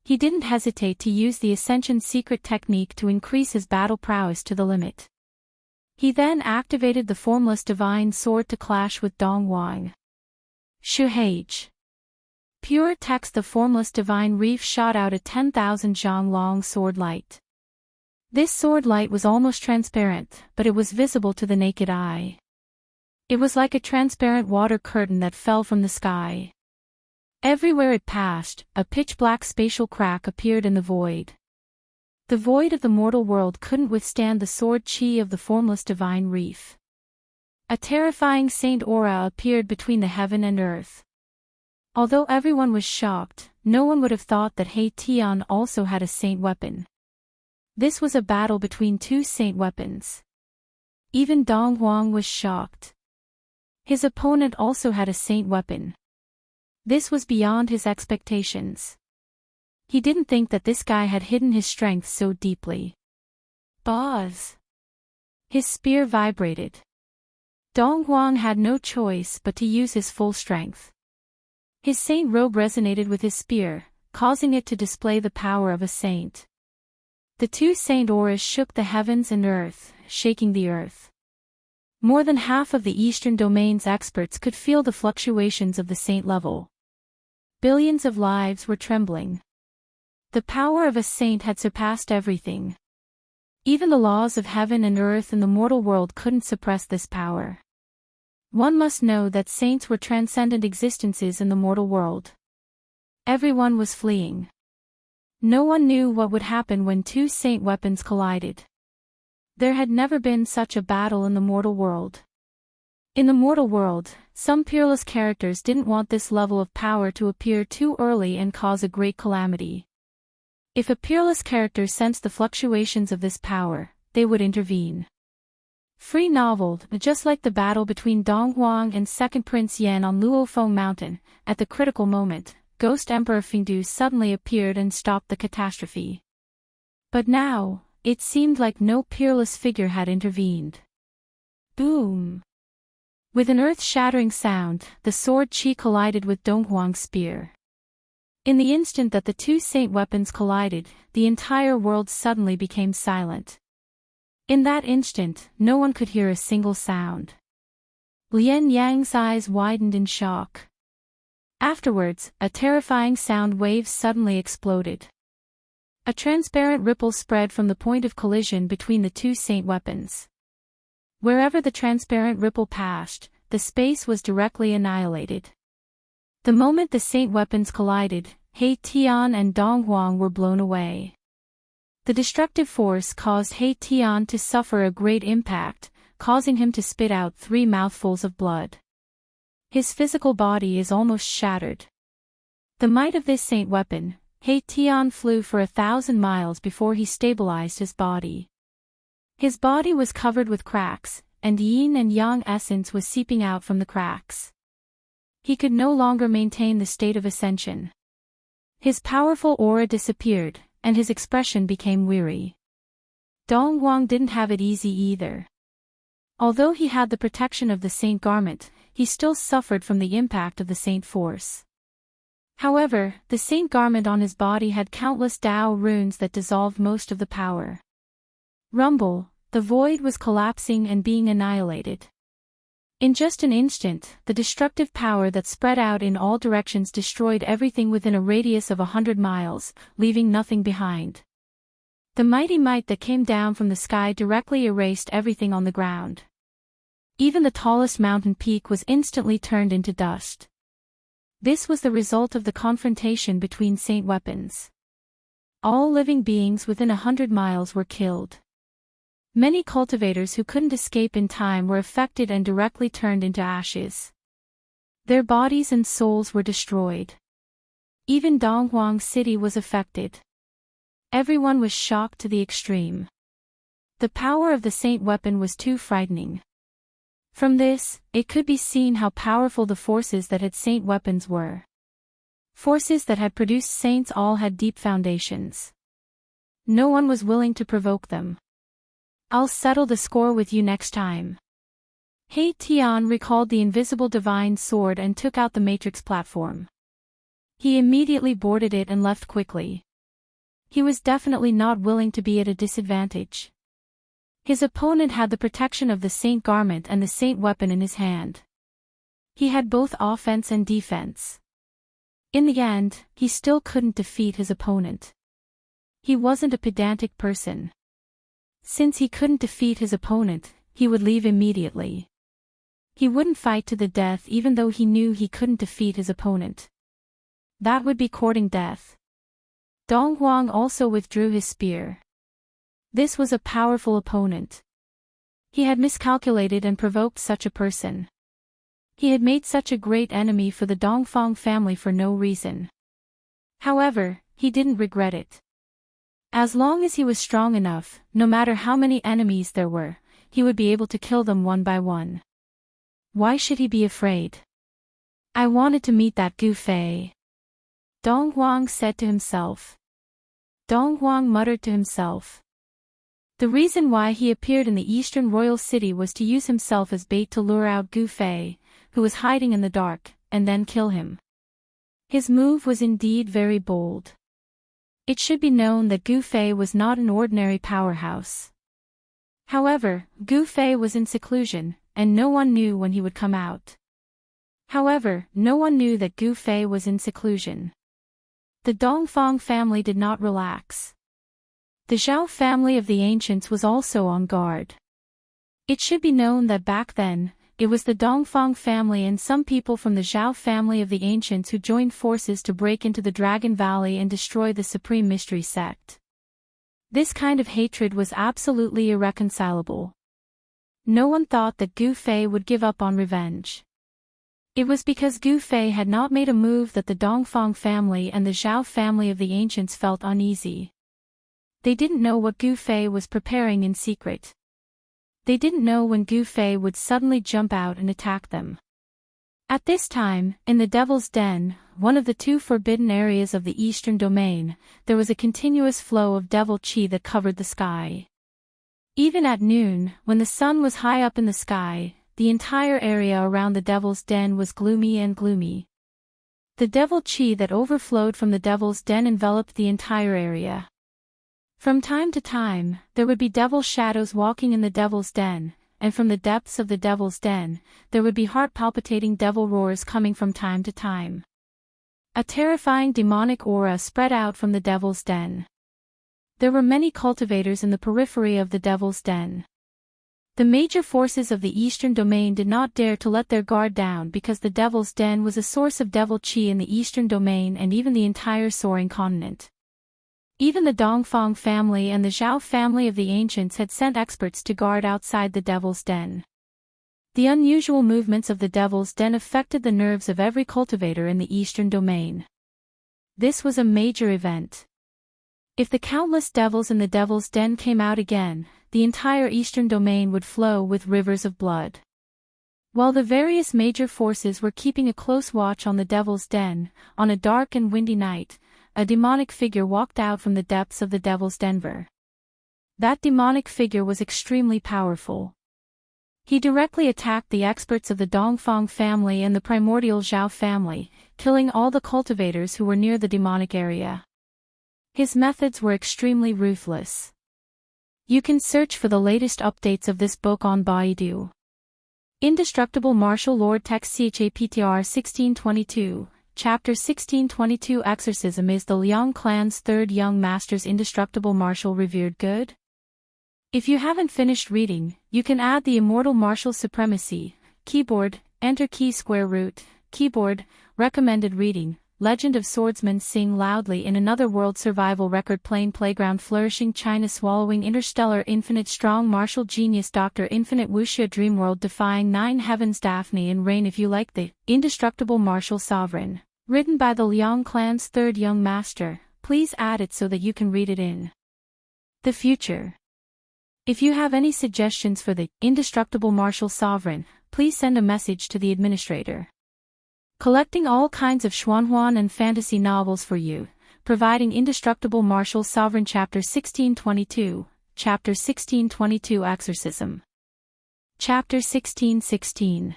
He didn't hesitate to use the Ascension secret technique to increase his battle prowess to the limit. He then activated the formless divine sword to clash with Donghuang. Shuhage. Pure text. The formless divine reef shot out a 10,000 zhang long sword light. This sword light was almost transparent, but it was visible to the naked eye. It was like a transparent water curtain that fell from the sky. Everywhere it passed, a pitch-black spatial crack appeared in the void. The void of the mortal world couldn't withstand the sword chi of the formless divine reef. A terrifying saint aura appeared between the heaven and earth. Although everyone was shocked, no one would have thought that He Tian also had a saint weapon. This was a battle between two saint weapons. Even Donghuang was shocked. His opponent also had a saint weapon. This was beyond his expectations. He didn't think that this guy had hidden his strength so deeply. Buzz! His spear vibrated. Donghuang had no choice but to use his full strength. His saint robe resonated with his spear, causing it to display the power of a saint. The two saint auras shook the heavens and earth, shaking the earth. More than half of the Eastern Domain's experts could feel the fluctuations of the saint level. Billions of lives were trembling. The power of a saint had surpassed everything. Even the laws of heaven and earth and the mortal world couldn't suppress this power. One must know that saints were transcendent existences in the mortal world. Everyone was fleeing. No one knew what would happen when two saint weapons collided. There had never been such a battle in the mortal world. In the mortal world, some peerless characters didn't want this level of power to appear too early and cause a great calamity. If a peerless character sensed the fluctuations of this power, they would intervene. Free novel. Just like the battle between Donghuang and Second Prince Yan on Luofeng Mountain, at the critical moment, Ghost Emperor Fengdu suddenly appeared and stopped the catastrophe. But now, it seemed like no peerless figure had intervened. Boom! With an earth-shattering sound, the sword chi collided with Donghuang's spear. In the instant that the two saint weapons collided, the entire world suddenly became silent. In that instant, no one could hear a single sound. Lian Yang's eyes widened in shock. Afterwards, a terrifying sound wave suddenly exploded. A transparent ripple spread from the point of collision between the two saint weapons. Wherever the transparent ripple passed, the space was directly annihilated. The moment the saint weapons collided, He Tian and Donghuang were blown away. The destructive force caused He Tian to suffer a great impact, causing him to spit out 3 mouthfuls of blood. His physical body is almost shattered. The might of this saint weapon, He Tian flew for 1,000 miles before he stabilized his body. His body was covered with cracks, and yin and yang essence was seeping out from the cracks. He could no longer maintain the state of ascension. His powerful aura disappeared, and his expression became weary. Dongwang didn't have it easy either. Although he had the protection of the Saint Garment, he still suffered from the impact of the Saint Force. However, the Saint Garment on his body had countless Tao runes that dissolved most of the power. Rumble, the void was collapsing and being annihilated. In just an instant, the destructive power that spread out in all directions destroyed everything within a radius of 100 miles, leaving nothing behind. The mighty might that came down from the sky directly erased everything on the ground. Even the tallest mountain peak was instantly turned into dust. This was the result of the confrontation between saint weapons. All living beings within 100 miles were killed. Many cultivators who couldn't escape in time were affected and directly turned into ashes. Their bodies and souls were destroyed. Even Donghuang City was affected. Everyone was shocked to the extreme. The power of the saint weapon was too frightening. From this, it could be seen how powerful the forces that had saint weapons were. Forces that had produced saints all had deep foundations. No one was willing to provoke them. I'll settle the score with you next time. He Tian recalled the invisible divine sword and took out the matrix platform. He immediately boarded it and left quickly. He was definitely not willing to be at a disadvantage. His opponent had the protection of the saint garment and the saint weapon in his hand. He had both offense and defense. In the end, he still couldn't defeat his opponent. He wasn't a pedantic person. Since he couldn't defeat his opponent, he would leave immediately. He wouldn't fight to the death even though he knew he couldn't defeat his opponent. That would be courting death. Donghuang also withdrew his spear. This was a powerful opponent. He had miscalculated and provoked such a person. He had made such a great enemy for the Dongfang family for no reason. However, he didn't regret it. As long as he was strong enough, no matter how many enemies there were, he would be able to kill them one by one. Why should he be afraid? I wanted to meet that Gu Fei. Donghuang said to himself. Donghuang muttered to himself. The reason why he appeared in the eastern royal city was to use himself as bait to lure out Gu Fei, who was hiding in the dark, and then kill him. His move was indeed very bold. It should be known that Gu Fei was not an ordinary powerhouse. However, Gu Fei was in seclusion, and no one knew when he would come out. However, no one knew that Gu Fei was in seclusion. The Dongfang family did not relax. The Zhao family of the ancients was also on guard. It should be known that back then, it was the Dongfang family and some people from the Zhao family of the ancients who joined forces to break into the Dragon Valley and destroy the Supreme Mystery Sect. This kind of hatred was absolutely irreconcilable. No one thought that Gu Fei would give up on revenge. It was because Gu Fei had not made a move that the Dongfang family and the Zhao family of the ancients felt uneasy. They didn't know what Gu Fei was preparing in secret. They didn't know when Gu Fei would suddenly jump out and attack them. At this time, in the Devil's Den, one of the two forbidden areas of the Eastern Domain, there was a continuous flow of devil chi that covered the sky. Even at noon, when the sun was high up in the sky, the entire area around the Devil's Den was gloomy and gloomy. The devil chi that overflowed from the Devil's Den enveloped the entire area. From time to time, there would be devil shadows walking in the Devil's Den, and from the depths of the Devil's Den, there would be heart-palpitating devil roars coming from time to time. A terrifying demonic aura spread out from the Devil's Den. There were many cultivators in the periphery of the Devil's Den. The major forces of the Eastern Domain did not dare to let their guard down because the Devil's Den was a source of devil chi in the Eastern Domain and even the entire soaring continent. Even the Dongfang family and the Zhao family of the ancients had sent experts to guard outside the Devil's Den. The unusual movements of the Devil's Den affected the nerves of every cultivator in the Eastern Domain. This was a major event. If the countless devils in the Devil's Den came out again, the entire eastern domain would flow with rivers of blood. While the various major forces were keeping a close watch on the Devil's Den, on a dark and windy night, a demonic figure walked out from the depths of the Devil's Den. That demonic figure was extremely powerful. He directly attacked the experts of the Dongfang family and the primordial Zhao family, killing all the cultivators who were near the demonic area. His methods were extremely ruthless. You can search for the latest updates of this book on Baidu. Indestructible Martial Lord Text CHAPTR 1622, Chapter 1622 Exorcism. Is the Liang clan's third young master's indestructible martial revered good? If you haven't finished reading, you can add the immortal martial supremacy, keyboard, enter key square root, keyboard, recommended reading, Legend of Swordsman Sing Loudly in Another World Survival Record Plain Playground Flourishing China Swallowing Interstellar Infinite Strong Martial Genius Dr. Infinite Wuxia Dream World Defying Nine Heavens Daphne and Rain. If you like the Indestructible Martial Sovereign, written by the Liang clan's third young master, please add it so that you can read it in the future. If you have any suggestions for the Indestructible Martial Sovereign, please send a message to the administrator. Collecting all kinds of Xuanhuan and fantasy novels for you, providing Indestructible Martial Sovereign Chapter 1622, Chapter 1622 Exorcism. Chapter 1616.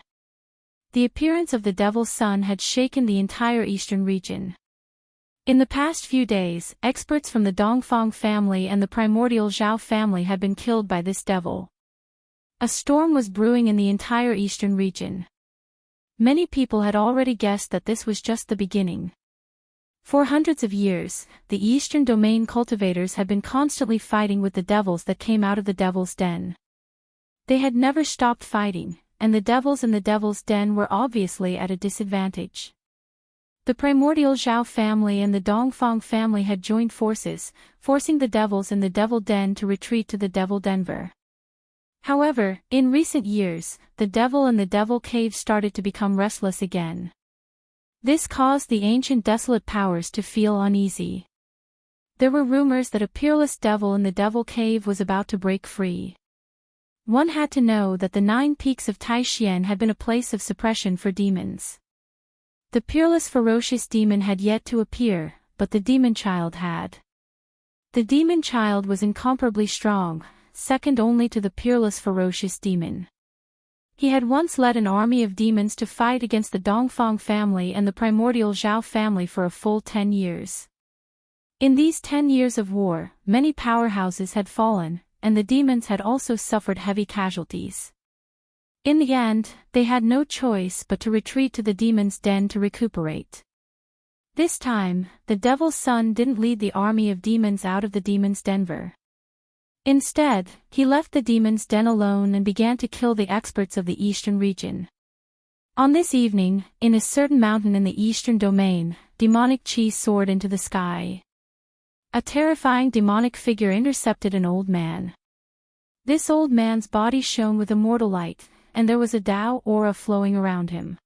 The appearance of the Devil's Son had shaken the entire eastern region. In the past few days, experts from the Dongfang family and the primordial Zhao family had been killed by this devil. A storm was brewing in the entire eastern region. Many people had already guessed that this was just the beginning. For hundreds of years, the eastern domain cultivators had been constantly fighting with the devils that came out of the Devil's Den. They had never stopped fighting, and the devils in the Devil's Den were obviously at a disadvantage. The primordial Zhao family and the Dongfang family had joined forces, forcing the devils in the Devil Den to retreat to the Devil Den. However, in recent years, the devil and the devil cave started to become restless again. This caused the ancient desolate powers to feel uneasy. There were rumors that a peerless devil in the devil cave was about to break free. One had to know that the 9 peaks of Taixien had been a place of suppression for demons. The peerless ferocious demon had yet to appear, but the demon child had. The demon child was incomparably strong, second only to the peerless ferocious demon. He had once led an army of demons to fight against the Dongfang family and the primordial Zhao family for a full 10 years. In these 10 years of war, many powerhouses had fallen, and the demons had also suffered heavy casualties. In the end, they had no choice but to retreat to the demon's den to recuperate. This time, the Devil's Son didn't lead the army of demons out of the demon's den. Instead, he left the demon's den alone and began to kill the experts of the eastern region. On this evening, in a certain mountain in the eastern domain, demonic chi soared into the sky. A terrifying demonic figure intercepted an old man. This old man's body shone with immortal light, and there was a Tao aura flowing around him.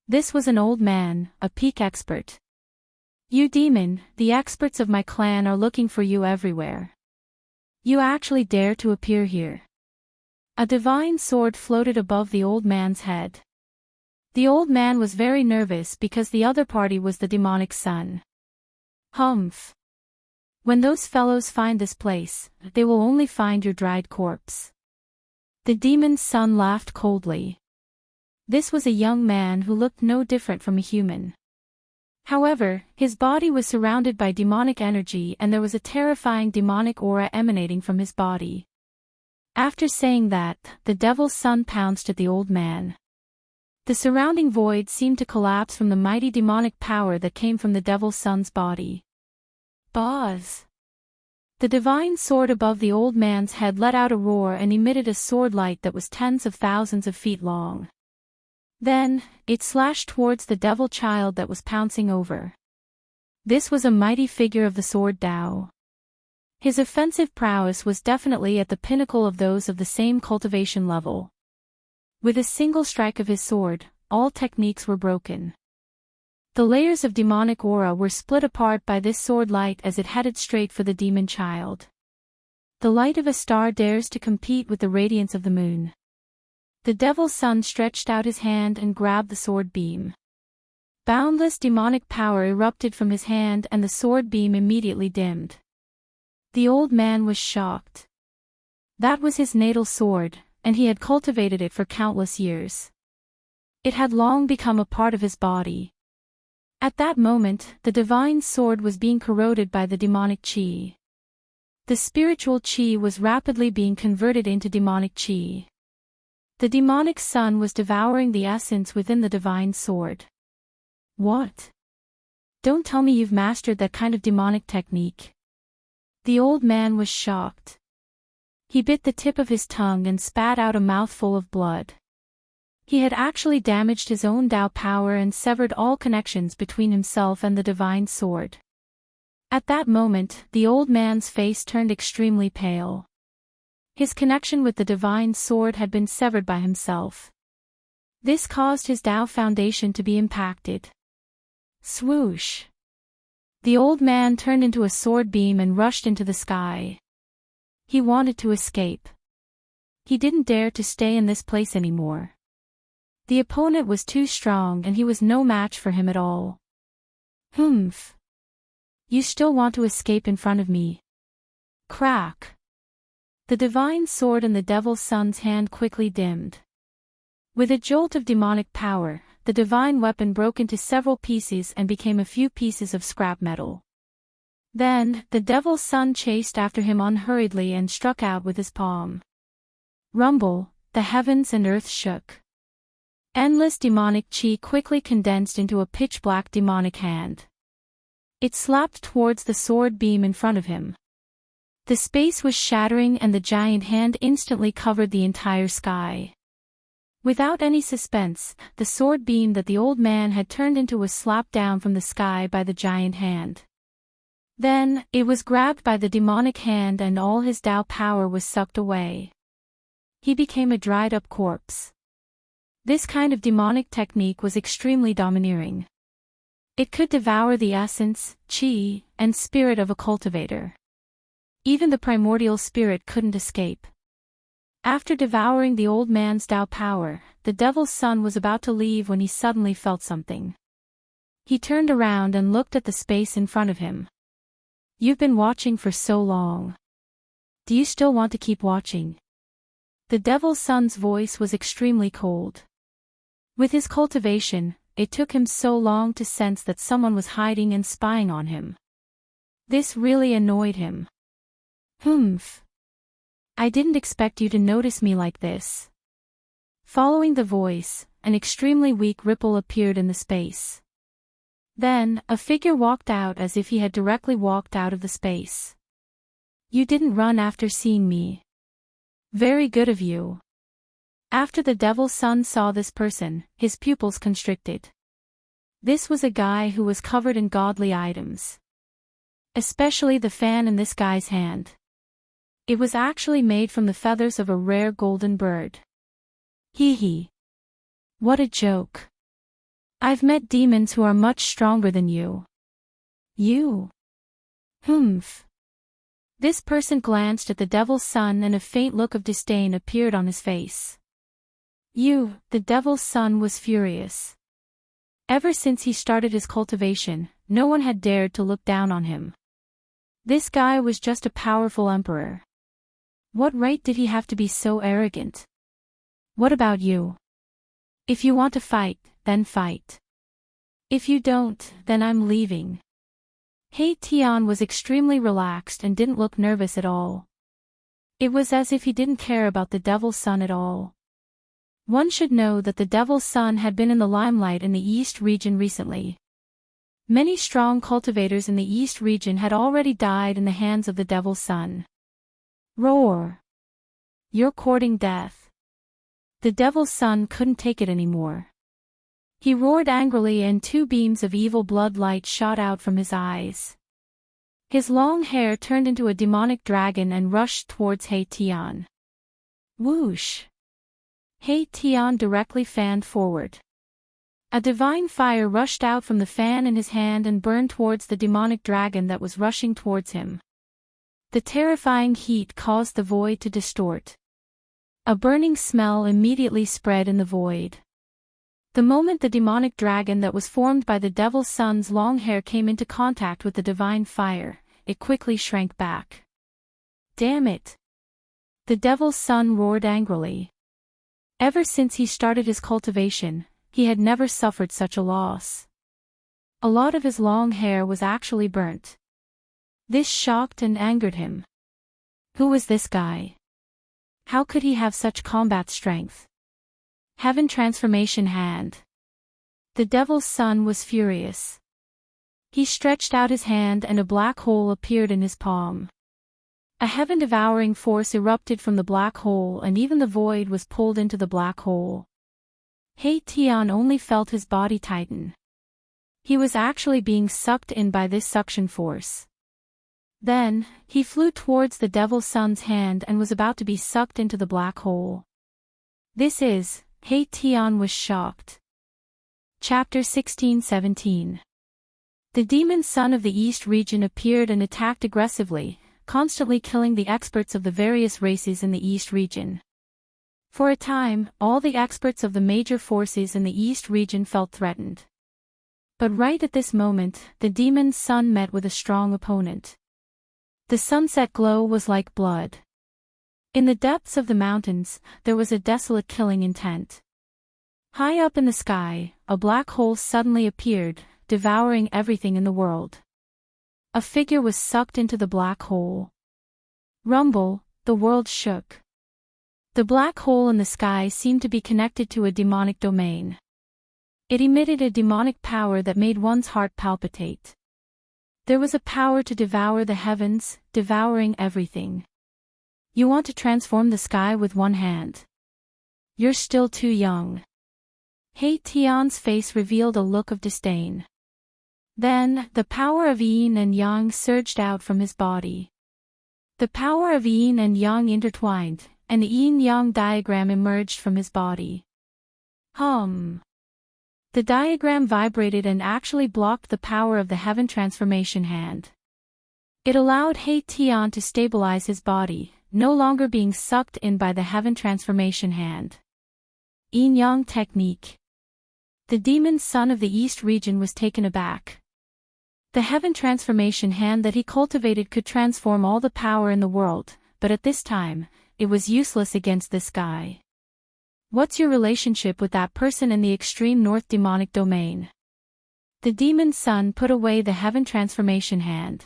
This was an old man, a peak expert. "You demon, the experts of my clan are looking for you everywhere. You actually dare to appear here." A divine sword floated above the old man's head. The old man was very nervous because the other party was the demonic son. "Humph. When those fellows find this place, they will only find your dried corpse." The demon's son laughed coldly. This was a young man who looked no different from a human. However, his body was surrounded by demonic energy and there was a terrifying demonic aura emanating from his body. After saying that, the Devil's Son pounced at the old man. The surrounding void seemed to collapse from the mighty demonic power that came from the Devil's Son's body. Buzz! The divine sword above the old man's head let out a roar and emitted a sword light that was tens of thousands of feet long. Then, it slashed towards the devil child that was pouncing over. This was a mighty figure of the sword Tao. His offensive prowess was definitely at the pinnacle of those of the same cultivation level. With a single strike of his sword, all techniques were broken. The layers of demonic aura were split apart by this sword light as it headed straight for the demon child. The light of a star dares to compete with the radiance of the moon. The devil's son stretched out his hand and grabbed the sword beam. Boundless demonic power erupted from his hand and the sword beam immediately dimmed. The old man was shocked. That was his natal sword, and he had cultivated it for countless years. It had long become a part of his body. At that moment, the divine sword was being corroded by the demonic chi. The spiritual chi was rapidly being converted into demonic chi. The demonic son was devouring the essence within the divine sword. What? Don't tell me you've mastered that kind of demonic technique. The old man was shocked. He bit the tip of his tongue and spat out a mouthful of blood. He had actually damaged his own Tao power and severed all connections between himself and the divine sword. At that moment, the old man's face turned extremely pale. His connection with the divine sword had been severed by himself. This caused his Tao foundation to be impacted. Swoosh! The old man turned into a sword beam and rushed into the sky. He wanted to escape. He didn't dare to stay in this place anymore. The opponent was too strong and he was no match for him at all. Humph! You still want to escape in front of me? Crack! The divine sword in the devil's son's hand quickly dimmed. With a jolt of demonic power, the divine weapon broke into several pieces and became a few pieces of scrap metal. Then, the devil's son chased after him unhurriedly and struck out with his palm. Rumble, the heavens and earth shook. Endless demonic chi quickly condensed into a pitch-black demonic hand. It slapped towards the sword beam in front of him. The space was shattering and the giant hand instantly covered the entire sky. Without any suspense, the sword beam that the old man had turned into was slapped down from the sky by the giant hand. Then, it was grabbed by the demonic hand and all his Tao power was sucked away. He became a dried-up corpse. This kind of demonic technique was extremely domineering. It could devour the essence, chi, and spirit of a cultivator. Even the primordial spirit couldn't escape. After devouring the old man's Tao power, the devil's son was about to leave when he suddenly felt something. He turned around and looked at the space in front of him. You've been watching for so long. Do you still want to keep watching? The devil's son's voice was extremely cold. With his cultivation, it took him so long to sense that someone was hiding and spying on him. This really annoyed him. Humph! I didn't expect you to notice me like this. Following the voice, an extremely weak ripple appeared in the space. Then, a figure walked out as if he had directly walked out of the space. You didn't run after seeing me. Very good of you. After the devil's son saw this person, his pupils constricted. This was a guy who was covered in godly items. Especially the fan in this guy's hand. It was actually made from the feathers of a rare golden bird. Hee hee. What a joke. I've met demons who are much stronger than you. You? Humph. This person glanced at the devil's son and a faint look of disdain appeared on his face. The devil's son was furious. Ever since he started his cultivation, no one had dared to look down on him. This guy was just a powerful emperor. What right did he have to be so arrogant? What about you? If you want to fight, then fight. If you don't, then I'm leaving. He Tian was extremely relaxed and didn't look nervous at all. It was as if he didn't care about the devil's son at all. One should know that the devil's son had been in the limelight in the East region recently. Many strong cultivators in the East region had already died in the hands of the devil's son. Roar! You're courting death. The devil's son couldn't take it anymore. He roared angrily and two beams of evil blood light shot out from his eyes. His long hair turned into a demonic dragon and rushed towards He Tian. Whoosh! He Tian directly fanned forward. A divine fire rushed out from the fan in his hand and burned towards the demonic dragon that was rushing towards him. The terrifying heat caused the void to distort. A burning smell immediately spread in the void. The moment the demonic dragon that was formed by the devil's son's long hair came into contact with the divine fire, it quickly shrank back. Damn it! The devil's son roared angrily. Ever since he started his cultivation, he had never suffered such a loss. A lot of his long hair was actually burnt. This shocked and angered him. Who was this guy? How could he have such combat strength? Heaven transformation hand. The devil's son was furious. He stretched out his hand and a black hole appeared in his palm. A heaven-devouring force erupted from the black hole and even the void was pulled into the black hole. Tian only felt his body tighten. He was actually being sucked in by this suction force. Then, he flew towards the devil's son's hand and was about to be sucked into the black hole. Tian was shocked. Chapter 16-17. The demon son of the East region appeared and attacked aggressively, constantly killing the experts of the various races in the East region. For a time, all the experts of the major forces in the East region felt threatened. But right at this moment, the demon's son met with a strong opponent. The sunset glow was like blood. In the depths of the mountains, there was a desolate killing intent. High up in the sky, a black hole suddenly appeared, devouring everything in the world. A figure was sucked into the black hole. Rumble, the world shook. The black hole in the sky seemed to be connected to a demonic domain. It emitted a demonic power that made one's heart palpitate. There was a power to devour the heavens, devouring everything. You want to transform the sky with one hand? You're still too young. Tian's face revealed a look of disdain. Then, the power of yin and yang surged out from his body. The power of yin and yang intertwined, and the yin-yang diagram emerged from his body. The diagram vibrated and actually blocked the power of the heaven transformation hand. It allowed Tian to stabilize his body, no longer being sucked in by the heaven transformation hand. Yin-yang technique. The demon son of the East region was taken aback. The heaven transformation hand that he cultivated could transform all the power in the world, but at this time, it was useless against this guy. What's your relationship with that person in the extreme north demonic domain? The demon son put away the heaven transformation hand.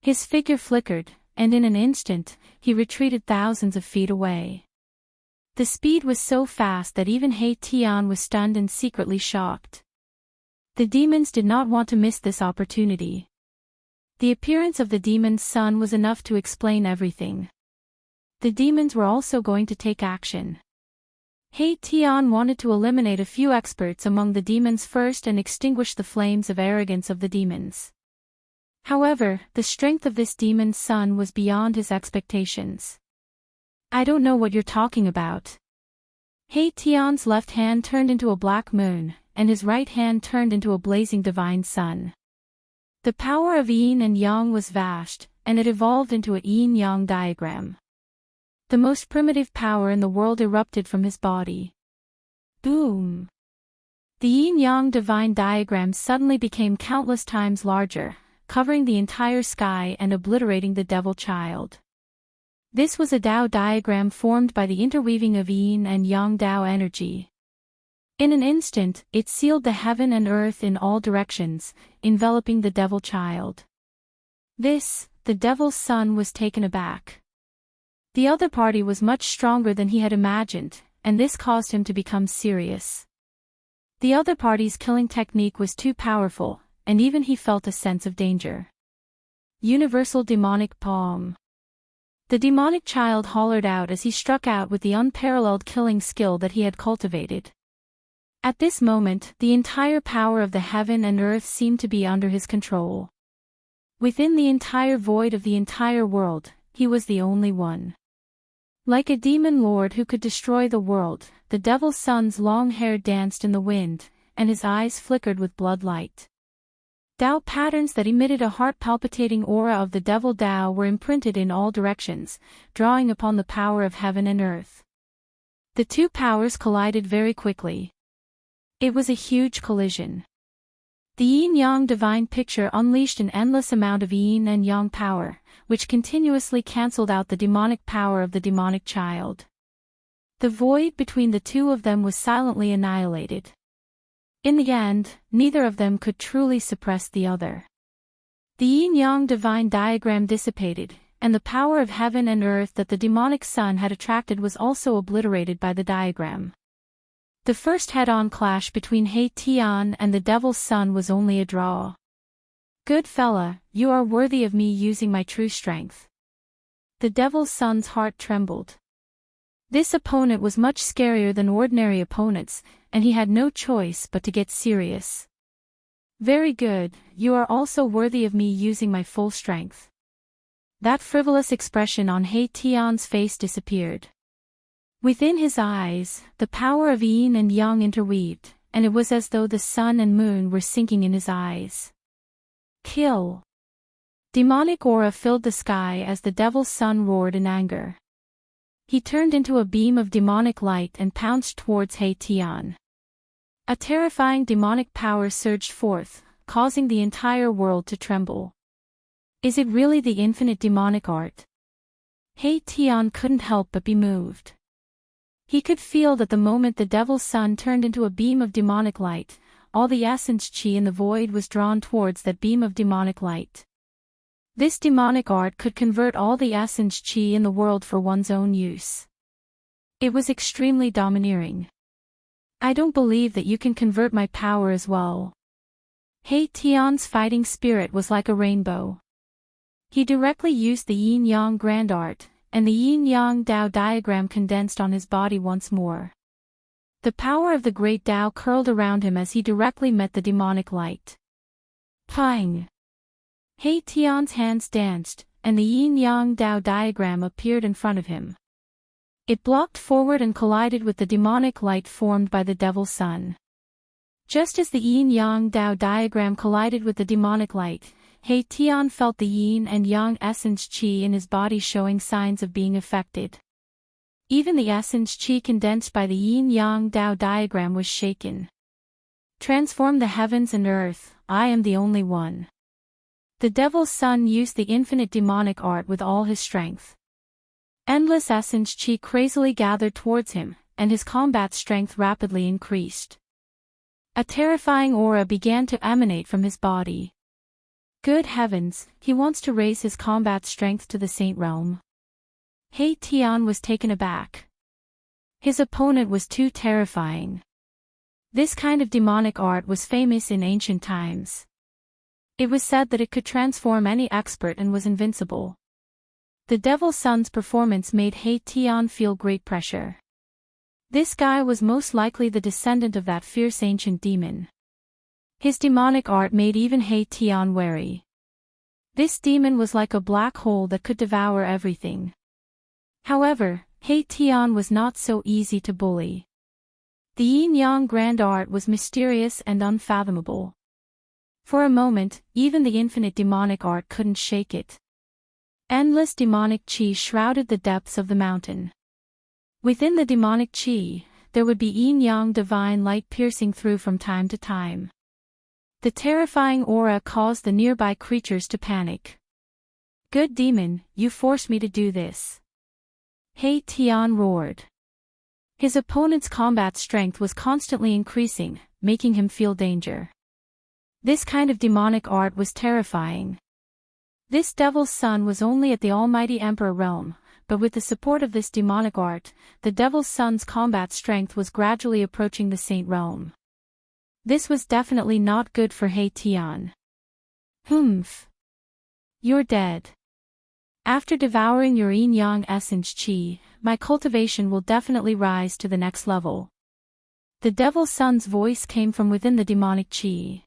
His figure flickered, and in an instant, he retreated thousands of feet away. The speed was so fast that even Tian was stunned and secretly shocked. The demons did not want to miss this opportunity. The appearance of the demon's son was enough to explain everything. The demons were also going to take action. Tian wanted to eliminate a few experts among the demons first and extinguish the flames of arrogance of the demons. However, the strength of this demon's son was beyond his expectations. I don't know what you're talking about. Tian's left hand turned into a black moon, and his right hand turned into a blazing divine sun. The power of yin and yang was vast, and it evolved into a yin-yang diagram. The most primitive power in the world erupted from his body. Boom! The yin-yang divine diagram suddenly became countless times larger, covering the entire sky and obliterating the devil child. This was a Dao diagram formed by the interweaving of yin and yang Dao energy. In an instant, it sealed the heaven and earth in all directions, enveloping the devil child. The devil's son was taken aback. The other party was much stronger than he had imagined, and this caused him to become serious. The other party's killing technique was too powerful, and even he felt a sense of danger. Universal demonic palm. The demonic child hollered out as he struck out with the unparalleled killing skill that he had cultivated. At this moment, the entire power of the heaven and earth seemed to be under his control. Within the entire void of the entire world, he was the only one. Like a demon lord who could destroy the world, the devil's son's long hair danced in the wind, and his eyes flickered with blood light. Dao patterns that emitted a heart-palpitating aura of the devil Dao were imprinted in all directions, drawing upon the power of heaven and earth. The two powers collided very quickly. It was a huge collision. The yin-yang divine picture unleashed an endless amount of yin and yang power, which continuously cancelled out the demonic power of the demonic child. The void between the two of them was silently annihilated. In the end, neither of them could truly suppress the other. The yin-yang divine diagram dissipated, and the power of heaven and earth that the demonic son had attracted was also obliterated by the diagram. The first head-on clash between He Tian and the devil's son was only a draw. Good fella, you are worthy of me using my true strength. The devil's son's heart trembled. This opponent was much scarier than ordinary opponents, and he had no choice but to get serious. Very good, you are also worthy of me using my full strength. That frivolous expression on He Tian's face disappeared. Within his eyes, the power of yin and yang interweaved, and it was as though the sun and moon were sinking in his eyes. Kill! Demonic aura filled the sky as the devil's son roared in anger. He turned into a beam of demonic light and pounced towards He Tian. A terrifying demonic power surged forth, causing the entire world to tremble. Is it really the infinite demonic art? He Tian couldn't help but be moved. He could feel that the moment the devil's son turned into a beam of demonic light, all the essence chi in the void was drawn towards that beam of demonic light. This demonic art could convert all the essence chi in the world for one's own use. It was extremely domineering. I don't believe that you can convert my power as well. He Tian's fighting spirit was like a rainbow. He directly used the yin-yang grand art, and the yin-yang Dao diagram condensed on his body once more. The power of the great Dao curled around him as he directly met the demonic light. Pang! He Tian's hands danced, and the yin-yang Dao diagram appeared in front of him. It blocked forward and collided with the demonic light formed by the devil's son. Just as the yin-yang Dao diagram collided with the demonic light, He Tian felt the yin and yang essence chi in his body showing signs of being affected. Even the essence chi condensed by the yin-yang Dao diagram was shaken. Transform the heavens and earth, I am the only one. The devil's son used the infinite demonic art with all his strength. Endless essence chi crazily gathered towards him, and his combat strength rapidly increased. A terrifying aura began to emanate from his body. Good heavens, he wants to raise his combat strength to the saint realm. He Tian was taken aback. His opponent was too terrifying. This kind of demonic art was famous in ancient times. It was said that it could transform any expert and was invincible. The devil's son's performance made He Tian feel great pressure. This guy was most likely the descendant of that fierce ancient demon. His demonic art made even He Tian wary. This demon was like a black hole that could devour everything. However, He Tian was not so easy to bully. The yin-yang grand art was mysterious and unfathomable. For a moment, even the infinite demonic art couldn't shake it. Endless demonic chi shrouded the depths of the mountain. Within the demonic chi, there would be yin-yang divine light piercing through from time to time. The terrifying aura caused the nearby creatures to panic. Good demon, you forced me to do this. He Tian roared. His opponent's combat strength was constantly increasing, making him feel danger. This kind of demonic art was terrifying. This devil's son was only at the almighty emperor realm, but with the support of this demonic art, the devil's son's combat strength was gradually approaching the saint realm. This was definitely not good for He Tian. Humph. You're dead. After devouring your yin-yang essence chi, my cultivation will definitely rise to the next level. The devil's son's voice came from within the demonic chi.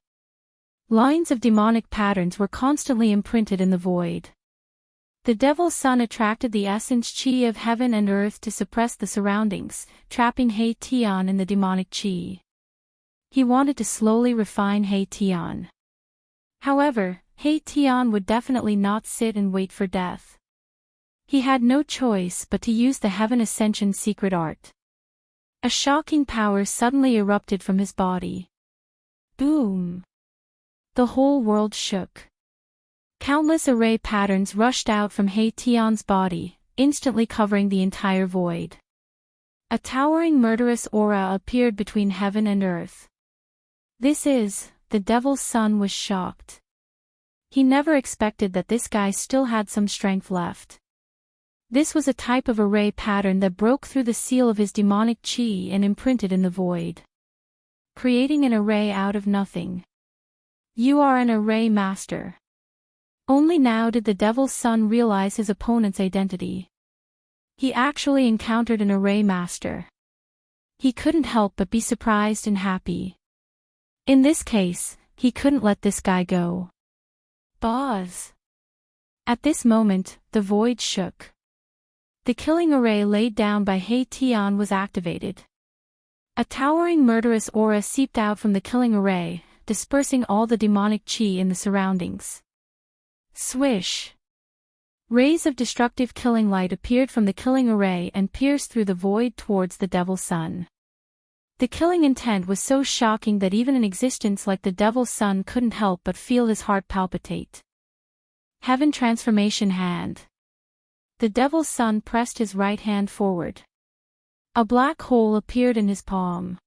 Lines of demonic patterns were constantly imprinted in the void. The devil's son attracted the essence chi of heaven and earth to suppress the surroundings, trapping He Tian in the demonic chi. He wanted to slowly refine He Tian. However, He Tian would definitely not sit and wait for death. He had no choice but to use the Heaven Ascension secret art. A shocking power suddenly erupted from his body. Boom! The whole world shook. Countless array patterns rushed out from He Tian's body, instantly covering the entire void. A towering murderous aura appeared between heaven and earth. The Devil's Son was shocked. He never expected that this guy still had some strength left. This was a type of array pattern that broke through the seal of his demonic chi and imprinted in the void, creating an array out of nothing. You are an array master. Only now did the Devil's Son realize his opponent's identity. He actually encountered an array master. He couldn't help but be surprised and happy. In this case, he couldn't let this guy go. Buzz! At this moment, the void shook. The killing array laid down by He Tian was activated. A towering murderous aura seeped out from the killing array, dispersing all the demonic chi in the surroundings. Swish! Rays of destructive killing light appeared from the killing array and pierced through the void towards the Devil's Son. The killing intent was so shocking that even an existence like the Devil's Son couldn't help but feel his heart palpitate. Heaven Transformation Hand. The Devil's Son pressed his right hand forward. A black hole appeared in his palm.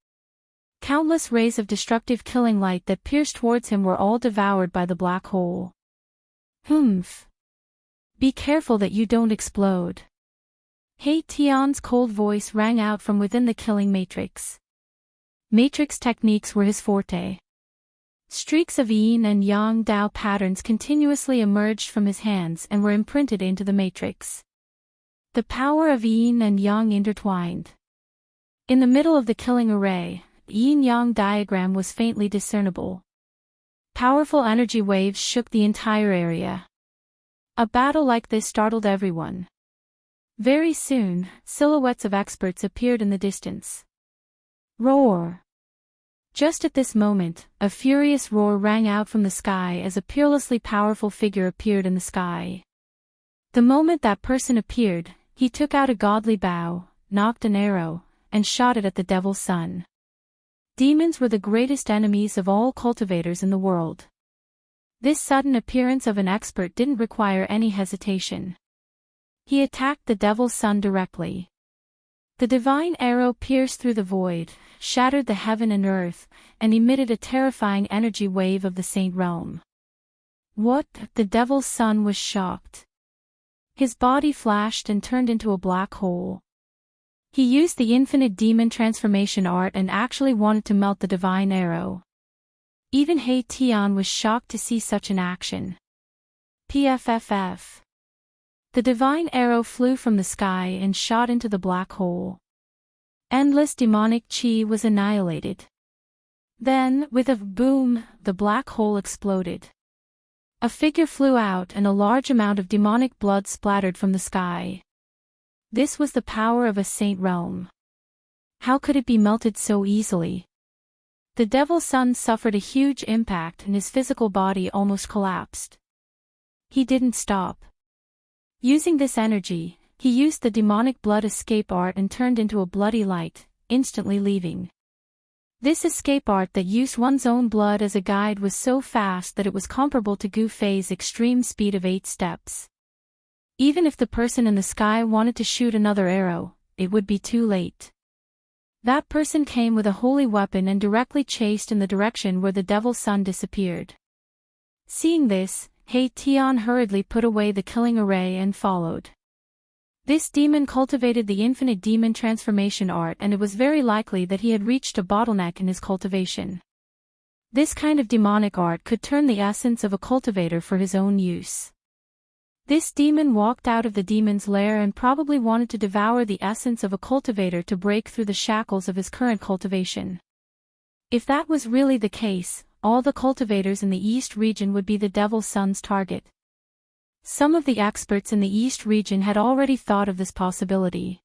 Countless rays of destructive killing light that pierced towards him were all devoured by the black hole. Humph! Be careful that you don't explode. He Tian's cold voice rang out from within the killing matrix. Matrix techniques were his forte. Streaks of yin and yang Dao patterns continuously emerged from his hands and were imprinted into the matrix. The power of yin and yang intertwined. In the middle of the killing array, the yin-yang diagram was faintly discernible. Powerful energy waves shook the entire area. A battle like this startled everyone. Very soon, silhouettes of experts appeared in the distance. Roar! Just at this moment, a furious roar rang out from the sky as a peerlessly powerful figure appeared in the sky. The moment that person appeared, he took out a godly bow, nocked an arrow, and shot it at the Devil's Son. Demons were the greatest enemies of all cultivators in the world. This sudden appearance of an expert didn't require any hesitation. He attacked the Devil's Son directly. The divine arrow pierced through the void, shattered the heaven and earth, and emitted a terrifying energy wave of the Saint Realm. What? The Devil's Son was shocked. His body flashed and turned into a black hole. He used the infinite demon transformation art and actually wanted to melt the divine arrow. Even He Tian was shocked to see such an action. PFFF. The divine arrow flew from the sky and shot into the black hole. Endless demonic chi was annihilated. Then, with a boom, the black hole exploded. A figure flew out and a large amount of demonic blood splattered from the sky. This was the power of a saint realm. How could it be melted so easily? The Devil's Son suffered a huge impact and his physical body almost collapsed. He didn't stop. Using this energy, he used the demonic blood escape art and turned into a bloody light, instantly leaving. This escape art that used one's own blood as a guide was so fast that it was comparable to Gu Fei's extreme speed of 8 steps. Even if the person in the sky wanted to shoot another arrow, it would be too late. That person came with a holy weapon and directly chased in the direction where the Devil's Son disappeared. Seeing this, He Tian hurriedly put away the killing array and followed. This demon cultivated the infinite demon transformation art, and it was very likely that he had reached a bottleneck in his cultivation. This kind of demonic art could turn the essence of a cultivator for his own use. This demon walked out of the demon's lair and probably wanted to devour the essence of a cultivator to break through the shackles of his current cultivation. If that was really the case, all the cultivators in the East region would be the Devil's Son's target. Some of the experts in the East region had already thought of this possibility.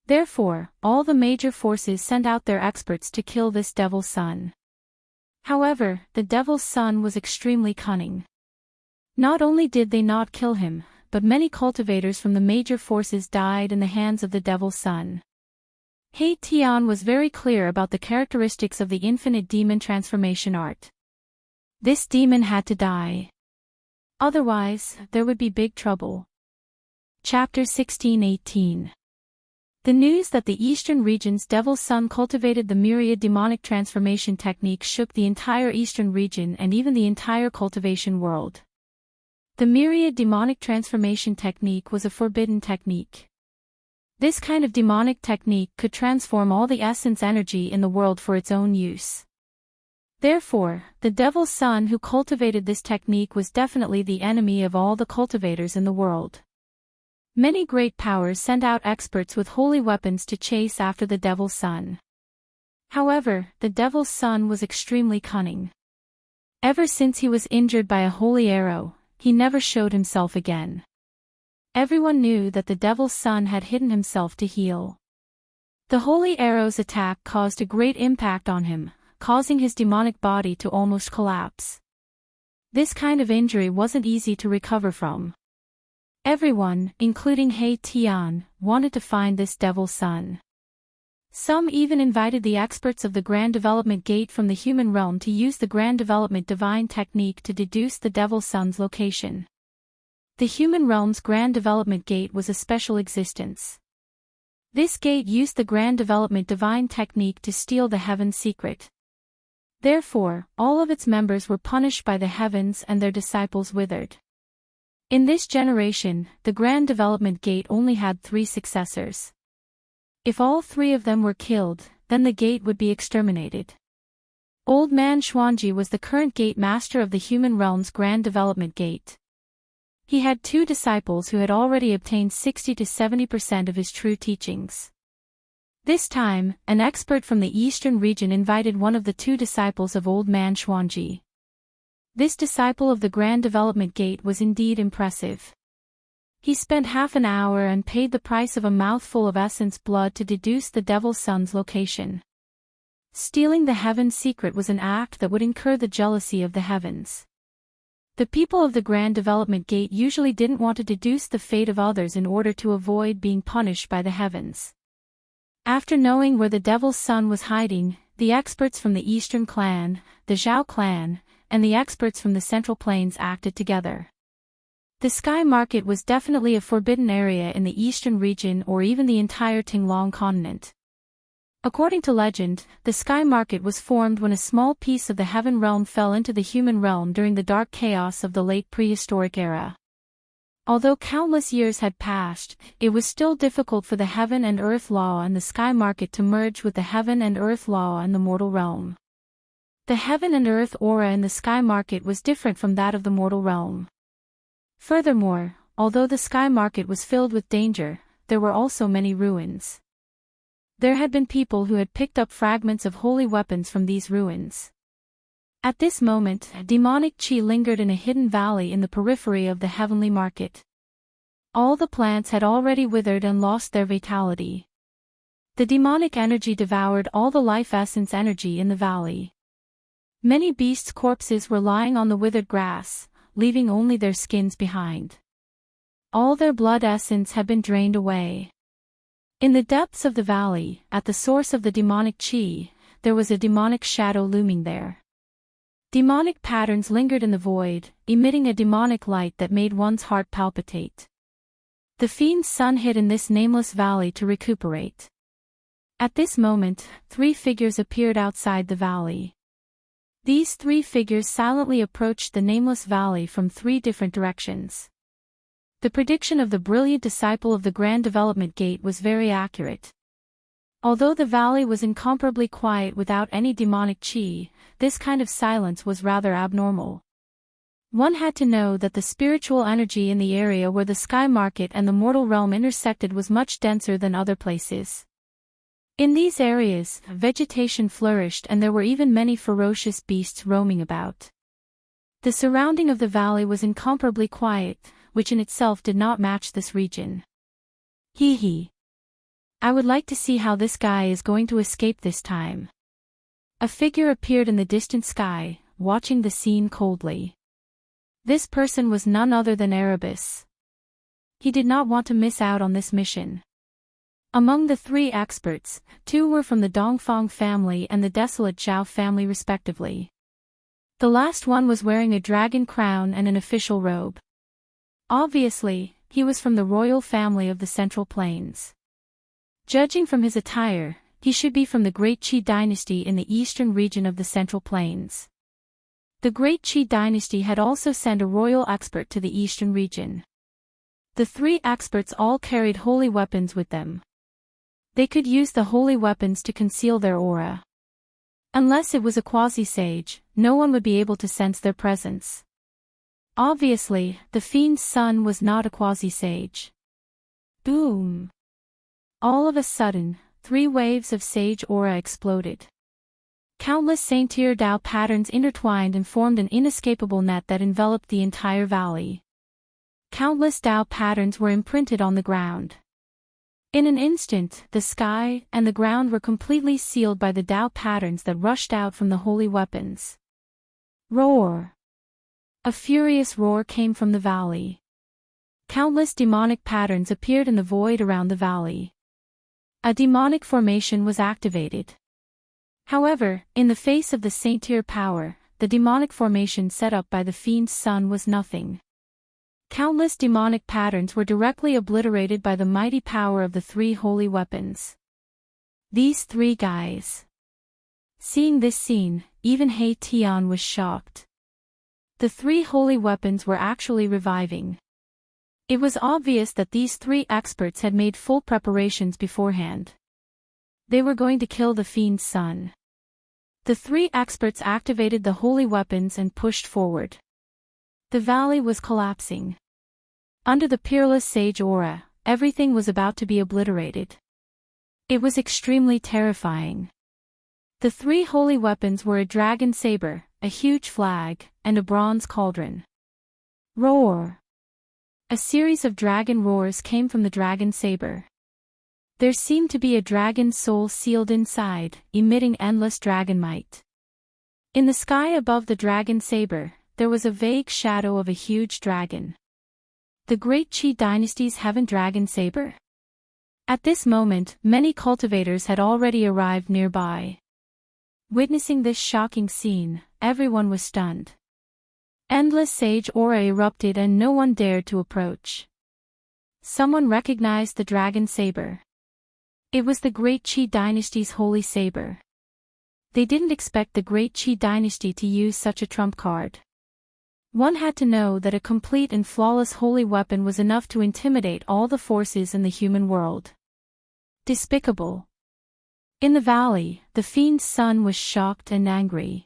Therefore, all the major forces sent out their experts to kill this devil's son. However, the devil's son was extremely cunning. Not only did they not kill him, but many cultivators from the major forces died in the hands of the devil's son. Tian was very clear about the characteristics of the infinite demon transformation art. This demon had to die. Otherwise, there would be big trouble. Chapter 16-18. The news that the Eastern region's devil's son cultivated the myriad demonic transformation technique shook the entire Eastern region and even the entire cultivation world. The myriad demonic transformation technique was a forbidden technique. This kind of demonic technique could transform all the essence energy in the world for its own use. Therefore, the devil's son who cultivated this technique was definitely the enemy of all the cultivators in the world. Many great powers sent out experts with holy weapons to chase after the devil's son. However, the devil's son was extremely cunning. Ever since he was injured by a holy arrow, he never showed himself again. Everyone knew that the devil's son had hidden himself to heal. The holy arrow's attack caused a great impact on him, causing his demonic body to almost collapse. This kind of injury wasn't easy to recover from. Everyone, including Tian, wanted to find this devil's son. Some even invited the experts of the Grand Development Gate from the human realm to use the Grand Development Divine Technique to deduce the devil's son's location. The human realm's Grand Development Gate was a special existence. This gate used the Grand Development Divine Technique to steal the heaven's secret. Therefore, all of its members were punished by the heavens and their disciples withered. In this generation, the Grand Development Gate only had 3 successors. If all 3 of them were killed, then the gate would be exterminated. Old Man Xuanji was the current gate master of the human realm's Grand Development Gate. He had 2 disciples who had already obtained 60 to 70% of his true teachings. This time, an expert from the eastern region invited one of the 2 disciples of Old Man Xuanji. This disciple of the Grand Development Gate was indeed impressive. He spent half an hour and paid the price of a mouthful of essence blood to deduce the devil's son's location. Stealing the heaven's secret was an act that would incur the jealousy of the heavens. The people of the Grand Development Gate usually didn't want to deduce the fate of others in order to avoid being punished by the heavens. After knowing where the devil's son was hiding, the experts from the Eastern Clan, the Zhao Clan, and the experts from the Central Plains acted together. The Sky Market was definitely a forbidden area in the Eastern region or even the entire Tinglong continent. According to legend, the Sky Market was formed when a small piece of the heaven realm fell into the human realm during the dark chaos of the late prehistoric era. Although countless years had passed, it was still difficult for the heaven and earth law and the Sky Market to merge with the heaven and earth law and the mortal realm. The heaven and earth aura in the Sky Market was different from that of the mortal realm. Furthermore, although the Sky Market was filled with danger, there were also many ruins. There had been people who had picked up fragments of holy weapons from these ruins. At this moment, demonic chi lingered in a hidden valley in the periphery of the heavenly market. All the plants had already withered and lost their vitality. The demonic energy devoured all the life essence energy in the valley. Many beasts' corpses were lying on the withered grass, leaving only their skins behind. All their blood essence had been drained away. In the depths of the valley, at the source of the demonic chi, there was a demonic shadow looming there. Demonic patterns lingered in the void, emitting a demonic light that made one's heart palpitate. The fiend's son hid in this nameless valley to recuperate. At this moment, 3 figures appeared outside the valley. These 3 figures silently approached the nameless valley from 3 different directions. The prediction of the brilliant disciple of the Grand Development Gate was very accurate. Although the valley was incomparably quiet without any demonic chi, this kind of silence was rather abnormal. One had to know that the spiritual energy in the area where the Sky Market and the mortal realm intersected was much denser than other places. In these areas, vegetation flourished and there were even many ferocious beasts roaming about. The surrounding of the valley was incomparably quiet, which in itself did not match this region. Hee hee. I would like to see how this guy is going to escape this time. A figure appeared in the distant sky, watching the scene coldly. This person was none other than Erebus. He did not want to miss out on this mission. Among the three experts, two were from the Dongfang family and the Desolate Zhao family respectively. The last one was wearing a dragon crown and an official robe. Obviously, he was from the royal family of the Central Plains. Judging from his attire, he should be from the Great Qi dynasty in the eastern region of the Central Plains. The Great Qi dynasty had also sent a royal expert to the eastern region. The three experts all carried holy weapons with them. They could use the holy weapons to conceal their aura. Unless it was a quasi-sage, no one would be able to sense their presence. Obviously, the fiend's son was not a quasi-sage. Boom! All of a sudden, 3 waves of sage aura exploded. Countless Saint-Tier Dao patterns intertwined and formed an inescapable net that enveloped the entire valley. Countless Dao patterns were imprinted on the ground. In an instant, the sky and the ground were completely sealed by the Dao patterns that rushed out from the holy weapons. Roar! A furious roar came from the valley. Countless demonic patterns appeared in the void around the valley. A demonic formation was activated. However, in the face of the Saint-Tier power, the demonic formation set up by the fiend's son was nothing. Countless demonic patterns were directly obliterated by the mighty power of the 3 holy weapons. These 3 guys. Seeing this scene, even He Tian was shocked. The 3 holy weapons were actually reviving. It was obvious that these 3 experts had made full preparations beforehand. They were going to kill the fiend's son. The 3 experts activated the holy weapons and pushed forward. The valley was collapsing. Under the peerless sage aura, everything was about to be obliterated. It was extremely terrifying. The 3 holy weapons were a dragon saber, a huge flag, and a bronze cauldron. Roar! A series of dragon roars came from the dragon saber. There seemed to be a dragon soul sealed inside, emitting endless dragon might. In the sky above the dragon saber, there was a vague shadow of a huge dragon. The Great Qi dynasty's heaven dragon saber? At this moment, many cultivators had already arrived nearby. Witnessing this shocking scene, everyone was stunned. Endless sage aura erupted and no one dared to approach. Someone recognized the dragon saber. It was the Great Qi dynasty's holy saber. They didn't expect the Great Qi dynasty to use such a trump card. One had to know that a complete and flawless holy weapon was enough to intimidate all the forces in the human world. Despicable. In the valley, the fiend's son was shocked and angry.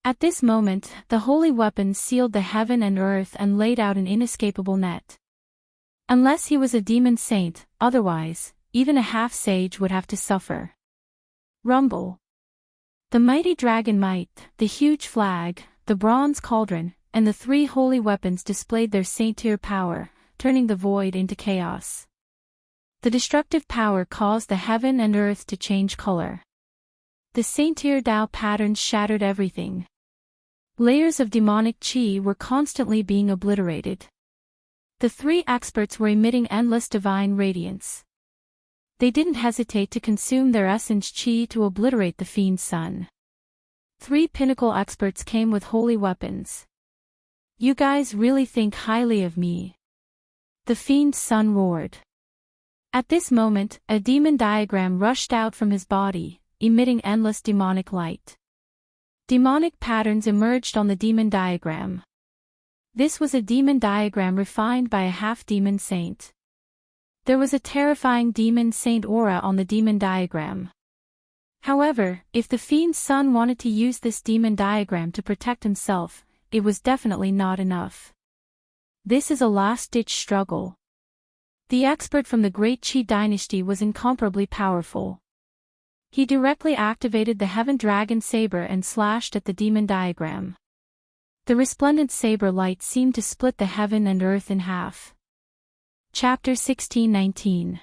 At this moment, the holy weapons sealed the heaven and earth and laid out an inescapable net. Unless he was a demon saint, otherwise, even a half-sage would have to suffer. Rumble. The mighty dragon might, the huge flag, the bronze cauldron, and the 3 holy weapons displayed their Saint-Tier power, turning the void into chaos. The destructive power caused the heaven and earth to change color. The Saint-Tier Dao patterns shattered everything. Layers of demonic qi were constantly being obliterated. The 3 experts were emitting endless divine radiance. They didn't hesitate to consume their essence qi to obliterate the fiend's son. 3 pinnacle experts came with holy weapons. You guys really think highly of me. The fiend's son roared. At this moment, a demon diagram rushed out from his body, emitting endless demonic light. Demonic patterns emerged on the demon diagram. This was a demon diagram refined by a half-demon saint. There was a terrifying demon saint aura on the demon diagram. However, if the fiend's son wanted to use this demon diagram to protect himself, it was definitely not enough. This is a last-ditch struggle. The expert from the Great Qi dynasty was incomparably powerful. He directly activated the Heaven Dragon Saber and slashed at the demon diagram. The resplendent saber light seemed to split the heaven and earth in half. Chapter 16-19.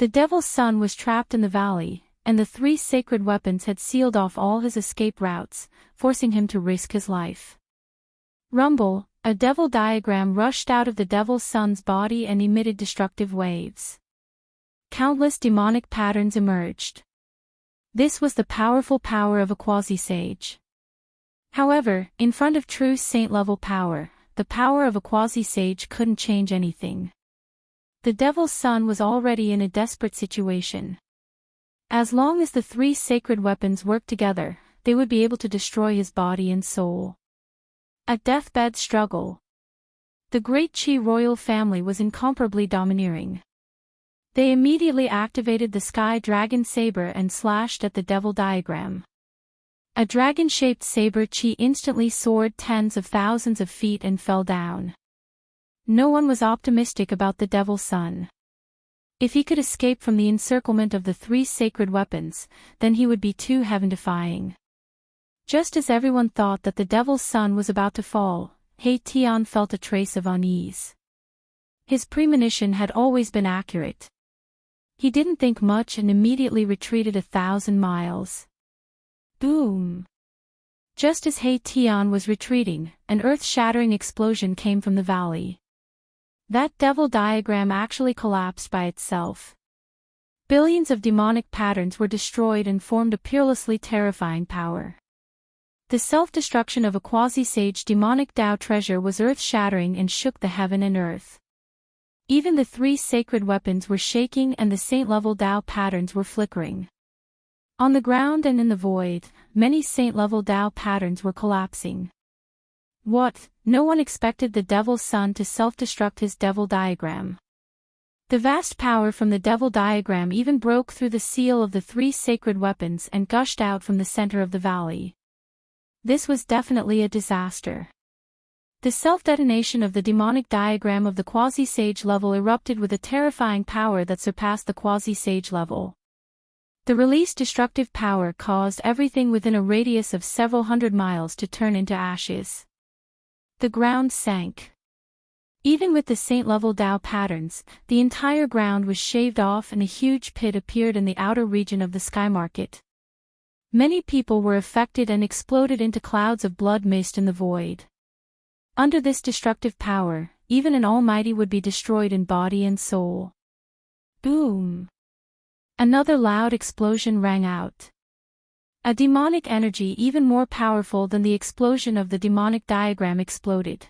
The Devil's Son was trapped in the valley, and the three sacred weapons had sealed off all his escape routes, forcing him to risk his life. Rumble, a devil diagram rushed out of the Devil's Son's body and emitted destructive waves. Countless demonic patterns emerged. This was the powerful power of a quasi-sage. However, in front of true saint-level power, the power of a quasi-sage couldn't change anything. The Devil's Son was already in a desperate situation. As long as the three sacred weapons worked together, they would be able to destroy his body and soul. A deathbed struggle. The great Qi royal family was incomparably domineering. They immediately activated the Sky Dragon Saber and slashed at the Devil diagram. A dragon-shaped saber Qi instantly soared tens of thousands of feet and fell down. No one was optimistic about the Devil's Son. If he could escape from the encirclement of the three sacred weapons, then he would be too heaven-defying. Just as everyone thought that the Devil's Son was about to fall, He Tian felt a trace of unease. His premonition had always been accurate. He didn't think much and immediately retreated 1,000 miles. Boom! Just as He Tian was retreating, an earth-shattering explosion came from the valley. That devil diagram actually collapsed by itself. Billions of demonic patterns were destroyed and formed a peerlessly terrifying power. The self-destruction of a quasi-sage demonic Tao treasure was earth-shattering and shook the heaven and earth. Even the three sacred weapons were shaking and the saint-level Tao patterns were flickering. On the ground and in the void, many saint-level Tao patterns were collapsing. What? No one expected the Devil's Son to self-destruct his devil diagram. The vast power from the devil diagram even broke through the seal of the three sacred weapons and gushed out from the center of the valley. This was definitely a disaster. The self-detonation of the demonic diagram of the quasi-sage level erupted with a terrifying power that surpassed the quasi-sage level. The released destructive power caused everything within a radius of several hundred miles to turn into ashes. The ground sank. Even with the saint-level Tao patterns, the entire ground was shaved off and a huge pit appeared in the outer region of the sky market. Many people were affected and exploded into clouds of blood mist in the void. Under this destructive power, even an almighty would be destroyed in body and soul. Boom! Another loud explosion rang out. A demonic energy even more powerful than the explosion of the demonic diagram exploded.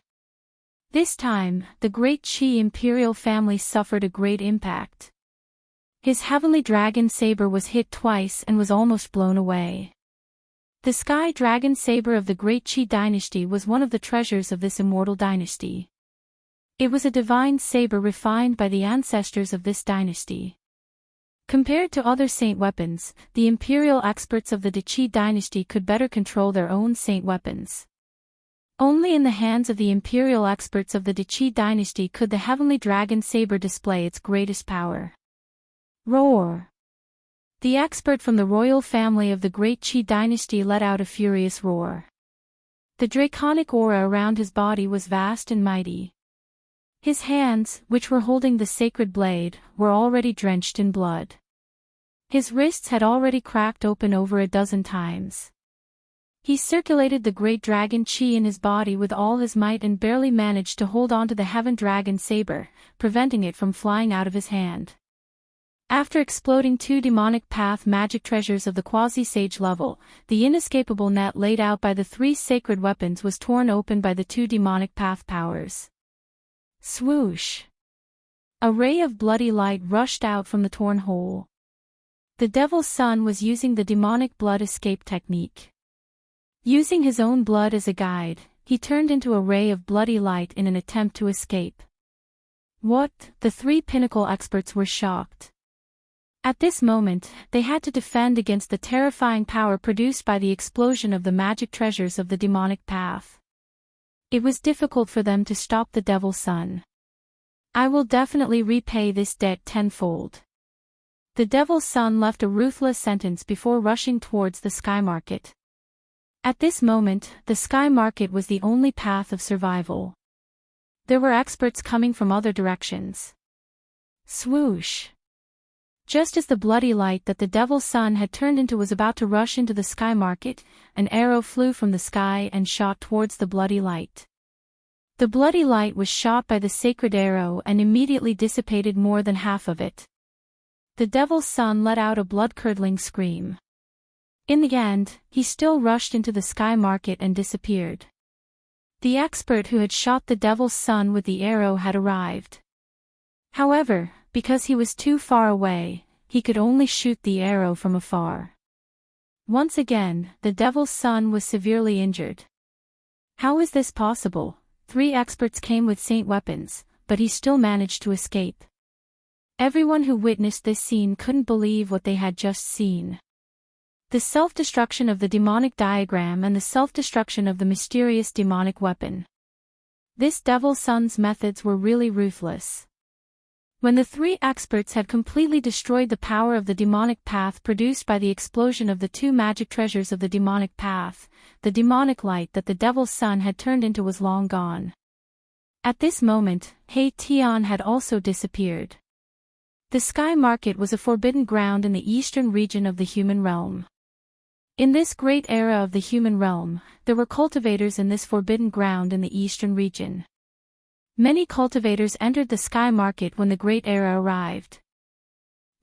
This time, the great Qi imperial family suffered a great impact. His heavenly dragon saber was hit twice and was almost blown away. The Sky Dragon Saber of the Great Qi dynasty was one of the treasures of this immortal dynasty. It was a divine saber refined by the ancestors of this dynasty. Compared to other saint weapons, the imperial experts of the Qi dynasty could better control their own saint weapons. Only in the hands of the imperial experts of the Qi dynasty could the heavenly dragon saber display its greatest power. Roar! The expert from the royal family of the Great Qi dynasty let out a furious roar. The draconic aura around his body was vast and mighty. His hands, which were holding the sacred blade, were already drenched in blood. His wrists had already cracked open over a dozen times. He circulated the great dragon Qi in his body with all his might and barely managed to hold on to the heaven dragon saber, preventing it from flying out of his hand. After exploding two demonic path magic treasures of the quasi-sage level, the inescapable net laid out by the three sacred weapons was torn open by the two demonic path powers. Swoosh! A ray of bloody light rushed out from the torn hole. The Devil's Son was using the demonic blood escape technique. Using his own blood as a guide, he turned into a ray of bloody light in an attempt to escape. What? The three pinnacle experts were shocked. At this moment, they had to defend against the terrifying power produced by the explosion of the magic treasures of the demonic path. It was difficult for them to stop the Devil's Son. I will definitely repay this debt tenfold. The Devil's Son left a ruthless sentence before rushing towards the sky market. At this moment, the sky market was the only path of survival. There were experts coming from other directions. Swoosh! Just as the bloody light that the devil's son had turned into was about to rush into the sky market, an arrow flew from the sky and shot towards the bloody light. The bloody light was shot by the sacred arrow and immediately dissipated more than half of it. The devil's son let out a blood-curdling scream. In the end, he still rushed into the sky market and disappeared. The expert who had shot the devil's son with the arrow had arrived. However, because he was too far away, he could only shoot the arrow from afar. Once again, the devil's son was severely injured. How is this possible? 3 experts came with saint weapons, but he still managed to escape. Everyone who witnessed this scene couldn't believe what they had just seen. The self-destruction of the demonic diagram and the self-destruction of the mysterious demonic weapon. This devil's son's methods were really ruthless. When the 3 experts had completely destroyed the power of the demonic path produced by the explosion of the 2 magic treasures of the demonic path, the demonic light that the devil's son had turned into was long gone. At this moment, Tian had also disappeared. The sky market was a forbidden ground in the eastern region of the human realm. In this great era of the human realm, there were cultivators in this forbidden ground in the eastern region. Many cultivators entered the sky market when the Great Era arrived.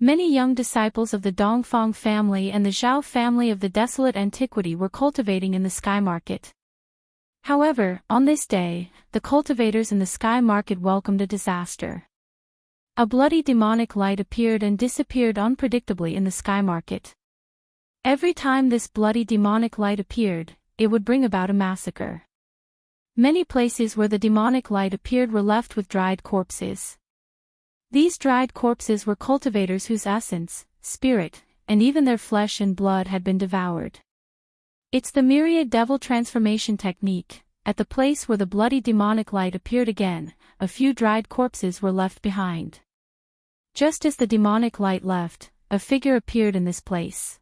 Many young disciples of the Dongfang family and the Zhao family of the desolate antiquity were cultivating in the sky market. However, on this day, the cultivators in the sky market welcomed a disaster. A bloody demonic light appeared and disappeared unpredictably in the sky market. Every time this bloody demonic light appeared, it would bring about a massacre. Many places where the demonic light appeared were left with dried corpses. These dried corpses were cultivators whose essence, spirit, and even their flesh and blood had been devoured. It's the myriad devil transformation technique. At the place where the bloody demonic light appeared again, a few dried corpses were left behind. Just as the demonic light left, a figure appeared in this place.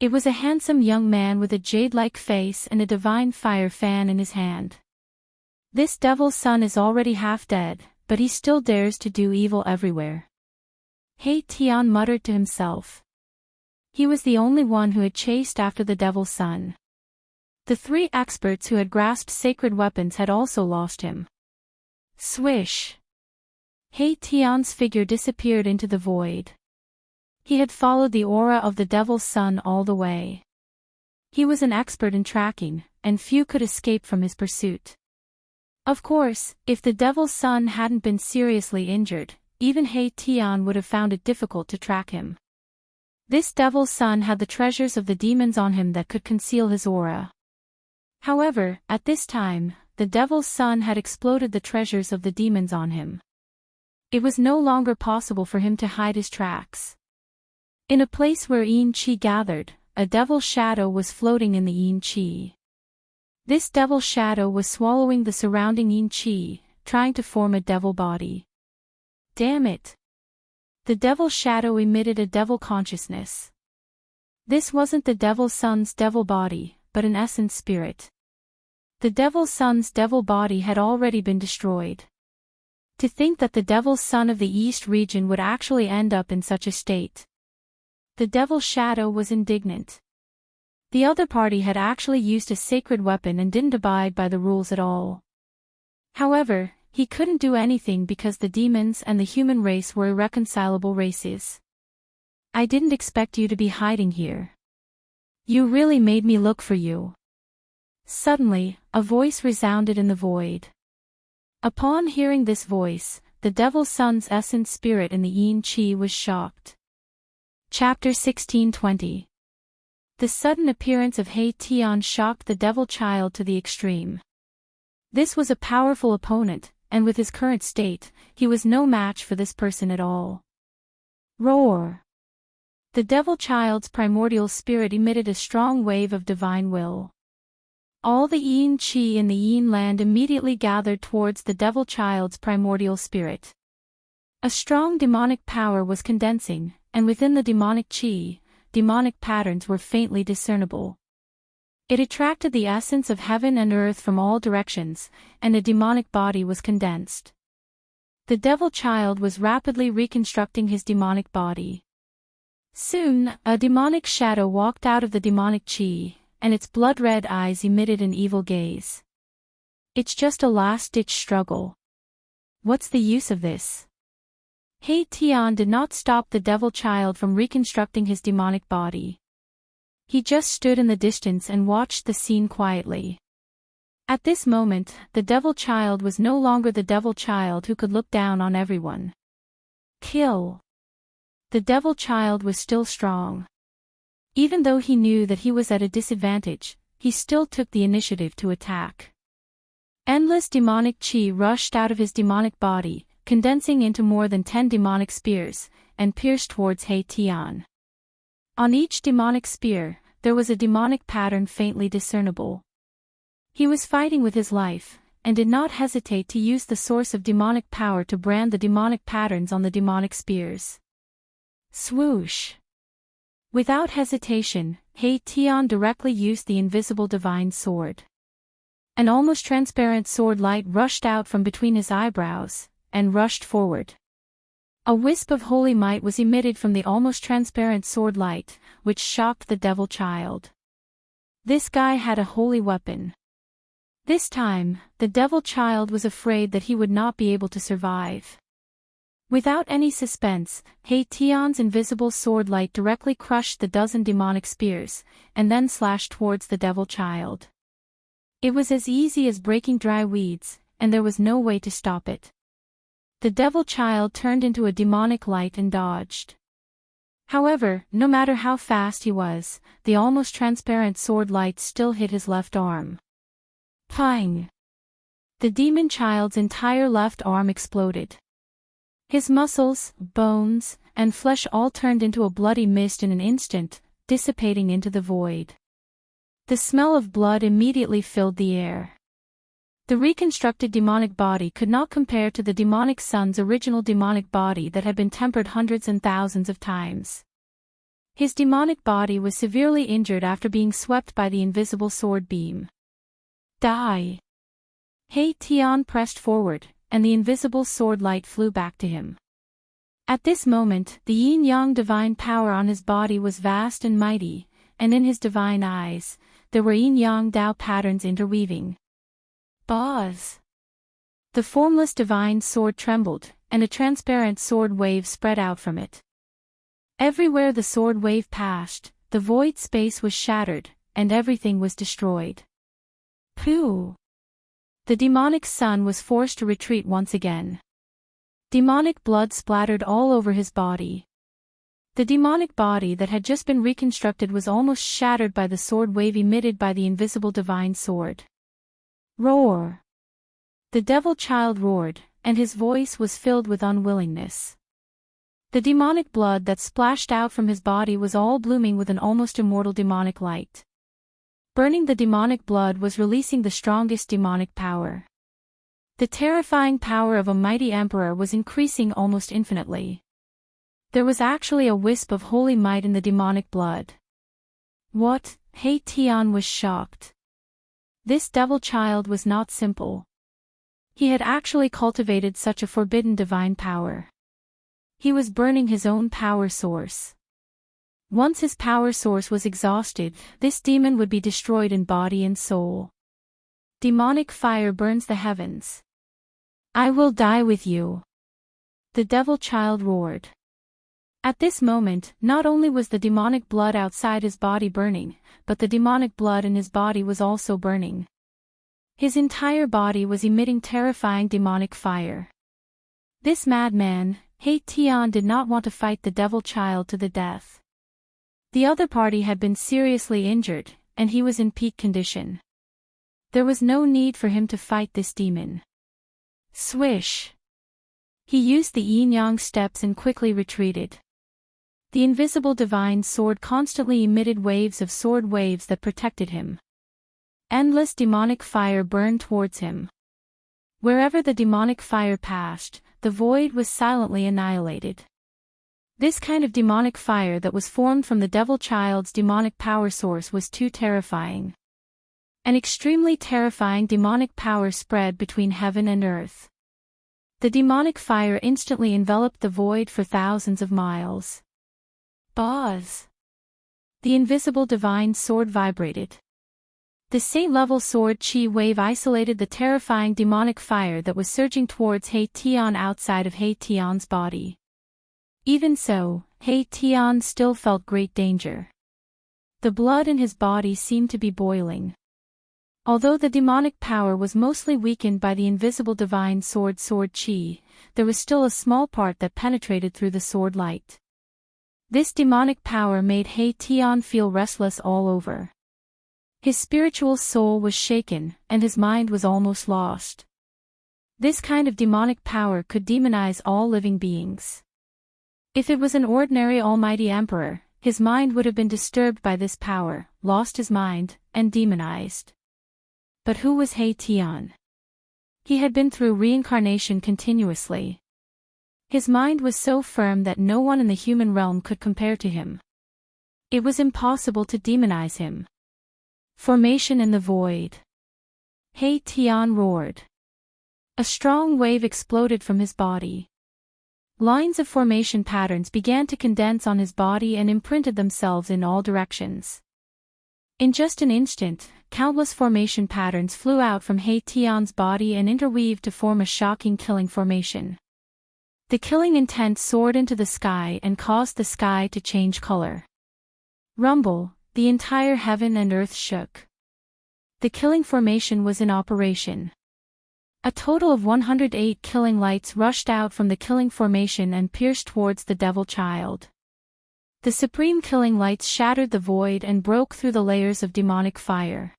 It was a handsome young man with a jade-like face and a divine fire fan in his hand. This devil's son is already half dead, but he still dares to do evil everywhere. Tian muttered to himself. He was the only one who had chased after the devil's son. The 3 experts who had grasped sacred weapons had also lost him. Swish! Tian's figure disappeared into the void. He had followed the aura of the devil's son all the way. He was an expert in tracking, and few could escape from his pursuit. Of course, if the devil's son hadn't been seriously injured, even Tian would have found it difficult to track him. This devil's son had the treasures of the demons on him that could conceal his aura. However, at this time, the devil's son had exploded the treasures of the demons on him. It was no longer possible for him to hide his tracks. In a place where Yin Qi gathered, a devil shadow was floating in the Yin Qi. This devil shadow was swallowing the surrounding Yin Qi, trying to form a devil body. Damn it! The devil shadow emitted a devil consciousness. This wasn't the devil's son's devil body, but an essence spirit. The devil's son's devil body had already been destroyed. To think that the devil's son of the East region would actually end up in such a state. The devil shadow was indignant. The other party had actually used a sacred weapon and didn't abide by the rules at all. However, he couldn't do anything because the demons and the human race were irreconcilable races. I didn't expect you to be hiding here. You really made me look for you. Suddenly, a voice resounded in the void. Upon hearing this voice, the devil's son's essence spirit in the Yin Qi was shocked. Chapter 1620. The sudden appearance of Tian shocked the devil child to the extreme. This was a powerful opponent, and with his current state, he was no match for this person at all. Roar! The devil child's primordial spirit emitted a strong wave of divine will. All the Yin Qi in the Yin land immediately gathered towards the devil child's primordial spirit. A strong demonic power was condensing, and within the demonic Qi, demonic patterns were faintly discernible. It attracted the essence of heaven and earth from all directions, and a demonic body was condensed. The devil child was rapidly reconstructing his demonic body. Soon, a demonic shadow walked out of the demonic chi, and its blood-red eyes emitted an evil gaze. It's just a last-ditch struggle. What's the use of this? Hei Tian did not stop the devil child from reconstructing his demonic body. He just stood in the distance and watched the scene quietly. At this moment, the devil child was no longer the devil child who could look down on everyone. Kill. The devil child was still strong. Even though he knew that he was at a disadvantage, he still took the initiative to attack. Endless demonic chi rushed out of his demonic body, condensing into more than 10 demonic spears, and pierced towards Hei Tian. On each demonic spear, there was a demonic pattern faintly discernible. He was fighting with his life, and did not hesitate to use the source of demonic power to brand the demonic patterns on the demonic spears. Swoosh! Without hesitation, Hei Tian directly used the invisible divine sword. An almost transparent sword light rushed out from between his eyebrows, and rushed forward. A wisp of holy might was emitted from the almost transparent sword light, which shocked the devil child. This guy had a holy weapon. This time, the devil child was afraid that he would not be able to survive. Without any suspense, Hei Tian's invisible sword light directly crushed the dozen demonic spears, and then slashed towards the devil child. It was as easy as breaking dry weeds, and there was no way to stop it. The devil child turned into a demonic light and dodged. However, no matter how fast he was, the almost transparent sword light still hit his left arm. Pang! The demon child's entire left arm exploded. His muscles, bones, and flesh all turned into a bloody mist in an instant, dissipating into the void. The smell of blood immediately filled the air. The reconstructed demonic body could not compare to the demonic son's original demonic body that had been tempered hundreds and thousands of times. His demonic body was severely injured after being swept by the invisible sword beam. Die! Hei Tian pressed forward, and the invisible sword light flew back to him. At this moment, the yin-yang divine power on his body was vast and mighty, and in his divine eyes, there were yin-yang Tao patterns interweaving. Buzz! The formless divine sword trembled, and a transparent sword wave spread out from it. Everywhere the sword wave passed, the void space was shattered, and everything was destroyed. Pooh! The demonic son was forced to retreat once again. Demonic blood splattered all over his body. The demonic body that had just been reconstructed was almost shattered by the sword wave emitted by the invisible divine sword. Roar! The devil child roared, and his voice was filled with unwillingness. The demonic blood that splashed out from his body was all blooming with an almost immortal demonic light. Burning the demonic blood was releasing the strongest demonic power. The terrifying power of a mighty emperor was increasing almost infinitely. There was actually a wisp of holy might in the demonic blood. What? Hei Tian was shocked. This devil child was not simple. He had actually cultivated such a forbidden divine power. He was burning his own power source. Once his power source was exhausted, this demon would be destroyed in body and soul. Demonic fire burns the heavens. I will die with you. The devil child roared. At this moment, not only was the demonic blood outside his body burning, but the demonic blood in his body was also burning. His entire body was emitting terrifying demonic fire. This madman, Hei Tian, did not want to fight the devil child to the death. The other party had been seriously injured, and he was in peak condition. There was no need for him to fight this demon. Swish! He used the yin-yang steps and quickly retreated. The invisible divine sword constantly emitted waves of sword waves that protected him. Endless demonic fire burned towards him. Wherever the demonic fire passed, the void was silently annihilated. This kind of demonic fire that was formed from the devil child's demonic power source was too terrifying. An extremely terrifying demonic power spread between heaven and earth. The demonic fire instantly enveloped the void for thousands of miles. Buzz! The invisible divine sword vibrated. The saint-level sword chi wave isolated the terrifying demonic fire that was surging towards He Tian outside of He Tian's body. Even so, He Tian still felt great danger. The blood in his body seemed to be boiling. Although the demonic power was mostly weakened by the invisible divine sword chi, there was still a small part that penetrated through the sword light. This demonic power made He Tian feel restless all over. His spiritual soul was shaken, and his mind was almost lost. This kind of demonic power could demonize all living beings. If it was an ordinary almighty emperor, his mind would have been disturbed by this power, lost his mind, and demonized. But who was He Tian? He had been through reincarnation continuously. His mind was so firm that no one in the human realm could compare to him. It was impossible to demonize him. Formation in the void. He Tian roared. A strong wave exploded from his body. Lines of formation patterns began to condense on his body and imprinted themselves in all directions. In just an instant, countless formation patterns flew out from He Tian's body and interweaved to form a shocking killing formation. The killing intent soared into the sky and caused the sky to change color. Rumble, the entire heaven and earth shook. The killing formation was in operation. A total of 108 killing lights rushed out from the killing formation and pierced towards the devil child. The supreme killing lights shattered the void and broke through the layers of demonic fire.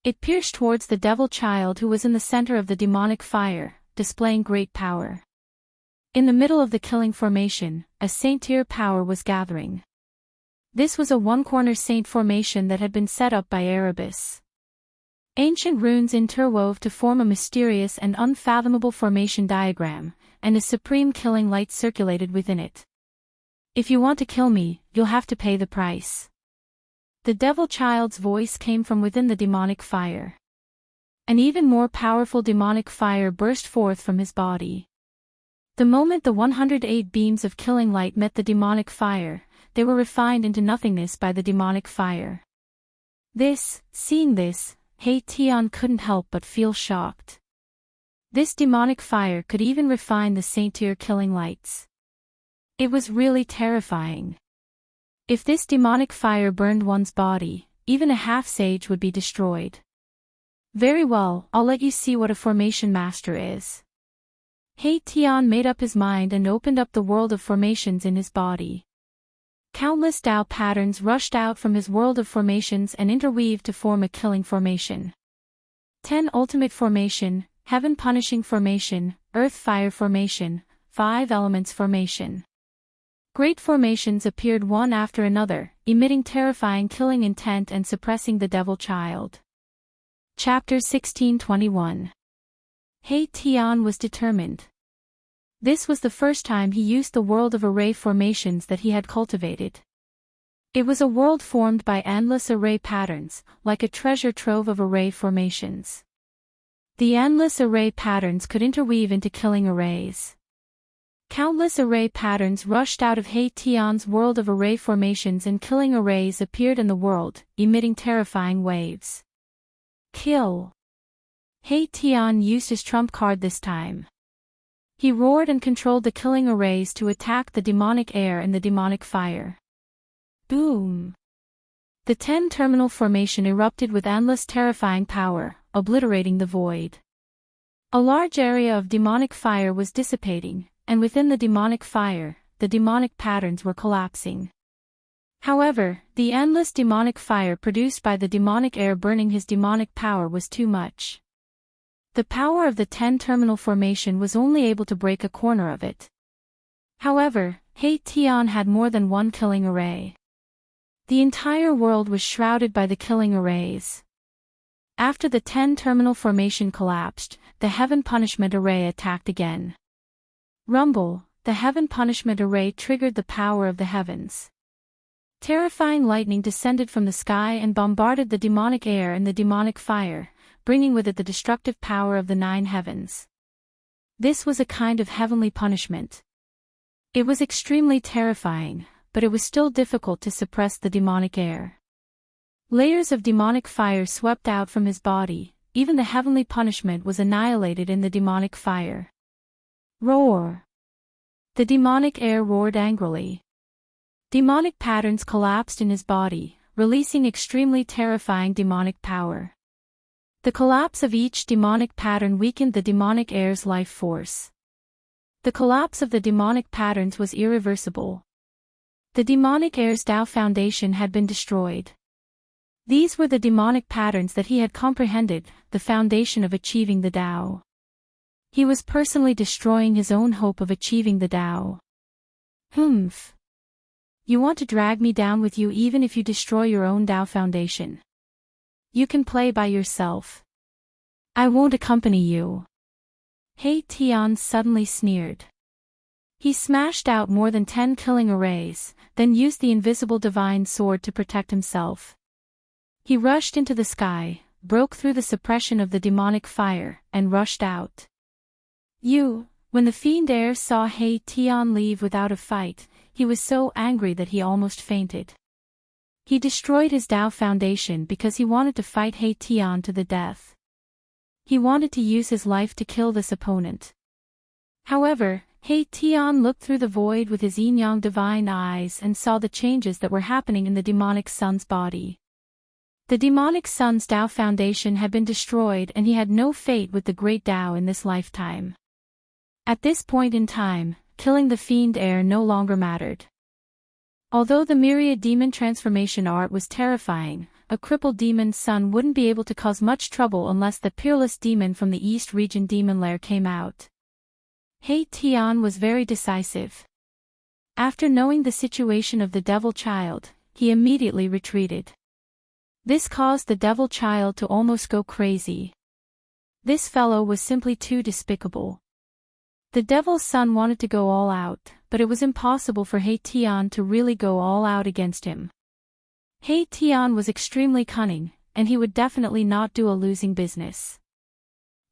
It pierced towards the devil child who was in the center of the demonic fire, displaying great power. In the middle of the killing formation, a saint-tier power was gathering. This was a one-corner saint formation that had been set up by Erebus. Ancient runes interwove to form a mysterious and unfathomable formation diagram, and a supreme killing light circulated within it. If you want to kill me, you'll have to pay the price. The devil child's voice came from within the demonic fire. An even more powerful demonic fire burst forth from his body. The moment the 108 beams of killing light met the demonic fire, they were refined into nothingness by the demonic fire. Seeing this, He Tian couldn't help but feel shocked. This demonic fire could even refine the saint-tier killing lights. It was really terrifying. If this demonic fire burned one's body, even a half-sage would be destroyed. Very well, I'll let you see what a formation master is. He Tian made up his mind and opened up the world of formations in his body. Countless Tao patterns rushed out from his world of formations and interweaved to form a killing formation. 10 ultimate formation, heaven punishing formation, earth fire formation, 5 elements formation. Great formations appeared one after another, emitting terrifying killing intent and suppressing the devil child. Chapter 1621. He Tian was determined. This was the first time he used the world of array formations that he had cultivated. It was a world formed by endless array patterns, like a treasure trove of array formations. The endless array patterns could interweave into killing arrays. Countless array patterns rushed out of He Tian's world of array formations and killing arrays appeared in the world, emitting terrifying waves. Kill! He Tian used his trump card this time. He roared and controlled the killing arrays to attack the demonic air and the demonic fire. Boom! The 10-terminal formation erupted with endless terrifying power, obliterating the void. A large area of demonic fire was dissipating, and within the demonic fire, the demonic patterns were collapsing. However, the endless demonic fire produced by the demonic air burning his demonic power was too much. The power of the 10-terminal formation was only able to break a corner of it. However, He Tian had more than one killing array. The entire world was shrouded by the killing arrays. After the 10-terminal formation collapsed, the Heaven Punishment Array attacked again. Rumble, the Heaven Punishment Array triggered the power of the heavens. Terrifying lightning descended from the sky and bombarded the demonic air and the demonic fire, bringing with it the destructive power of the 9 heavens. This was a kind of heavenly punishment. It was extremely terrifying, but it was still difficult to suppress the demonic air. Layers of demonic fire swept out from his body, even the heavenly punishment was annihilated in the demonic fire. Roar! The demonic air roared angrily. Demonic patterns collapsed in his body, releasing extremely terrifying demonic power. The collapse of each demonic pattern weakened the demonic air's life force. The collapse of the demonic patterns was irreversible. The demonic air's Tao foundation had been destroyed. These were the demonic patterns that he had comprehended, the foundation of achieving the Tao. He was personally destroying his own hope of achieving the Tao. Humph. You want to drag me down with you even if you destroy your own Tao foundation. You can play by yourself. I won't accompany you. He Tian suddenly sneered. He smashed out more than 10 killing arrays, then used the invisible divine sword to protect himself. He rushed into the sky, broke through the suppression of the demonic fire, and rushed out. When the fiend heir saw He Tian leave without a fight, he was so angry that he almost fainted. He destroyed his Tao foundation because he wanted to fight He Tian to the death. He wanted to use his life to kill this opponent. However, He Tian looked through the void with his yin-yang divine eyes and saw the changes that were happening in the demonic sun's body. The demonic sun's Tao foundation had been destroyed and he had no fate with the great Tao in this lifetime. At this point in time, killing the fiend heir no longer mattered. Although the myriad demon transformation art was terrifying, a crippled demon's son wouldn't be able to cause much trouble unless the peerless demon from the East Region Demon Lair came out. He Tian was very decisive. After knowing the situation of the devil child, he immediately retreated. This caused the devil child to almost go crazy. This fellow was simply too despicable. The devil's son wanted to go all out, but it was impossible for He Tian to really go all out against him. He Tian was extremely cunning, and he would definitely not do a losing business.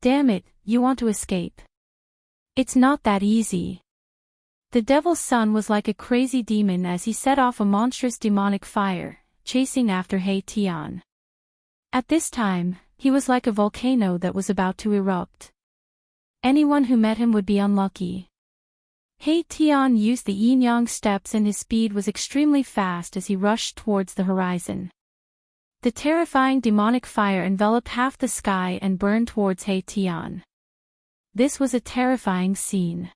Damn it, you want to escape? It's not that easy. The devil's son was like a crazy demon as he set off a monstrous demonic fire, chasing after He Tian. At this time, he was like a volcano that was about to erupt. Anyone who met him would be unlucky. He Tian used the yin-yang steps and his speed was extremely fast as he rushed towards the horizon. The terrifying demonic fire enveloped half the sky and burned towards He Tian. This was a terrifying scene.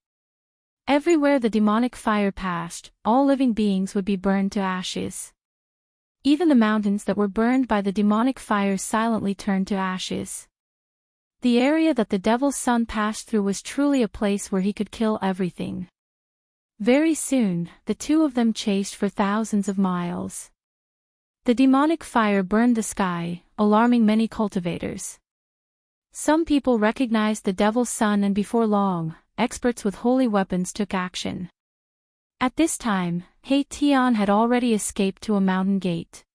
Everywhere the demonic fire passed, all living beings would be burned to ashes. Even the mountains that were burned by the demonic fire silently turned to ashes. The area that the devil's son passed through was truly a place where he could kill everything. Very soon, the two of them chased for thousands of miles. The demonic fire burned the sky, alarming many cultivators. Some people recognized the devil's son and before long, experts with holy weapons took action. At this time, He Tian had already escaped to a mountain gate.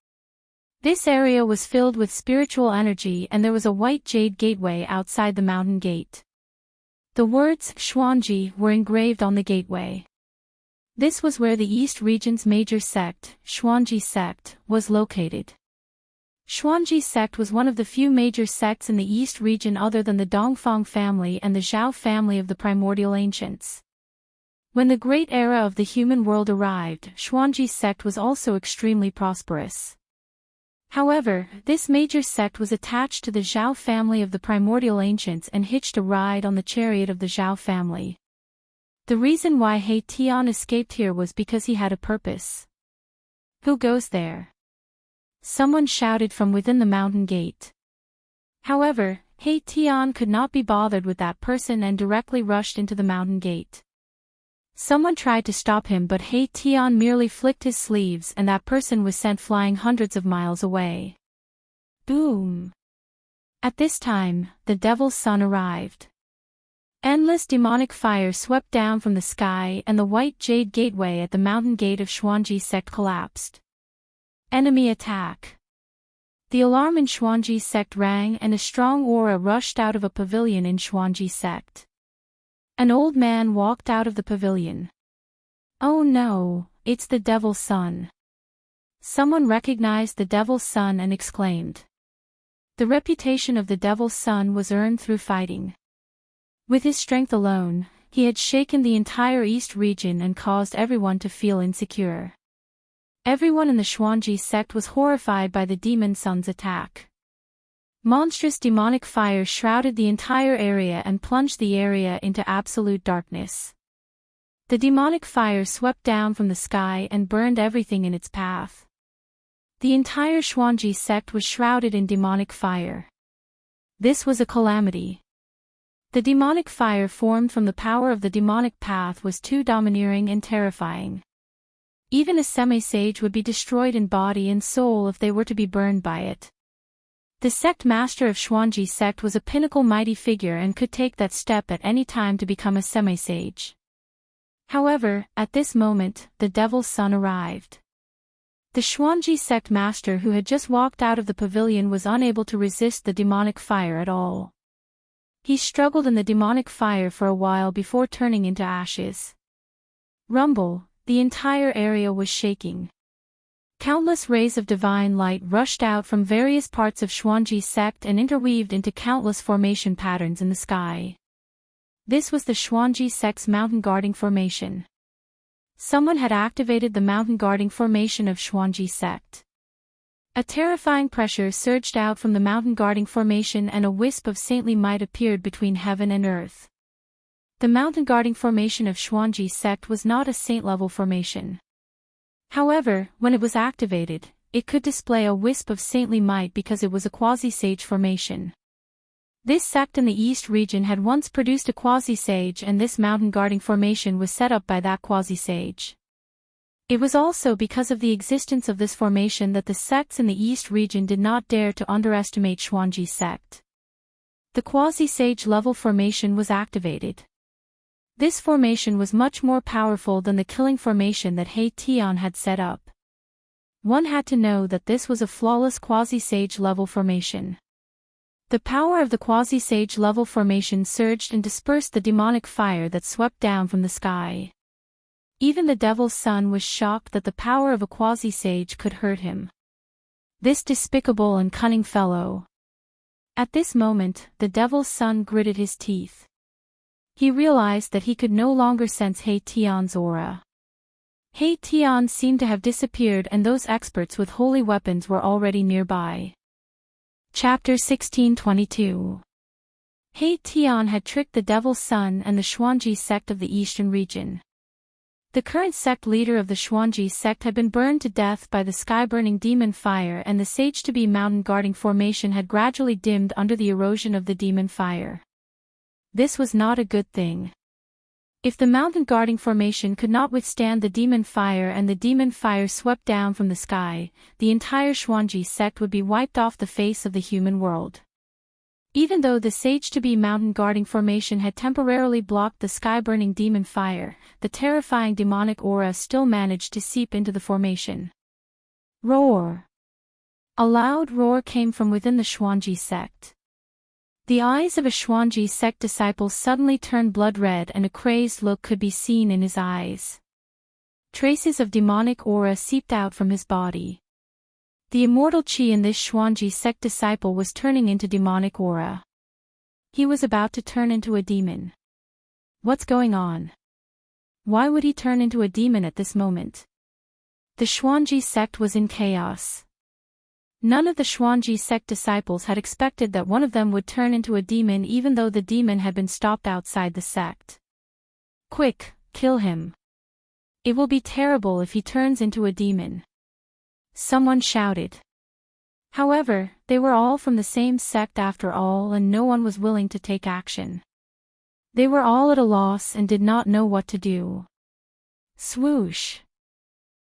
This area was filled with spiritual energy and there was a white jade gateway outside the mountain gate. The words Xuanji were engraved on the gateway. This was where the East Region's major sect, Xuanji sect, was located. Xuanji sect was one of the few major sects in the East Region other than the Dongfang family and the Zhao family of the primordial ancients. When the great era of the human world arrived, Xuanji sect was also extremely prosperous. However, this major sect was attached to the Zhao family of the primordial ancients and hitched a ride on the chariot of the Zhao family. The reason why He Tian escaped here was because he had a purpose. Who goes there? Someone shouted from within the mountain gate. However, He Tian could not be bothered with that person and directly rushed into the mountain gate. Someone tried to stop him but He Tian merely flicked his sleeves and that person was sent flying hundreds of miles away. Boom! At this time, the devil's son arrived. Endless demonic fire swept down from the sky and the white jade gateway at the mountain gate of Xuanji sect collapsed. Enemy attack! The alarm in Xuanji sect rang and a strong aura rushed out of a pavilion in Xuanji sect. An old man walked out of the pavilion. "Oh no, it's the devil's son." Someone recognized the devil's son and exclaimed. The reputation of the devil's son was earned through fighting. With his strength alone, he had shaken the entire East region and caused everyone to feel insecure. Everyone in the Xuanji sect was horrified by the demon son's attack. Monstrous demonic fire shrouded the entire area and plunged the area into absolute darkness. The demonic fire swept down from the sky and burned everything in its path. The entire Xuanji sect was shrouded in demonic fire. This was a calamity. The demonic fire formed from the power of the demonic path was too domineering and terrifying. Even a semi-sage would be destroyed in body and soul if they were to be burned by it. The sect master of Xuanji sect was a pinnacle mighty figure and could take that step at any time to become a semi-sage. However, at this moment, the devil's son arrived. The Xuanji sect master who had just walked out of the pavilion was unable to resist the demonic fire at all. He struggled in the demonic fire for a while before turning into ashes. Rumble, the entire area was shaking. Countless rays of divine light rushed out from various parts of Xuanji sect and interweaved into countless formation patterns in the sky. This was the Xuanji sect's mountain guarding formation. Someone had activated the mountain guarding formation of Xuanji sect. A terrifying pressure surged out from the mountain guarding formation and a wisp of saintly might appeared between heaven and earth. The mountain guarding formation of Xuanji sect was not a saint-level formation. However, when it was activated, it could display a wisp of saintly might because it was a quasi-sage formation. This sect in the East region had once produced a quasi-sage and this mountain guarding formation was set up by that quasi-sage. It was also because of the existence of this formation that the sects in the East region did not dare to underestimate Xuanji sect. The quasi-sage level formation was activated. This formation was much more powerful than the killing formation that He Tian had set up. One had to know that this was a flawless quasi-sage level formation. The power of the quasi-sage level formation surged and dispersed the demonic fire that swept down from the sky. Even the devil's son was shocked that the power of a quasi-sage could hurt him. This despicable and cunning fellow. At this moment, the devil's son gritted his teeth. He realized that he could no longer sense He Tian's aura. He Tian seemed to have disappeared and those experts with holy weapons were already nearby. Chapter 1622. He Tian had tricked the devil's son and the Xuanji sect of the eastern region. The current sect leader of the Xuanji sect had been burned to death by the sky-burning demon fire and the sage-to-be mountain guarding formation had gradually dimmed under the erosion of the demon fire. This was not a good thing. If the mountain guarding formation could not withstand the demon fire and the demon fire swept down from the sky, the entire Xuanji sect would be wiped off the face of the human world. Even though the sage-to-be mountain guarding formation had temporarily blocked the sky-burning demon fire, the terrifying demonic aura still managed to seep into the formation. Roar! A loud roar came from within the Xuanji sect. The eyes of a Xuanji sect disciple suddenly turned blood red and a crazed look could be seen in his eyes. Traces of demonic aura seeped out from his body. The immortal qi in this Xuanji sect disciple was turning into demonic aura. He was about to turn into a demon. What's going on? Why would he turn into a demon at this moment? The Xuanji sect was in chaos. None of the Xuanji sect disciples had expected that one of them would turn into a demon even though the demon had been stopped outside the sect. Quick, kill him. It will be terrible if he turns into a demon. Someone shouted. However, they were all from the same sect after all and no one was willing to take action. They were all at a loss and did not know what to do. Swoosh!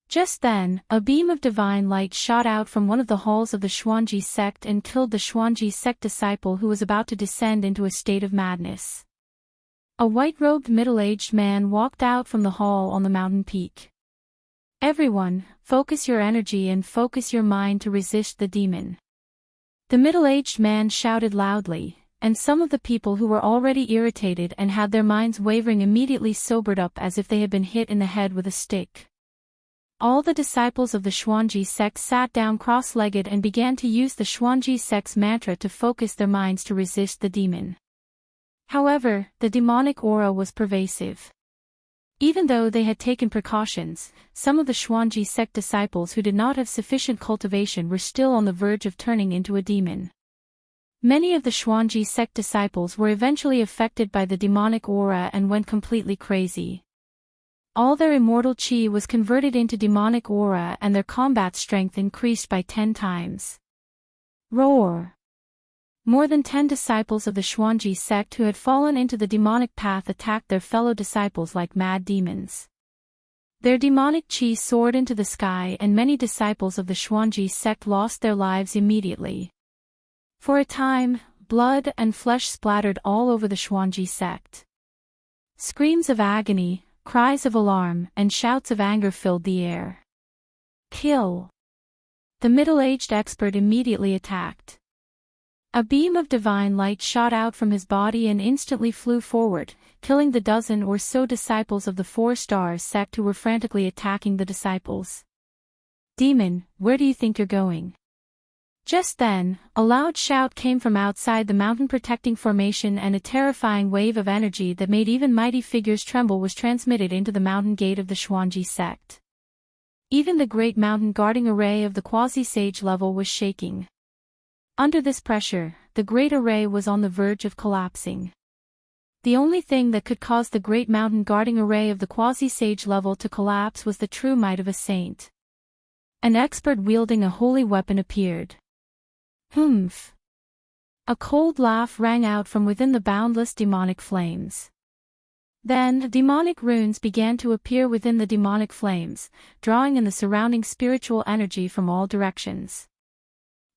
Just then, a beam of divine light shot out from one of the halls of the Xuanji sect and killed the Xuanji sect disciple who was about to descend into a state of madness. A white-robed middle-aged man walked out from the hall on the mountain peak. Everyone, focus your energy and focus your mind to resist the demon. The middle-aged man shouted loudly, and some of the people who were already irritated and had their minds wavering immediately sobered up as if they had been hit in the head with a stick. All the disciples of the Xuanji sect sat down cross-legged and began to use the Xuanji sect's mantra to focus their minds to resist the demon. However, the demonic aura was pervasive. Even though they had taken precautions, some of the Xuanji sect disciples who did not have sufficient cultivation were still on the verge of turning into a demon. Many of the Xuanji sect disciples were eventually affected by the demonic aura and went completely crazy. All their immortal chi was converted into demonic aura and their combat strength increased by 10 times. Roar! More than 10 disciples of the Xuanji sect who had fallen into the demonic path attacked their fellow disciples like mad demons. Their demonic chi soared into the sky and many disciples of the Xuanji sect lost their lives immediately. For a time, blood and flesh splattered all over the Xuanji sect. Screams of agony, cries of alarm, and shouts of anger filled the air. Kill! The middle-aged expert immediately attacked. A beam of divine light shot out from his body and instantly flew forward, killing the dozen or so disciples of the 4-star sect who were frantically attacking the disciples. Demon, where do you think you're going? Just then, a loud shout came from outside the mountain protecting formation and a terrifying wave of energy that made even mighty figures tremble was transmitted into the mountain gate of the Xuanji sect. Even the great mountain guarding array of the quasi-sage level was shaking. Under this pressure, the great array was on the verge of collapsing. The only thing that could cause the great mountain guarding array of the quasi-sage level to collapse was the true might of a saint. An expert wielding a holy weapon appeared. Humph! A cold laugh rang out from within the boundless demonic flames. Then, demonic runes began to appear within the demonic flames, drawing in the surrounding spiritual energy from all directions.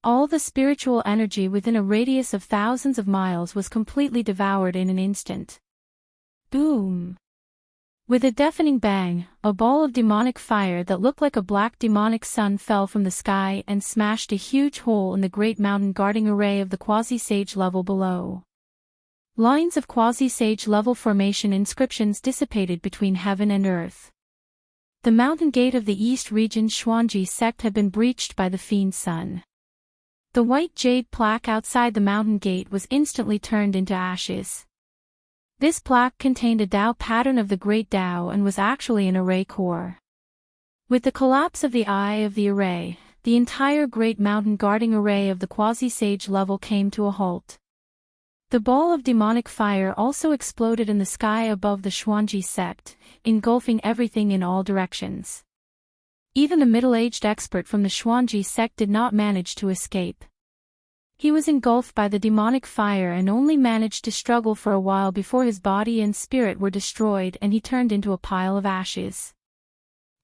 All the spiritual energy within a radius of thousands of miles was completely devoured in an instant. Boom! With a deafening bang, a ball of demonic fire that looked like a black demonic sun fell from the sky and smashed a huge hole in the great mountain guarding array of the quasi-sage level below. Lines of quasi-sage level formation inscriptions dissipated between heaven and earth. The mountain gate of the East region Xuanji sect had been breached by the fiend sun. The white jade plaque outside the mountain gate was instantly turned into ashes. This plaque contained a Tao pattern of the Great Tao and was actually an array core. With the collapse of the eye of the array, the entire great mountain guarding array of the quasi-sage level came to a halt. The ball of demonic fire also exploded in the sky above the Xuanji sect, engulfing everything in all directions. Even the middle-aged expert from the Xuanji sect did not manage to escape. He was engulfed by the demonic fire and only managed to struggle for a while before his body and spirit were destroyed and he turned into a pile of ashes.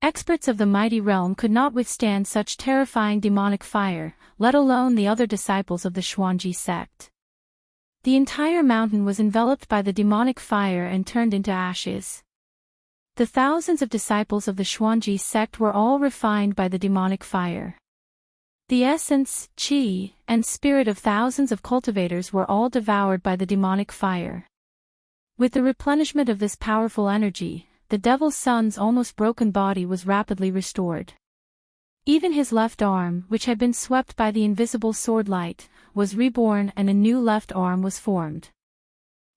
Experts of the mighty realm could not withstand such terrifying demonic fire, let alone the other disciples of the Xuanji sect. The entire mountain was enveloped by the demonic fire and turned into ashes. The thousands of disciples of the Xuanji sect were all refined by the demonic fire. The essence, chi, and spirit of thousands of cultivators were all devoured by the demonic fire. With the replenishment of this powerful energy, the devil's son's almost broken body was rapidly restored. Even his left arm, which had been swept by the invisible sword light, was reborn and a new left arm was formed.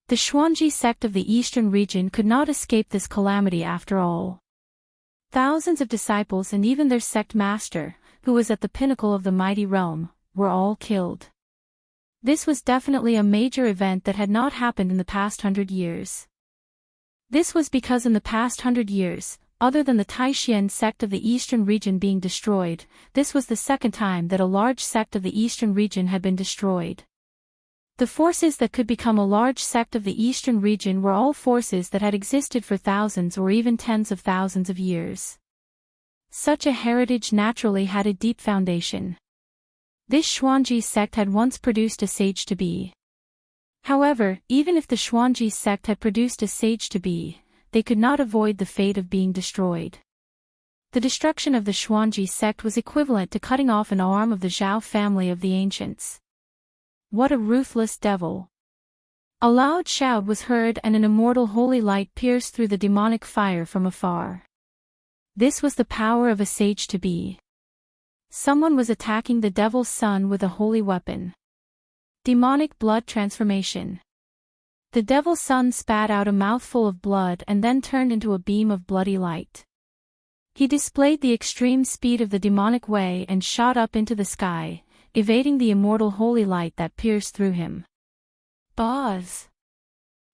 The Xuanji sect of the eastern region could not escape this calamity after all. Thousands of disciples and even their sect master, who was at the pinnacle of the mighty realm, were all killed. This was definitely a major event that had not happened in the past 100 years. This was because in the past 100 years, other than the Taishan sect of the eastern region being destroyed, this was the second time that a large sect of the eastern region had been destroyed. The forces that could become a large sect of the eastern region were all forces that had existed for thousands or even tens of thousands of years. Such a heritage naturally had a deep foundation. This Xuanji sect had once produced a sage-to-be. However, even if the Xuanji sect had produced a sage-to-be, they could not avoid the fate of being destroyed. The destruction of the Xuanji sect was equivalent to cutting off an arm of the Zhao family of the ancients. What a ruthless devil! A loud shout was heard and an immortal holy light pierced through the demonic fire from afar. This was the power of a sage-to-be. Someone was attacking the devil's son with a holy weapon. Demonic blood transformation. The devil's son spat out a mouthful of blood and then turned into a beam of bloody light. He displayed the extreme speed of the demonic way and shot up into the sky, evading the immortal holy light that pierced through him. Buzz!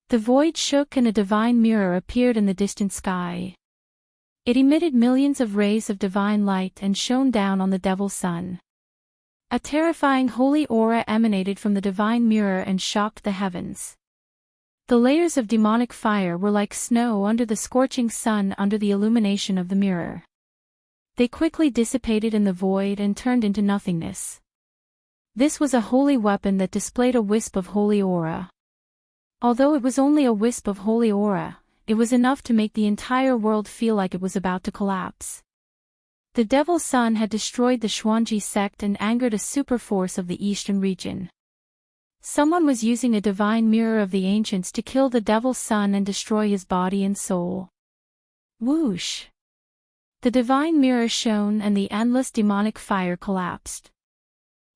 The void shook and a divine mirror appeared in the distant sky. It emitted millions of rays of divine light and shone down on the devil's son. A terrifying holy aura emanated from the divine mirror and shocked the heavens. The layers of demonic fire were like snow under the scorching sun under the illumination of the mirror. They quickly dissipated in the void and turned into nothingness. This was a holy weapon that displayed a wisp of holy aura. Although it was only a wisp of holy aura, it was enough to make the entire world feel like it was about to collapse. The devil's son had destroyed the Xuanji sect and angered a superforce of the eastern region. Someone was using a divine mirror of the ancients to kill the devil's son and destroy his body and soul. Whoosh! The divine mirror shone and the endless demonic fire collapsed.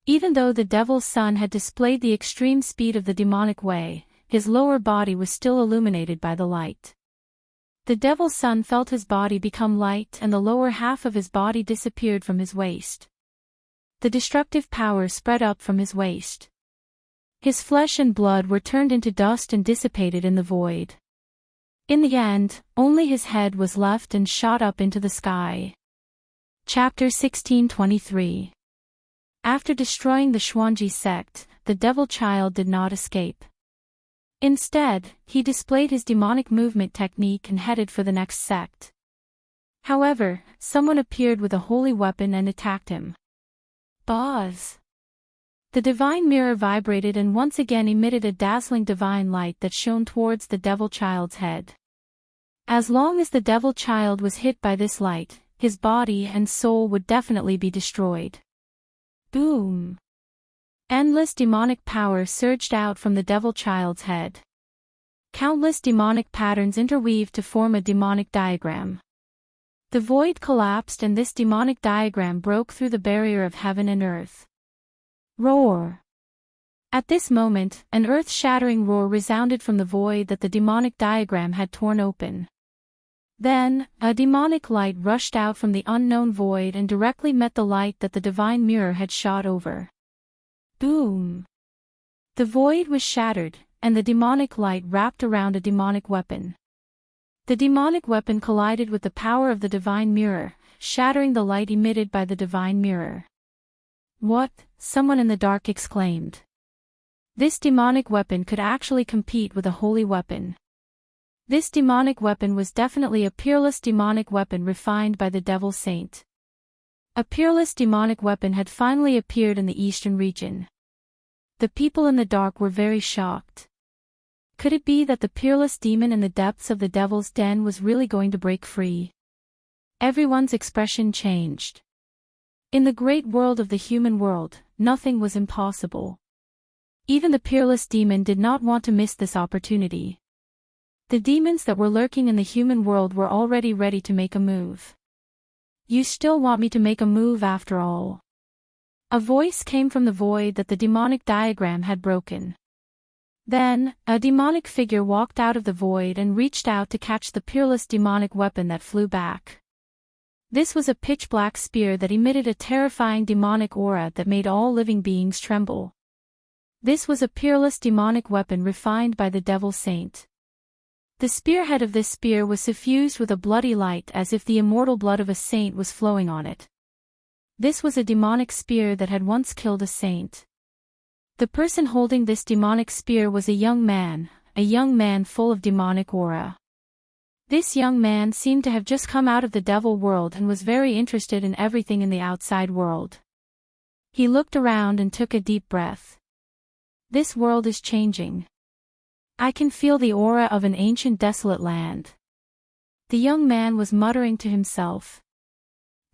Even though the devil's son had displayed the extreme speed of the demonic way, his lower body was still illuminated by the light. The devil's son felt his body become light and the lower half of his body disappeared from his waist. The destructive power spread up from his waist. His flesh and blood were turned into dust and dissipated in the void. In the end, only his head was left and shot up into the sky. Chapter 1623. After destroying the Xuanji sect, the devil child did not escape. Instead, he displayed his demonic movement technique and headed for the next sect. However, someone appeared with a holy weapon and attacked him. Buzz! The divine mirror vibrated and once again emitted a dazzling divine light that shone towards the devil child's head. As long as the devil child was hit by this light, his body and soul would definitely be destroyed. Boom! Endless demonic power surged out from the devil child's head. Countless demonic patterns interweaved to form a demonic diagram. The void collapsed and this demonic diagram broke through the barrier of heaven and earth. Roar! At this moment, an earth-shattering roar resounded from the void that the demonic diagram had torn open. Then, a demonic light rushed out from the unknown void and directly met the light that the divine mirror had shot over. Boom! The void was shattered, and the demonic light wrapped around a demonic weapon. The demonic weapon collided with the power of the divine mirror, shattering the light emitted by the divine mirror. What? Someone in the dark exclaimed. This demonic weapon could actually compete with a holy weapon. This demonic weapon was definitely a peerless demonic weapon refined by the devil saint. A peerless demonic weapon had finally appeared in the eastern region. The people in the dark were very shocked. Could it be that the peerless demon in the depths of the devil's den was really going to break free? Everyone's expression changed. In the great world of the human world, nothing was impossible. Even the peerless demon did not want to miss this opportunity. The demons that were lurking in the human world were already ready to make a move. You still want me to make a move after all? A voice came from the void that the demonic diagram had broken. Then, a demonic figure walked out of the void and reached out to catch the peerless demonic weapon that flew back. This was a pitch-black spear that emitted a terrifying demonic aura that made all living beings tremble. This was a peerless demonic weapon refined by the devil saint. The spearhead of this spear was suffused with a bloody light as if the immortal blood of a saint was flowing on it. This was a demonic spear that had once killed a saint. The person holding this demonic spear was a young man full of demonic aura. This young man seemed to have just come out of the devil world and was very interested in everything in the outside world. He looked around and took a deep breath. This world is changing. I can feel the aura of an ancient desolate land. The young man was muttering to himself.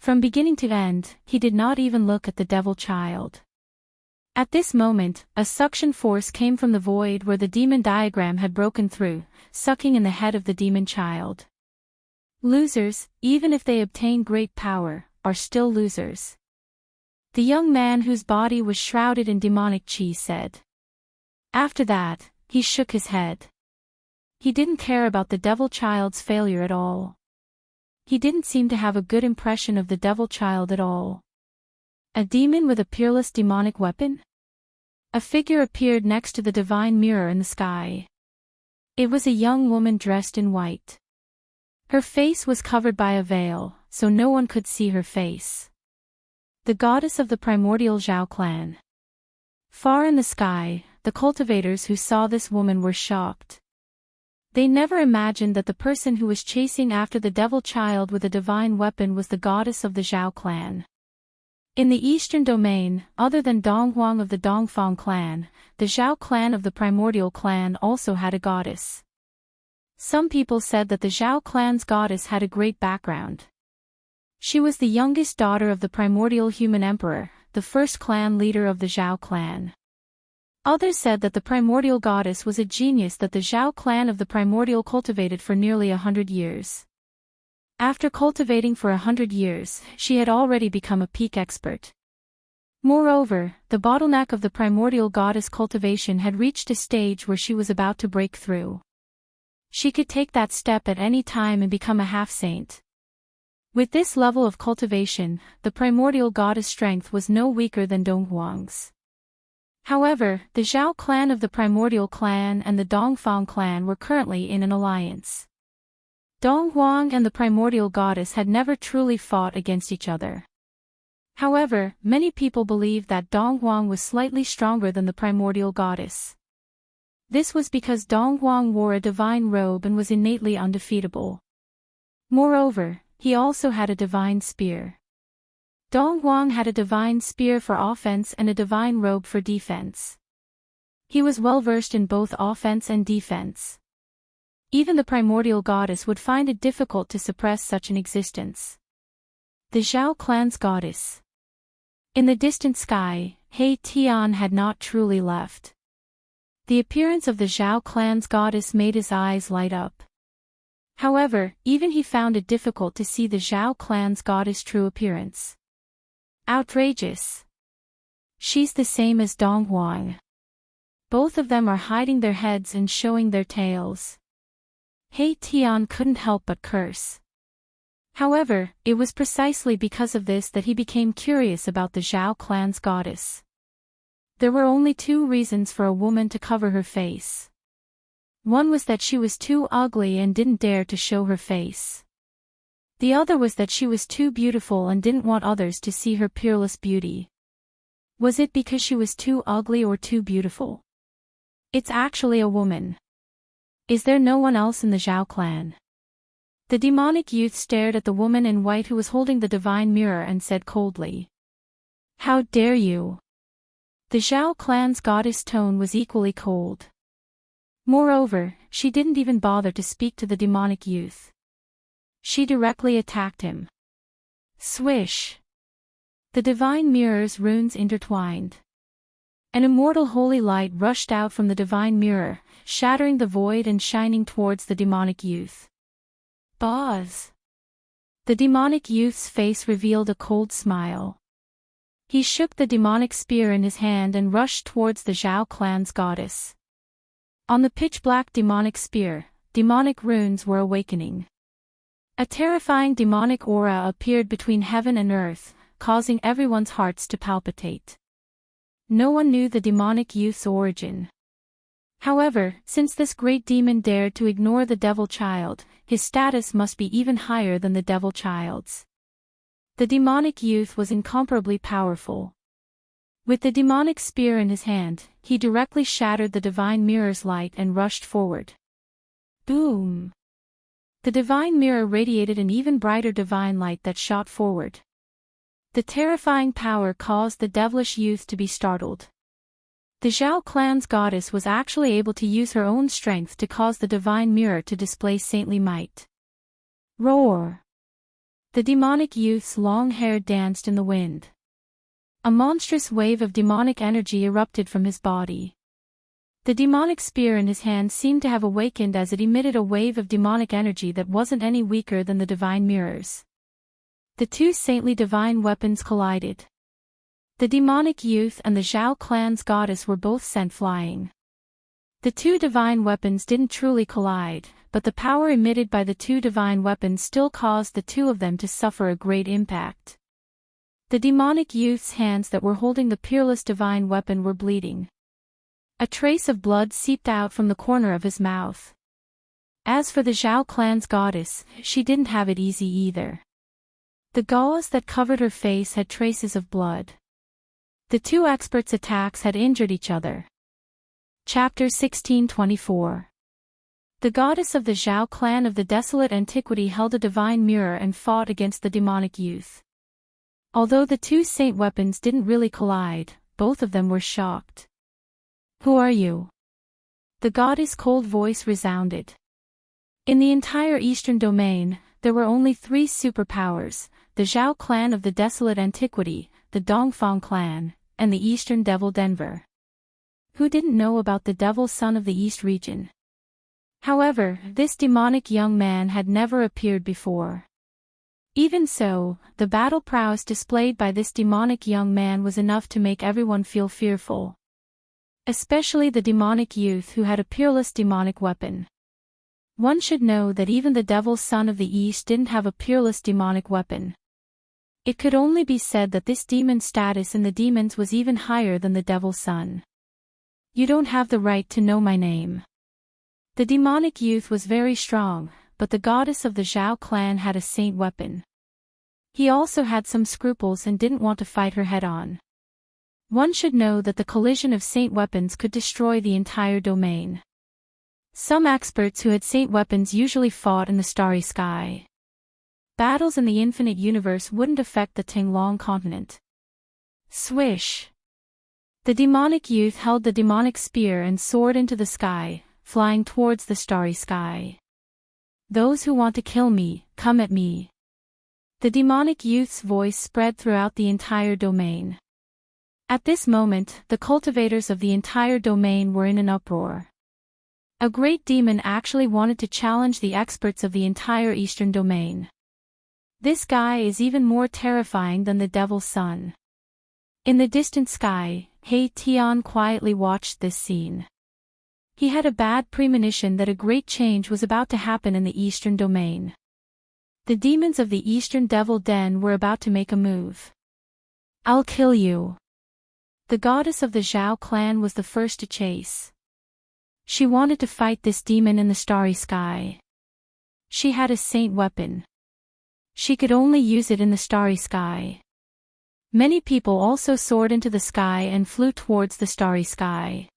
From beginning to end, he did not even look at the devil child. At this moment, a suction force came from the void where the demon diagram had broken through, sucking in the head of the demon child. Losers, even if they obtain great power, are still losers. The young man whose body was shrouded in demonic chi said. After that, he shook his head. He didn't care about the devil child's failure at all. He didn't seem to have a good impression of the devil child at all. A demon with a peerless demonic weapon? A figure appeared next to the divine mirror in the sky. It was a young woman dressed in white. Her face was covered by a veil, so no one could see her face. The goddess of the primordial Zhao clan. Far in the sky, the cultivators who saw this woman were shocked. They never imagined that the person who was chasing after the devil child with a divine weapon was the goddess of the Zhao clan. In the eastern domain, other than Donghuang of the Dongfang clan, the Zhao clan of the primordial clan also had a goddess. Some people said that the Zhao clan's goddess had a great background. She was the youngest daughter of the primordial human emperor, the first clan leader of the Zhao clan. Others said that the primordial goddess was a genius that the Zhao clan of the primordial cultivated for nearly 100 years. After cultivating for 100 years, she had already become a peak expert. Moreover, the bottleneck of the primordial goddess cultivation had reached a stage where she was about to break through. She could take that step at any time and become a half-saint. With this level of cultivation, the primordial goddess' strength was no weaker than Donghuang's. However, the Zhao clan of the primordial clan and the Dongfang clan were currently in an alliance. Donghuang and the primordial goddess had never truly fought against each other. However, many people believed that Donghuang was slightly stronger than the primordial goddess. This was because Donghuang wore a divine robe and was innately undefeatable. Moreover, he also had a divine spear. Donghuang had a divine spear for offense and a divine robe for defense. He was well versed in both offense and defense. Even the primordial goddess would find it difficult to suppress such an existence. The Zhao clan's goddess. In the distant sky, He Tian had not truly left. The appearance of the Zhao clan's goddess made his eyes light up. However, even he found it difficult to see the Zhao clan's goddess' true appearance. Outrageous. She's the same as Donghuang. Both of them are hiding their heads and showing their tails. He Tian couldn't help but curse. However, it was precisely because of this that he became curious about the Zhao clan's goddess. There were only two reasons for a woman to cover her face. One was that she was too ugly and didn't dare to show her face. The other was that she was too beautiful and didn't want others to see her peerless beauty. Was it because she was too ugly or too beautiful? It's actually a woman. Is there no one else in the Zhao clan? The demonic youth stared at the woman in white who was holding the divine mirror and said coldly. How dare you? The Zhao clan's goddess' tone was equally cold. Moreover, she didn't even bother to speak to the demonic youth. She directly attacked him. Swish! The divine mirror's runes intertwined. An immortal holy light rushed out from the divine mirror, shattering the void and shining towards the demonic youth. Buzz! The demonic youth's face revealed a cold smile. He shook the demonic spear in his hand and rushed towards the Zhao clan's goddess. On the pitch-black demonic spear, demonic runes were awakening. A terrifying demonic aura appeared between heaven and earth, causing everyone's hearts to palpitate. No one knew the demonic youth's origin. However, since this great demon dared to ignore the devil child, his status must be even higher than the devil child's. The demonic youth was incomparably powerful. With the demonic spear in his hand, he directly shattered the divine mirror's light and rushed forward. Boom! The divine mirror radiated an even brighter divine light that shot forward. The terrifying power caused the devilish youth to be startled. The Zhao clan's goddess was actually able to use her own strength to cause the divine mirror to display saintly might. Roar! The demonic youth's long hair danced in the wind. A monstrous wave of demonic energy erupted from his body. The demonic spear in his hand seemed to have awakened as it emitted a wave of demonic energy that wasn't any weaker than the divine mirrors. The two saintly divine weapons collided. The demonic youth and the Zhao clan's goddess were both sent flying. The two divine weapons didn't truly collide, but the power emitted by the two divine weapons still caused the two of them to suffer a great impact. The demonic youth's hands that were holding the peerless divine weapon were bleeding. A trace of blood seeped out from the corner of his mouth. As for the Zhao clan's goddess, she didn't have it easy either. The gauze that covered her face had traces of blood. The two experts' attacks had injured each other. Chapter 1624. The goddess of the Zhao clan of the desolate antiquity held a divine mirror and fought against the demonic youth. Although the two saint weapons didn't really collide, both of them were shocked. "Who are you?" The goddess' cold voice resounded. In the entire eastern domain, there were only 3 superpowers: the Zhao clan of the desolate antiquity, the Dongfang clan, and the eastern devil Denver. Who didn't know about the devil son of the East region? However, this demonic young man had never appeared before. Even so, the battle prowess displayed by this demonic young man was enough to make everyone feel fearful. Especially the demonic youth who had a peerless demonic weapon. One should know that even the devil's son of the East didn't have a peerless demonic weapon. It could only be said that this demon's status in the demons was even higher than the devil's son. "You don't have the right to know my name." The demonic youth was very strong, but the goddess of the Zhao clan had a saint weapon. He also had some scruples and didn't want to fight her head-on. One should know that the collision of saint weapons could destroy the entire domain. Some experts who had saint weapons usually fought in the starry sky. Battles in the infinite universe wouldn't affect the Tinglong continent. Swish! The demonic youth held the demonic spear and soared into the sky, flying towards the starry sky. "Those who want to kill me, come at me." The demonic youth's voice spread throughout the entire domain. At this moment, the cultivators of the entire domain were in an uproar. A great demon actually wanted to challenge the experts of the entire eastern domain. This guy is even more terrifying than the devil's son. In the distant sky, He Tian quietly watched this scene. He had a bad premonition that a great change was about to happen in the eastern domain. The demons of the eastern devil den were about to make a move. "I'll kill you." The goddess of the Zhao clan was the first to chase. She wanted to fight this demon in the starry sky. She had a saint weapon. She could only use it in the starry sky. Many people also soared into the sky and flew towards the starry sky.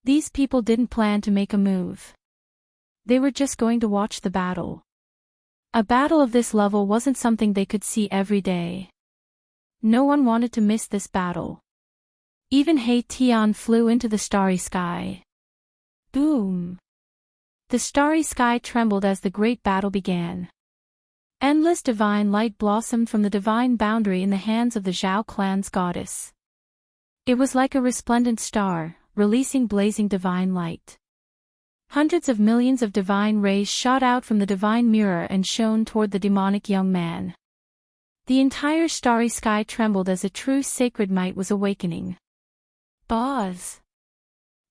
These people didn't plan to make a move. They were just going to watch the battle. A battle of this level wasn't something they could see every day. No one wanted to miss this battle. Even He Tian flew into the starry sky. Boom! The starry sky trembled as the great battle began. Endless divine light blossomed from the divine boundary in the hands of the Zhao clan's goddess. It was like a resplendent star, releasing blazing divine light. Hundreds of millions of divine rays shot out from the divine mirror and shone toward the demonic young man. The entire starry sky trembled as a true sacred might was awakening. Buzz!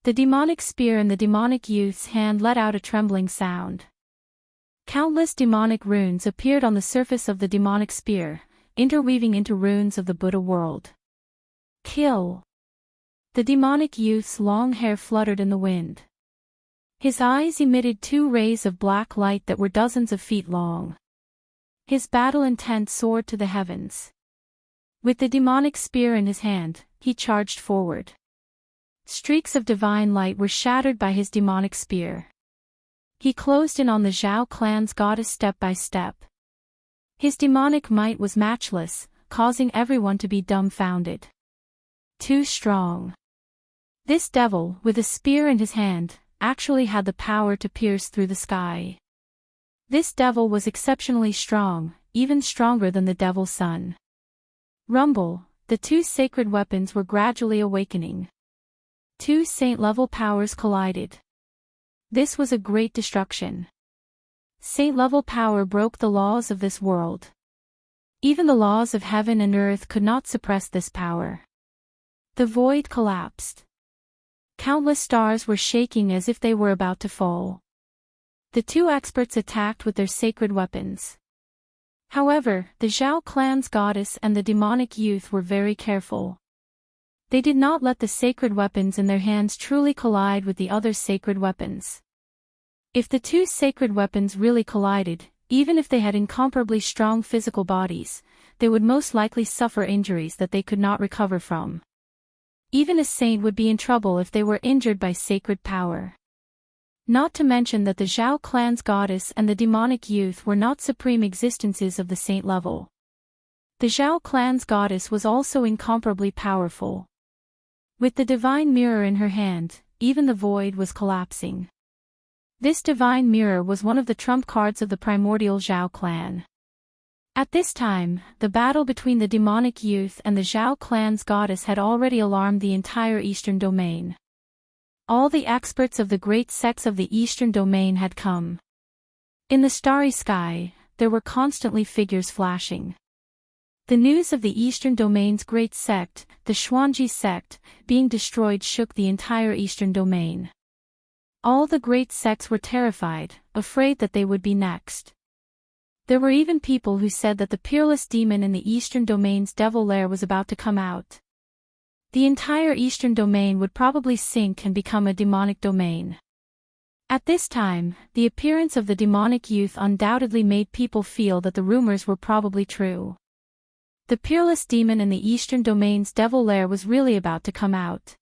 The demonic spear in the demonic youth's hand let out a trembling sound. Countless demonic runes appeared on the surface of the demonic spear, interweaving into runes of the Buddha world. Kill! The demonic youth's long hair fluttered in the wind. His eyes emitted 2 rays of black light that were dozens of feet long. His battle intent soared to the heavens. With the demonic spear in his hand, he charged forward. Streaks of divine light were shattered by his demonic spear. He closed in on the Zhao clan's goddess step by step. His demonic might was matchless, causing everyone to be dumbfounded. Too strong. This devil, with a spear in his hand, actually had the power to pierce through the sky. This devil was exceptionally strong, even stronger than the devil's son. Rumble, the two sacred weapons were gradually awakening. Two saint-level powers collided. This was a great destruction. Saint-level power broke the laws of this world. Even the laws of heaven and earth could not suppress this power. The void collapsed. Countless stars were shaking as if they were about to fall. The two experts attacked with their sacred weapons. However, the Zhao clan's goddess and the demonic youth were very careful. They did not let the sacred weapons in their hands truly collide with the other sacred weapons. If the two sacred weapons really collided, even if they had incomparably strong physical bodies, they would most likely suffer injuries that they could not recover from. Even a saint would be in trouble if they were injured by sacred power. Not to mention that the Zhao clan's goddess and the demonic youth were not supreme existences of the saint level. The Zhao clan's goddess was also incomparably powerful. With the divine mirror in her hand, even the void was collapsing. This divine mirror was one of the trump cards of the primordial Zhao clan. At this time, the battle between the demonic youth and the Zhao clan's goddess had already alarmed the entire eastern domain. All the experts of the great sects of the eastern domain had come. In the starry sky, there were constantly figures flashing. The news of the eastern domain's great sect, the Xuanji sect, being destroyed shook the entire eastern domain. All the great sects were terrified, afraid that they would be next. There were even people who said that the peerless demon in the eastern domain's devil lair was about to come out. The entire eastern domain would probably sink and become a demonic domain. At this time, the appearance of the demonic youth undoubtedly made people feel that the rumors were probably true. The peerless demon in the eastern domain's devil lair was really about to come out.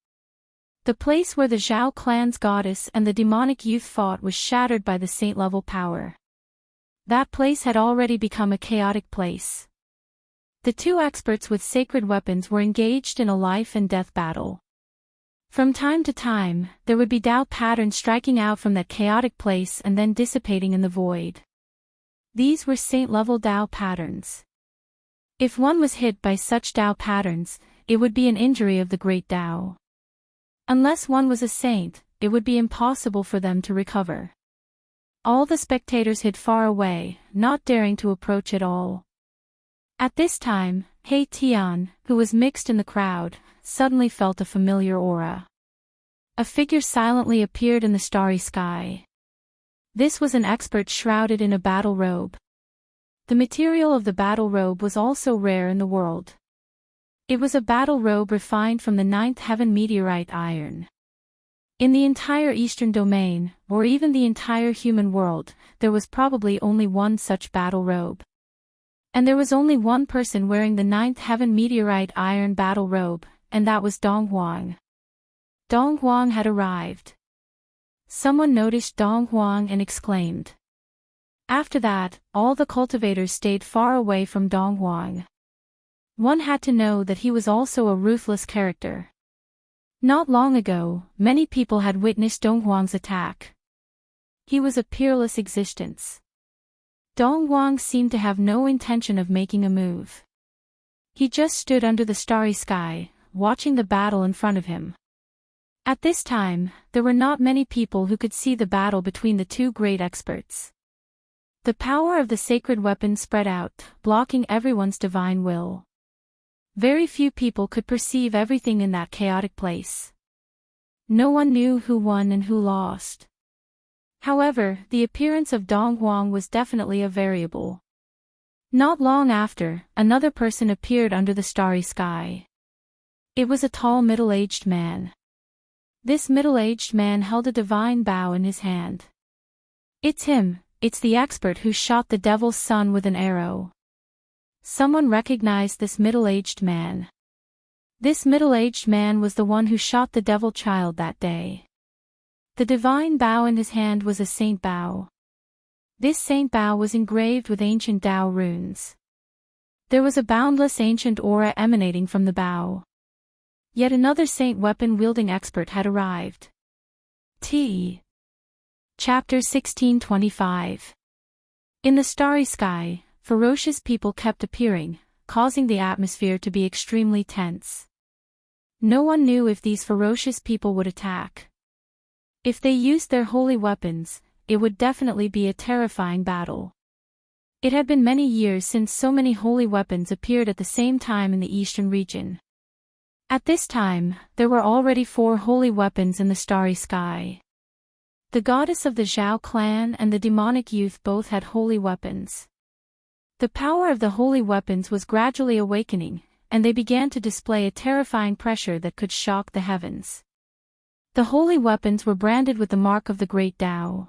The place where the Zhao clan's goddess and the demonic youth fought was shattered by the saint-level power. That place had already become a chaotic place. The two experts with sacred weapons were engaged in a life-and-death battle. From time to time, there would be Tao patterns striking out from that chaotic place and then dissipating in the void. These were saint-level Tao patterns. If one was hit by such Tao patterns, it would be an injury of the great Tao. Unless one was a saint, it would be impossible for them to recover. All the spectators hid far away, not daring to approach at all. At this time, He Tian, who was mixed in the crowd, suddenly felt a familiar aura. A figure silently appeared in the starry sky. This was an expert shrouded in a battle robe. The material of the battle robe was also rare in the world. It was a battle robe refined from the ninth heaven meteorite iron. In the entire eastern domain, or even the entire human world, there was probably only one such battle robe. And there was only one person wearing the ninth heaven meteorite iron battle robe, and that was Dong Huang. Dong Huang had arrived. Someone noticed Dong Huang and exclaimed. After that, all the cultivators stayed far away from Dong Huang. One had to know that he was also a ruthless character. Not long ago, many people had witnessed Dong Huang's attack. He was a peerless existence. Dong Huang seemed to have no intention of making a move. He just stood under the starry sky, watching the battle in front of him. At this time, there were not many people who could see the battle between the two great experts. The power of the sacred weapon spread out, blocking everyone's divine will. Very few people could perceive everything in that chaotic place. No one knew who won and who lost. However, the appearance of Dong Huang was definitely a variable. Not long after, another person appeared under the starry sky. It was a tall middle-aged man. This middle-aged man held a divine bow in his hand. It's him, it's the expert who shot the devil's son with an arrow. Someone recognized this middle-aged man. This middle-aged man was the one who shot the devil child that day. The divine bow in his hand was a saint bow. This saint bow was engraved with ancient Tao runes. There was a boundless ancient aura emanating from the bow. Yet another saint weapon-wielding expert had arrived. Chapter 1625. In the starry sky, ferocious people kept appearing, causing the atmosphere to be extremely tense. No one knew if these ferocious people would attack. If they used their holy weapons, it would definitely be a terrifying battle. It had been many years since so many holy weapons appeared at the same time in the eastern region. At this time, there were already 4 holy weapons in the starry sky. The goddess of the Zhao clan and the demonic youth both had holy weapons. The power of the holy weapons was gradually awakening, and they began to display a terrifying pressure that could shock the heavens. The holy weapons were branded with the mark of the Great Tao.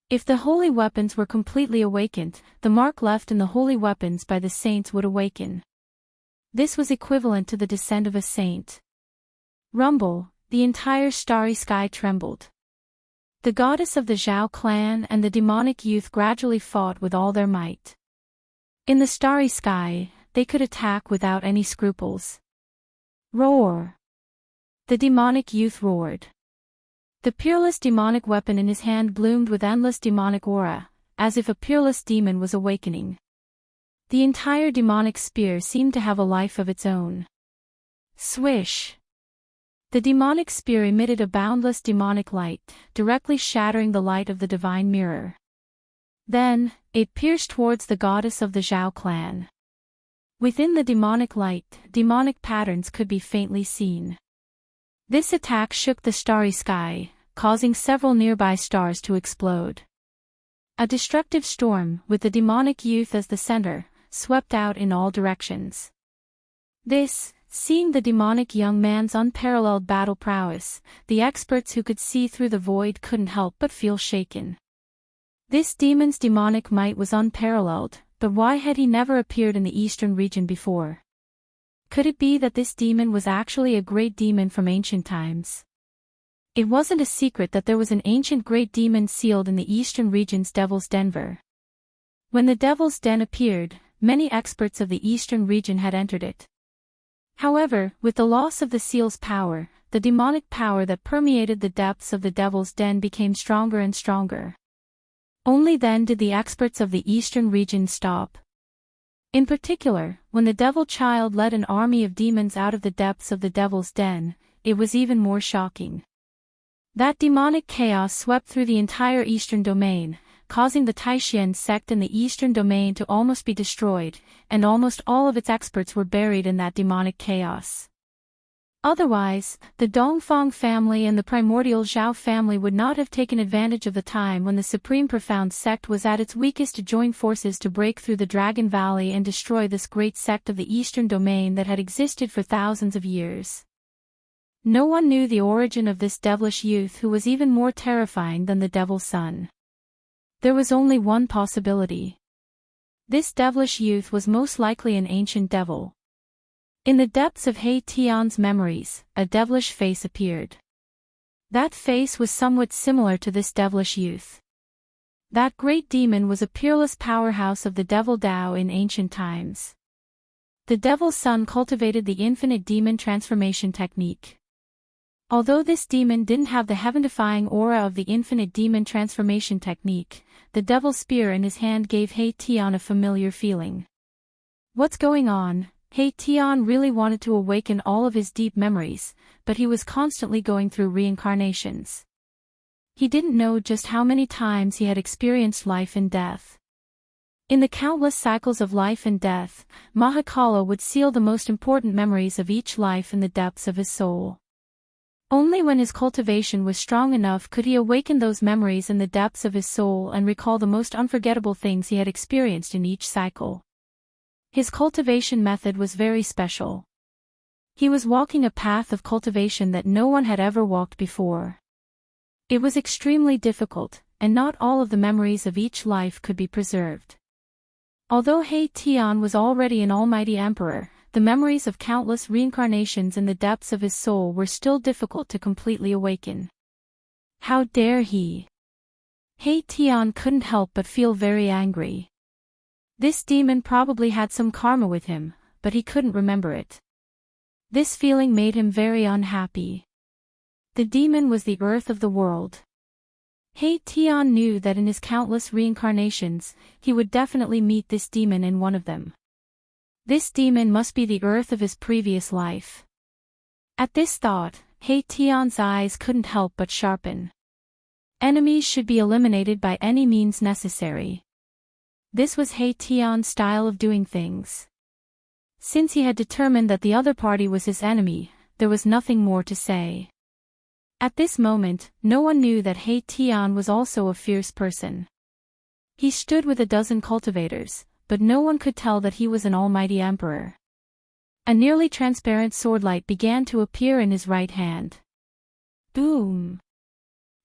If the holy weapons were completely awakened, the mark left in the holy weapons by the saints would awaken. This was equivalent to the descent of a saint. Rumble, the entire starry sky trembled. The goddess of the Zhao clan and the demonic youth gradually fought with all their might. In the starry sky, they could attack without any scruples. Roar! The demonic youth roared. The peerless demonic weapon in his hand bloomed with endless demonic aura, as if a peerless demon was awakening. The entire demonic spear seemed to have a life of its own. Swish! The demonic spear emitted a boundless demonic light, directly shattering the light of the divine mirror. Then, it pierced towards the goddess of the Zhao clan. Within the demonic light, demonic patterns could be faintly seen. This attack shook the starry sky, causing several nearby stars to explode. A destructive storm, with the demonic youth as the center, swept out in all directions. Seeing the demonic young man's unparalleled battle prowess, the experts who could see through the void couldn't help but feel shaken. This demon's demonic might was unparalleled, but why had he never appeared in the eastern region before? Could it be that this demon was actually a great demon from ancient times? It wasn't a secret that there was an ancient great demon sealed in the eastern region's Devil's Den. When the Devil's Den appeared, many experts of the eastern region had entered it. However, with the loss of the seal's power, the demonic power that permeated the depths of the Devil's Den became stronger and stronger. Only then did the experts of the eastern region stop. In particular, when the Devil Child led an army of demons out of the depths of the Devil's Den, it was even more shocking. That demonic chaos swept through the entire eastern domain, causing the Taishan sect in the eastern domain to almost be destroyed, and almost all of its experts were buried in that demonic chaos. Otherwise, the Dongfang family and the primordial Zhao family would not have taken advantage of the time when the Supreme Profound sect was at its weakest to join forces to break through the Dragon Valley and destroy this great sect of the eastern domain that had existed for thousands of years. No one knew the origin of this devilish youth who was even more terrifying than the Devil's Son. There was only one possibility. This devilish youth was most likely an ancient devil. In the depths of He Tian's memories, a devilish face appeared. That face was somewhat similar to this devilish youth. That great demon was a peerless powerhouse of the Devil Dao in ancient times. The Devil's Son cultivated the infinite demon transformation technique. Although this demon didn't have the heaven-defying aura of the infinite demon transformation technique, the devil's spear in his hand gave He Tian a familiar feeling. What's going on? He Tian really wanted to awaken all of his deep memories, but he was constantly going through reincarnations. He didn't know just how many times he had experienced life and death. In the countless cycles of life and death, Mahakala would seal the most important memories of each life in the depths of his soul. Only when his cultivation was strong enough could he awaken those memories in the depths of his soul and recall the most unforgettable things he had experienced in each cycle. His cultivation method was very special. He was walking a path of cultivation that no one had ever walked before. It was extremely difficult, and not all of the memories of each life could be preserved. Although He Tian was already an almighty emperor, the memories of countless reincarnations in the depths of his soul were still difficult to completely awaken. How dare he? He Tian couldn't help but feel very angry. This demon probably had some karma with him, but he couldn't remember it. This feeling made him very unhappy. The demon was the earth of the world. He Tian knew that in his countless reincarnations, he would definitely meet this demon in one of them. This demon must be the earth of his previous life. At this thought, He Tian's eyes couldn't help but sharpen. Enemies should be eliminated by any means necessary. This was He Tian's style of doing things. Since he had determined that the other party was his enemy, there was nothing more to say. At this moment, no one knew that He Tian was also a fierce person. He stood with a dozen cultivators, but no one could tell that he was an almighty emperor. A nearly transparent swordlight began to appear in his right hand. Boom!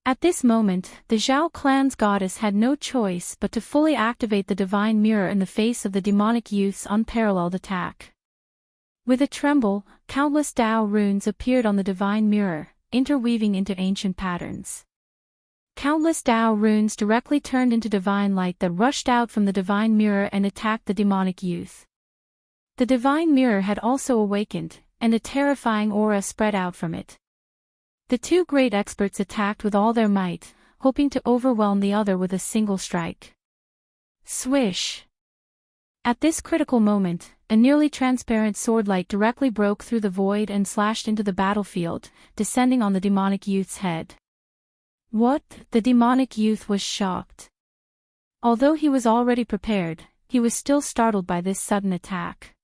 At this moment, the Zhao clan's goddess had no choice but to fully activate the divine mirror in the face of the demonic youth's unparalleled attack. With a tremble, countless Dao runes appeared on the divine mirror, interweaving into ancient patterns. Countless Dao runes directly turned into divine light that rushed out from the divine mirror and attacked the demonic youth. The divine mirror had also awakened, and a terrifying aura spread out from it. The two great experts attacked with all their might, hoping to overwhelm the other with a single strike. Swish! At this critical moment, a nearly transparent swordlight directly broke through the void and slashed into the battlefield, descending on the demonic youth's head. What? The demonic youth was shocked. Although he was already prepared, he was still startled by this sudden attack.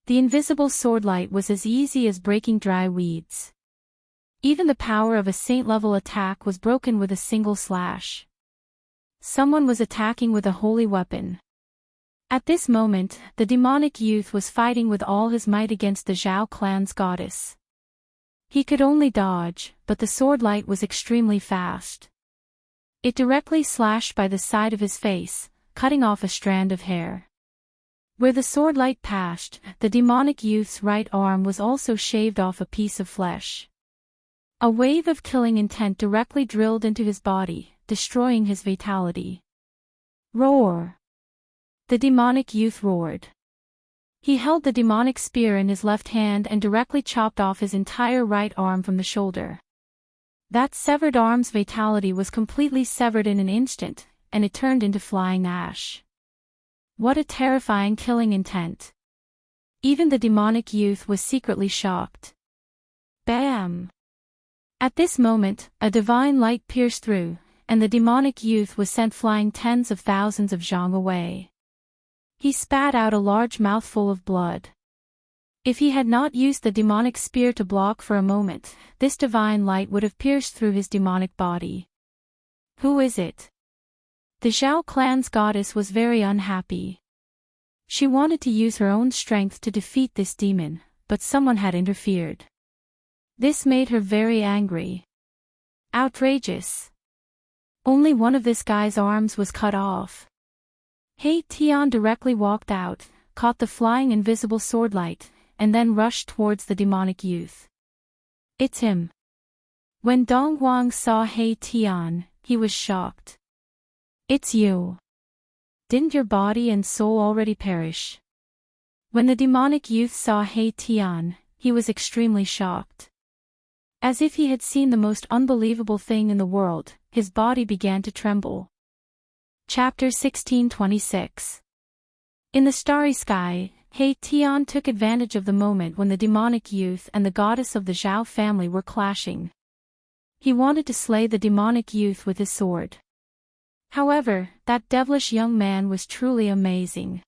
The invisible swordlight was as easy as breaking dry weeds. Even the power of a saint-level attack was broken with a single slash. Someone was attacking with a holy weapon. At this moment, the demonic youth was fighting with all his might against the Zhao clan's goddess. He could only dodge, but the swordlight was extremely fast. It directly slashed by the side of his face, cutting off a strand of hair. Where the swordlight passed, the demonic youth's right arm was also shaved off a piece of flesh. A wave of killing intent directly drilled into his body, destroying his vitality. Roar! The demonic youth roared. He held the demonic spear in his left hand and directly chopped off his entire right arm from the shoulder. That severed arm's vitality was completely severed in an instant, and it turned into flying ash. What a terrifying killing intent. Even the demonic youth was secretly shocked. Bam! At this moment, a divine light pierced through, and the demonic youth was sent flying tens of thousands of zhang away. He spat out a large mouthful of blood. If he had not used the demonic spear to block for a moment, this divine light would have pierced through his demonic body. Who is it? The Zhao clan's goddess was very unhappy. She wanted to use her own strength to defeat this demon, but someone had interfered. This made her very angry. Outrageous. Only one of this guy's arms was cut off. He Tian directly walked out, caught the flying invisible swordlight, and then rushed towards the demonic youth. It's him. When Dong Huang saw He Tian, he was shocked. It's you. Didn't your body and soul already perish? When the demonic youth saw He Tian, he was extremely shocked. As if he had seen the most unbelievable thing in the world, his body began to tremble. Chapter 1626. In the starry sky, He Tian took advantage of the moment when the demonic youth and the goddess of the Zhao family were clashing. He wanted to slay the demonic youth with his sword. However, that devilish young man was truly amazing.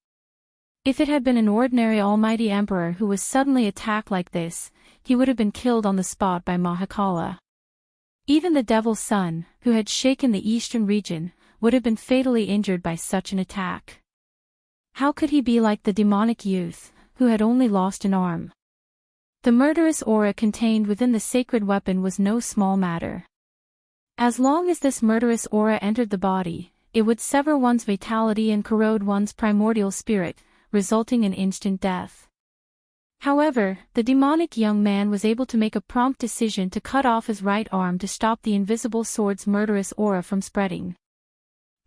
If it had been an ordinary almighty emperor who was suddenly attacked like this, he would have been killed on the spot by Mahakala. Even the devil's son, who had shaken the eastern region, would have been fatally injured by such an attack. How could he be like the demonic youth, who had only lost an arm? The murderous aura contained within the sacred weapon was no small matter. As long as this murderous aura entered the body, it would sever one's vitality and corrode one's primordial spirit, resulting in instant death. However, the demonic young man was able to make a prompt decision to cut off his right arm to stop the invisible sword's murderous aura from spreading.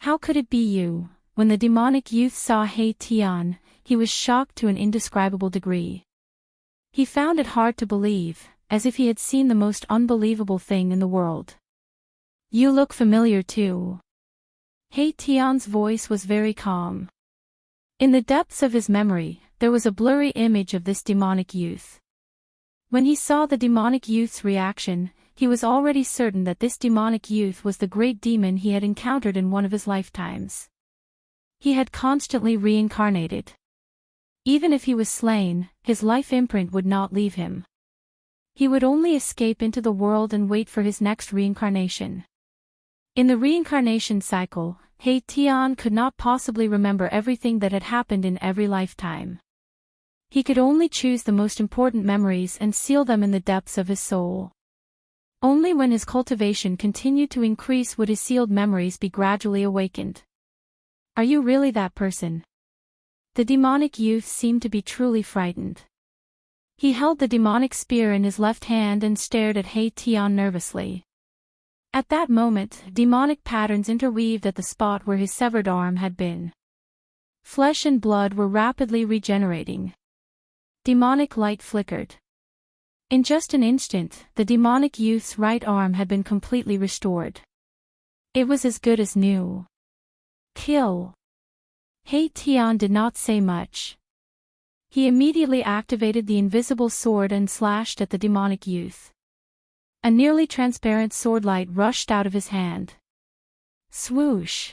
How could it be you? When the demonic youth saw He Tian, he was shocked to an indescribable degree. He found it hard to believe, as if he had seen the most unbelievable thing in the world. You look familiar too. He Tian's voice was very calm. In the depths of his memory, there was a blurry image of this demonic youth. When he saw the demonic youth's reaction, he was already certain that this demonic youth was the great demon he had encountered in one of his lifetimes. He had constantly reincarnated. Even if he was slain, his life imprint would not leave him. He would only escape into the world and wait for his next reincarnation. In the reincarnation cycle, He Tian could not possibly remember everything that had happened in every lifetime. He could only choose the most important memories and seal them in the depths of his soul. Only when his cultivation continued to increase would his sealed memories be gradually awakened. Are you really that person? The demonic youth seemed to be truly frightened. He held the demonic spear in his left hand and stared at He Tian nervously. At that moment, demonic patterns interweaved at the spot where his severed arm had been. Flesh and blood were rapidly regenerating. Demonic light flickered. In just an instant, the demonic youth's right arm had been completely restored. It was as good as new. Kill. He Tian did not say much. He immediately activated the invisible sword and slashed at the demonic youth. A nearly transparent sword light rushed out of his hand. Swoosh.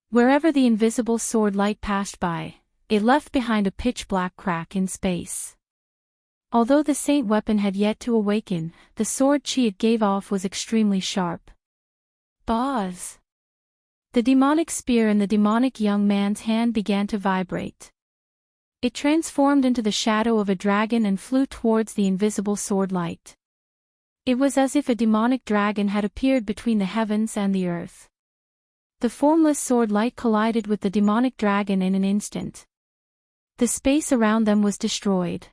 Wherever the invisible sword light passed by, it left behind a pitch-black crack in space. Although the saint weapon had yet to awaken, the sword chi it gave off was extremely sharp. Buzz. The demonic spear in the demonic young man's hand began to vibrate. It transformed into the shadow of a dragon and flew towards the invisible sword light. It was as if a demonic dragon had appeared between the heavens and the earth. The formless sword light collided with the demonic dragon in an instant. The space around them was destroyed.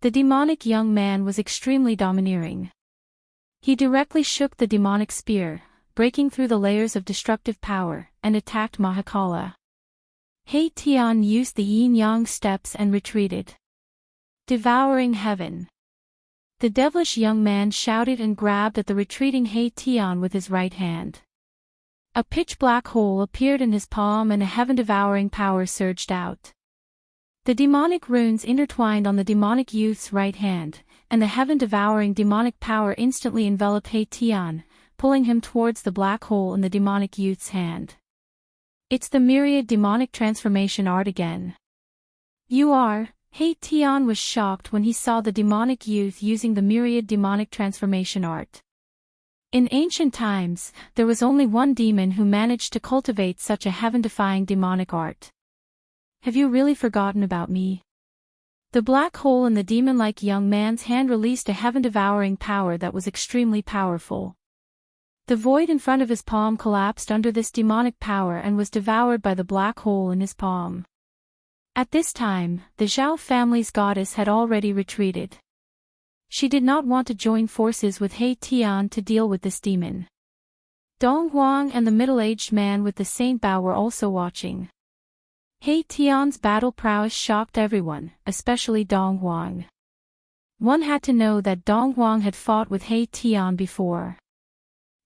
The demonic young man was extremely domineering. He directly shook the demonic spear, breaking through the layers of destructive power, and attacked Mahakala. He Tian used the yin-yang steps and retreated. Devouring heaven. The devilish young man shouted and grabbed at the retreating He Tian with his right hand. A pitch-black hole appeared in his palm and a heaven-devouring power surged out. The demonic runes intertwined on the demonic youth's right hand, and the heaven-devouring demonic power instantly enveloped He Tian, pulling him towards the black hole in the demonic youth's hand. It's the myriad demonic transformation art again. You are. He Tian was shocked when he saw the demonic youth using the myriad demonic transformation art. In ancient times, there was only one demon who managed to cultivate such a heaven-defying demonic art. Have you really forgotten about me? The black hole in the demon-like young man's hand released a heaven-devouring power that was extremely powerful. The void in front of his palm collapsed under this demonic power and was devoured by the black hole in his palm. At this time, the Zhao family's goddess had already retreated. She did not want to join forces with He Tian to deal with this demon. Dong Huang and the middle-aged man with the Saint Bao were also watching. He Tian's battle prowess shocked everyone, especially Dong Huang. One had to know that Dong Huang had fought with He Tian before.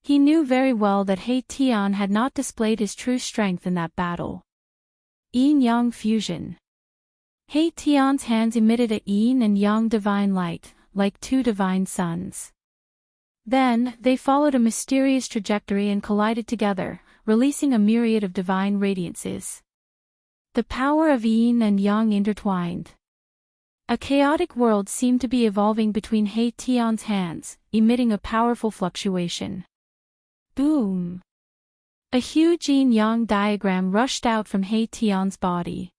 He knew very well that He Tian had not displayed his true strength in that battle. Yin-yang fusion. He Tian's hands emitted a yin and yang divine light, like two divine suns. Then, they followed a mysterious trajectory and collided together, releasing a myriad of divine radiances. The power of yin and yang intertwined. A chaotic world seemed to be evolving between He Tian's hands, emitting a powerful fluctuation. Boom! A huge yin-yang diagram rushed out from He Tian's body.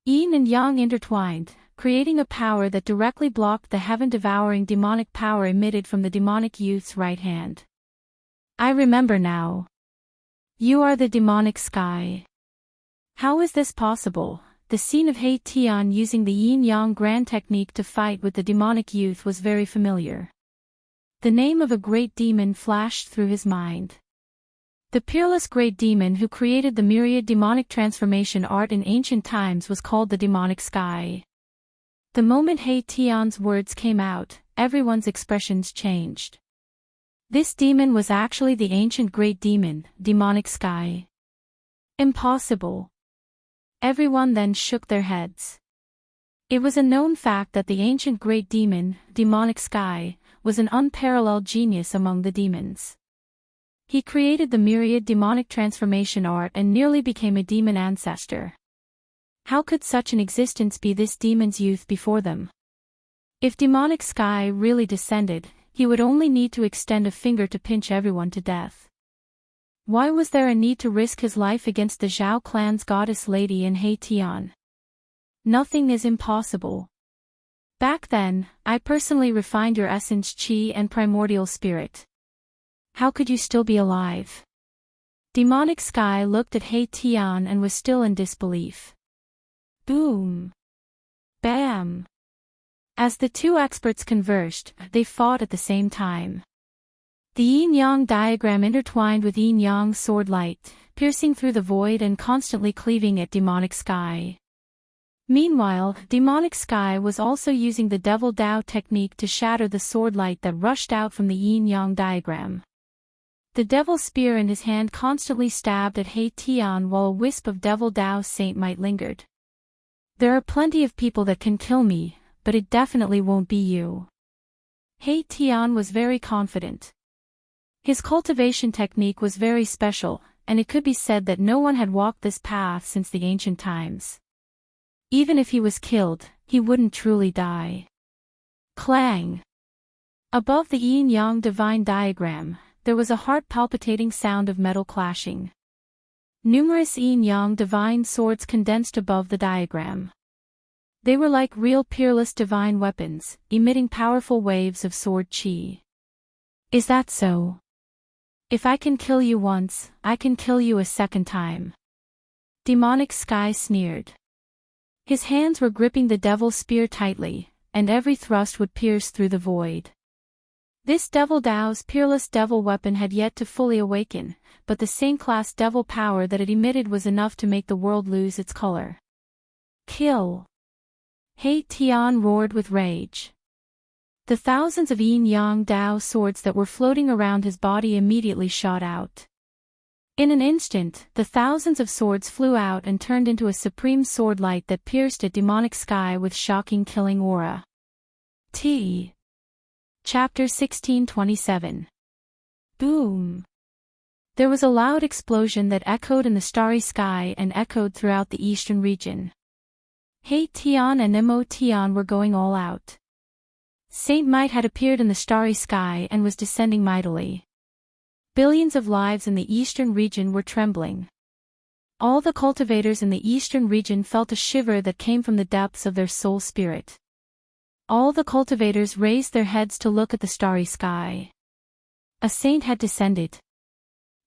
Yin and yang intertwined, creating a power that directly blocked the heaven-devouring demonic power emitted from the demonic youth's right hand. I remember now. You are the demonic sky. How is this possible? The scene of He Tian using the yin-yang grand technique to fight with the demonic youth was very familiar. The name of a great demon flashed through his mind. The peerless great demon who created the myriad demonic transformation art in ancient times was called the demonic sky. The moment He Tian's words came out, everyone's expressions changed. This demon was actually the ancient great demon, demonic sky. Impossible. Everyone then shook their heads. It was a known fact that the ancient great demon, demonic sky, was an unparalleled genius among the demons. He created the myriad demonic transformation art and nearly became a demon ancestor. How could such an existence be this demon's youth before them? If demonic sky really descended, he would only need to extend a finger to pinch everyone to death. Why was there a need to risk his life against the Zhao clan's goddess lady in Haitian? Nothing is impossible. Back then, I personally refined your essence chi and primordial spirit. How could you still be alive? Demonic sky looked at Haitian and was still in disbelief. Boom. Bam. As the two experts conversed, they fought at the same time. The yin-yang diagram intertwined with yin-yang sword light, piercing through the void and constantly cleaving at demonic sky. Meanwhile, demonic sky was also using the devil Dao technique to shatter the sword light that rushed out from the yin-yang diagram. The devil spear in his hand constantly stabbed at Haitian while a wisp of devil Dao saint might lingered. There are plenty of people that can kill me, but it definitely won't be you. Haitian was very confident. His cultivation technique was very special, and it could be said that no one had walked this path since the ancient times. Even if he was killed, he wouldn't truly die. Clang! Above the yin-yang divine diagram, there was a heart-palpitating sound of metal clashing. Numerous yin-yang divine swords condensed above the diagram. They were like real peerless divine weapons, emitting powerful waves of sword chi. Is that so? If I can kill you once, I can kill you a second time. Demonic sky sneered. His hands were gripping the devil spear tightly, and every thrust would pierce through the void. This devil Dao's peerless devil weapon had yet to fully awaken, but the saint-class devil power that it emitted was enough to make the world lose its color. Kill! Haitian roared with rage. The thousands of yin-yang Dao swords that were floating around his body immediately shot out. In an instant, the thousands of swords flew out and turned into a supreme sword light that pierced at demonic sky with shocking killing aura. Chapter 1627. Boom! There was a loud explosion that echoed in the starry sky and echoed throughout the eastern region. Haitian and Emotian were going all out. Saint Might had appeared in the starry sky and was descending mightily. Billions of lives in the eastern region were trembling. All the cultivators in the eastern region felt a shiver that came from the depths of their soul spirit. All the cultivators raised their heads to look at the starry sky. A saint had descended.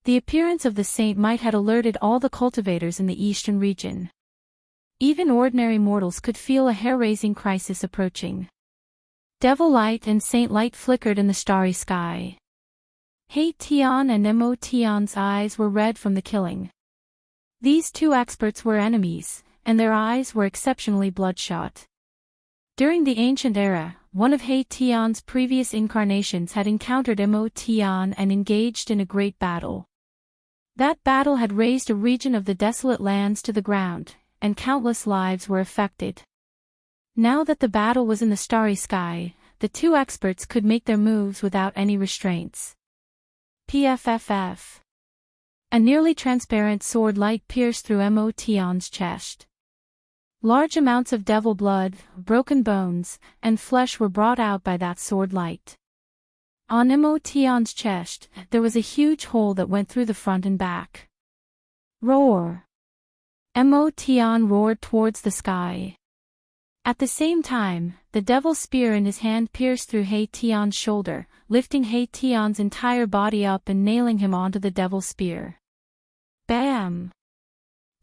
The appearance of the Saint Might had alerted all the cultivators in the eastern region. Even ordinary mortals could feel a hair-raising crisis approaching. Devil light and saint light flickered in the starry sky. Haitian and Emotian's eyes were red from the killing. These two experts were enemies, and their eyes were exceptionally bloodshot. During the ancient era, one of Haitian's previous incarnations had encountered Emotian and engaged in a great battle. That battle had razed a region of the desolate lands to the ground, and countless lives were affected. Now that the battle was in the starry sky, the two experts could make their moves without any restraints. PFFF. A nearly transparent sword light pierced through Emotian's chest. Large amounts of devil blood, broken bones, and flesh were brought out by that sword light. On Emotian's chest, there was a huge hole that went through the front and back. Roar! Emotian roared towards the sky. At the same time, the devil spear in his hand pierced through Haitian's shoulder, lifting Haitian's entire body up and nailing him onto the devil spear. Bam!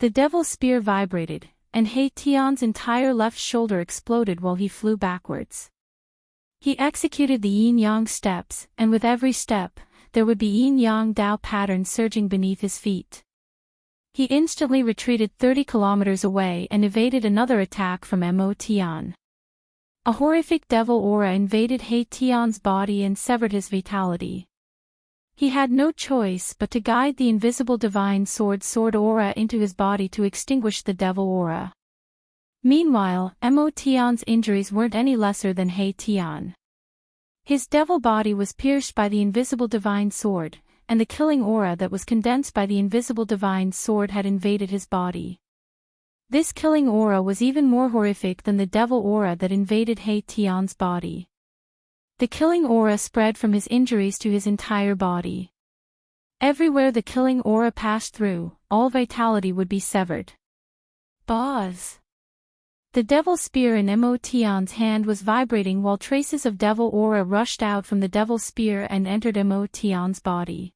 The devil spear vibrated, and Haitian's entire left shoulder exploded while he flew backwards. He executed the yin-yang steps, and with every step, there would be yin-yang Dao pattern surging beneath his feet. He instantly retreated 30 kilometers away and evaded another attack from Emotian. A horrific devil aura invaded Haitian's body and severed his vitality. He had no choice but to guide the invisible divine sword aura into his body to extinguish the devil aura. Meanwhile, Mo Tian's injuries weren't any lesser than He Tian. His devil body was pierced by the invisible divine sword, and the killing aura that was condensed by the invisible divine sword had invaded his body. This killing aura was even more horrific than the devil aura that invaded He Tian's body. The killing aura spread from his injuries to his entire body. Everywhere the killing aura passed through, all vitality would be severed. Boz. The devil spear in Mo Tian's hand was vibrating while traces of devil aura rushed out from the devil spear and entered Mo Tian's body.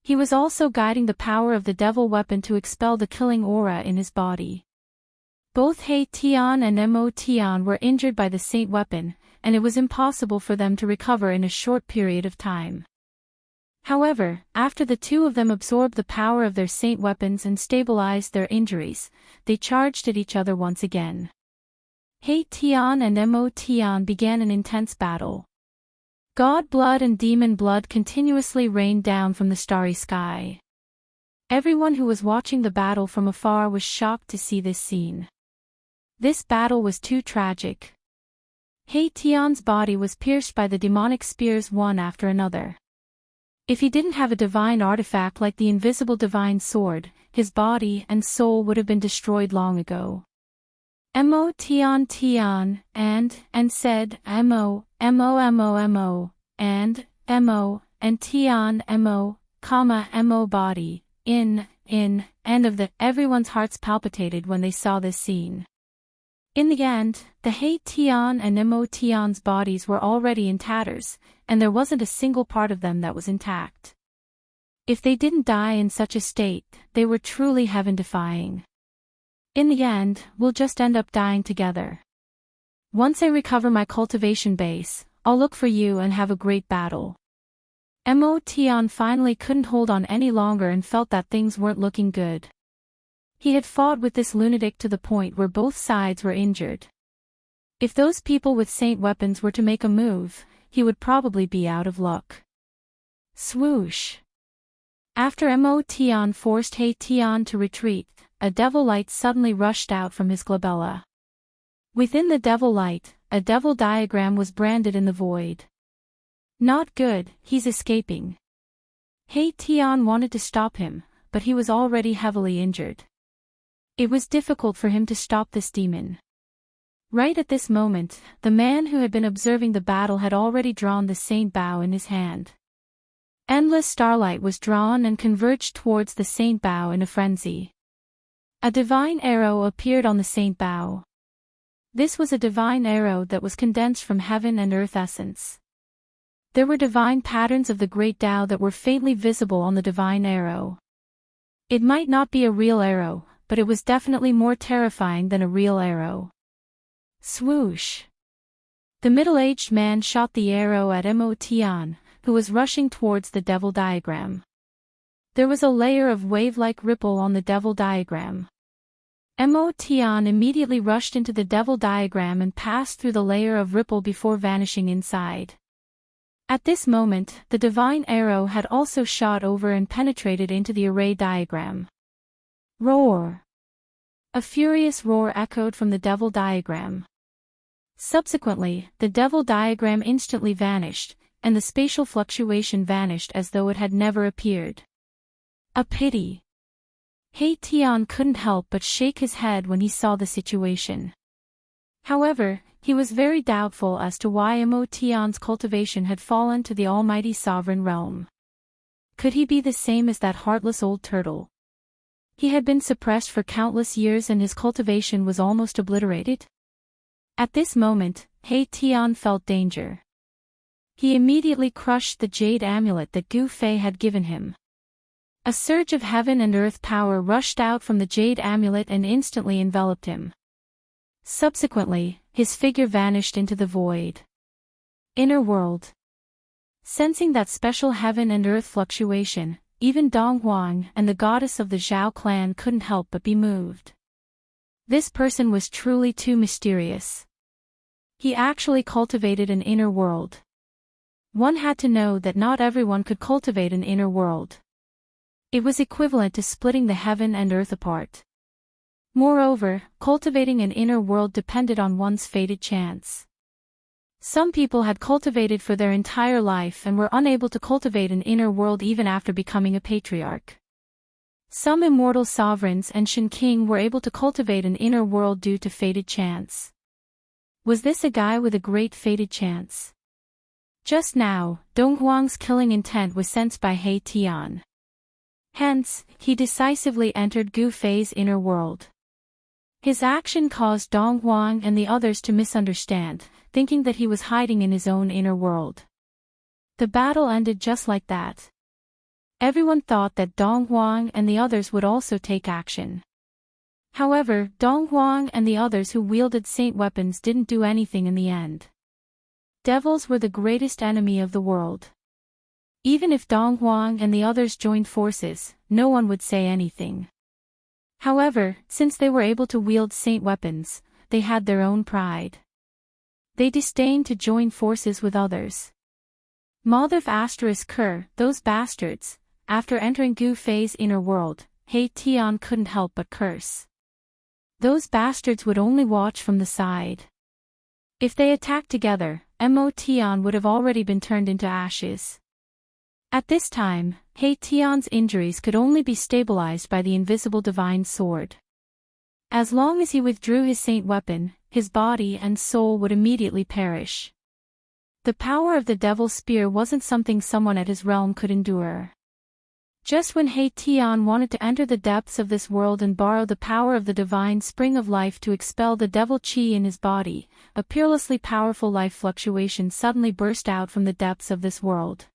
He was also guiding the power of the devil weapon to expel the killing aura in his body. Both He Tian and Mo Tian were injured by the saint weapon, and it was impossible for them to recover in a short period of time. However, after the two of them absorbed the power of their saint weapons and stabilized their injuries, they charged at each other once again. He Tian and Mo Tian began an intense battle. God blood and demon blood continuously rained down from the starry sky. Everyone who was watching the battle from afar was shocked to see this scene. This battle was too tragic. He Tian's body was pierced by the demonic spears one after another. If he didn't have a divine artifact like the invisible divine sword, his body and soul would have been destroyed long ago. Mo Tian Tian, and said, Mo, and Tian Mo body, end of the, everyone's hearts palpitated when they saw this scene. In the end, the He Tian and Mo Tian's bodies were already in tatters, and there wasn't a single part of them that was intact. If they didn't die in such a state, they were truly heaven-defying. In the end, we'll just end up dying together. Once I recover my cultivation base, I'll look for you and have a great battle. Mo Tian finally couldn't hold on any longer and felt that things weren't looking good. He had fought with this lunatic to the point where both sides were injured. If those people with saint weapons were to make a move, he would probably be out of luck. Swoosh. After Mo Tian forced He Tian to retreat, a devil light suddenly rushed out from his glabella. Within the devil light, a devil diagram was branded in the void. Not good, he's escaping. He Tian wanted to stop him, but he was already heavily injured. It was difficult for him to stop this demon. Right at this moment, the man who had been observing the battle had already drawn the saint bow in his hand. Endless starlight was drawn and converged towards the saint bow in a frenzy. A divine arrow appeared on the saint bow. This was a divine arrow that was condensed from heaven and earth essence. There were divine patterns of the great Tao that were faintly visible on the divine arrow. It might not be a real arrow, but it was definitely more terrifying than a real arrow. Swoosh. The middle-aged man shot the arrow at Mo Tian, who was rushing towards the devil diagram. There was a layer of wave-like ripple on the devil diagram. Mo Tian immediately rushed into the devil diagram and passed through the layer of ripple before vanishing inside. At this moment, the divine arrow had also shot over and penetrated into the array diagram. Roar! A furious roar echoed from the devil diagram. Subsequently, the devil diagram instantly vanished, and the spatial fluctuation vanished as though it had never appeared. A pity. He Tian couldn't help but shake his head when he saw the situation. However, he was very doubtful as to why Mo Tian's cultivation had fallen to the almighty sovereign realm. Could he be the same as that heartless old turtle? He had been suppressed for countless years and his cultivation was almost obliterated. At this moment, He Tian felt danger. He immediately crushed the jade amulet that Gu Fei had given him. A surge of heaven and earth power rushed out from the jade amulet and instantly enveloped him. Subsequently, his figure vanished into the void. Inner world. Sensing that special heaven and earth fluctuation, even Dong Huang and the goddess of the Zhao clan couldn't help but be moved. This person was truly too mysterious. He actually cultivated an inner world. One had to know that not everyone could cultivate an inner world. It was equivalent to splitting the heaven and earth apart. Moreover, cultivating an inner world depended on one's fated chance. Some people had cultivated for their entire life and were unable to cultivate an inner world even after becoming a patriarch. Some immortal sovereigns and Shen King were able to cultivate an inner world due to fated chance. Was this a guy with a great fated chance? Just now, Dong Huang's killing intent was sensed by He Tian. Hence, he decisively entered Gu Fei's inner world. His action caused Dong Huang and the others to misunderstand, thinking that he was hiding in his own inner world. The battle ended just like that. Everyone thought that Dong Huang and the others would also take action. However, Dong Huang and the others who wielded saint weapons didn't do anything in the end. Devils were the greatest enemy of the world. Even if Dong Huang and the others joined forces, no one would say anything. However, since they were able to wield saint weapons, they had their own pride. They disdained to join forces with others. **Ker, those bastards. After entering Gu Fei's inner world, He Tian couldn't help but curse. Those bastards would only watch from the side. If they attacked together, Mo Tian would have already been turned into ashes. At this time, He Tian's injuries could only be stabilized by the invisible divine sword. As long as he withdrew his saint weapon, his body and soul would immediately perish. The power of the devil's spear wasn't something someone at his realm could endure. Just when He Tian wanted to enter the depths of this world and borrow the power of the divine spring of life to expel the devil qi in his body, a peerlessly powerful life fluctuation suddenly burst out from the depths of this world.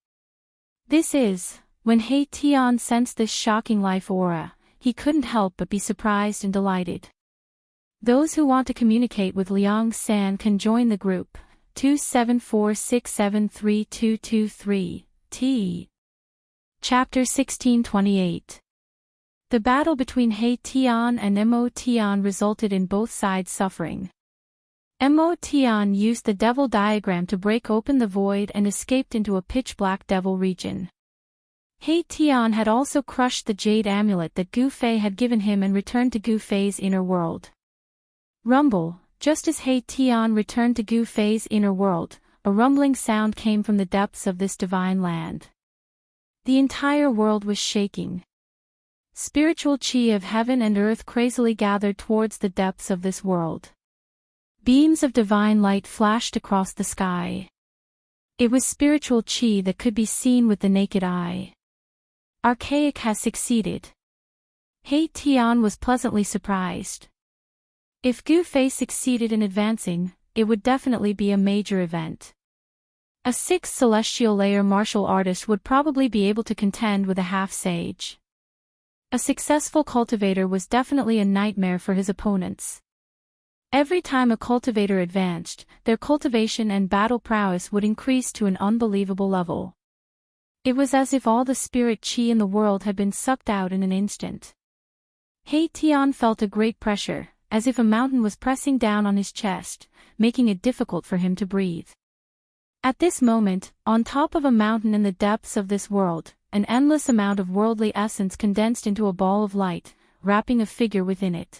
When He Tian sensed this shocking life aura, he couldn't help but be surprised and delighted. Those who want to communicate with Liang San can join the group, 274673223, T. Chapter 1628. The battle between He Tian and Mo Tian resulted in both sides suffering. Mo Tian used the devil diagram to break open the void and escaped into a pitch-black devil region. He Tian had also crushed the jade amulet that Gu Fei had given him and returned to Gu Fei's inner world. Rumble. Just as He Tian returned to Gu Fei's inner world, a rumbling sound came from the depths of this divine land. The entire world was shaking. Spiritual qi of heaven and earth crazily gathered towards the depths of this world. Beams of divine light flashed across the sky. It was spiritual qi that could be seen with the naked eye. Archaic has succeeded. He Tian was pleasantly surprised. If Gu Fei succeeded in advancing, it would definitely be a major event. A sixth celestial layer martial artist would probably be able to contend with a half-sage. A successful cultivator was definitely a nightmare for his opponents. Every time a cultivator advanced, their cultivation and battle prowess would increase to an unbelievable level. It was as if all the spirit qi in the world had been sucked out in an instant. He Tian felt a great pressure, as if a mountain was pressing down on his chest, making it difficult for him to breathe. At this moment, on top of a mountain in the depths of this world, an endless amount of worldly essence condensed into a ball of light, wrapping a figure within it.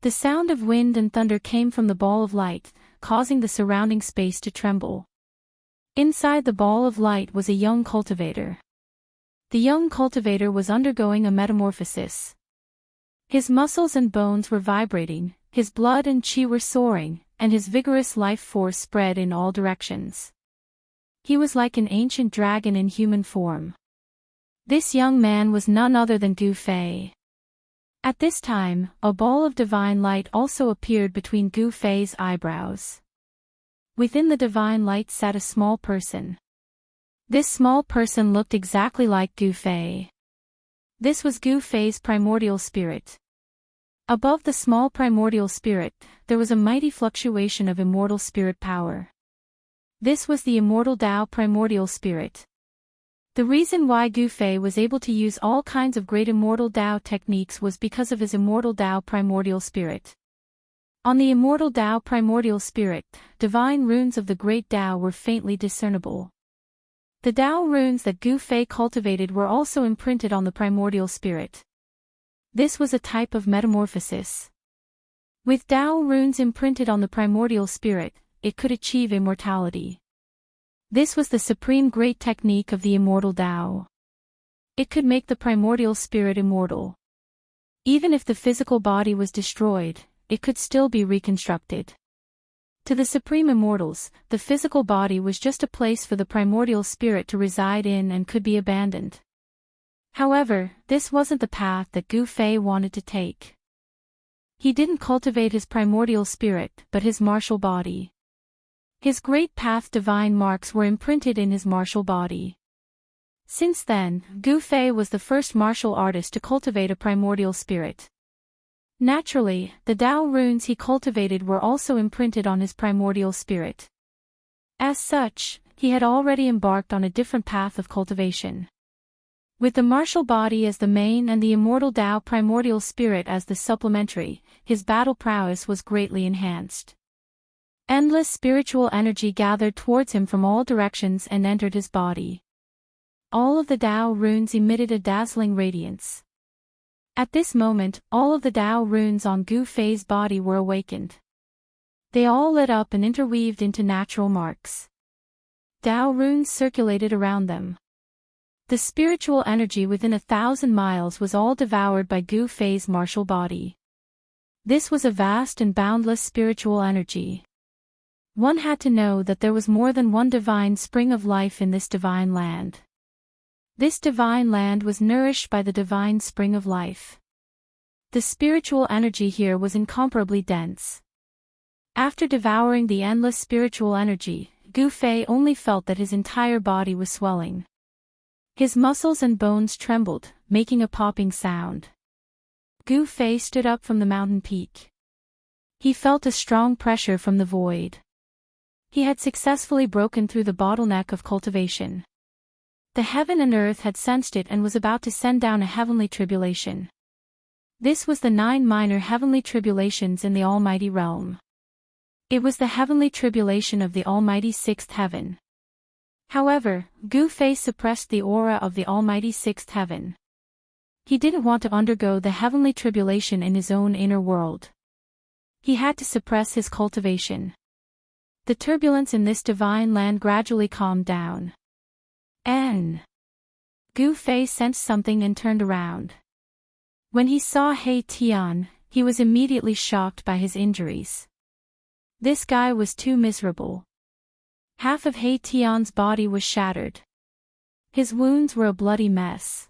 The sound of wind and thunder came from the ball of light, causing the surrounding space to tremble. Inside the ball of light was a young cultivator. The young cultivator was undergoing a metamorphosis. His muscles and bones were vibrating, his blood and qi were soaring, and his vigorous life force spread in all directions. He was like an ancient dragon in human form. This young man was none other than Gu Fei. At this time, a ball of divine light also appeared between Gu Fei's eyebrows. Within the divine light sat a small person. This small person looked exactly like Gu Fei. This was Gu Fei's primordial spirit. Above the small primordial spirit, there was a mighty fluctuation of immortal spirit power. This was the immortal Tao primordial spirit. The reason why Gu Fei was able to use all kinds of great immortal Tao techniques was because of his immortal Tao primordial spirit. On the immortal Tao primordial spirit, divine runes of the great Tao were faintly discernible. The Tao runes that Gu Fei cultivated were also imprinted on the primordial spirit. This was a type of metamorphosis. With Tao runes imprinted on the primordial spirit, it could achieve immortality. This was the supreme great technique of the immortal Tao. It could make the primordial spirit immortal. Even if the physical body was destroyed, it could still be reconstructed. To the supreme immortals, the physical body was just a place for the primordial spirit to reside in and could be abandoned. However, this wasn't the path that Gu Fei wanted to take. He didn't cultivate his primordial spirit, but his martial body. His great path divine marks were imprinted in his martial body. Since then, Gu Fei was the first martial artist to cultivate a primordial spirit. Naturally, the Tao runes he cultivated were also imprinted on his primordial spirit. As such, he had already embarked on a different path of cultivation. With the martial body as the main and the immortal Tao primordial spirit as the supplementary, his battle prowess was greatly enhanced. Endless spiritual energy gathered towards him from all directions and entered his body. All of the Tao runes emitted a dazzling radiance. At this moment, all of the Tao runes on Gu Fei's body were awakened. They all lit up and interweaved into natural marks. Tao runes circulated around them. The spiritual energy within 1,000 miles was all devoured by Gu Fei's martial body. This was a vast and boundless spiritual energy. One had to know that there was more than one divine spring of life in this divine land. This divine land was nourished by the divine spring of life. The spiritual energy here was incomparably dense. After devouring the endless spiritual energy, Gu Fei only felt that his entire body was swelling. His muscles and bones trembled, making a popping sound. Gu Fei stood up from the mountain peak. He felt a strong pressure from the void. He had successfully broken through the bottleneck of cultivation. The heaven and earth had sensed it and was about to send down a heavenly tribulation. This was the 9 minor heavenly tribulations in the Almighty Realm. It was the heavenly tribulation of the Almighty Sixth Heaven. However, Gu Fei suppressed the aura of the Almighty Sixth Heaven. He didn't want to undergo the heavenly tribulation in his own inner world. He had to suppress his cultivation. The turbulence in this divine land gradually calmed down. Gu Fei sensed something and turned around. When he saw He Tian, he was immediately shocked by his injuries. This guy was too miserable. Half of He Tian's body was shattered. His wounds were a bloody mess.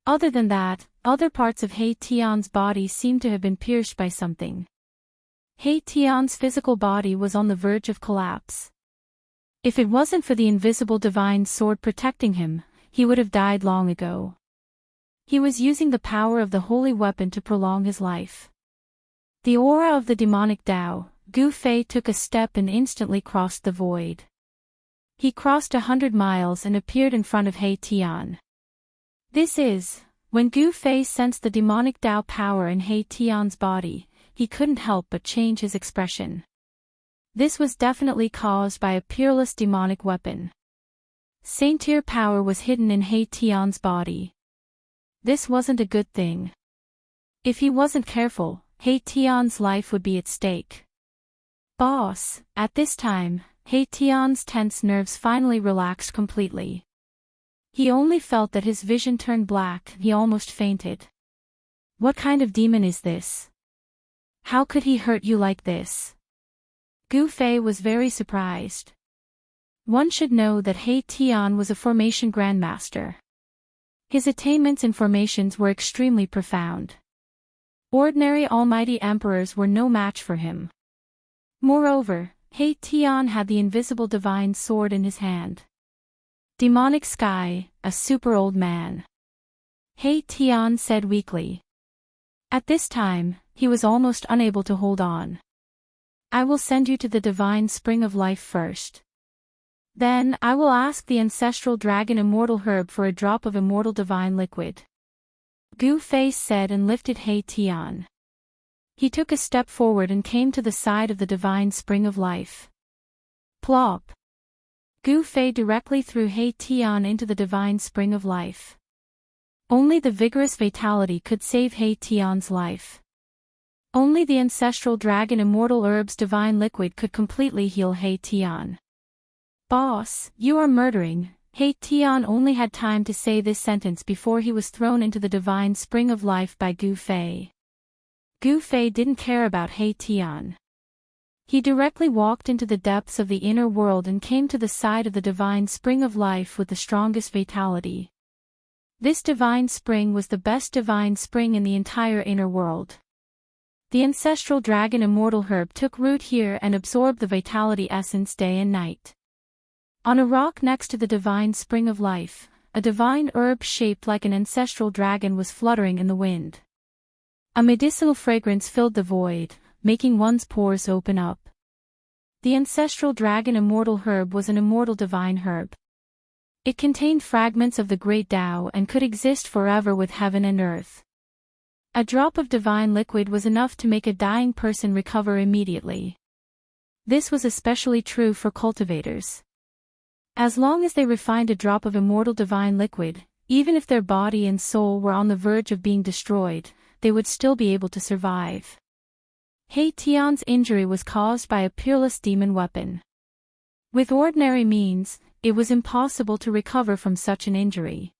Other than that, other parts of He Tian's body seemed to have been pierced by something. He Tian's physical body was on the verge of collapse. If it wasn't for the invisible divine sword protecting him, he would have died long ago. He was using the power of the holy weapon to prolong his life. The aura of the demonic Tao, Gu Fei took a step and instantly crossed the void. He crossed 100 miles and appeared in front of He Tian. When Gu Fei sensed the demonic Tao power in He Tian's body, he couldn't help but change his expression. This was definitely caused by a peerless demonic weapon. Saint-tier power was hidden in He Tian's body. This wasn't a good thing. If he wasn't careful, He Tian's life would be at stake. Boss, at this time, He Tian's tense nerves finally relaxed completely. He only felt that his vision turned black, he almost fainted. What kind of demon is this? How could he hurt you like this? Gu Fei was very surprised. One should know that He Tian was a formation grandmaster. His attainments in formations were extremely profound. Ordinary almighty emperors were no match for him. Moreover, He Tian had the invisible divine sword in his hand. Demonic sky, a super old man. He Tian said weakly. At this time, he was almost unable to hold on. I will send you to the divine spring of life first. Then I will ask the ancestral dragon immortal herb for a drop of immortal divine liquid. Gu Fei said and lifted He Tian. He took a step forward and came to the side of the divine spring of life. Plop! Gu Fei directly threw He Tian into the divine spring of life. Only the vigorous vitality could save He Tian's life. Only the ancestral dragon immortal herb's divine liquid could completely heal He Tian. "Boss, you are murdering." He Tian only had time to say this sentence before he was thrown into the divine spring of life by Gu Fei. Gu Fei didn't care about He Tian. He directly walked into the depths of the inner world and came to the side of the divine spring of life with the strongest vitality. This divine spring was the best divine spring in the entire inner world. The ancestral dragon immortal herb took root here and absorbed the vitality essence day and night. On a rock next to the divine spring of life, a divine herb shaped like an ancestral dragon was fluttering in the wind. A medicinal fragrance filled the void, making one's pores open up. The ancestral dragon immortal herb was an immortal divine herb. It contained fragments of the great Tao and could exist forever with heaven and earth. A drop of divine liquid was enough to make a dying person recover immediately. This was especially true for cultivators. As long as they refined a drop of immortal divine liquid, even if their body and soul were on the verge of being destroyed, they would still be able to survive. He Tian's injury was caused by a peerless demon weapon. With ordinary means, it was impossible to recover from such an injury.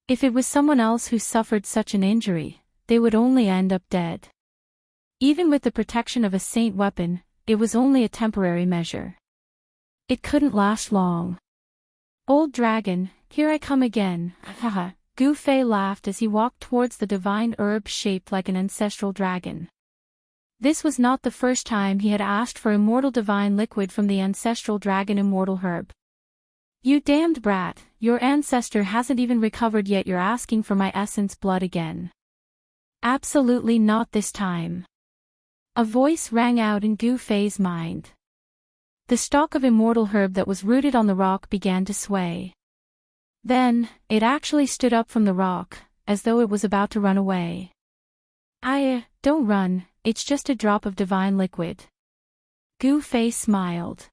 If it was someone else who suffered such an injury, they would only end up dead. Even with the protection of a saint weapon, it was only a temporary measure. It couldn't last long. "Old dragon, here I come again." Haha. Gu Fei laughed as he walked towards the divine herb shaped like an ancestral dragon. This was not the first time he had asked for immortal divine liquid from the ancestral dragon immortal herb. "You damned brat, your ancestor hasn't even recovered yet, you're asking for my essence blood again." "Absolutely not this time." A voice rang out in Gu Fei's mind. The stalk of immortal herb that was rooted on the rock began to sway. Then, it actually stood up from the rock, as though it was about to run away. Don't run, it's just a drop of divine liquid." Gu Fei smiled.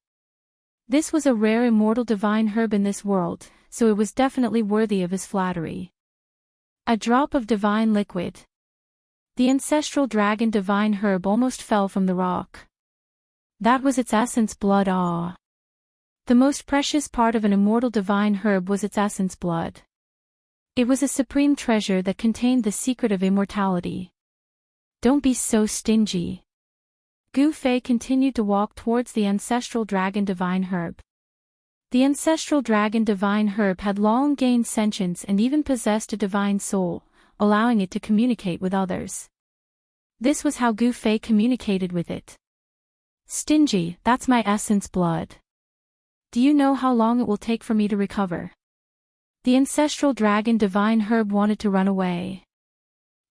This was a rare immortal divine herb in this world, so it was definitely worthy of his flattery. A drop of divine liquid. The ancestral dragon divine herb almost fell from the rock. That was its essence blood. The most precious part of an immortal divine herb was its essence blood. It was a supreme treasure that contained the secret of immortality. "Don't be so stingy." Gu Fei continued to walk towards the ancestral dragon divine herb. The ancestral dragon divine herb had long gained sentience and even possessed a divine soul, allowing it to communicate with others. This was how Gu Fei communicated with it. "Stingy, that's my essence blood. Do you know how long it will take for me to recover?" The ancestral dragon divine herb wanted to run away.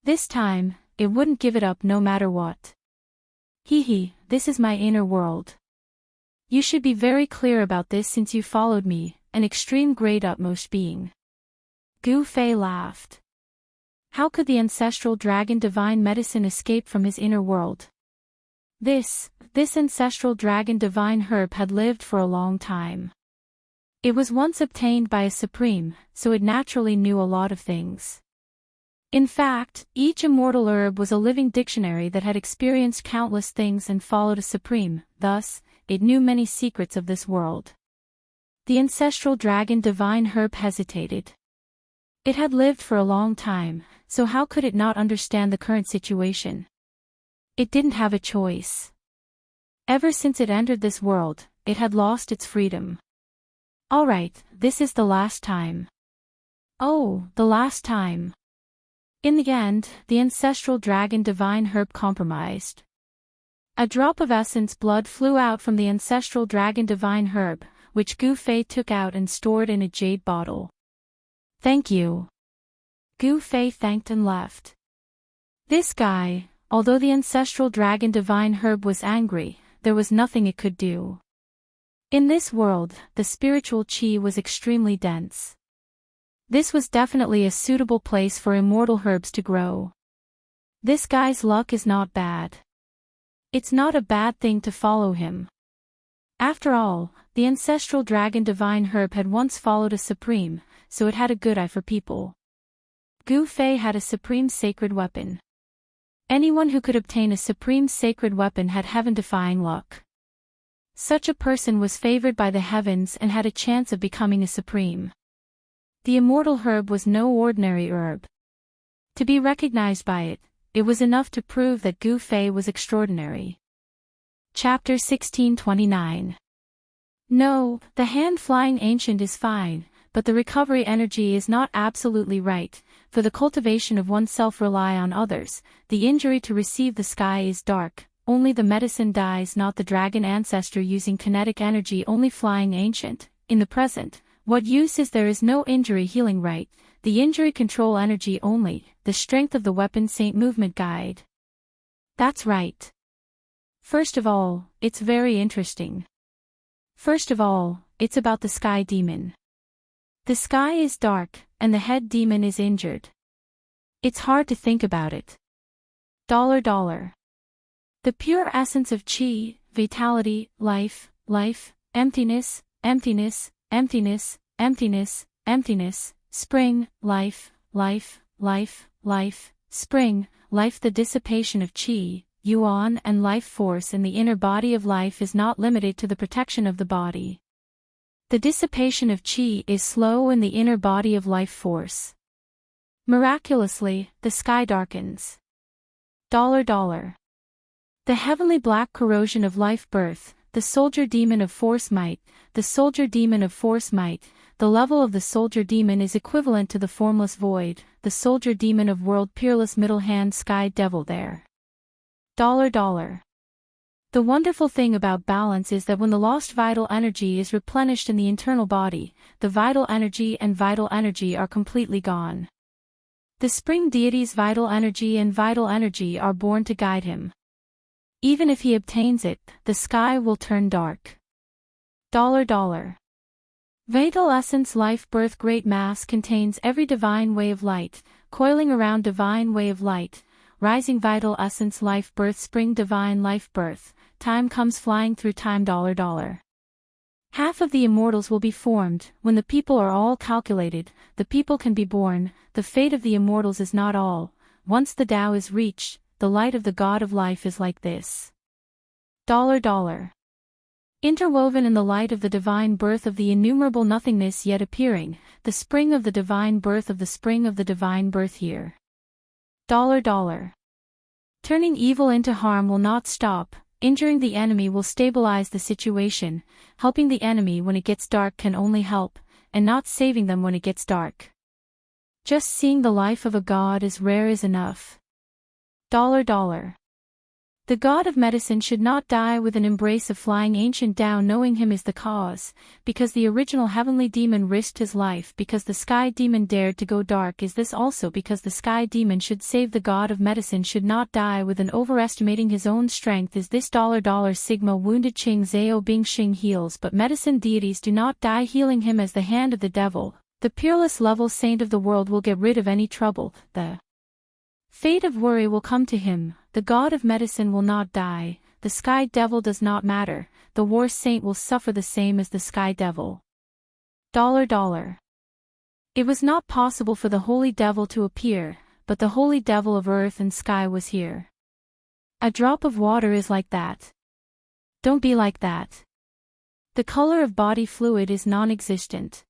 This time, it wouldn't give it up no matter what. This is my inner world. You should be very clear about this since you followed me, an extreme great utmost being." Gu Fei laughed. How could the ancestral dragon divine medicine escape from his inner world? This ancestral dragon divine herb had lived for a long time. It was once obtained by a supreme, so it naturally knew a lot of things. In fact, each immortal herb was a living dictionary that had experienced countless things and followed a supreme, thus, it knew many secrets of this world. The ancestral dragon divine herb hesitated. It had lived for a long time, so how could it not understand the current situation? It didn't have a choice. Ever since it entered this world, it had lost its freedom. "Alright, this is the last time." Oh, the last time. In the end, the ancestral dragon divine herb compromised. A drop of essence blood flew out from the ancestral dragon divine herb, which Gu Fei took out and stored in a jade bottle. "Thank you." Gu Fei thanked and left. This guy, although the ancestral dragon divine herb was angry, there was nothing it could do. In this world, the spiritual qi was extremely dense. This was definitely a suitable place for immortal herbs to grow. This guy's luck is not bad. It's not a bad thing to follow him. After all, the ancestral dragon divine herb had once followed a supreme, so it had a good eye for people. Gu Fei had a supreme sacred weapon. Anyone who could obtain a supreme sacred weapon had heaven-defying luck. Such a person was favored by the heavens and had a chance of becoming a supreme. The immortal herb was no ordinary herb. To be recognized by it, it was enough to prove that Gu Fei was extraordinary. Chapter 1629. No, the hand-flying ancient is fine, but the recovery energy is not absolutely right. For the cultivation of oneself rely on others, the injury to receive the sky is dark, only the medicine dies not the dragon ancestor using kinetic energy only flying ancient. In the present, what use is there is no injury healing right, the injury control energy only, the strength of the weapon saint movement guide. That's right. First of all, it's very interesting. First of all, it's about the sky demon. The sky is dark, and the head demon is injured. It's hard to think about it. $. The pure essence of chi, vitality, life, emptiness, emptiness, emptiness, emptiness, emptiness, spring, life, spring, life. The dissipation of chi, yuan and life force in the inner body of life is not limited to the protection of the body. The dissipation of chi is slow in the inner body of life force. Miraculously, the sky darkens. $. The heavenly black corrosion of life birth, the soldier demon of force might, the soldier demon of force might, the level of the soldier demon is equivalent to the formless void, the soldier demon of world peerless middle hand sky devil there. $. The wonderful thing about balance is that when the lost vital energy is replenished in the internal body, the vital energy and vital energy are completely gone. The spring deity's vital energy and vital energy are born to guide him. Even if he obtains it, the sky will turn dark. $. Vital essence life birth great mass contains every divine way of light, coiling around divine way of light, rising vital essence life birth spring divine life birth, time comes flying through time. $. Half of the immortals will be formed, when the people are all calculated, the people can be born, the fate of the immortals is not all, once the Tao is reached, the light of the God of life is like this. $. Interwoven in the light of the divine birth of the innumerable nothingness yet appearing, the spring of the divine birth of the spring of the divine birth here. $. Turning evil into harm will not stop, injuring the enemy will stabilize the situation, helping the enemy when it gets dark can only help, and not saving them when it gets dark. Just seeing the life of a god is rare is enough. $. The god of medicine should not die with an embrace of flying ancient Tao knowing him is the cause, because the original heavenly demon risked his life because the sky demon dared to go dark is this also because the sky demon should save the god of medicine should not die with an overestimating his own strength is this $. Wounded Qing Zhao Bing Xing heals but medicine deities do not die healing him as the hand of the devil, the peerless level saint of the world will get rid of any trouble, the fate of worry will come to him, the god of medicine will not die, the sky devil does not matter, the war saint will suffer the same as the sky devil. $. It was not possible for the holy devil to appear, but the holy devil of earth and sky was here. A drop of water is like that. Don't be like that. The color of body fluid is non-existent.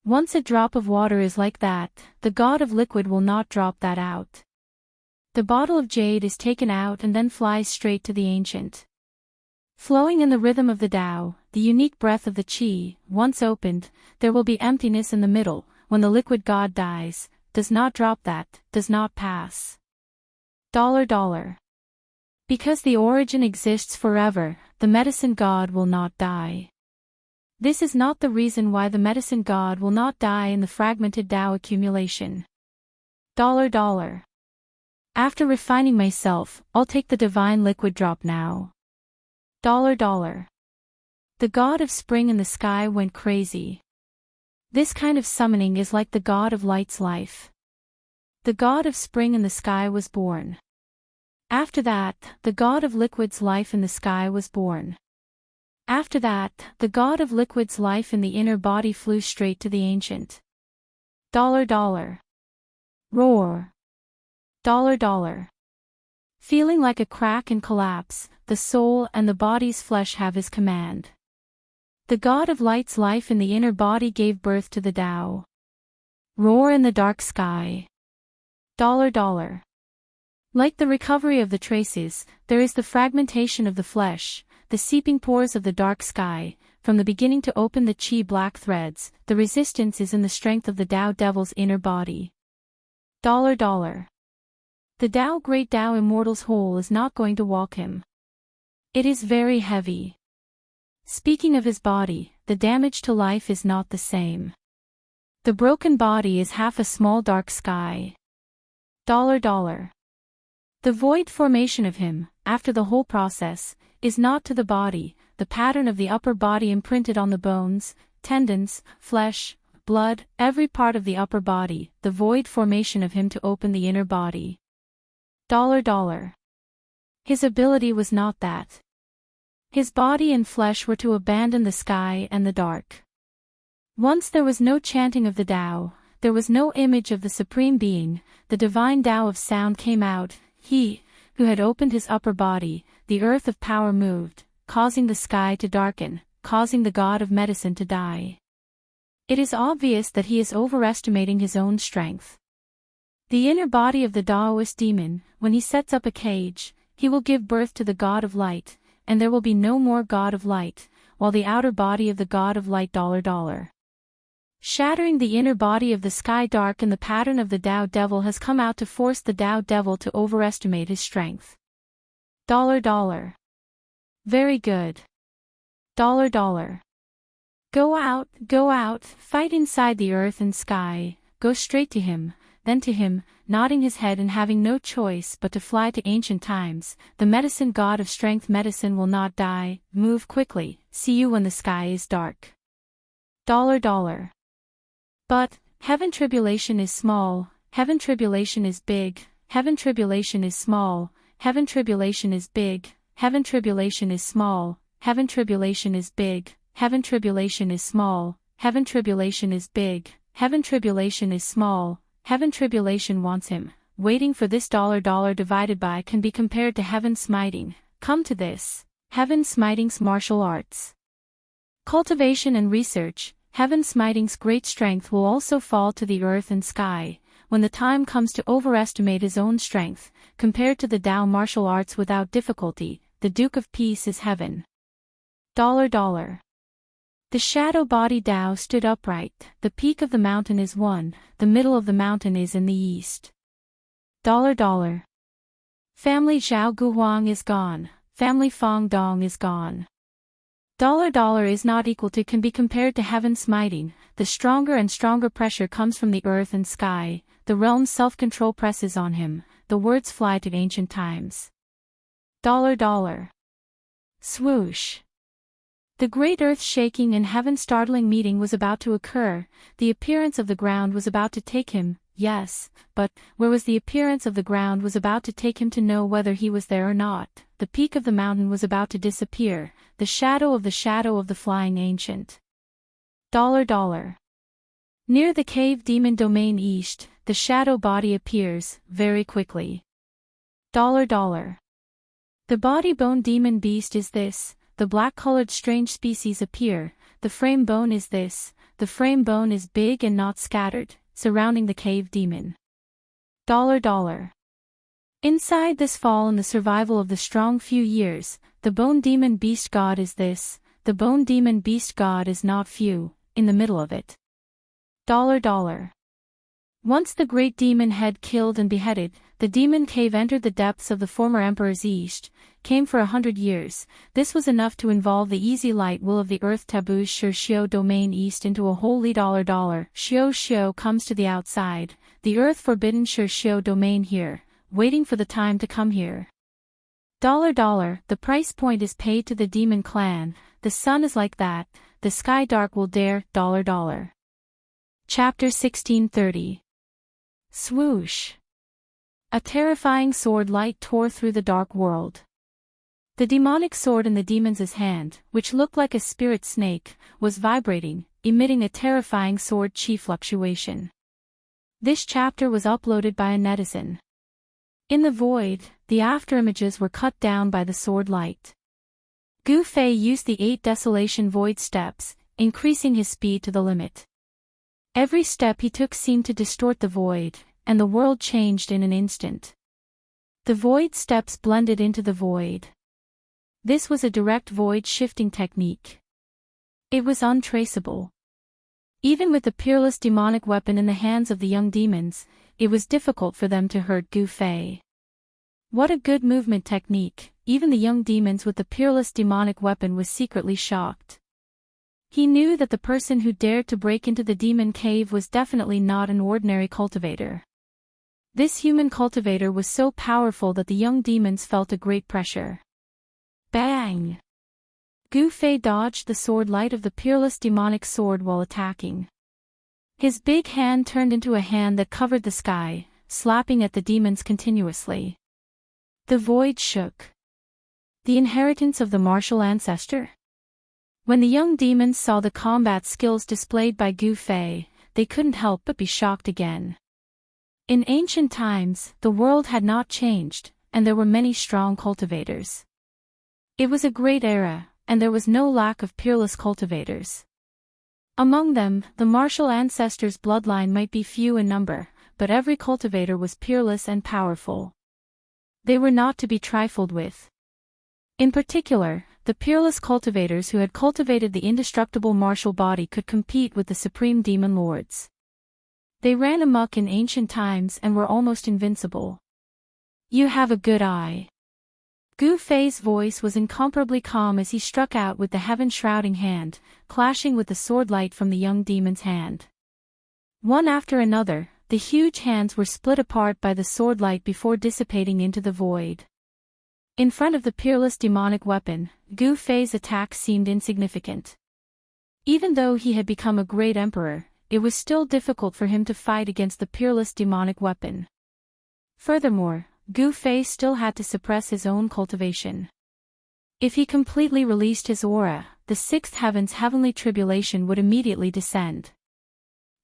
Once a drop of water is like that, the god of liquid will not drop that out. The bottle of jade is taken out and then flies straight to the ancient. Flowing in the rhythm of the Tao, the unique breath of the Qi, once opened, there will be emptiness in the middle, when the liquid god dies, does not drop that, does not pass. $. Because the origin exists forever, the medicine god will not die. This is not the reason why the medicine god will not die in the fragmented Tao accumulation. $. After refining myself, I'll take the divine liquid drop now. $. The god of spring in the sky went crazy. This kind of summoning is like the god of light's life. The god of spring in the sky was born. After that, the god of liquid's life in the sky was born. After that, the god of liquid's life in the inner body flew straight to the ancient. $. Roar. Dollar dollar. Feeling like a crack and collapse, the soul and the body's flesh have his command. The God of Light's life in the inner body gave birth to the Tao. Roar in the dark sky. Dollar dollar. Like the recovery of the traces, there is the fragmentation of the flesh, the seeping pores of the dark sky, from the beginning to open the chi black threads, the resistance is in the strength of the Tao Devil's inner body. Dollar dollar. The Tao Great Tao Immortal's whole is not going to walk him. It is very heavy. Speaking of his body, the damage to life is not the same. The broken body is half a small dark sky. Dollar dollar. The void formation of him, after the whole process, is not to the body, the pattern of the upper body imprinted on the bones, tendons, flesh, blood, every part of the upper body, the void formation of him to open the inner body. Dollar dollar. His ability was not that. His body and flesh were to abandon the sky and the dark. Once there was no chanting of the Tao, there was no image of the Supreme Being, the divine Tao of sound came out, he, who had opened his upper body, the earth of power moved, causing the sky to darken, causing the God of medicine to die. It is obvious that he is overestimating his own strength. The inner body of the Taoist demon, when he sets up a cage, he will give birth to the God of Light, and there will be no more God of Light, while the outer body of the God of Light dollar dollar. Shattering the inner body of the sky dark and the pattern of the Tao Devil has come out to force the Tao Devil to overestimate his strength. Dollar dollar. Very good. Dollar dollar. Go out, fight inside the earth and sky, go straight to him, then to him, nodding his head and having no choice but to fly to ancient times, the medicine God of strength medicine will not die, move quickly, see you when the sky is dark. Dollar dollar. But, heaven tribulation is small, heaven tribulation is big, heaven tribulation is small, heaven tribulation is big, heaven tribulation is small, heaven tribulation is big, heaven tribulation is small, heaven tribulation is big, heaven tribulation is small, heaven tribulation wants him, waiting for this dollar dollar divided by can be compared to heaven smiting, come to this, heaven smiting's martial arts. Cultivation and research, heaven smiting's great strength will also fall to the earth and sky, when the time comes to overestimate his own strength, compared to the Tao martial arts without difficulty, the Duke of Peace is heaven. Dollar dollar. The shadow body Tao stood upright, the peak of the mountain is one, the middle of the mountain is in the east. Dollar dollar. Family Zhao Guhuang is gone, family Fong Dong is gone. Dollar dollar is not equal to can be compared to heaven smiting, the stronger and stronger pressure comes from the earth and sky, the realm's self-control presses on him, the words fly to ancient times. Dollar dollar. Swoosh. The great earth-shaking and heaven-startling meeting was about to occur, the appearance of the ground was about to take him, yes, but, where was the appearance of the ground was about to take him to know whether he was there or not, the peak of the mountain was about to disappear, the shadow of the flying ancient. Dollar dollar. Near the cave demon domain east, the shadow body appears, very quickly. Dollar dollar. The body bone demon beast is this, the black-colored strange species appear, the frame bone is this, the frame bone is big and not scattered, surrounding the cave demon. Dollar dollar. Inside this fall and the survival of the strong few years, the bone demon beast god is this, the bone demon beast god is not few, in the middle of it. Dollar dollar. Once the great demon head killed and beheaded, the demon cave entered the depths of the former emperor's east, came for 100 years, this was enough to involve the easy light will of the earth taboos Shio domain east into a holy dollar dollar, Shio comes to the outside, the earth forbidden Shio domain here, waiting for the time to come here. Dollar dollar, the price point is paid to the demon clan, the sun is like that, the sky dark will dare, dollar dollar. Chapter 1630. Swoosh. A terrifying sword light tore through the dark world. The demonic sword in the demon's hand, which looked like a spirit snake, was vibrating, emitting a terrifying sword chi fluctuation. This chapter was uploaded by a netizen. In the void, the afterimages were cut down by the sword light. Gu Fei used the 8 Desolation Void steps, increasing his speed to the limit. Every step he took seemed to distort the void, and the world changed in an instant. The void steps blended into the void. This was a direct void shifting technique. It was untraceable. Even with the peerless demonic weapon in the hands of the young demons, it was difficult for them to hurt Gu Fei. What a good movement technique! Even the young demons with the peerless demonic weapon was secretly shocked. He knew that the person who dared to break into the demon cave was definitely not an ordinary cultivator. This human cultivator was so powerful that the young demons felt a great pressure. Bang! Gu Fei dodged the sword light of the peerless demonic sword while attacking. His big hand turned into a hand that covered the sky, slapping at the demons continuously. The void shook. The inheritance of the martial ancestor? When the young demons saw the combat skills displayed by Gu Fei, they couldn't help but be shocked again. In ancient times, the world had not changed, and there were many strong cultivators. It was a great era, and there was no lack of peerless cultivators. Among them, the martial ancestors' bloodline might be few in number, but every cultivator was peerless and powerful. They were not to be trifled with. In particular, the peerless cultivators who had cultivated the indestructible martial body could compete with the supreme demon lords. They ran amok in ancient times and were almost invincible. You have a good eye. Gu Fei's voice was incomparably calm as he struck out with the heaven-shrouding hand, clashing with the sword light from the young demon's hand. One after another, the huge hands were split apart by the sword light before dissipating into the void. In front of the peerless demonic weapon, Gu Fei's attack seemed insignificant. Even though he had become a great emperor, it was still difficult for him to fight against the peerless demonic weapon. Furthermore, Gu Fei still had to suppress his own cultivation. If he completely released his aura, the sixth heaven's heavenly tribulation would immediately descend.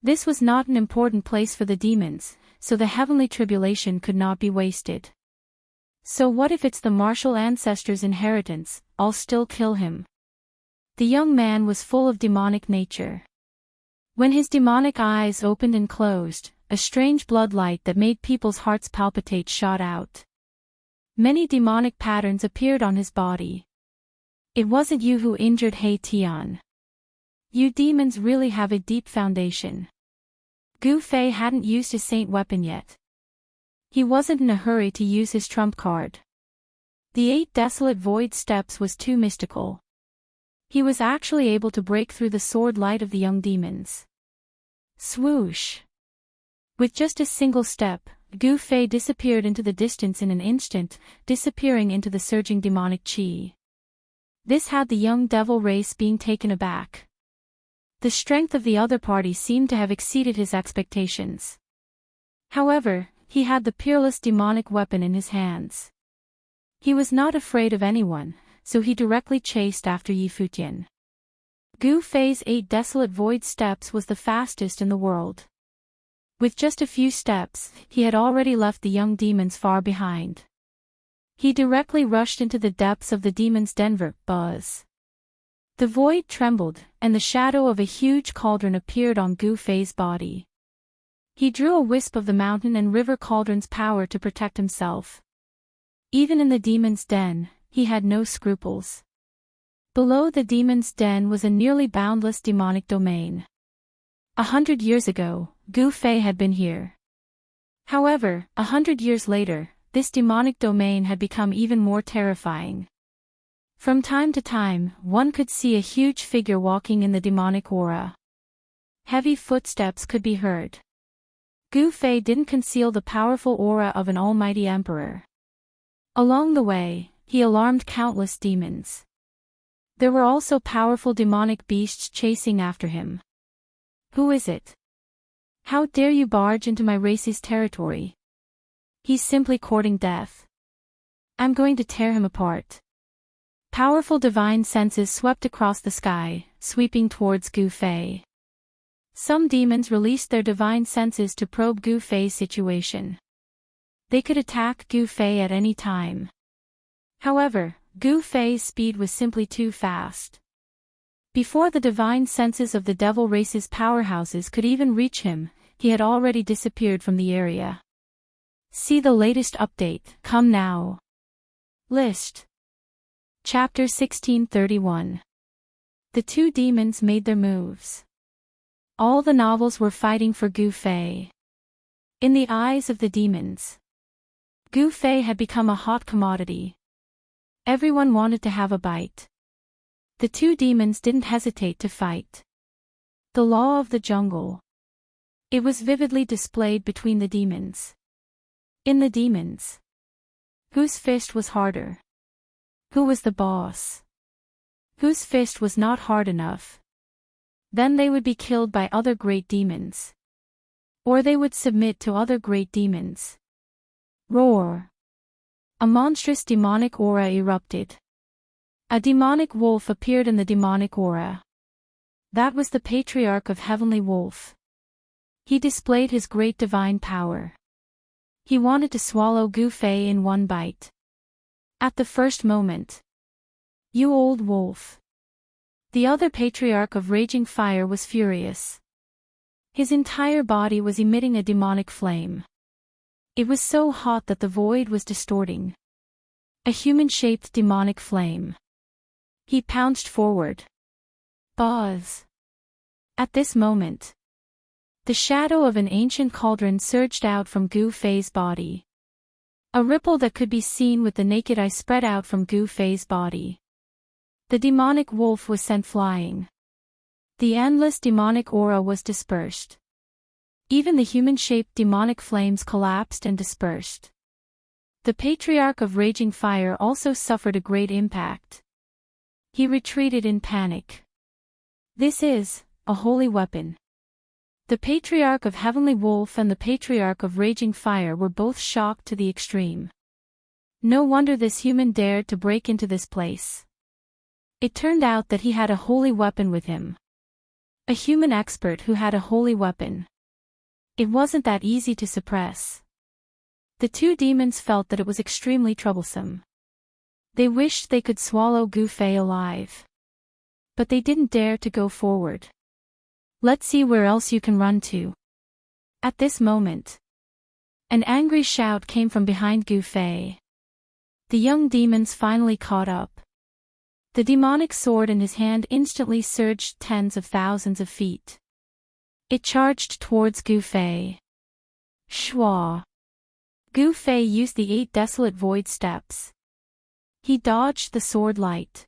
This was not an important place for the demons, so the heavenly tribulation could not be wasted. So what if it's the martial ancestors' inheritance? I'll still kill him. The young man was full of demonic nature. When his demonic eyes opened and closed, a strange blood light that made people's hearts palpitate shot out. Many demonic patterns appeared on his body. It wasn't you who injured He Tian. You demons really have a deep foundation. Gu Fei hadn't used his saint weapon yet. He wasn't in a hurry to use his trump card. The 8 desolate void steps was too mystical. He was actually able to break through the sword light of the young demons. Swoosh! With just a single step, Gu Fei disappeared into the distance in an instant, disappearing into the surging demonic qi. This had the young devil race being taken aback. The strength of the other party seemed to have exceeded his expectations. However, he had the peerless demonic weapon in his hands. He was not afraid of anyone, so he directly chased after Yi Futian. Gu Fei's 8 desolate void steps was the fastest in the world. With just a few steps, he had already left the young demons far behind. He directly rushed into the depths of the demon's Denver buzz. The void trembled, and the shadow of a huge cauldron appeared on Gu Fei's body. He drew a wisp of the mountain and river cauldron's power to protect himself. Even in the demon's den, he had no scruples. Below the demon's den was a nearly boundless demonic domain. 100 years ago, Gu Fei had been here. However, 100 years later, this demonic domain had become even more terrifying. From time to time, one could see a huge figure walking in the demonic aura. Heavy footsteps could be heard. Gu Fei didn't conceal the powerful aura of an almighty emperor. Along the way, he alarmed countless demons. There were also powerful demonic beasts chasing after him. Who is it? How dare you barge into my race's territory? He's simply courting death. I'm going to tear him apart. Powerful divine senses swept across the sky, sweeping towards Gu Fei. Some demons released their divine senses to probe Gu Fei's situation. They could attack Gu Fei at any time. However, Gu Fei's speed was simply too fast. Before the divine senses of the devil race's powerhouses could even reach him, he had already disappeared from the area. See the latest update, come now. List. Chapter 1631. The two demons made their moves. All the novels were fighting for Gu Fei. In the eyes of the demons, Gu Fei had become a hot commodity. Everyone wanted to have a bite. The two demons didn't hesitate to fight. The law of the jungle. It was vividly displayed between the demons. In the demons, whose fist was harder? Who was the boss? Whose fist was not hard enough? Then they would be killed by other great demons. Or they would submit to other great demons. Roar! A monstrous demonic aura erupted. A demonic wolf appeared in the demonic aura. That was the patriarch of Heavenly Wolf. He displayed his great divine power. He wanted to swallow Gu Fei in one bite. At the first moment. You old wolf. The other patriarch of raging fire was furious. His entire body was emitting a demonic flame. It was so hot that the void was distorting. A human-shaped demonic flame. He pounced forward. Buzz. At this moment, the shadow of an ancient cauldron surged out from Gu Fei's body. A ripple that could be seen with the naked eye spread out from Gu Fei's body. The demonic wolf was sent flying. The endless demonic aura was dispersed. Even the human-shaped demonic flames collapsed and dispersed. The patriarch of raging fire also suffered a great impact. He retreated in panic. This is a holy weapon. The patriarch of Heavenly Wolf and the patriarch of raging fire were both shocked to the extreme. No wonder this human dared to break into this place. It turned out that he had a holy weapon with him. A human expert who had a holy weapon. It wasn't that easy to suppress. The two demons felt that it was extremely troublesome. They wished they could swallow Gu Fei alive. But they didn't dare to go forward. Let's see where else you can run to. At this moment, an angry shout came from behind Gu Fei. The young demons finally caught up. The demonic sword in his hand instantly surged tens of thousands of feet. It charged towards Gu Fei. Shwa! Gu Fei used the 8 desolate void steps. He dodged the sword light.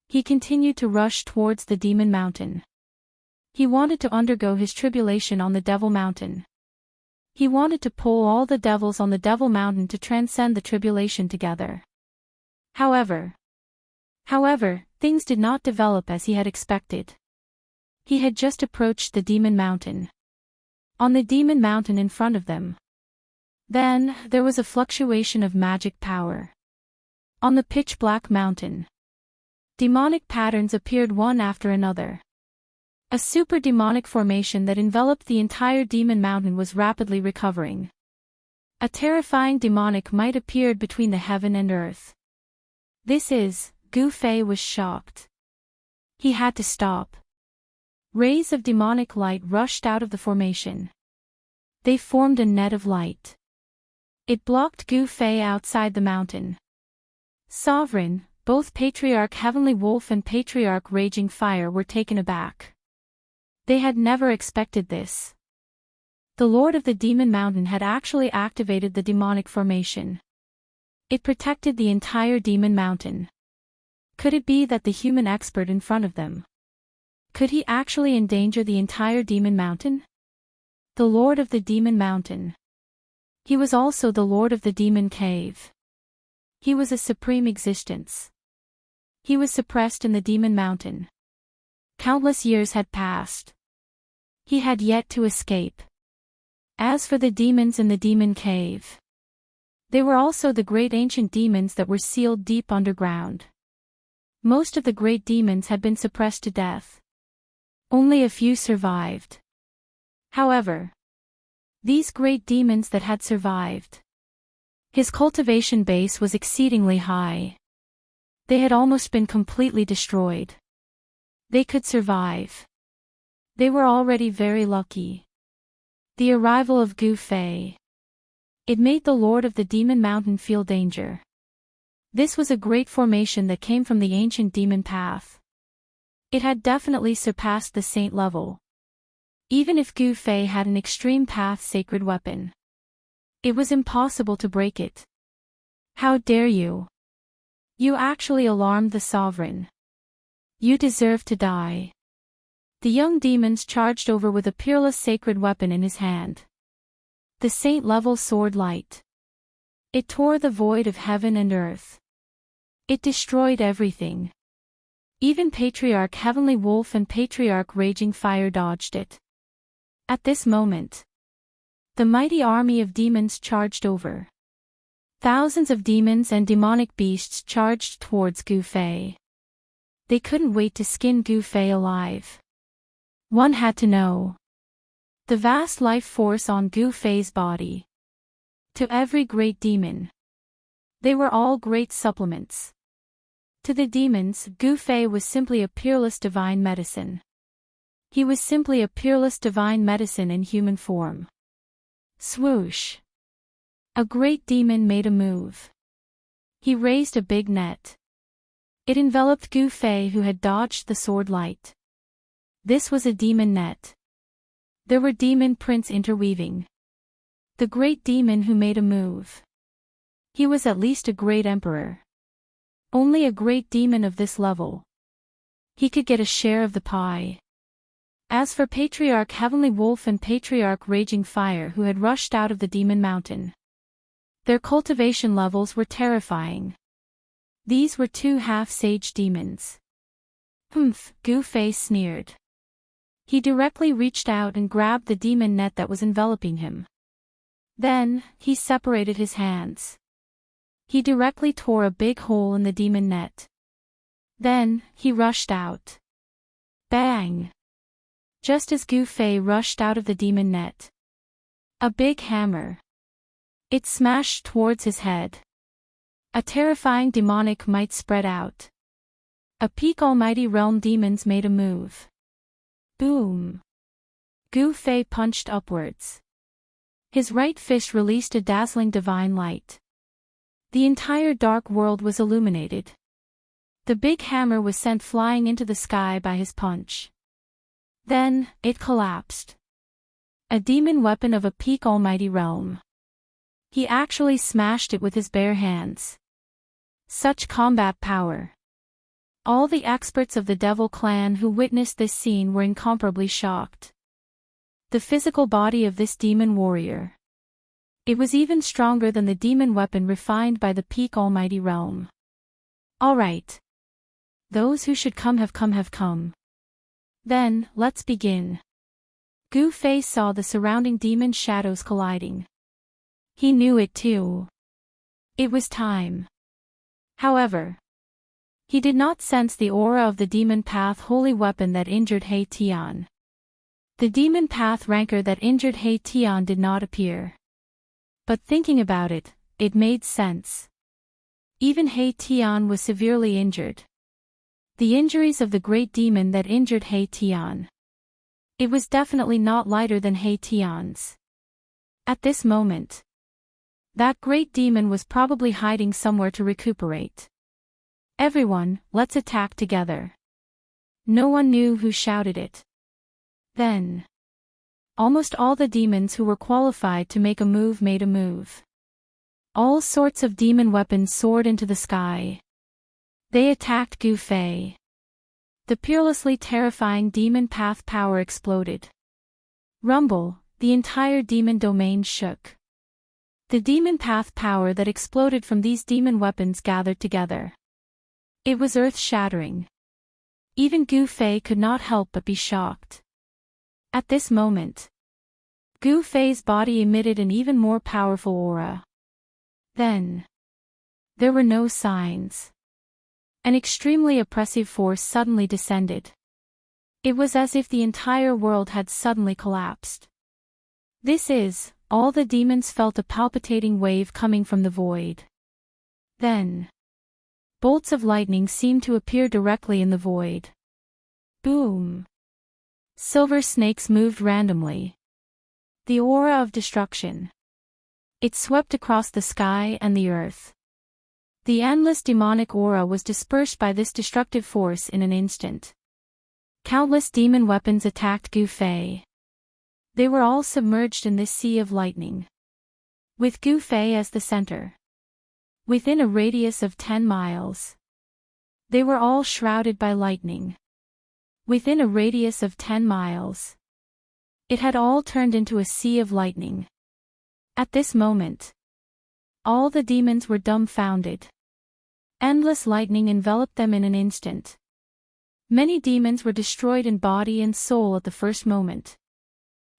He continued to rush towards the demon mountain. He wanted to undergo his tribulation on the devil mountain. He wanted to pull all the devils on the devil mountain to transcend the tribulation together. However, things did not develop as he had expected. He had just approached the demon mountain. On the demon mountain in front of them. Then, there was a fluctuation of magic power. On the pitch-black mountain, demonic patterns appeared one after another. A super-demonic formation that enveloped the entire demon mountain was rapidly recovering. A terrifying demonic might appeared between the heaven and earth. Gu Fei was shocked. He had to stop. Rays of demonic light rushed out of the formation. They formed a net of light. It blocked Gu Fei outside the mountain. Sovereign, both Patriarch Heavenly Wolf and Patriarch Raging Fire were taken aback. They had never expected this. The Lord of the Demon Mountain had actually activated the demonic formation. It protected the entire Demon Mountain. Could it be that the human expert in front of them? Could he actually endanger the entire Demon Mountain? The Lord of the Demon Mountain. He was also the Lord of the Demon Cave. He was a supreme existence. He was suppressed in the Demon Mountain. Countless years had passed. He had yet to escape. As for the demons in the Demon Cave, they were also the great ancient demons that were sealed deep underground. Most of the great demons had been suppressed to death. Only a few survived. However, these great demons that had survived, his cultivation base was exceedingly high. They had almost been completely destroyed. They could survive. They were already very lucky. The arrival of Gu Fei. It made the Lord of the Demon Mountain feel danger. This was a great formation that came from the ancient demon path. It had definitely surpassed the saint level. Even if Gu Fei had an extreme path sacred weapon, it was impossible to break it. How dare you? You actually alarmed the sovereign. You deserve to die. The young demons charged over with a peerless sacred weapon in his hand. The saint-level sword light. It tore the void of heaven and earth. It destroyed everything. Even Patriarch Heavenly Wolf and Patriarch Raging Fire dodged it. At this moment, the mighty army of demons charged over. Thousands of demons and demonic beasts charged towards Gu Fei. They couldn't wait to skin Gu Fei alive. One had to know the vast life force on Gu Fei's body. To every great demon, they were all great supplements. To the demons, Gu Fei was simply a peerless divine medicine. He was simply a peerless divine medicine in human form. Swoosh! A great demon made a move. He raised a big net. It enveloped Gu Fei, who had dodged the sword light. This was a demon net. There were demon prints interweaving. The great demon who made a move. He was at least a great emperor. Only a great demon of this level. He could get a share of the pie. As for Patriarch Heavenly Wolf and Patriarch Raging Fire, who had rushed out of the demon mountain, their cultivation levels were terrifying. These were two half-sage demons. Humph, Gu Fei sneered. He directly reached out and grabbed the demon net that was enveloping him. Then, he separated his hands. He directly tore a big hole in the demon net. Then, he rushed out. Bang! Just as Gu Fei rushed out of the demon net, a big hammer. It smashed towards his head. A terrifying demonic might spread out. A peak almighty realm demons made a move. Boom! Gu Fei punched upwards. His right fist released a dazzling divine light. The entire dark world was illuminated. The big hammer was sent flying into the sky by his punch. Then, it collapsed. A demon weapon of a peak almighty realm. He actually smashed it with his bare hands. Such combat power. All the experts of the Devil Clan who witnessed this scene were incomparably shocked. The physical body of this demon warrior. It was even stronger than the demon weapon refined by the peak almighty realm. Alright. Those who should come have come. Then, let's begin. Gu Fei saw the surrounding demon shadows colliding. He knew it too. It was time. However, he did not sense the aura of the demon path holy weapon that injured He Tian. The demon path rancor that injured He Tian did not appear. But thinking about it, it made sense. Even He Tian was severely injured. The injuries of the great demon that injured He Tian. It was definitely not lighter than He Tian's. At this moment, that great demon was probably hiding somewhere to recuperate. Everyone, let's attack together. No one knew who shouted it. Then, almost all the demons who were qualified to make a move made a move. All sorts of demon weapons soared into the sky. They attacked Gu Fei. The peerlessly terrifying demon path power exploded. Rumble, the entire demon domain shook. The demon path power that exploded from these demon weapons gathered together. It was earth-shattering. Even Gu Fei could not help but be shocked. At this moment, Gu Fei's body emitted an even more powerful aura. Then, there were no signs. An extremely oppressive force suddenly descended. It was as if the entire world had suddenly collapsed. All the demons felt a palpitating wave coming from the void. Then, bolts of lightning seemed to appear directly in the void. Boom! Silver snakes moved randomly. The aura of destruction. It swept across the sky and the earth. The endless demonic aura was dispersed by this destructive force in an instant. Countless demon weapons attacked Gu Fei. They were all submerged in this sea of lightning, with Gu Fei as the center. Within a radius of 10 miles. They were all shrouded by lightning. Within a radius of 10 miles. It had all turned into a sea of lightning. At this moment, all the demons were dumbfounded. Endless lightning enveloped them in an instant. Many demons were destroyed in body and soul at the first moment.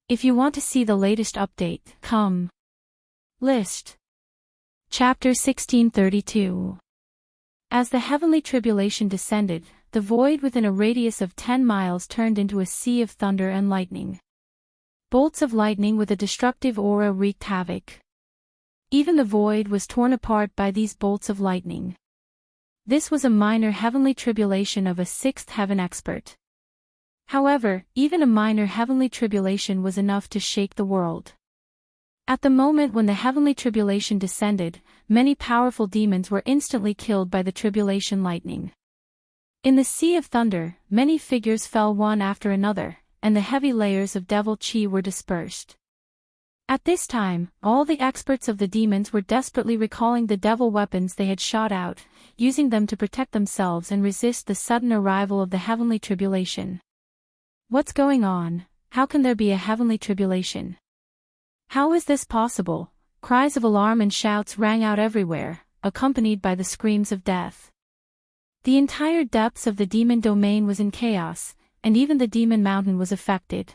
If you want to see the latest update, come. List. Chapter 1632. As the heavenly tribulation descended, the void within a radius of 10 miles turned into a sea of thunder and lightning. Bolts of lightning with a destructive aura wreaked havoc. Even the void was torn apart by these bolts of lightning. This was a minor heavenly tribulation of a sixth heaven expert. However, even a minor heavenly tribulation was enough to shake the world. At the moment when the heavenly tribulation descended, many powerful demons were instantly killed by the tribulation lightning. In the sea of thunder, many figures fell one after another, and the heavy layers of devil chi were dispersed. At this time, all the experts of the demons were desperately recalling the devil weapons they had shot out, using them to protect themselves and resist the sudden arrival of the heavenly tribulation. What's going on? How can there be a heavenly tribulation? How is this possible? Cries of alarm and shouts rang out everywhere, accompanied by the screams of death. The entire depths of the demon domain was in chaos, and even the demon mountain was affected.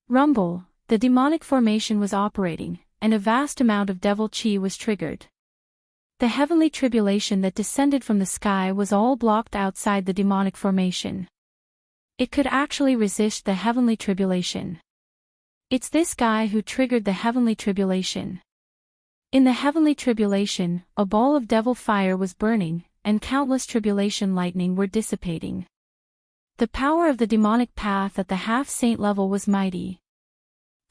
Rumble, the demonic formation was operating, and a vast amount of devil chi was triggered. The heavenly tribulation that descended from the sky was all blocked outside the demonic formation. It could actually resist the heavenly tribulation. It's this guy who triggered the heavenly tribulation. In the heavenly tribulation, a ball of devil fire was burning, and countless tribulation lightning were dissipating. The power of the demonic path at the half-saint level was mighty.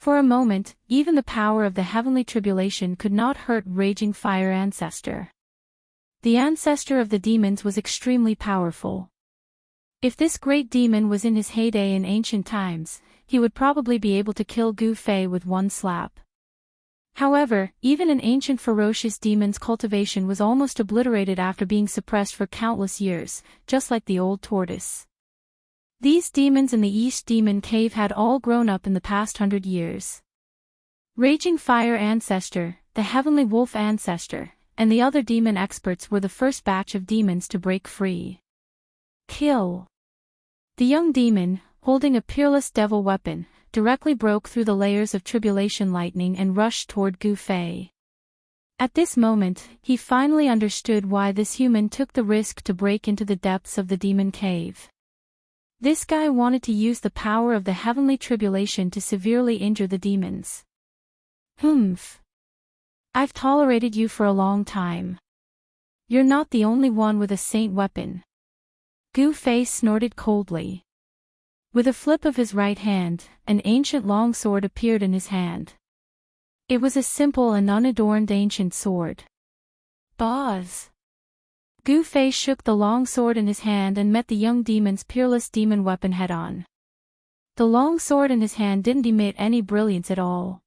For a moment, even the power of the heavenly tribulation could not hurt Raging Fire Ancestor. The ancestor of the demons was extremely powerful. If this great demon was in his heyday in ancient times, he would probably be able to kill Gu Fei with one slap. However, even an ancient ferocious demon's cultivation was almost obliterated after being suppressed for countless years, just like the old tortoise. These demons in the East Demon Cave had all grown up in the past 100 years. Raging Fire Ancestor, the Heavenly Wolf Ancestor, and the other demon experts were the first batch of demons to break free. Kill. The young demon, holding a peerless devil weapon, directly broke through the layers of tribulation lightning and rushed toward Gu Fei. At this moment, he finally understood why this human took the risk to break into the depths of the demon cave. This guy wanted to use the power of the heavenly tribulation to severely injure the demons. Humph. I've tolerated you for a long time. You're not the only one with a saint weapon. Gu Fei snorted coldly. With a flip of his right hand, an ancient longsword appeared in his hand. It was a simple and unadorned ancient sword. Boz. Gu Fei shook the longsword in his hand and met the young demon's peerless demon weapon head-on. The longsword in his hand didn't emit any brilliance at all.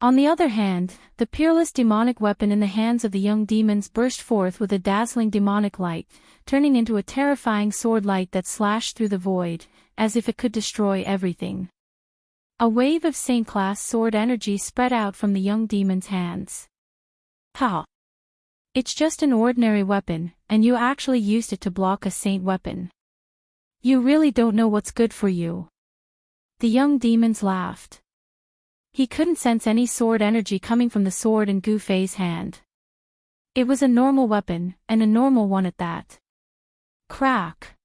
On the other hand, the peerless demonic weapon in the hands of the young demons burst forth with a dazzling demonic light, turning into a terrifying sword light that slashed through the void, as if it could destroy everything. A wave of saint-class sword energy spread out from the young demon's hands. Ha! It's just an ordinary weapon, and you actually used it to block a saint weapon. You really don't know what's good for you. The young demons laughed. He couldn't sense any sword energy coming from the sword in Gu Fei's hand. It was a normal weapon, and a normal one at that. Crack!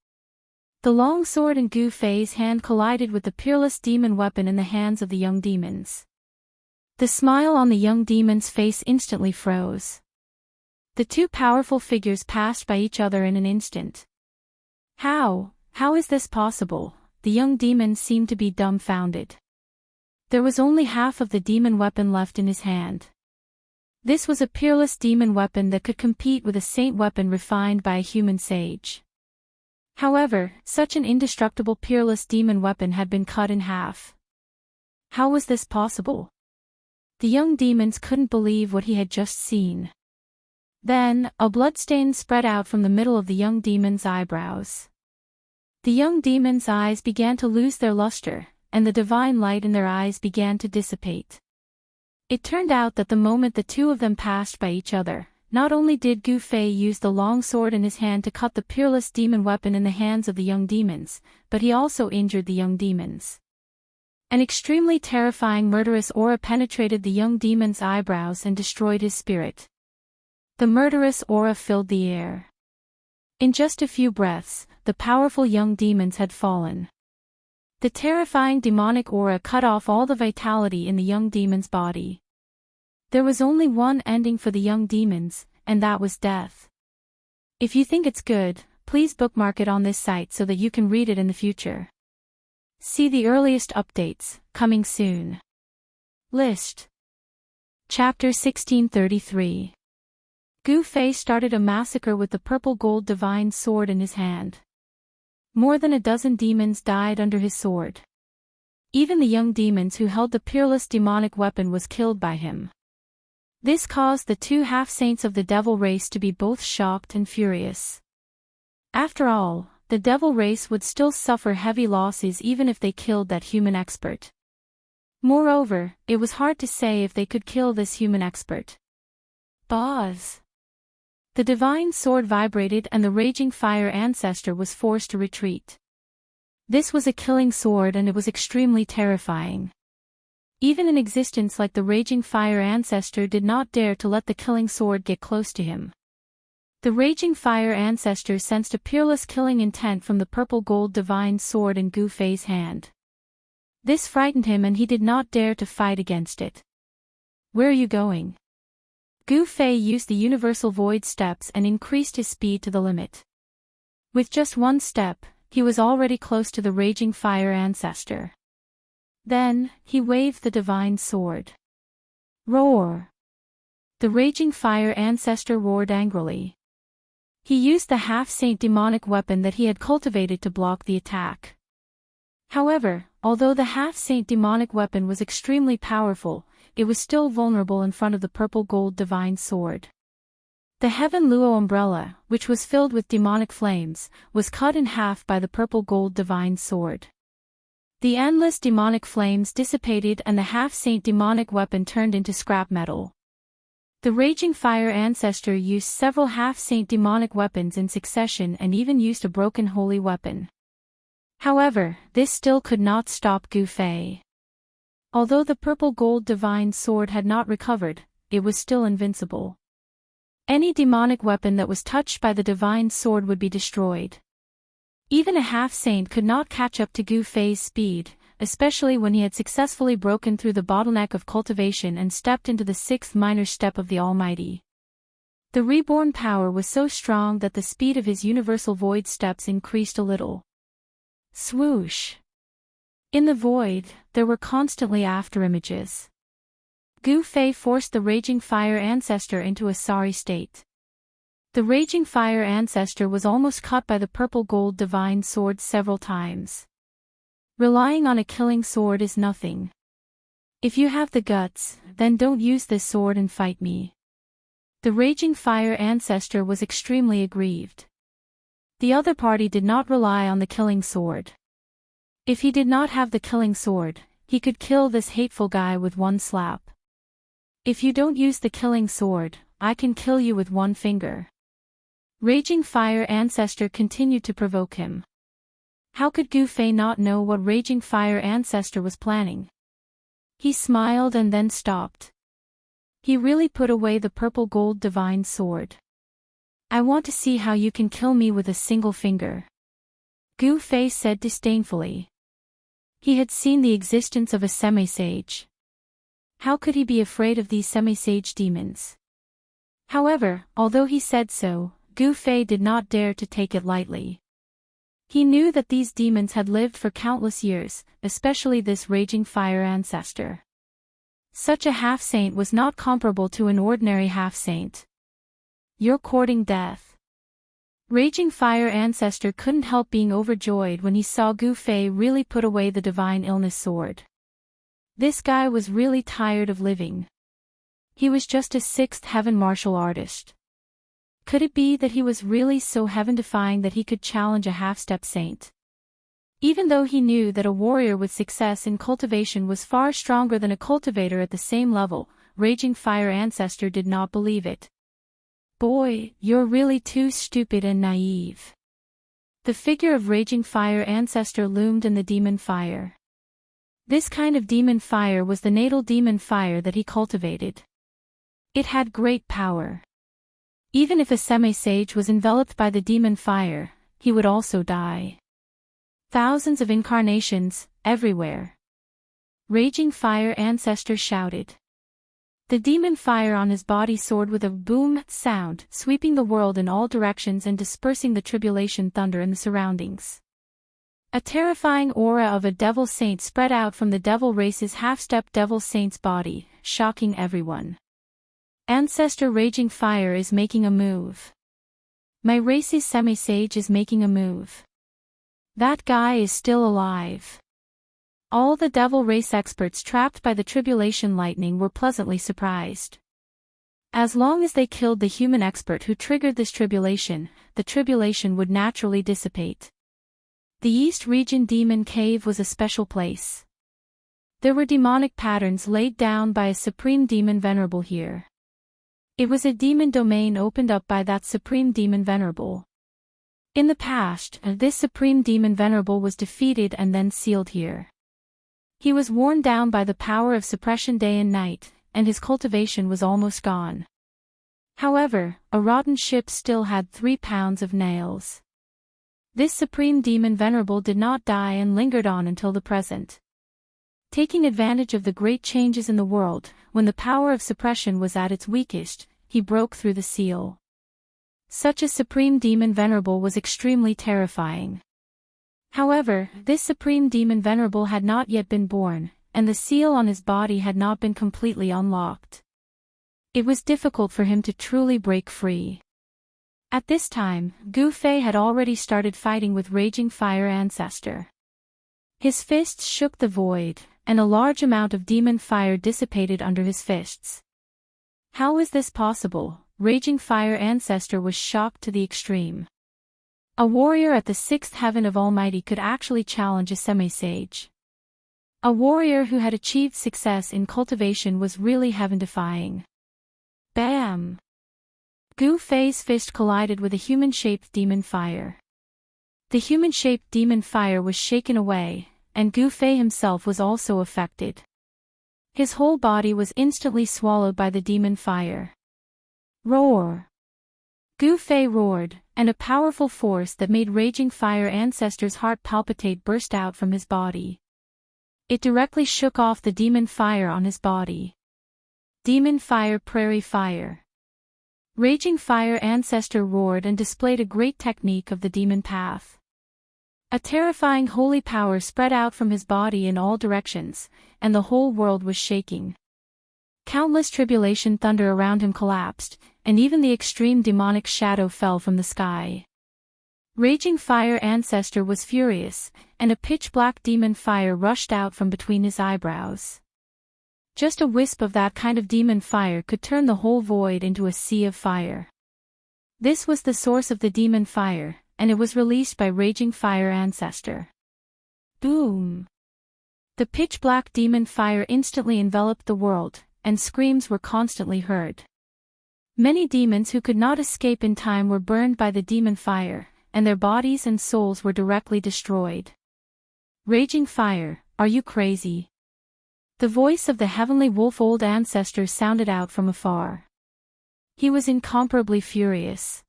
The long sword in Gu Fei's hand collided with the peerless demon weapon in the hands of the young demons. The smile on the young demon's face instantly froze. The two powerful figures passed by each other in an instant. How is this possible? The young demon seemed to be dumbfounded. There was only half of the demon weapon left in his hand. This was a peerless demon weapon that could compete with a saint weapon refined by a human sage. However, such an indestructible peerless demon weapon had been cut in half. How was this possible? The young demons couldn't believe what he had just seen. Then, a bloodstain spread out from the middle of the young demon's eyebrows. The young demon's eyes began to lose their luster, and the divine light in their eyes began to dissipate. It turned out that the moment the two of them passed by each other, not only did Gu Fei use the long sword in his hand to cut the peerless demon weapon in the hands of the young demons, but he also injured the young demons. An extremely terrifying murderous aura penetrated the young demon's eyebrows and destroyed his spirit. The murderous aura filled the air. In just a few breaths, the powerful young demons had fallen. The terrifying demonic aura cut off all the vitality in the young demon's body. There was only one ending for the young demons, and that was death. If you think it's good, please bookmark it on this site so that you can read it in the future. See the earliest updates, coming soon. List. Chapter 1633. Gu Fei started a massacre with the purple gold divine sword in his hand. More than a dozen demons died under his sword. Even the young demons who held the peerless demonic weapon was killed by him. This caused the two half-saints of the devil race to be both shocked and furious. After all, the devil race would still suffer heavy losses even if they killed that human expert. Moreover, it was hard to say if they could kill this human expert. Buzz! The divine sword vibrated and the raging fire ancestor was forced to retreat. This was a killing sword and it was extremely terrifying. Even an existence like the raging fire ancestor did not dare to let the killing sword get close to him. The raging fire ancestor sensed a peerless killing intent from the purple gold divine sword in Gu Fei's hand. This frightened him and he did not dare to fight against it. Where are you going? Gu Fei used the universal void steps and increased his speed to the limit. With just one step, he was already close to the raging fire ancestor. Then, he waved the divine sword. Roar! The raging fire ancestor roared angrily. He used the half-saint demonic weapon that he had cultivated to block the attack. However, although the half-saint demonic weapon was extremely powerful, it was still vulnerable in front of the purple gold divine sword. The Heaven Luo umbrella, which was filled with demonic flames, was cut in half by the purple gold divine sword. The endless demonic flames dissipated and the half-saint demonic weapon turned into scrap metal. The raging fire ancestor used several half-saint demonic weapons in succession and even used a broken holy weapon. However, this still could not stop Gu Fei. Although the purple gold divine sword had not recovered, it was still invincible. Any demonic weapon that was touched by the divine sword would be destroyed. Even a half-saint could not catch up to Gu Fei's speed, especially when he had successfully broken through the bottleneck of cultivation and stepped into the sixth minor step of the Almighty. The reborn power was so strong that the speed of his universal void steps increased a little. Swoosh! In the void, there were constantly afterimages. Gu Fei forced the raging fire ancestor into a sorry state. The raging fire ancestor was almost cut by the purple gold divine sword several times. Relying on a killing sword is nothing. If you have the guts, then don't use this sword and fight me. The raging fire ancestor was extremely aggrieved. The other party did not rely on the killing sword. If he did not have the killing sword, he could kill this hateful guy with one slap. If you don't use the killing sword, I can kill you with one finger. Raging fire ancestor continued to provoke him. How could Gu Fei not know what raging fire ancestor was planning? He smiled and then stopped. He really put away the purple gold divine sword. I want to see how you can kill me with a single finger. Gu Fei said disdainfully. He had seen the existence of a semi-sage. How could he be afraid of these semi-sage demons? However, although he said so, Gu Fei did not dare to take it lightly. He knew that these demons had lived for countless years, especially this raging fire ancestor. Such a half-saint was not comparable to an ordinary half-saint. You're courting death. Raging fire ancestor couldn't help being overjoyed when he saw Gu Fei really put away the divine illness sword. This guy was really tired of living. He was just a sixth heaven martial artist. Could it be that he was really so heaven-defying that he could challenge a half-step saint? Even though he knew that a warrior with success in cultivation was far stronger than a cultivator at the same level, Raging Fire Ancestor did not believe it. Boy, you're really too stupid and naive. The figure of Raging Fire Ancestor loomed in the demon fire. This kind of demon fire was the natal demon fire that he cultivated. It had great power. Even if a semi-sage was enveloped by the demon fire, he would also die. Thousands of incarnations, everywhere. Raging Fire Ancestor shouted. The demon fire on his body soared with a boom sound, sweeping the world in all directions and dispersing the tribulation thunder in the surroundings. A terrifying aura of a devil saint spread out from the devil race's half-step devil saint's body, shocking everyone. Ancestor Raging Fire is making a move. My race's semi-sage is making a move. That guy is still alive. All the devil race experts trapped by the tribulation lightning were pleasantly surprised. As long as they killed the human expert who triggered this tribulation, the tribulation would naturally dissipate. The East Region Demon Cave was a special place. There were demonic patterns laid down by a supreme demon venerable here. It was a demon domain opened up by that supreme demon venerable. In the past, this supreme demon venerable was defeated and then sealed here. He was worn down by the power of suppression day and night, and his cultivation was almost gone. However, a rotten ship still had 3 pounds of nails. This supreme demon venerable did not die and lingered on until the present. Taking advantage of the great changes in the world, when the power of suppression was at its weakest, he broke through the seal. Such a supreme demon venerable was extremely terrifying. However, this supreme demon venerable had not yet been born, and the seal on his body had not been completely unlocked. It was difficult for him to truly break free. At this time, Gu Fei had already started fighting with Raging Fire Ancestor. His fists shook the void, and a large amount of demon fire dissipated under his fists. How is this possible? Raging Fire Ancestor was shocked to the extreme. A warrior at the 6th heaven of Almighty could actually challenge a semi-sage. A warrior who had achieved success in cultivation was really heaven-defying. Bam! Gu Fei's fist collided with a human-shaped demon fire. The human-shaped demon fire was shaken away, and Gu Fei himself was also affected. His whole body was instantly swallowed by the demon fire. Roar! Gu Fei roared, and a powerful force that made Raging Fire Ancestor's heart palpitate burst out from his body. It directly shook off the demon fire on his body. Demon Fire Prairie Fire. Raging Fire Ancestor roared and displayed a great technique of the demon path. A terrifying holy power spread out from his body in all directions, and the whole world was shaking. Countless tribulation thunder around him collapsed, and even the extreme demonic shadow fell from the sky. Raging Fire Ancestor was furious, and a pitch-black demon fire rushed out from between his eyebrows. Just a wisp of that kind of demon fire could turn the whole void into a sea of fire. This was the source of the demon fire, and it was released by Raging Fire Ancestor. Boom! The pitch-black demon fire instantly enveloped the world, and screams were constantly heard. Many demons who could not escape in time were burned by the demon fire, and their bodies and souls were directly destroyed. Raging Fire, are you crazy? The voice of the heavenly wolf old ancestor sounded out from afar. He was incomparably furious.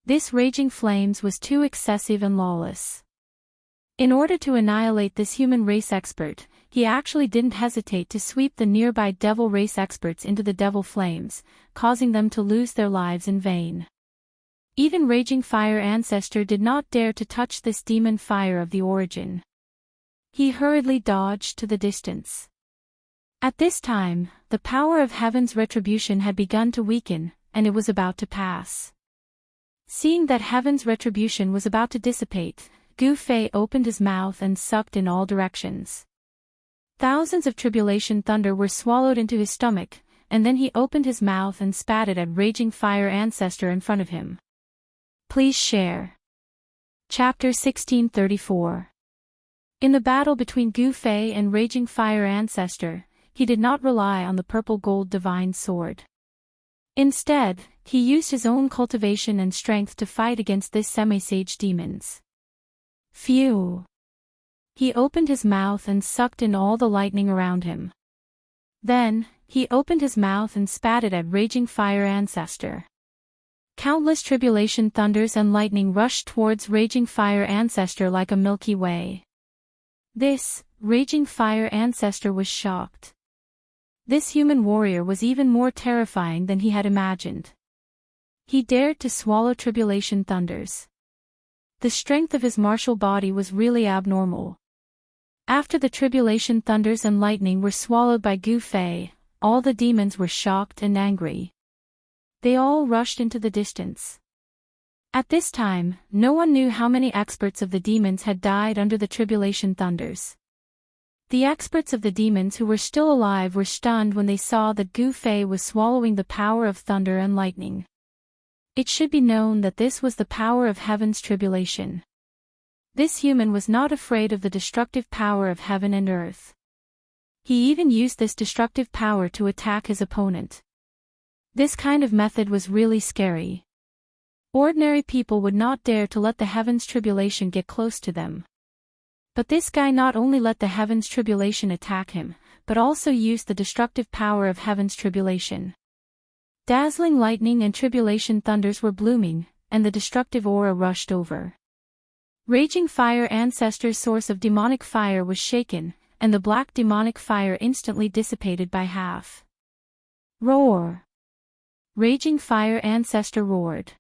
This raging flames was too excessive and lawless. In order to annihilate this human race expert, he actually didn't hesitate to sweep the nearby devil race experts into the devil flames, causing them to lose their lives in vain. Even Raging Fire Ancestor did not dare to touch this demon fire of the origin. He hurriedly dodged to the distance. At this time, the power of heaven's retribution had begun to weaken, and it was about to pass. Seeing that heaven's retribution was about to dissipate, Gu Fei opened his mouth and sucked in all directions. Thousands of tribulation thunder were swallowed into his stomach, and then he opened his mouth and spat it at Raging Fire Ancestor in front of him. Please share. Chapter 1634. In the battle between Gu Fei and Raging Fire Ancestor, he did not rely on the purple gold divine sword. Instead, he used his own cultivation and strength to fight against this semi-sage demons. Phew! He opened his mouth and sucked in all the lightning around him. Then, he opened his mouth and spat it at Raging Fire Ancestor. Countless tribulation thunders and lightning rushed towards Raging Fire Ancestor like a Milky Way. This, Raging Fire Ancestor was shocked. This human warrior was even more terrifying than he had imagined. He dared to swallow tribulation thunders. The strength of his martial body was really abnormal. After the tribulation thunders and lightning were swallowed by Gu Fei, all the demons were shocked and angry. They all rushed into the distance. At this time, no one knew how many experts of the demons had died under the tribulation thunders. The experts of the demons who were still alive were stunned when they saw that Gu Fei was swallowing the power of thunder and lightning. It should be known that this was the power of heaven's tribulation. This human was not afraid of the destructive power of heaven and earth. He even used this destructive power to attack his opponent. This kind of method was really scary. Ordinary people would not dare to let the heavens tribulation get close to them. But this guy not only let the heavens tribulation attack him, but also used the destructive power of heaven's tribulation. Dazzling lightning and tribulation thunders were blooming, and the destructive aura rushed over. Raging Fire Ancestor's source of demonic fire was shaken, and the black demonic fire instantly dissipated by half. Roar! Raging Fire Ancestor roared.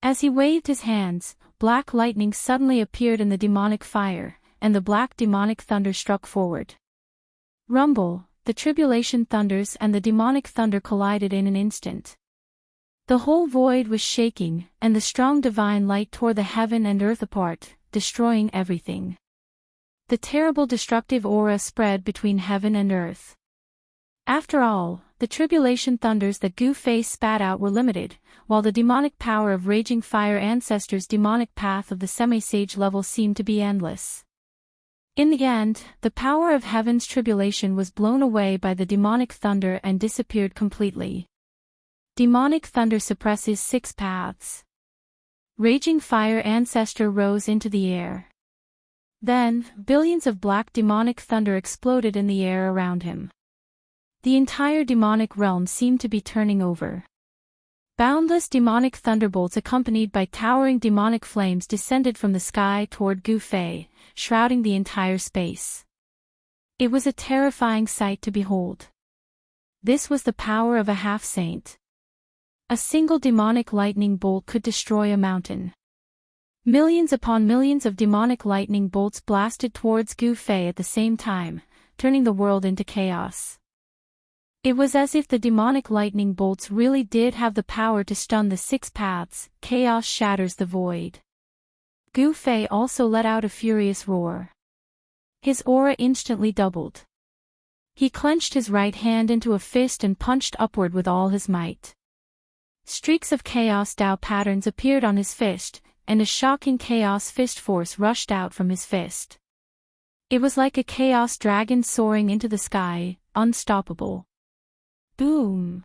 As he waved his hands, black lightning suddenly appeared in the demonic fire, and the black demonic thunder struck forward. Rumble, the tribulation thunders and the demonic thunder collided in an instant. The whole void was shaking, and the strong divine light tore the heaven and earth apart, destroying everything. The terrible destructive aura spread between heaven and earth. After all, the tribulation thunders that Gu Fei spat out were limited, while the demonic power of Raging Fire Ancestor's demonic path of the semi-sage level seemed to be endless. In the end, the power of heaven's tribulation was blown away by the demonic thunder and disappeared completely. Demonic thunder suppresses 6 paths. Raging Fire Ancestor rose into the air. Then, billions of black demonic thunder exploded in the air around him. The entire demonic realm seemed to be turning over. Boundless demonic thunderbolts accompanied by towering demonic flames descended from the sky toward Gu Fei, shrouding the entire space. It was a terrifying sight to behold. This was the power of a half-saint. A single demonic lightning bolt could destroy a mountain. Millions upon millions of demonic lightning bolts blasted towards Gu Fei at the same time, turning the world into chaos. It was as if the demonic lightning bolts really did have the power to stun the 6 paths. Chaos shatters the void. Gu Fei also let out a furious roar. His aura instantly doubled. He clenched his right hand into a fist and punched upward with all his might. Streaks of chaos Dao patterns appeared on his fist, and a shocking chaos fist force rushed out from his fist. It was like a chaos dragon soaring into the sky, unstoppable. Boom!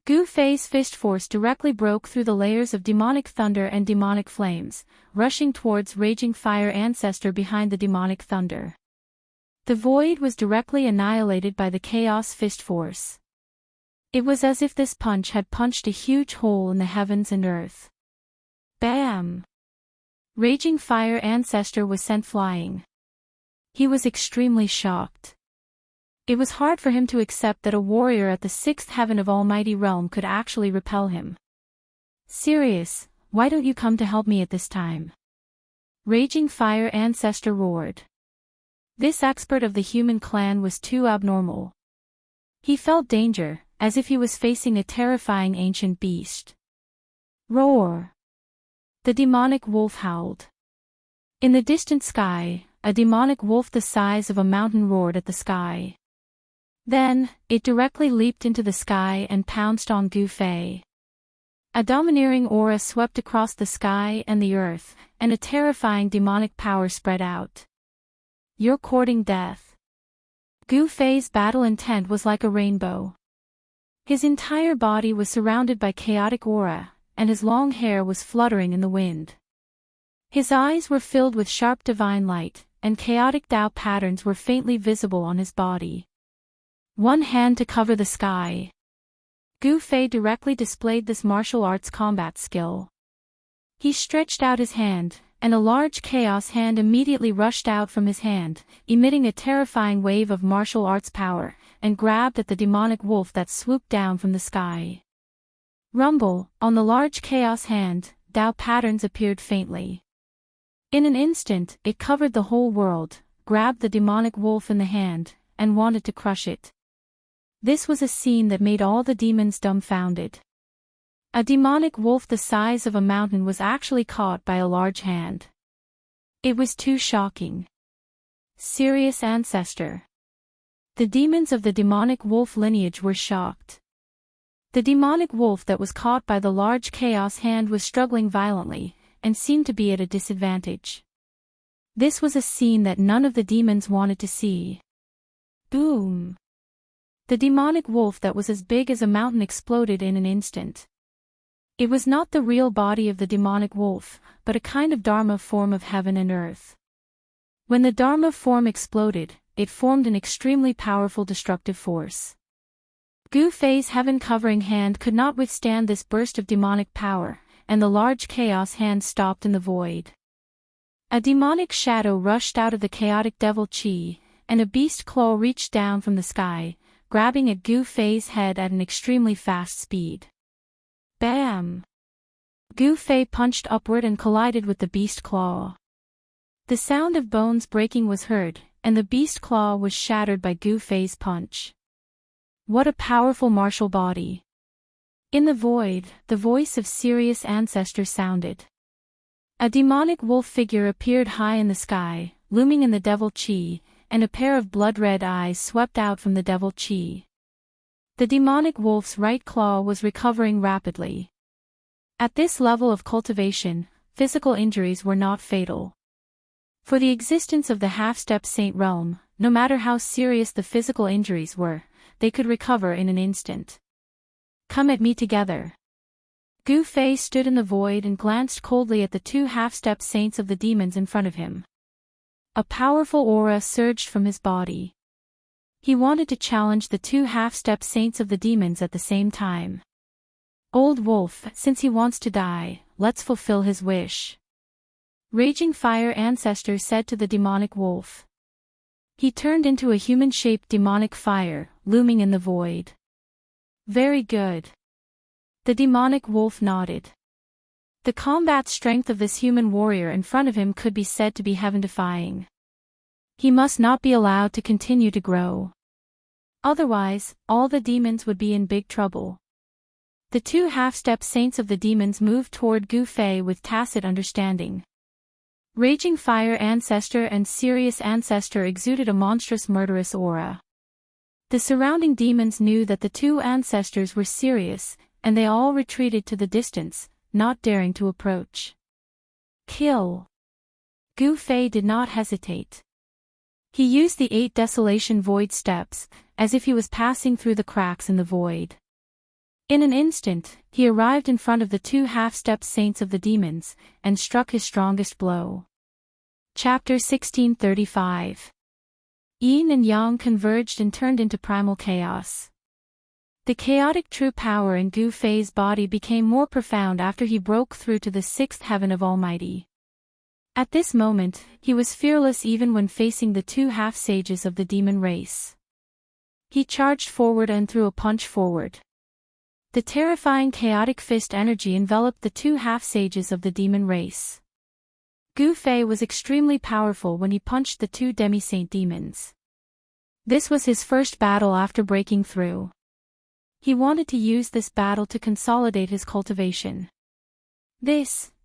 Gu Fei's fist force directly broke through the layers of demonic thunder and demonic flames, rushing towards Raging Fire Ancestor behind the demonic thunder. The void was directly annihilated by the chaos fist force. It was as if this punch had punched a huge hole in the heavens and earth. Bam! Raging Fire Ancestor was sent flying. He was extremely shocked. It was hard for him to accept that a warrior at the sixth heaven of Almighty Realm could actually repel him. Sirius, why don't you come to help me at this time? Raging Fire Ancestor roared. This expert of the human clan was too abnormal. He felt danger, as if he was facing a terrifying ancient beast. Roar! The demonic wolf howled. In the distant sky, a demonic wolf the size of a mountain roared at the sky. Then, it directly leaped into the sky and pounced on Gu Fei. A domineering aura swept across the sky and the earth, and a terrifying demonic power spread out. You're courting death. Gu Fei's battle intent was like a rainbow. His entire body was surrounded by chaotic aura, and his long hair was fluttering in the wind. His eyes were filled with sharp divine light, and chaotic Tao patterns were faintly visible on his body. One hand to cover the sky. Gu Fei directly displayed this martial arts combat skill. He stretched out his hand, and a large chaos hand immediately rushed out from his hand, emitting a terrifying wave of martial arts power, and grabbed at the demonic wolf that swooped down from the sky. Rumble, on the large chaos hand, Tao patterns appeared faintly. In an instant, it covered the whole world, grabbed the demonic wolf in the hand, and wanted to crush it. This was a scene that made all the demons dumbfounded. A demonic wolf the size of a mountain was actually caught by a large hand. It was too shocking. Sirius Ancestor. The demons of the demonic wolf lineage were shocked. The demonic wolf that was caught by the large chaos hand was struggling violently, and seemed to be at a disadvantage. This was a scene that none of the demons wanted to see. Boom! The demonic wolf that was as big as a mountain exploded in an instant. It was not the real body of the demonic wolf, but a kind of Dharma form of heaven and earth. When the Dharma form exploded, it formed an extremely powerful destructive force. Gu Fei's heaven-covering hand could not withstand this burst of demonic power, and the large chaos hand stopped in the void. A demonic shadow rushed out of the chaotic devil chi, and a beast claw reached down from the sky, grabbing at Gu Fei's head at an extremely fast speed. Bam! Gu Fei punched upward and collided with the beast claw. The sound of bones breaking was heard, and the beast claw was shattered by Gu Fei's punch. What a powerful martial body! In the void, the voice of Sirius Ancestor sounded. A demonic wolf figure appeared high in the sky, looming in the devil chi, and a pair of blood-red eyes swept out from the devil chi. The demonic wolf's right claw was recovering rapidly. At this level of cultivation, physical injuries were not fatal. For the existence of the half-step saint realm, no matter how serious the physical injuries were, they could recover in an instant. Come at me together. Gu Fei stood in the void and glanced coldly at the two half-step saints of the demons in front of him. A powerful aura surged from his body. He wanted to challenge the two half-step saints of the demons at the same time. Old wolf, since he wants to die, let's fulfill his wish. Raging Fire Ancestor said to the demonic wolf. He turned into a human-shaped demonic fire, looming in the void. Very good. The demonic wolf nodded. The combat strength of this human warrior in front of him could be said to be heaven-defying. He must not be allowed to continue to grow. Otherwise, all the demons would be in big trouble. The two half-step saints of the demons moved toward Gu Fei with tacit understanding. Raging Fire Ancestor and Sirius Ancestor exuded a monstrous murderous aura. The surrounding demons knew that the two ancestors were serious, and they all retreated to the distance, not daring to approach. Kill. Gu Fei did not hesitate. He used the 8 Desolation Void steps, as if he was passing through the cracks in the void. In an instant, he arrived in front of the two half-step saints of the demons, and struck his strongest blow. Chapter 1635. Yin and Yang converged and turned into primal chaos. The chaotic true power in Gu Fei's body became more profound after he broke through to the 6th heaven of Almighty. At this moment, he was fearless even when facing the two half-sages of the demon race. He charged forward and threw a punch forward. The terrifying chaotic fist energy enveloped the two half-sages of the demon race. Gu Fei was extremely powerful when he punched the two demi-saint demons. This was his first battle after breaking through. He wanted to use this battle to consolidate his cultivation.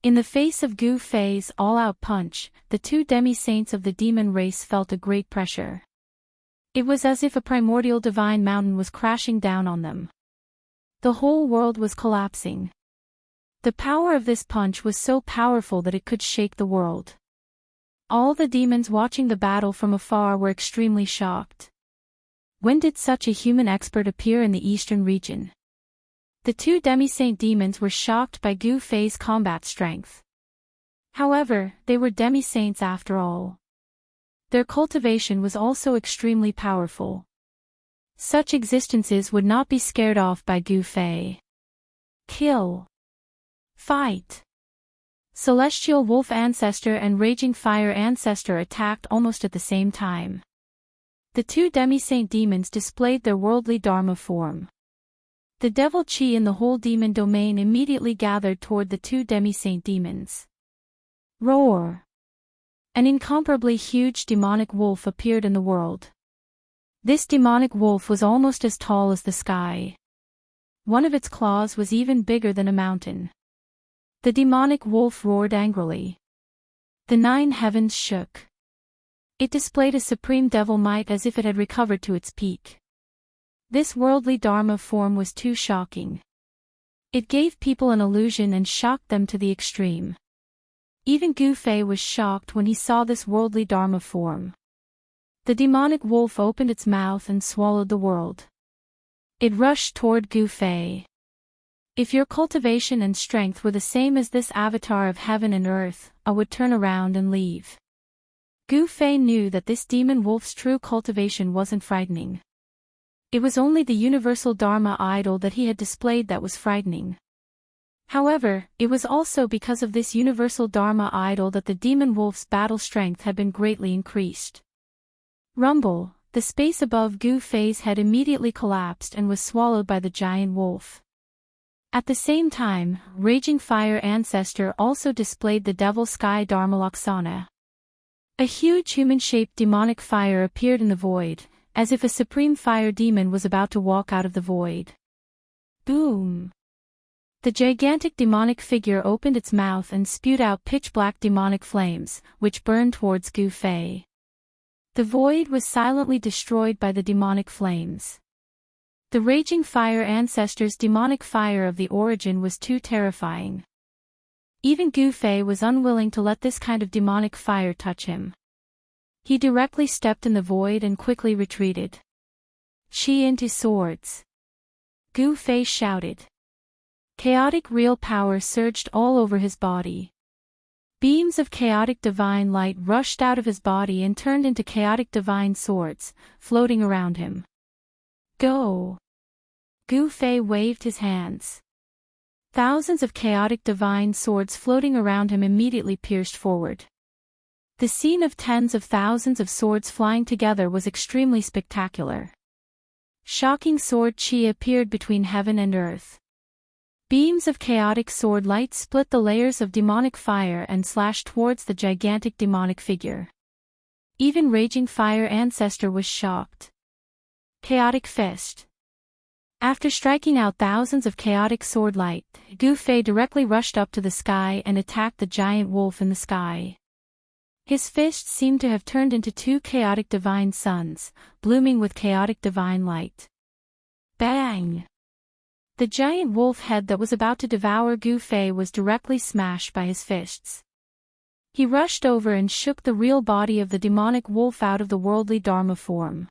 In the face of Gu Fei's all-out punch, the two demi-saints of the demon race felt a great pressure. It was as if a primordial divine mountain was crashing down on them. The whole world was collapsing. The power of this punch was so powerful that it could shake the world. All the demons watching the battle from afar were extremely shocked. When did such a human expert appear in the eastern region? The two demi-saint demons were shocked by Gu Fei's combat strength. However, they were demi-saints after all. Their cultivation was also extremely powerful. Such existences would not be scared off by Gu Fei. Kill. Fight. Celestial Wolf Ancestor and Raging Fire Ancestor attacked almost at the same time. The two demi-saint demons displayed their worldly Dharma form. The devil chi in the whole demon domain immediately gathered toward the two demi-saint demons. Roar! An incomparably huge demonic wolf appeared in the world. This demonic wolf was almost as tall as the sky. One of its claws was even bigger than a mountain. The demonic wolf roared angrily. The 9 heavens shook. It displayed a supreme devil might as if it had recovered to its peak. This worldly Dharma form was too shocking. It gave people an illusion and shocked them to the extreme. Even Gu Fei was shocked when he saw this worldly Dharma form. The demonic wolf opened its mouth and swallowed the world. It rushed toward Gu Fei. If your cultivation and strength were the same as this avatar of heaven and earth, I would turn around and leave. Gu Fei knew that this demon wolf's true cultivation wasn't frightening. It was only the universal Dharma idol that he had displayed that was frightening. However, it was also because of this universal Dharma idol that the demon wolf's battle strength had been greatly increased. Rumble, the space above Gu Fei's head immediately collapsed and was swallowed by the giant wolf. At the same time, Raging Fire Ancestor also displayed the Devil Sky Dharma Laksana. A huge human-shaped demonic fire appeared in the void, as if a supreme fire demon was about to walk out of the void. Boom! The gigantic demonic figure opened its mouth and spewed out pitch-black demonic flames, which burned towards Gu Fei. The void was silently destroyed by the demonic flames. The Raging Fire Ancestor's demonic fire of the origin was too terrifying. Even Gu Fei was unwilling to let this kind of demonic fire touch him. He directly stepped in the void and quickly retreated. Chi into swords. Gu Fei shouted. Chaotic real power surged all over his body. Beams of chaotic divine light rushed out of his body and turned into chaotic divine swords, floating around him. Go! Gu Fei waved his hands. Thousands of chaotic divine swords floating around him immediately pierced forward. The scene of tens of thousands of swords flying together was extremely spectacular. Shocking sword chi appeared between heaven and earth. Beams of chaotic sword light split the layers of demonic fire and slashed towards the gigantic demonic figure. Even Raging Fire Ancestor was shocked. Chaotic Fist. After striking out thousands of chaotic sword light, Gu Fei directly rushed up to the sky and attacked the giant wolf in the sky. His fists seemed to have turned into 2 chaotic divine suns, blooming with chaotic divine light. Bang! The giant wolf head that was about to devour Gu Fei was directly smashed by his fists. He rushed over and shook the real body of the demonic wolf out of the worldly Dharma form.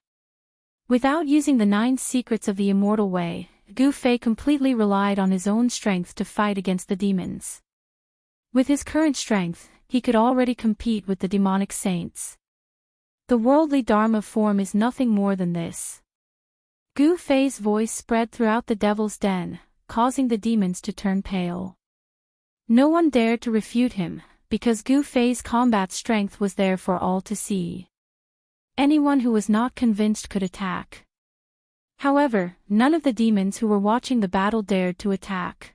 Without using the 9 secrets of the immortal way, Gu Fei completely relied on his own strength to fight against the demons. With his current strength, he could already compete with the demonic saints. The worldly Dharma form is nothing more than this. Gu Fei's voice spread throughout the devil's den, causing the demons to turn pale. No one dared to refute him, because Gu Fei's combat strength was there for all to see. Anyone who was not convinced could attack. However, none of the demons who were watching the battle dared to attack.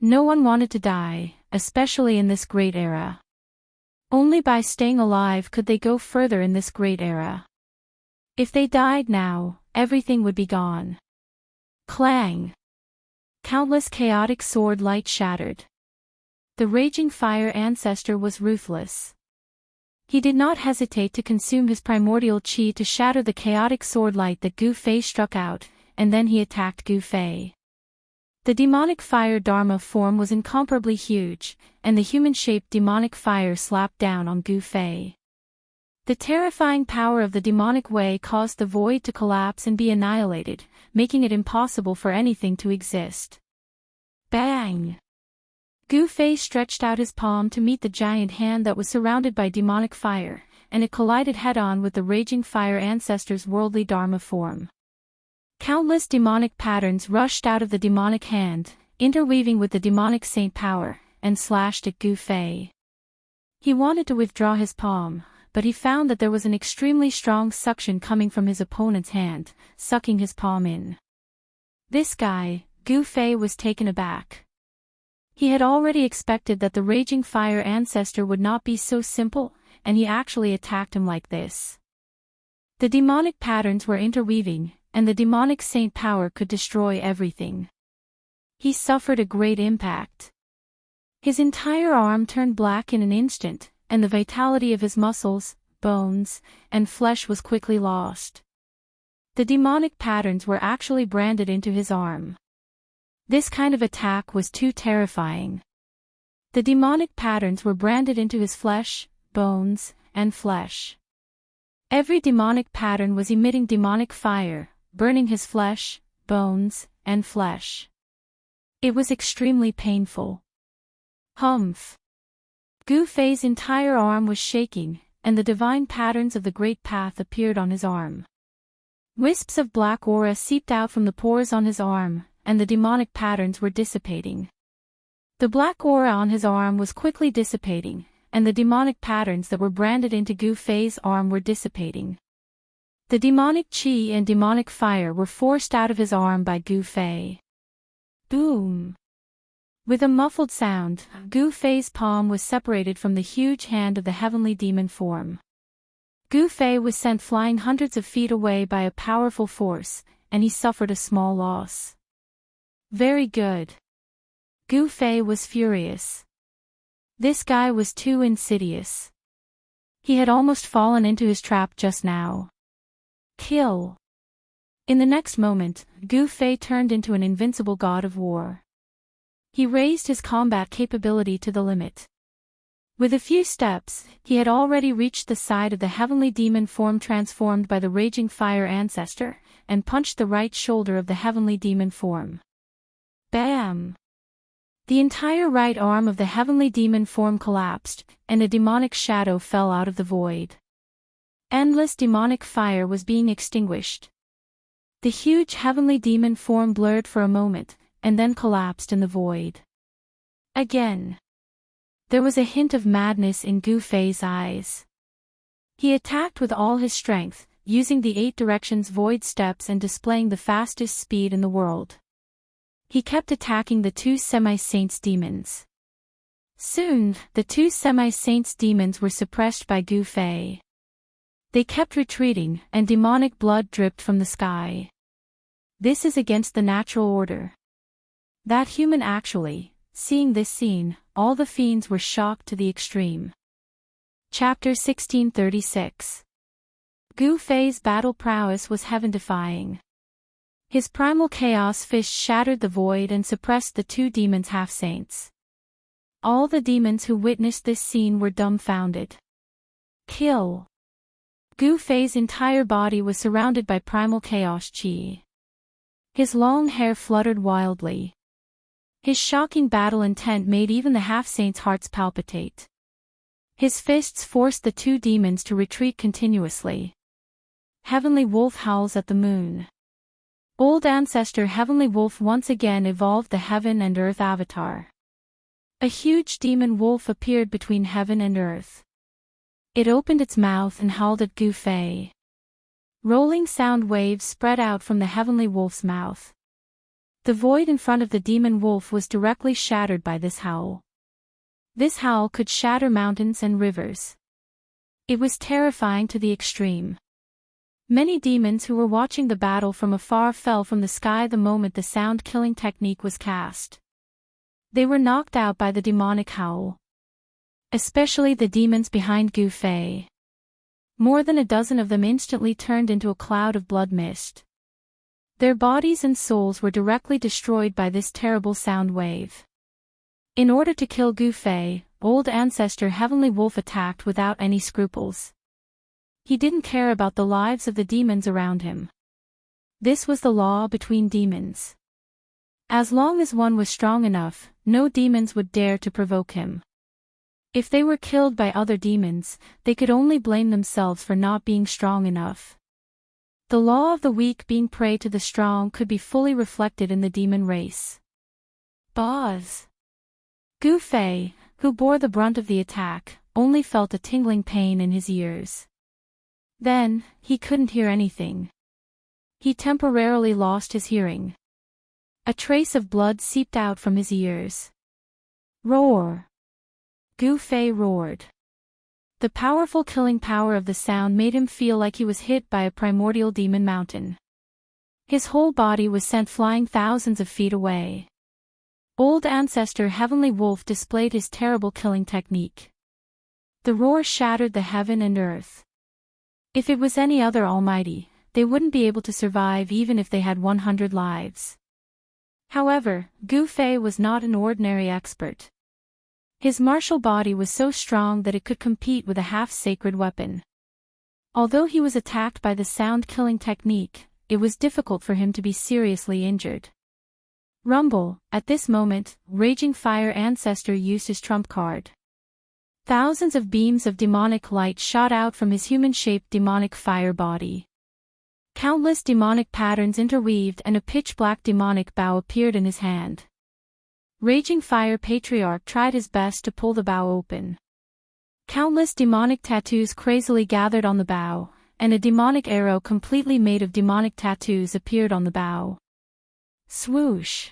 No one wanted to die, especially in this great era. Only by staying alive could they go further in this great era. If they died now, everything would be gone. Clang! Countless chaotic sword light shattered. The raging fire ancestor was ruthless. He did not hesitate to consume his primordial chi to shatter the chaotic sword light that Gu Fei struck out, and then he attacked Gu Fei. The demonic fire Dharma form was incomparably huge, and the human-shaped demonic fire slapped down on Gu Fei. The terrifying power of the demonic way caused the void to collapse and be annihilated, making it impossible for anything to exist. Bang! Gu Fei stretched out his palm to meet the giant hand that was surrounded by demonic fire, and it collided head-on with the raging fire ancestor's worldly Dharma form. Countless demonic patterns rushed out of the demonic hand, interweaving with the demonic saint power, and slashed at Gu Fei. He wanted to withdraw his palm, but he found that there was an extremely strong suction coming from his opponent's hand, sucking his palm in. This guy, Gu Fei, was taken aback. He had already expected that the raging fire ancestor would not be so simple, and he actually attacked him like this. The demonic patterns were interweaving, and the demonic saint power could destroy everything. He suffered a great impact. His entire arm turned black in an instant, and the vitality of his muscles, bones, and flesh was quickly lost. The demonic patterns were actually branded into his arm. This kind of attack was too terrifying. The demonic patterns were branded into his flesh, bones, and flesh. Every demonic pattern was emitting demonic fire, burning his flesh, bones, and flesh. It was extremely painful. Humph! Gu Fei's entire arm was shaking, and the divine patterns of the Great Path appeared on his arm. Wisps of black aura seeped out from the pores on his arm, and the demonic patterns were dissipating. The black aura on his arm was quickly dissipating, and the demonic patterns that were branded into Gu Fei's arm were dissipating. The demonic chi and demonic fire were forced out of his arm by Gu Fei. Boom! With a muffled sound, Gu Fei's palm was separated from the huge hand of the heavenly demon form. Gu Fei was sent flying hundreds of feet away by a powerful force, and he suffered a small loss. Very good. Gu Fei was furious. This guy was too insidious. He had almost fallen into his trap just now. Kill. In the next moment, Gu Fei turned into an invincible god of war. He raised his combat capability to the limit. With a few steps, he had already reached the side of the heavenly demon form transformed by the raging fire ancestor, and punched the right shoulder of the heavenly demon form. Bam! The entire right arm of the heavenly demon form collapsed, and a demonic shadow fell out of the void. Endless demonic fire was being extinguished. The huge heavenly demon form blurred for a moment, and then collapsed in the void. Again. There was a hint of madness in Gu Fei's eyes. He attacked with all his strength, using the 8 directions void steps and displaying the fastest speed in the world. He kept attacking the 2 semi-saints demons. Soon, the 2 semi-saints demons were suppressed by Gu Fei. They kept retreating, and demonic blood dripped from the sky. This is against the natural order. That human actually, seeing this scene, all the fiends were shocked to the extreme. Chapter 1636. Gu Fei's battle prowess was heaven-defying. His primal chaos fist shattered the void and suppressed the 2 demons half-saints. All the demons who witnessed this scene were dumbfounded. Kill. Gu Fei's entire body was surrounded by primal chaos chi. His long hair fluttered wildly. His shocking battle intent made even the half-saints' hearts palpitate. His fists forced the 2 demons to retreat continuously. Heavenly Wolf howls at the moon. Old ancestor Heavenly Wolf once again evolved the heaven and earth avatar. A huge demon wolf appeared between heaven and earth. It opened its mouth and howled at Gu Fei. Rolling sound waves spread out from the heavenly wolf's mouth. The void in front of the demon wolf was directly shattered by this howl. This howl could shatter mountains and rivers. It was terrifying to the extreme. Many demons who were watching the battle from afar fell from the sky the moment the sound-killing technique was cast. They were knocked out by the demonic howl. Especially the demons behind Gu Fei. More than a dozen of them instantly turned into a cloud of blood mist. Their bodies and souls were directly destroyed by this terrible sound wave. In order to kill Gu Fei, old ancestor Heavenly Wolf attacked without any scruples. He didn't care about the lives of the demons around him. This was the law between demons. As long as one was strong enough, no demons would dare to provoke him. If they were killed by other demons, they could only blame themselves for not being strong enough. The law of the weak being prey to the strong could be fully reflected in the demon race. Boz. Gu Fei, who bore the brunt of the attack, only felt a tingling pain in his ears. Then, he couldn't hear anything. He temporarily lost his hearing. A trace of blood seeped out from his ears. Roar! Gu Fei roared. The powerful killing power of the sound made him feel like he was hit by a primordial demon mountain. His whole body was sent flying thousands of feet away. Old ancestor Heavenly Wolf displayed his terrible killing technique. The roar shattered the heaven and earth. If it was any other almighty, they wouldn't be able to survive even if they had 100 lives. However, Gu Fei was not an ordinary expert. His martial body was so strong that it could compete with a half-sacred weapon. Although he was attacked by the sound-killing technique, it was difficult for him to be seriously injured. Rumble, at this moment, Raging Fire Ancestor used his trump card. Thousands of beams of demonic light shot out from his human-shaped demonic fire body. Countless demonic patterns interweaved and a pitch-black demonic bow appeared in his hand. Raging Fire Patriarch tried his best to pull the bow open. Countless demonic tattoos crazily gathered on the bow, and a demonic arrow completely made of demonic tattoos appeared on the bow. Swoosh!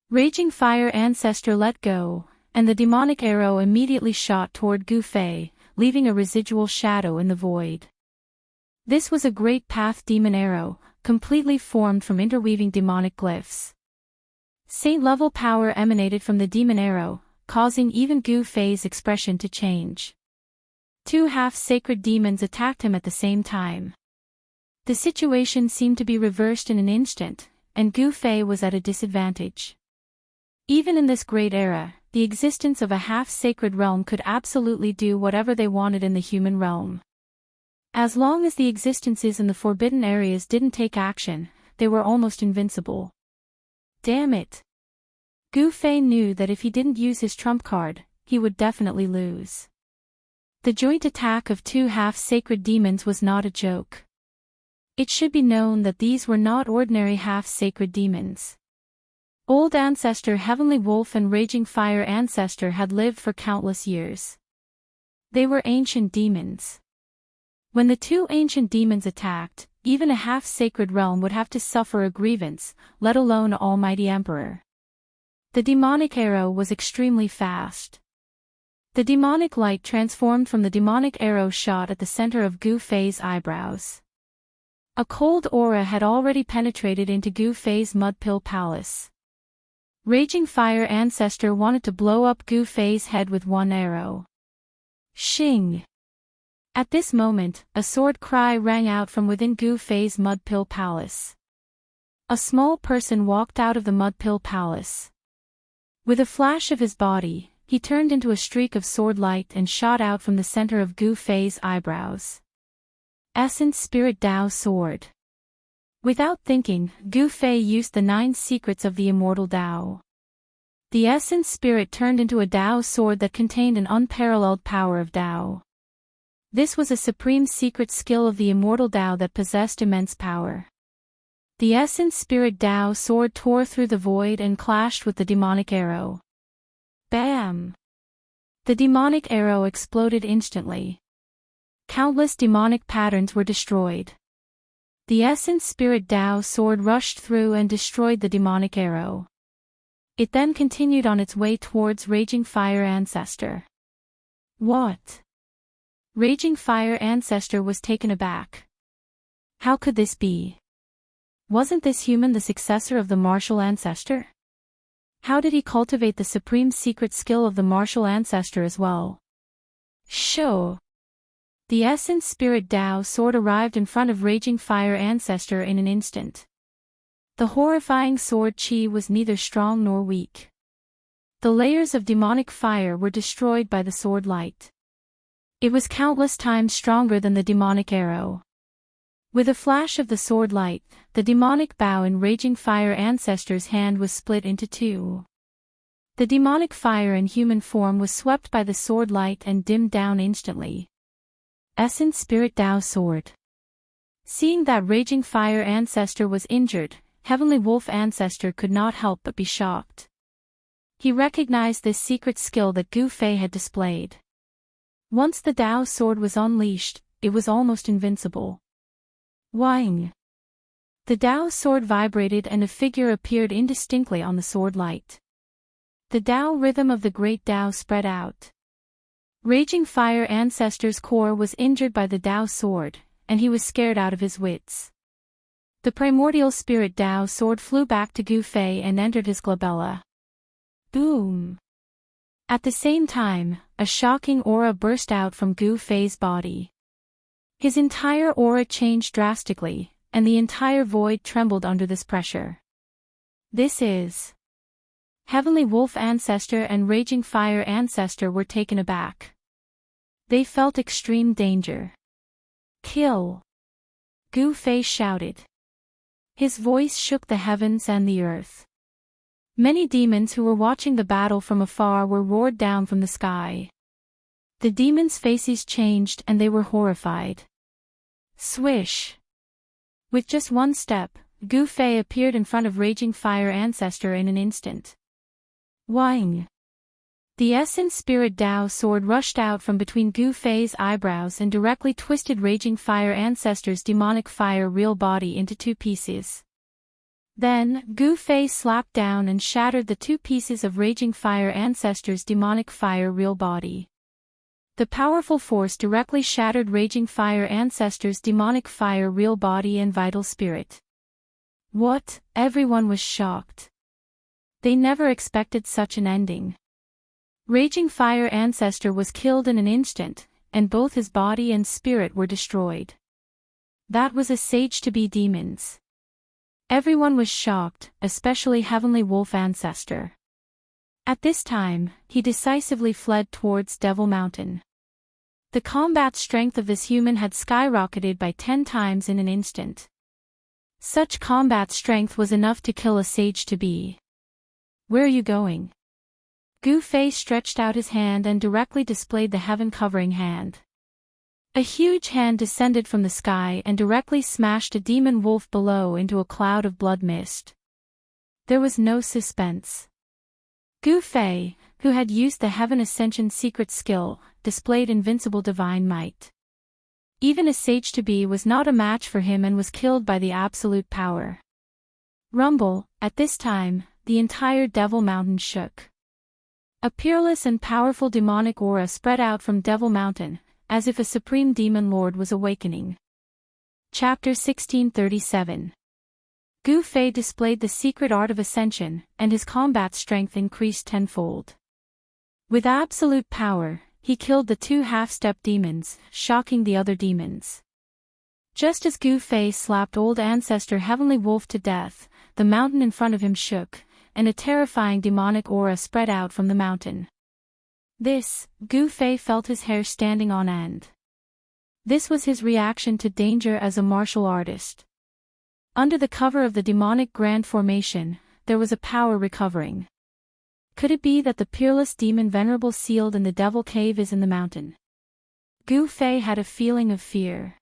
Raging Fire Ancestor let go, and the demonic arrow immediately shot toward Gu Fei, leaving a residual shadow in the void. This was a great path demon arrow, completely formed from interweaving demonic glyphs. Saint-level power emanated from the demon arrow, causing even Gu Fei's expression to change. Two half-sacred demons attacked him at the same time. The situation seemed to be reversed in an instant, and Gu Fei was at a disadvantage. Even in this great era, the existence of a half-sacred realm could absolutely do whatever they wanted in the human realm. As long as the existences in the forbidden areas didn't take action, they were almost invincible. Damn it! Gu Fei knew that if he didn't use his trump card, he would definitely lose. The joint attack of two half-sacred demons was not a joke. It should be known that these were not ordinary half-sacred demons. Old Ancestor Heavenly Wolf and Raging Fire Ancestor had lived for countless years. They were ancient demons. When the two ancient demons attacked, even a half-sacred realm would have to suffer a grievance, let alone an almighty emperor. The demonic arrow was extremely fast. The demonic light transformed from the demonic arrow shot at the center of Gu Fei's eyebrows. A cold aura had already penetrated into Gu Fei's Mudpill Palace. Raging Fire Ancestor wanted to blow up Gu Fei's head with one arrow. Shing! At this moment, a sword cry rang out from within Gu Fei's Mudpill Palace. A small person walked out of the Mudpill Palace. With a flash of his body, he turned into a streak of sword light and shot out from the center of Gu Fei's eyebrows. Essence Spirit Dao Sword. Without thinking, Gu Fei used the 9 secrets of the immortal Dao. The Essence Spirit turned into a Dao sword that contained an unparalleled power of Dao. This was a supreme secret skill of the immortal Dao that possessed immense power. The Essence Spirit Dao sword tore through the void and clashed with the demonic arrow. Bam! The demonic arrow exploded instantly. Countless demonic patterns were destroyed. The Essence Spirit Tao sword rushed through and destroyed the demonic arrow. It then continued on its way towards Raging Fire Ancestor. What? Raging Fire Ancestor was taken aback. How could this be? Wasn't this human the successor of the martial ancestor? How did he cultivate the supreme secret skill of the martial ancestor as well? Sure. The Essence Spirit Tao sword arrived in front of Raging Fire Ancestor in an instant. The horrifying sword chi was neither strong nor weak. The layers of demonic fire were destroyed by the sword light. It was countless times stronger than the demonic arrow. With a flash of the sword light, the demonic bow in Raging Fire Ancestor's hand was split into two. The demonic fire in human form was swept by the sword light and dimmed down instantly. Essence Spirit Tao sword. Seeing that Raging Fire Ancestor was injured, Heavenly Wolf Ancestor could not help but be shocked. He recognized this secret skill that Gu Fei had displayed. Once the Tao sword was unleashed, it was almost invincible. Wang! The Tao sword vibrated and a figure appeared indistinctly on the sword light. The Tao rhythm of the great Tao spread out. Raging Fire Ancestor's core was injured by the Tao sword, and he was scared out of his wits. The primordial spirit Tao sword flew back to Gu Fei and entered his glabella. Boom! At the same time, a shocking aura burst out from Gu Fei's body. His entire aura changed drastically, and the entire void trembled under this pressure. This is... Heavenly Wolf Ancestor and Raging Fire Ancestor were taken aback. They felt extreme danger. Kill! Gu Fei shouted. His voice shook the heavens and the earth. Many demons who were watching the battle from afar were roared down from the sky. The demons' faces changed and they were horrified. Swish! With just one step, Gu Fei appeared in front of Raging Fire Ancestor in an instant. Wang! The Essence Spirit Tao sword rushed out from between Gu Fei's eyebrows and directly twisted Raging Fire Ancestor's demonic fire real body into two pieces. Then, Gu Fei slapped down and shattered the two pieces of Raging Fire Ancestor's demonic fire real body. The powerful force directly shattered Raging Fire Ancestor's demonic fire real body and vital spirit. What? Everyone was shocked. They never expected such an ending. Raging Fire Ancestor was killed in an instant, and both his body and spirit were destroyed. That was a sage-to-be demons. Everyone was shocked, especially Heavenly Wolf Ancestor. At this time, he decisively fled towards Devil Mountain. The combat strength of this human had skyrocketed by 10 times in an instant. Such combat strength was enough to kill a sage-to-be. Where are you going? Gu Fei stretched out his hand and directly displayed the heaven-covering hand. A huge hand descended from the sky and directly smashed a demon wolf below into a cloud of blood mist. There was no suspense. Gu Fei, who had used the Heaven Ascension secret skill, displayed invincible divine might. Even a sage-to-be was not a match for him and was killed by the absolute power. Rumble, at this time, the entire Devil Mountain shook. A peerless and powerful demonic aura spread out from Devil Mountain, as if a supreme demon lord was awakening. Chapter 1637. Gu Fei displayed the secret art of ascension, and his combat strength increased tenfold. With absolute power, he killed the two half-step demons, shocking the other demons. Just as Gu Fei slapped old ancestor Heavenly Wolf to death, the mountain in front of him shook, and a terrifying demonic aura spread out from the mountain. Gu Fei felt his hair standing on end. This was his reaction to danger as a martial artist. Under the cover of the demonic grand formation, there was a power recovering. Could it be that the peerless demon venerable sealed in the devil cave is in the mountain? Gu Fei had a feeling of fear.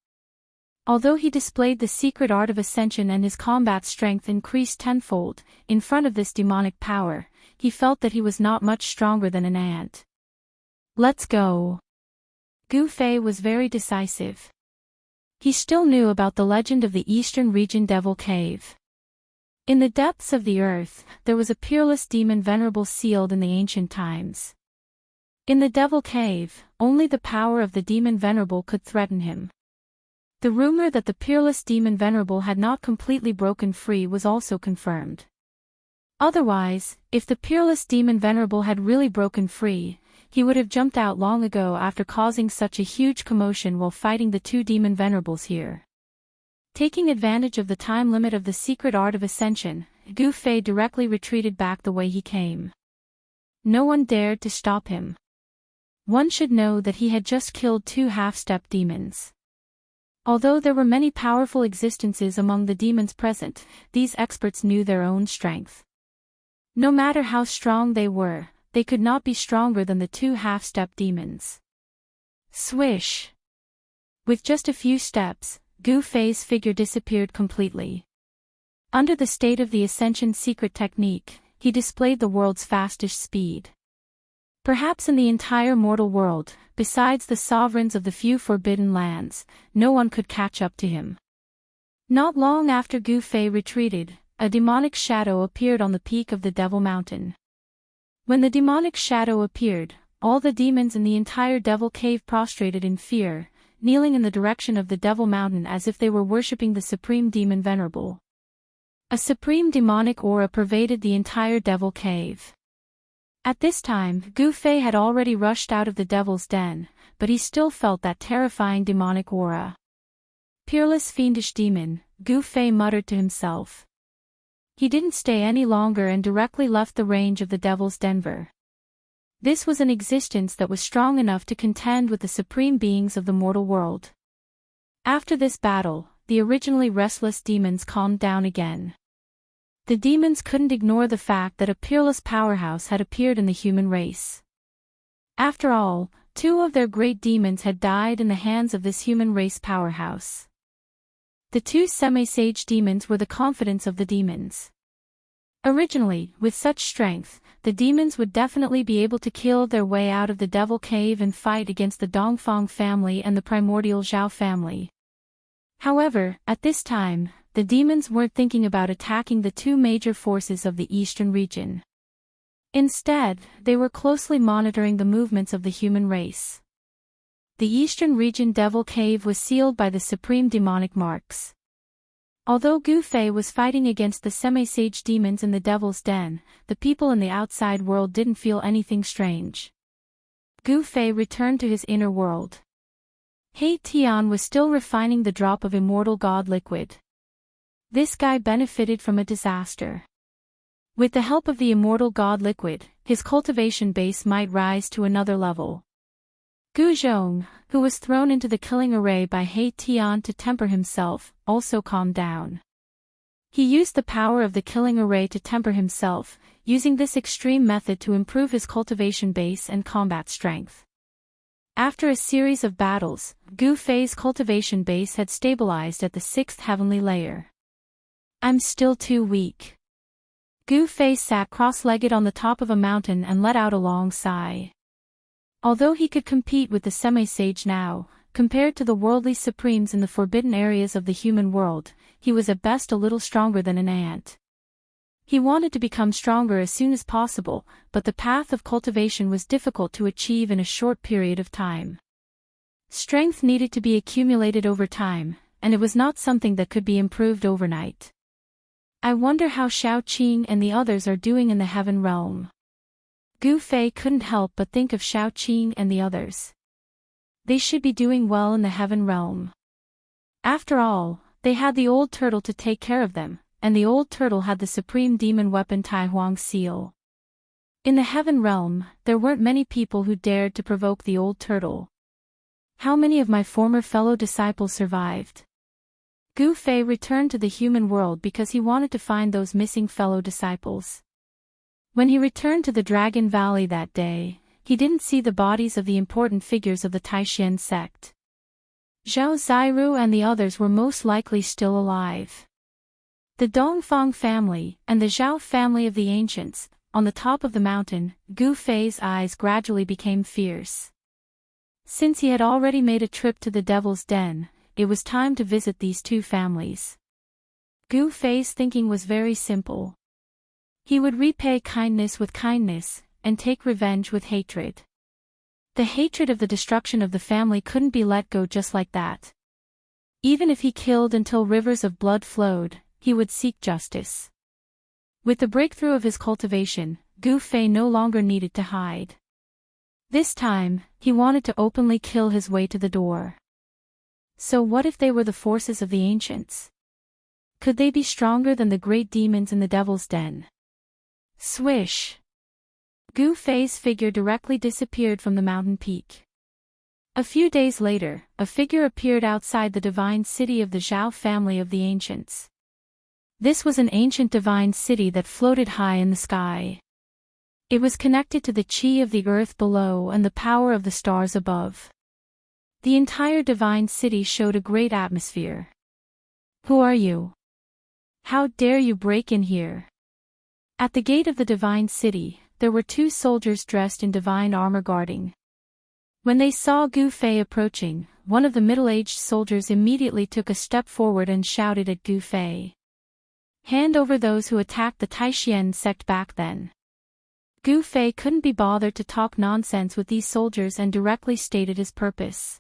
Although he displayed the secret art of ascension and his combat strength increased tenfold, in front of this demonic power, he felt that he was not much stronger than an ant. Let's go. Gu Fei was very decisive. He still knew about the legend of the Eastern Region Devil Cave. In the depths of the earth, there was a peerless demon venerable sealed in the ancient times. In the Devil Cave, only the power of the demon venerable could threaten him. The rumor that the peerless demon venerable had not completely broken free was also confirmed. Otherwise, if the peerless demon venerable had really broken free, he would have jumped out long ago after causing such a huge commotion while fighting the two demon venerables here. Taking advantage of the time limit of the secret art of ascension, Gu Fei directly retreated back the way he came. No one dared to stop him. One should know that he had just killed two half-step demons. Although there were many powerful existences among the demons present, these experts knew their own strength. No matter how strong they were, they could not be stronger than the two half-step demons. Swish! With just a few steps, Gu Fei's figure disappeared completely. Under the state of the Ascension secret technique, he displayed the world's fastest speed. Perhaps in the entire mortal world, besides the sovereigns of the few forbidden lands, no one could catch up to him. Not long after Gu Fei retreated, a demonic shadow appeared on the peak of the Devil Mountain. When the demonic shadow appeared, all the demons in the entire Devil Cave prostrated in fear, kneeling in the direction of the Devil Mountain as if they were worshipping the Supreme Demon Venerable. A supreme demonic aura pervaded the entire Devil Cave. At this time, Gu Fei had already rushed out of the Devil's Den, but he still felt that terrifying demonic aura. Peerless fiendish demon, Gu Fei muttered to himself. He didn't stay any longer and directly left the range of the Devil's Den. This was an existence that was strong enough to contend with the supreme beings of the mortal world. After this battle, the originally restless demons calmed down again. The demons couldn't ignore the fact that a peerless powerhouse had appeared in the human race. After all, two of their great demons had died in the hands of this human race powerhouse. The two semi-sage demons were the confidence of the demons. Originally, with such strength, the demons would definitely be able to kill their way out of the Devil Cave and fight against the Dongfang family and the primordial Zhao family. However, at this time, the demons weren't thinking about attacking the two major forces of the Eastern region. Instead, they were closely monitoring the movements of the human race. The Eastern region Devil Cave was sealed by the supreme demonic marks. Although Gu Fei was fighting against the semi-sage demons in the Devil's Den, the people in the outside world didn't feel anything strange. Gu Fei returned to his inner world. He Tian was still refining the drop of immortal god liquid. This guy benefited from a disaster. With the help of the immortal god liquid, his cultivation base might rise to another level. Gu Zhong, who was thrown into the killing array by He Tian to temper himself, also calmed down. He used the power of the killing array to temper himself, using this extreme method to improve his cultivation base and combat strength. After a series of battles, Gu Fei's cultivation base had stabilized at the 6th heavenly layer. I'm still too weak. Gu Fei sat cross-legged on the top of a mountain and let out a long sigh. Although he could compete with the semi-sage now, compared to the worldly supremes in the forbidden areas of the human world, he was at best a little stronger than an ant. He wanted to become stronger as soon as possible, but the path of cultivation was difficult to achieve in a short period of time. Strength needed to be accumulated over time, and it was not something that could be improved overnight. I wonder how Xiao Qing and the others are doing in the heaven realm. Gu Fei couldn't help but think of Xiao Qing and the others. They should be doing well in the heaven realm. After all, they had the old turtle to take care of them, and the old turtle had the supreme demon weapon Tai Huang seal. In the heaven realm, there weren't many people who dared to provoke the old turtle. How many of my former fellow disciples survived? Gu Fei returned to the human world because he wanted to find those missing fellow disciples. When he returned to the Dragon Valley that day, he didn't see the bodies of the important figures of the Taishan sect. Zhao Ziru and the others were most likely still alive. The Dongfang family, and the Zhao family of the ancients. On the top of the mountain, Gu Fei's eyes gradually became fierce. Since he had already made a trip to the Devil's Den, it was time to visit these two families. Gu Fei's thinking was very simple. He would repay kindness with kindness, and take revenge with hatred. The hatred of the destruction of the family couldn't be let go just like that. Even if he killed until rivers of blood flowed, he would seek justice. With the breakthrough of his cultivation, Gu Fei no longer needed to hide. This time, he wanted to openly kill his way to the door. So what if they were the forces of the ancients? Could they be stronger than the great demons in the Devil's Den? Swish! Gu Fei's figure directly disappeared from the mountain peak. A few days later, a figure appeared outside the divine city of the Zhao family of the ancients. This was an ancient divine city that floated high in the sky. It was connected to the chi of the earth below and the power of the stars above. The entire divine city showed a great atmosphere. Who are you? How dare you break in here? At the gate of the divine city, there were two soldiers dressed in divine armor guarding. When they saw Gu Fei approaching, one of the middle-aged soldiers immediately took a step forward and shouted at Gu Fei. Hand over those who attacked the Taishan sect back then. Gu Fei couldn't be bothered to talk nonsense with these soldiers and directly stated his purpose.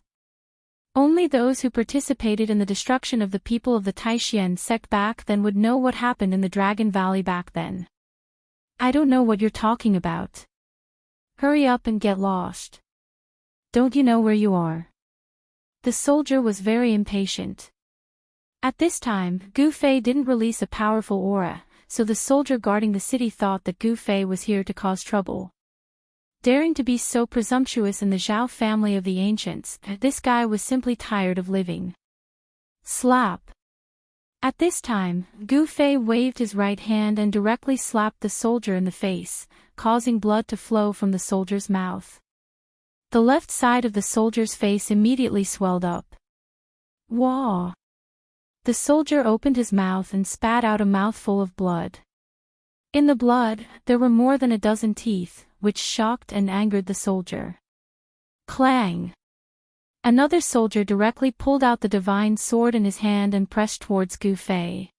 Only those who participated in the destruction of the people of the Taishan sect back then would know what happened in the Dragon Valley back then. I don't know what you're talking about. Hurry up and get lost. Don't you know where you are? The soldier was very impatient. At this time, Gu Fei didn't release a powerful aura, so the soldier guarding the city thought that Gu Fei was here to cause trouble. Daring to be so presumptuous in the Zhao family of the ancients, this guy was simply tired of living. Slap! At this time, Gu Fei waved his right hand and directly slapped the soldier in the face, causing blood to flow from the soldier's mouth. The left side of the soldier's face immediately swelled up. Wah! The soldier opened his mouth and spat out a mouthful of blood. In the blood, there were more than a dozen teeth, which shocked and angered the soldier. Clang! Another soldier directly pulled out the divine sword in his hand and pressed towards Gu Fei.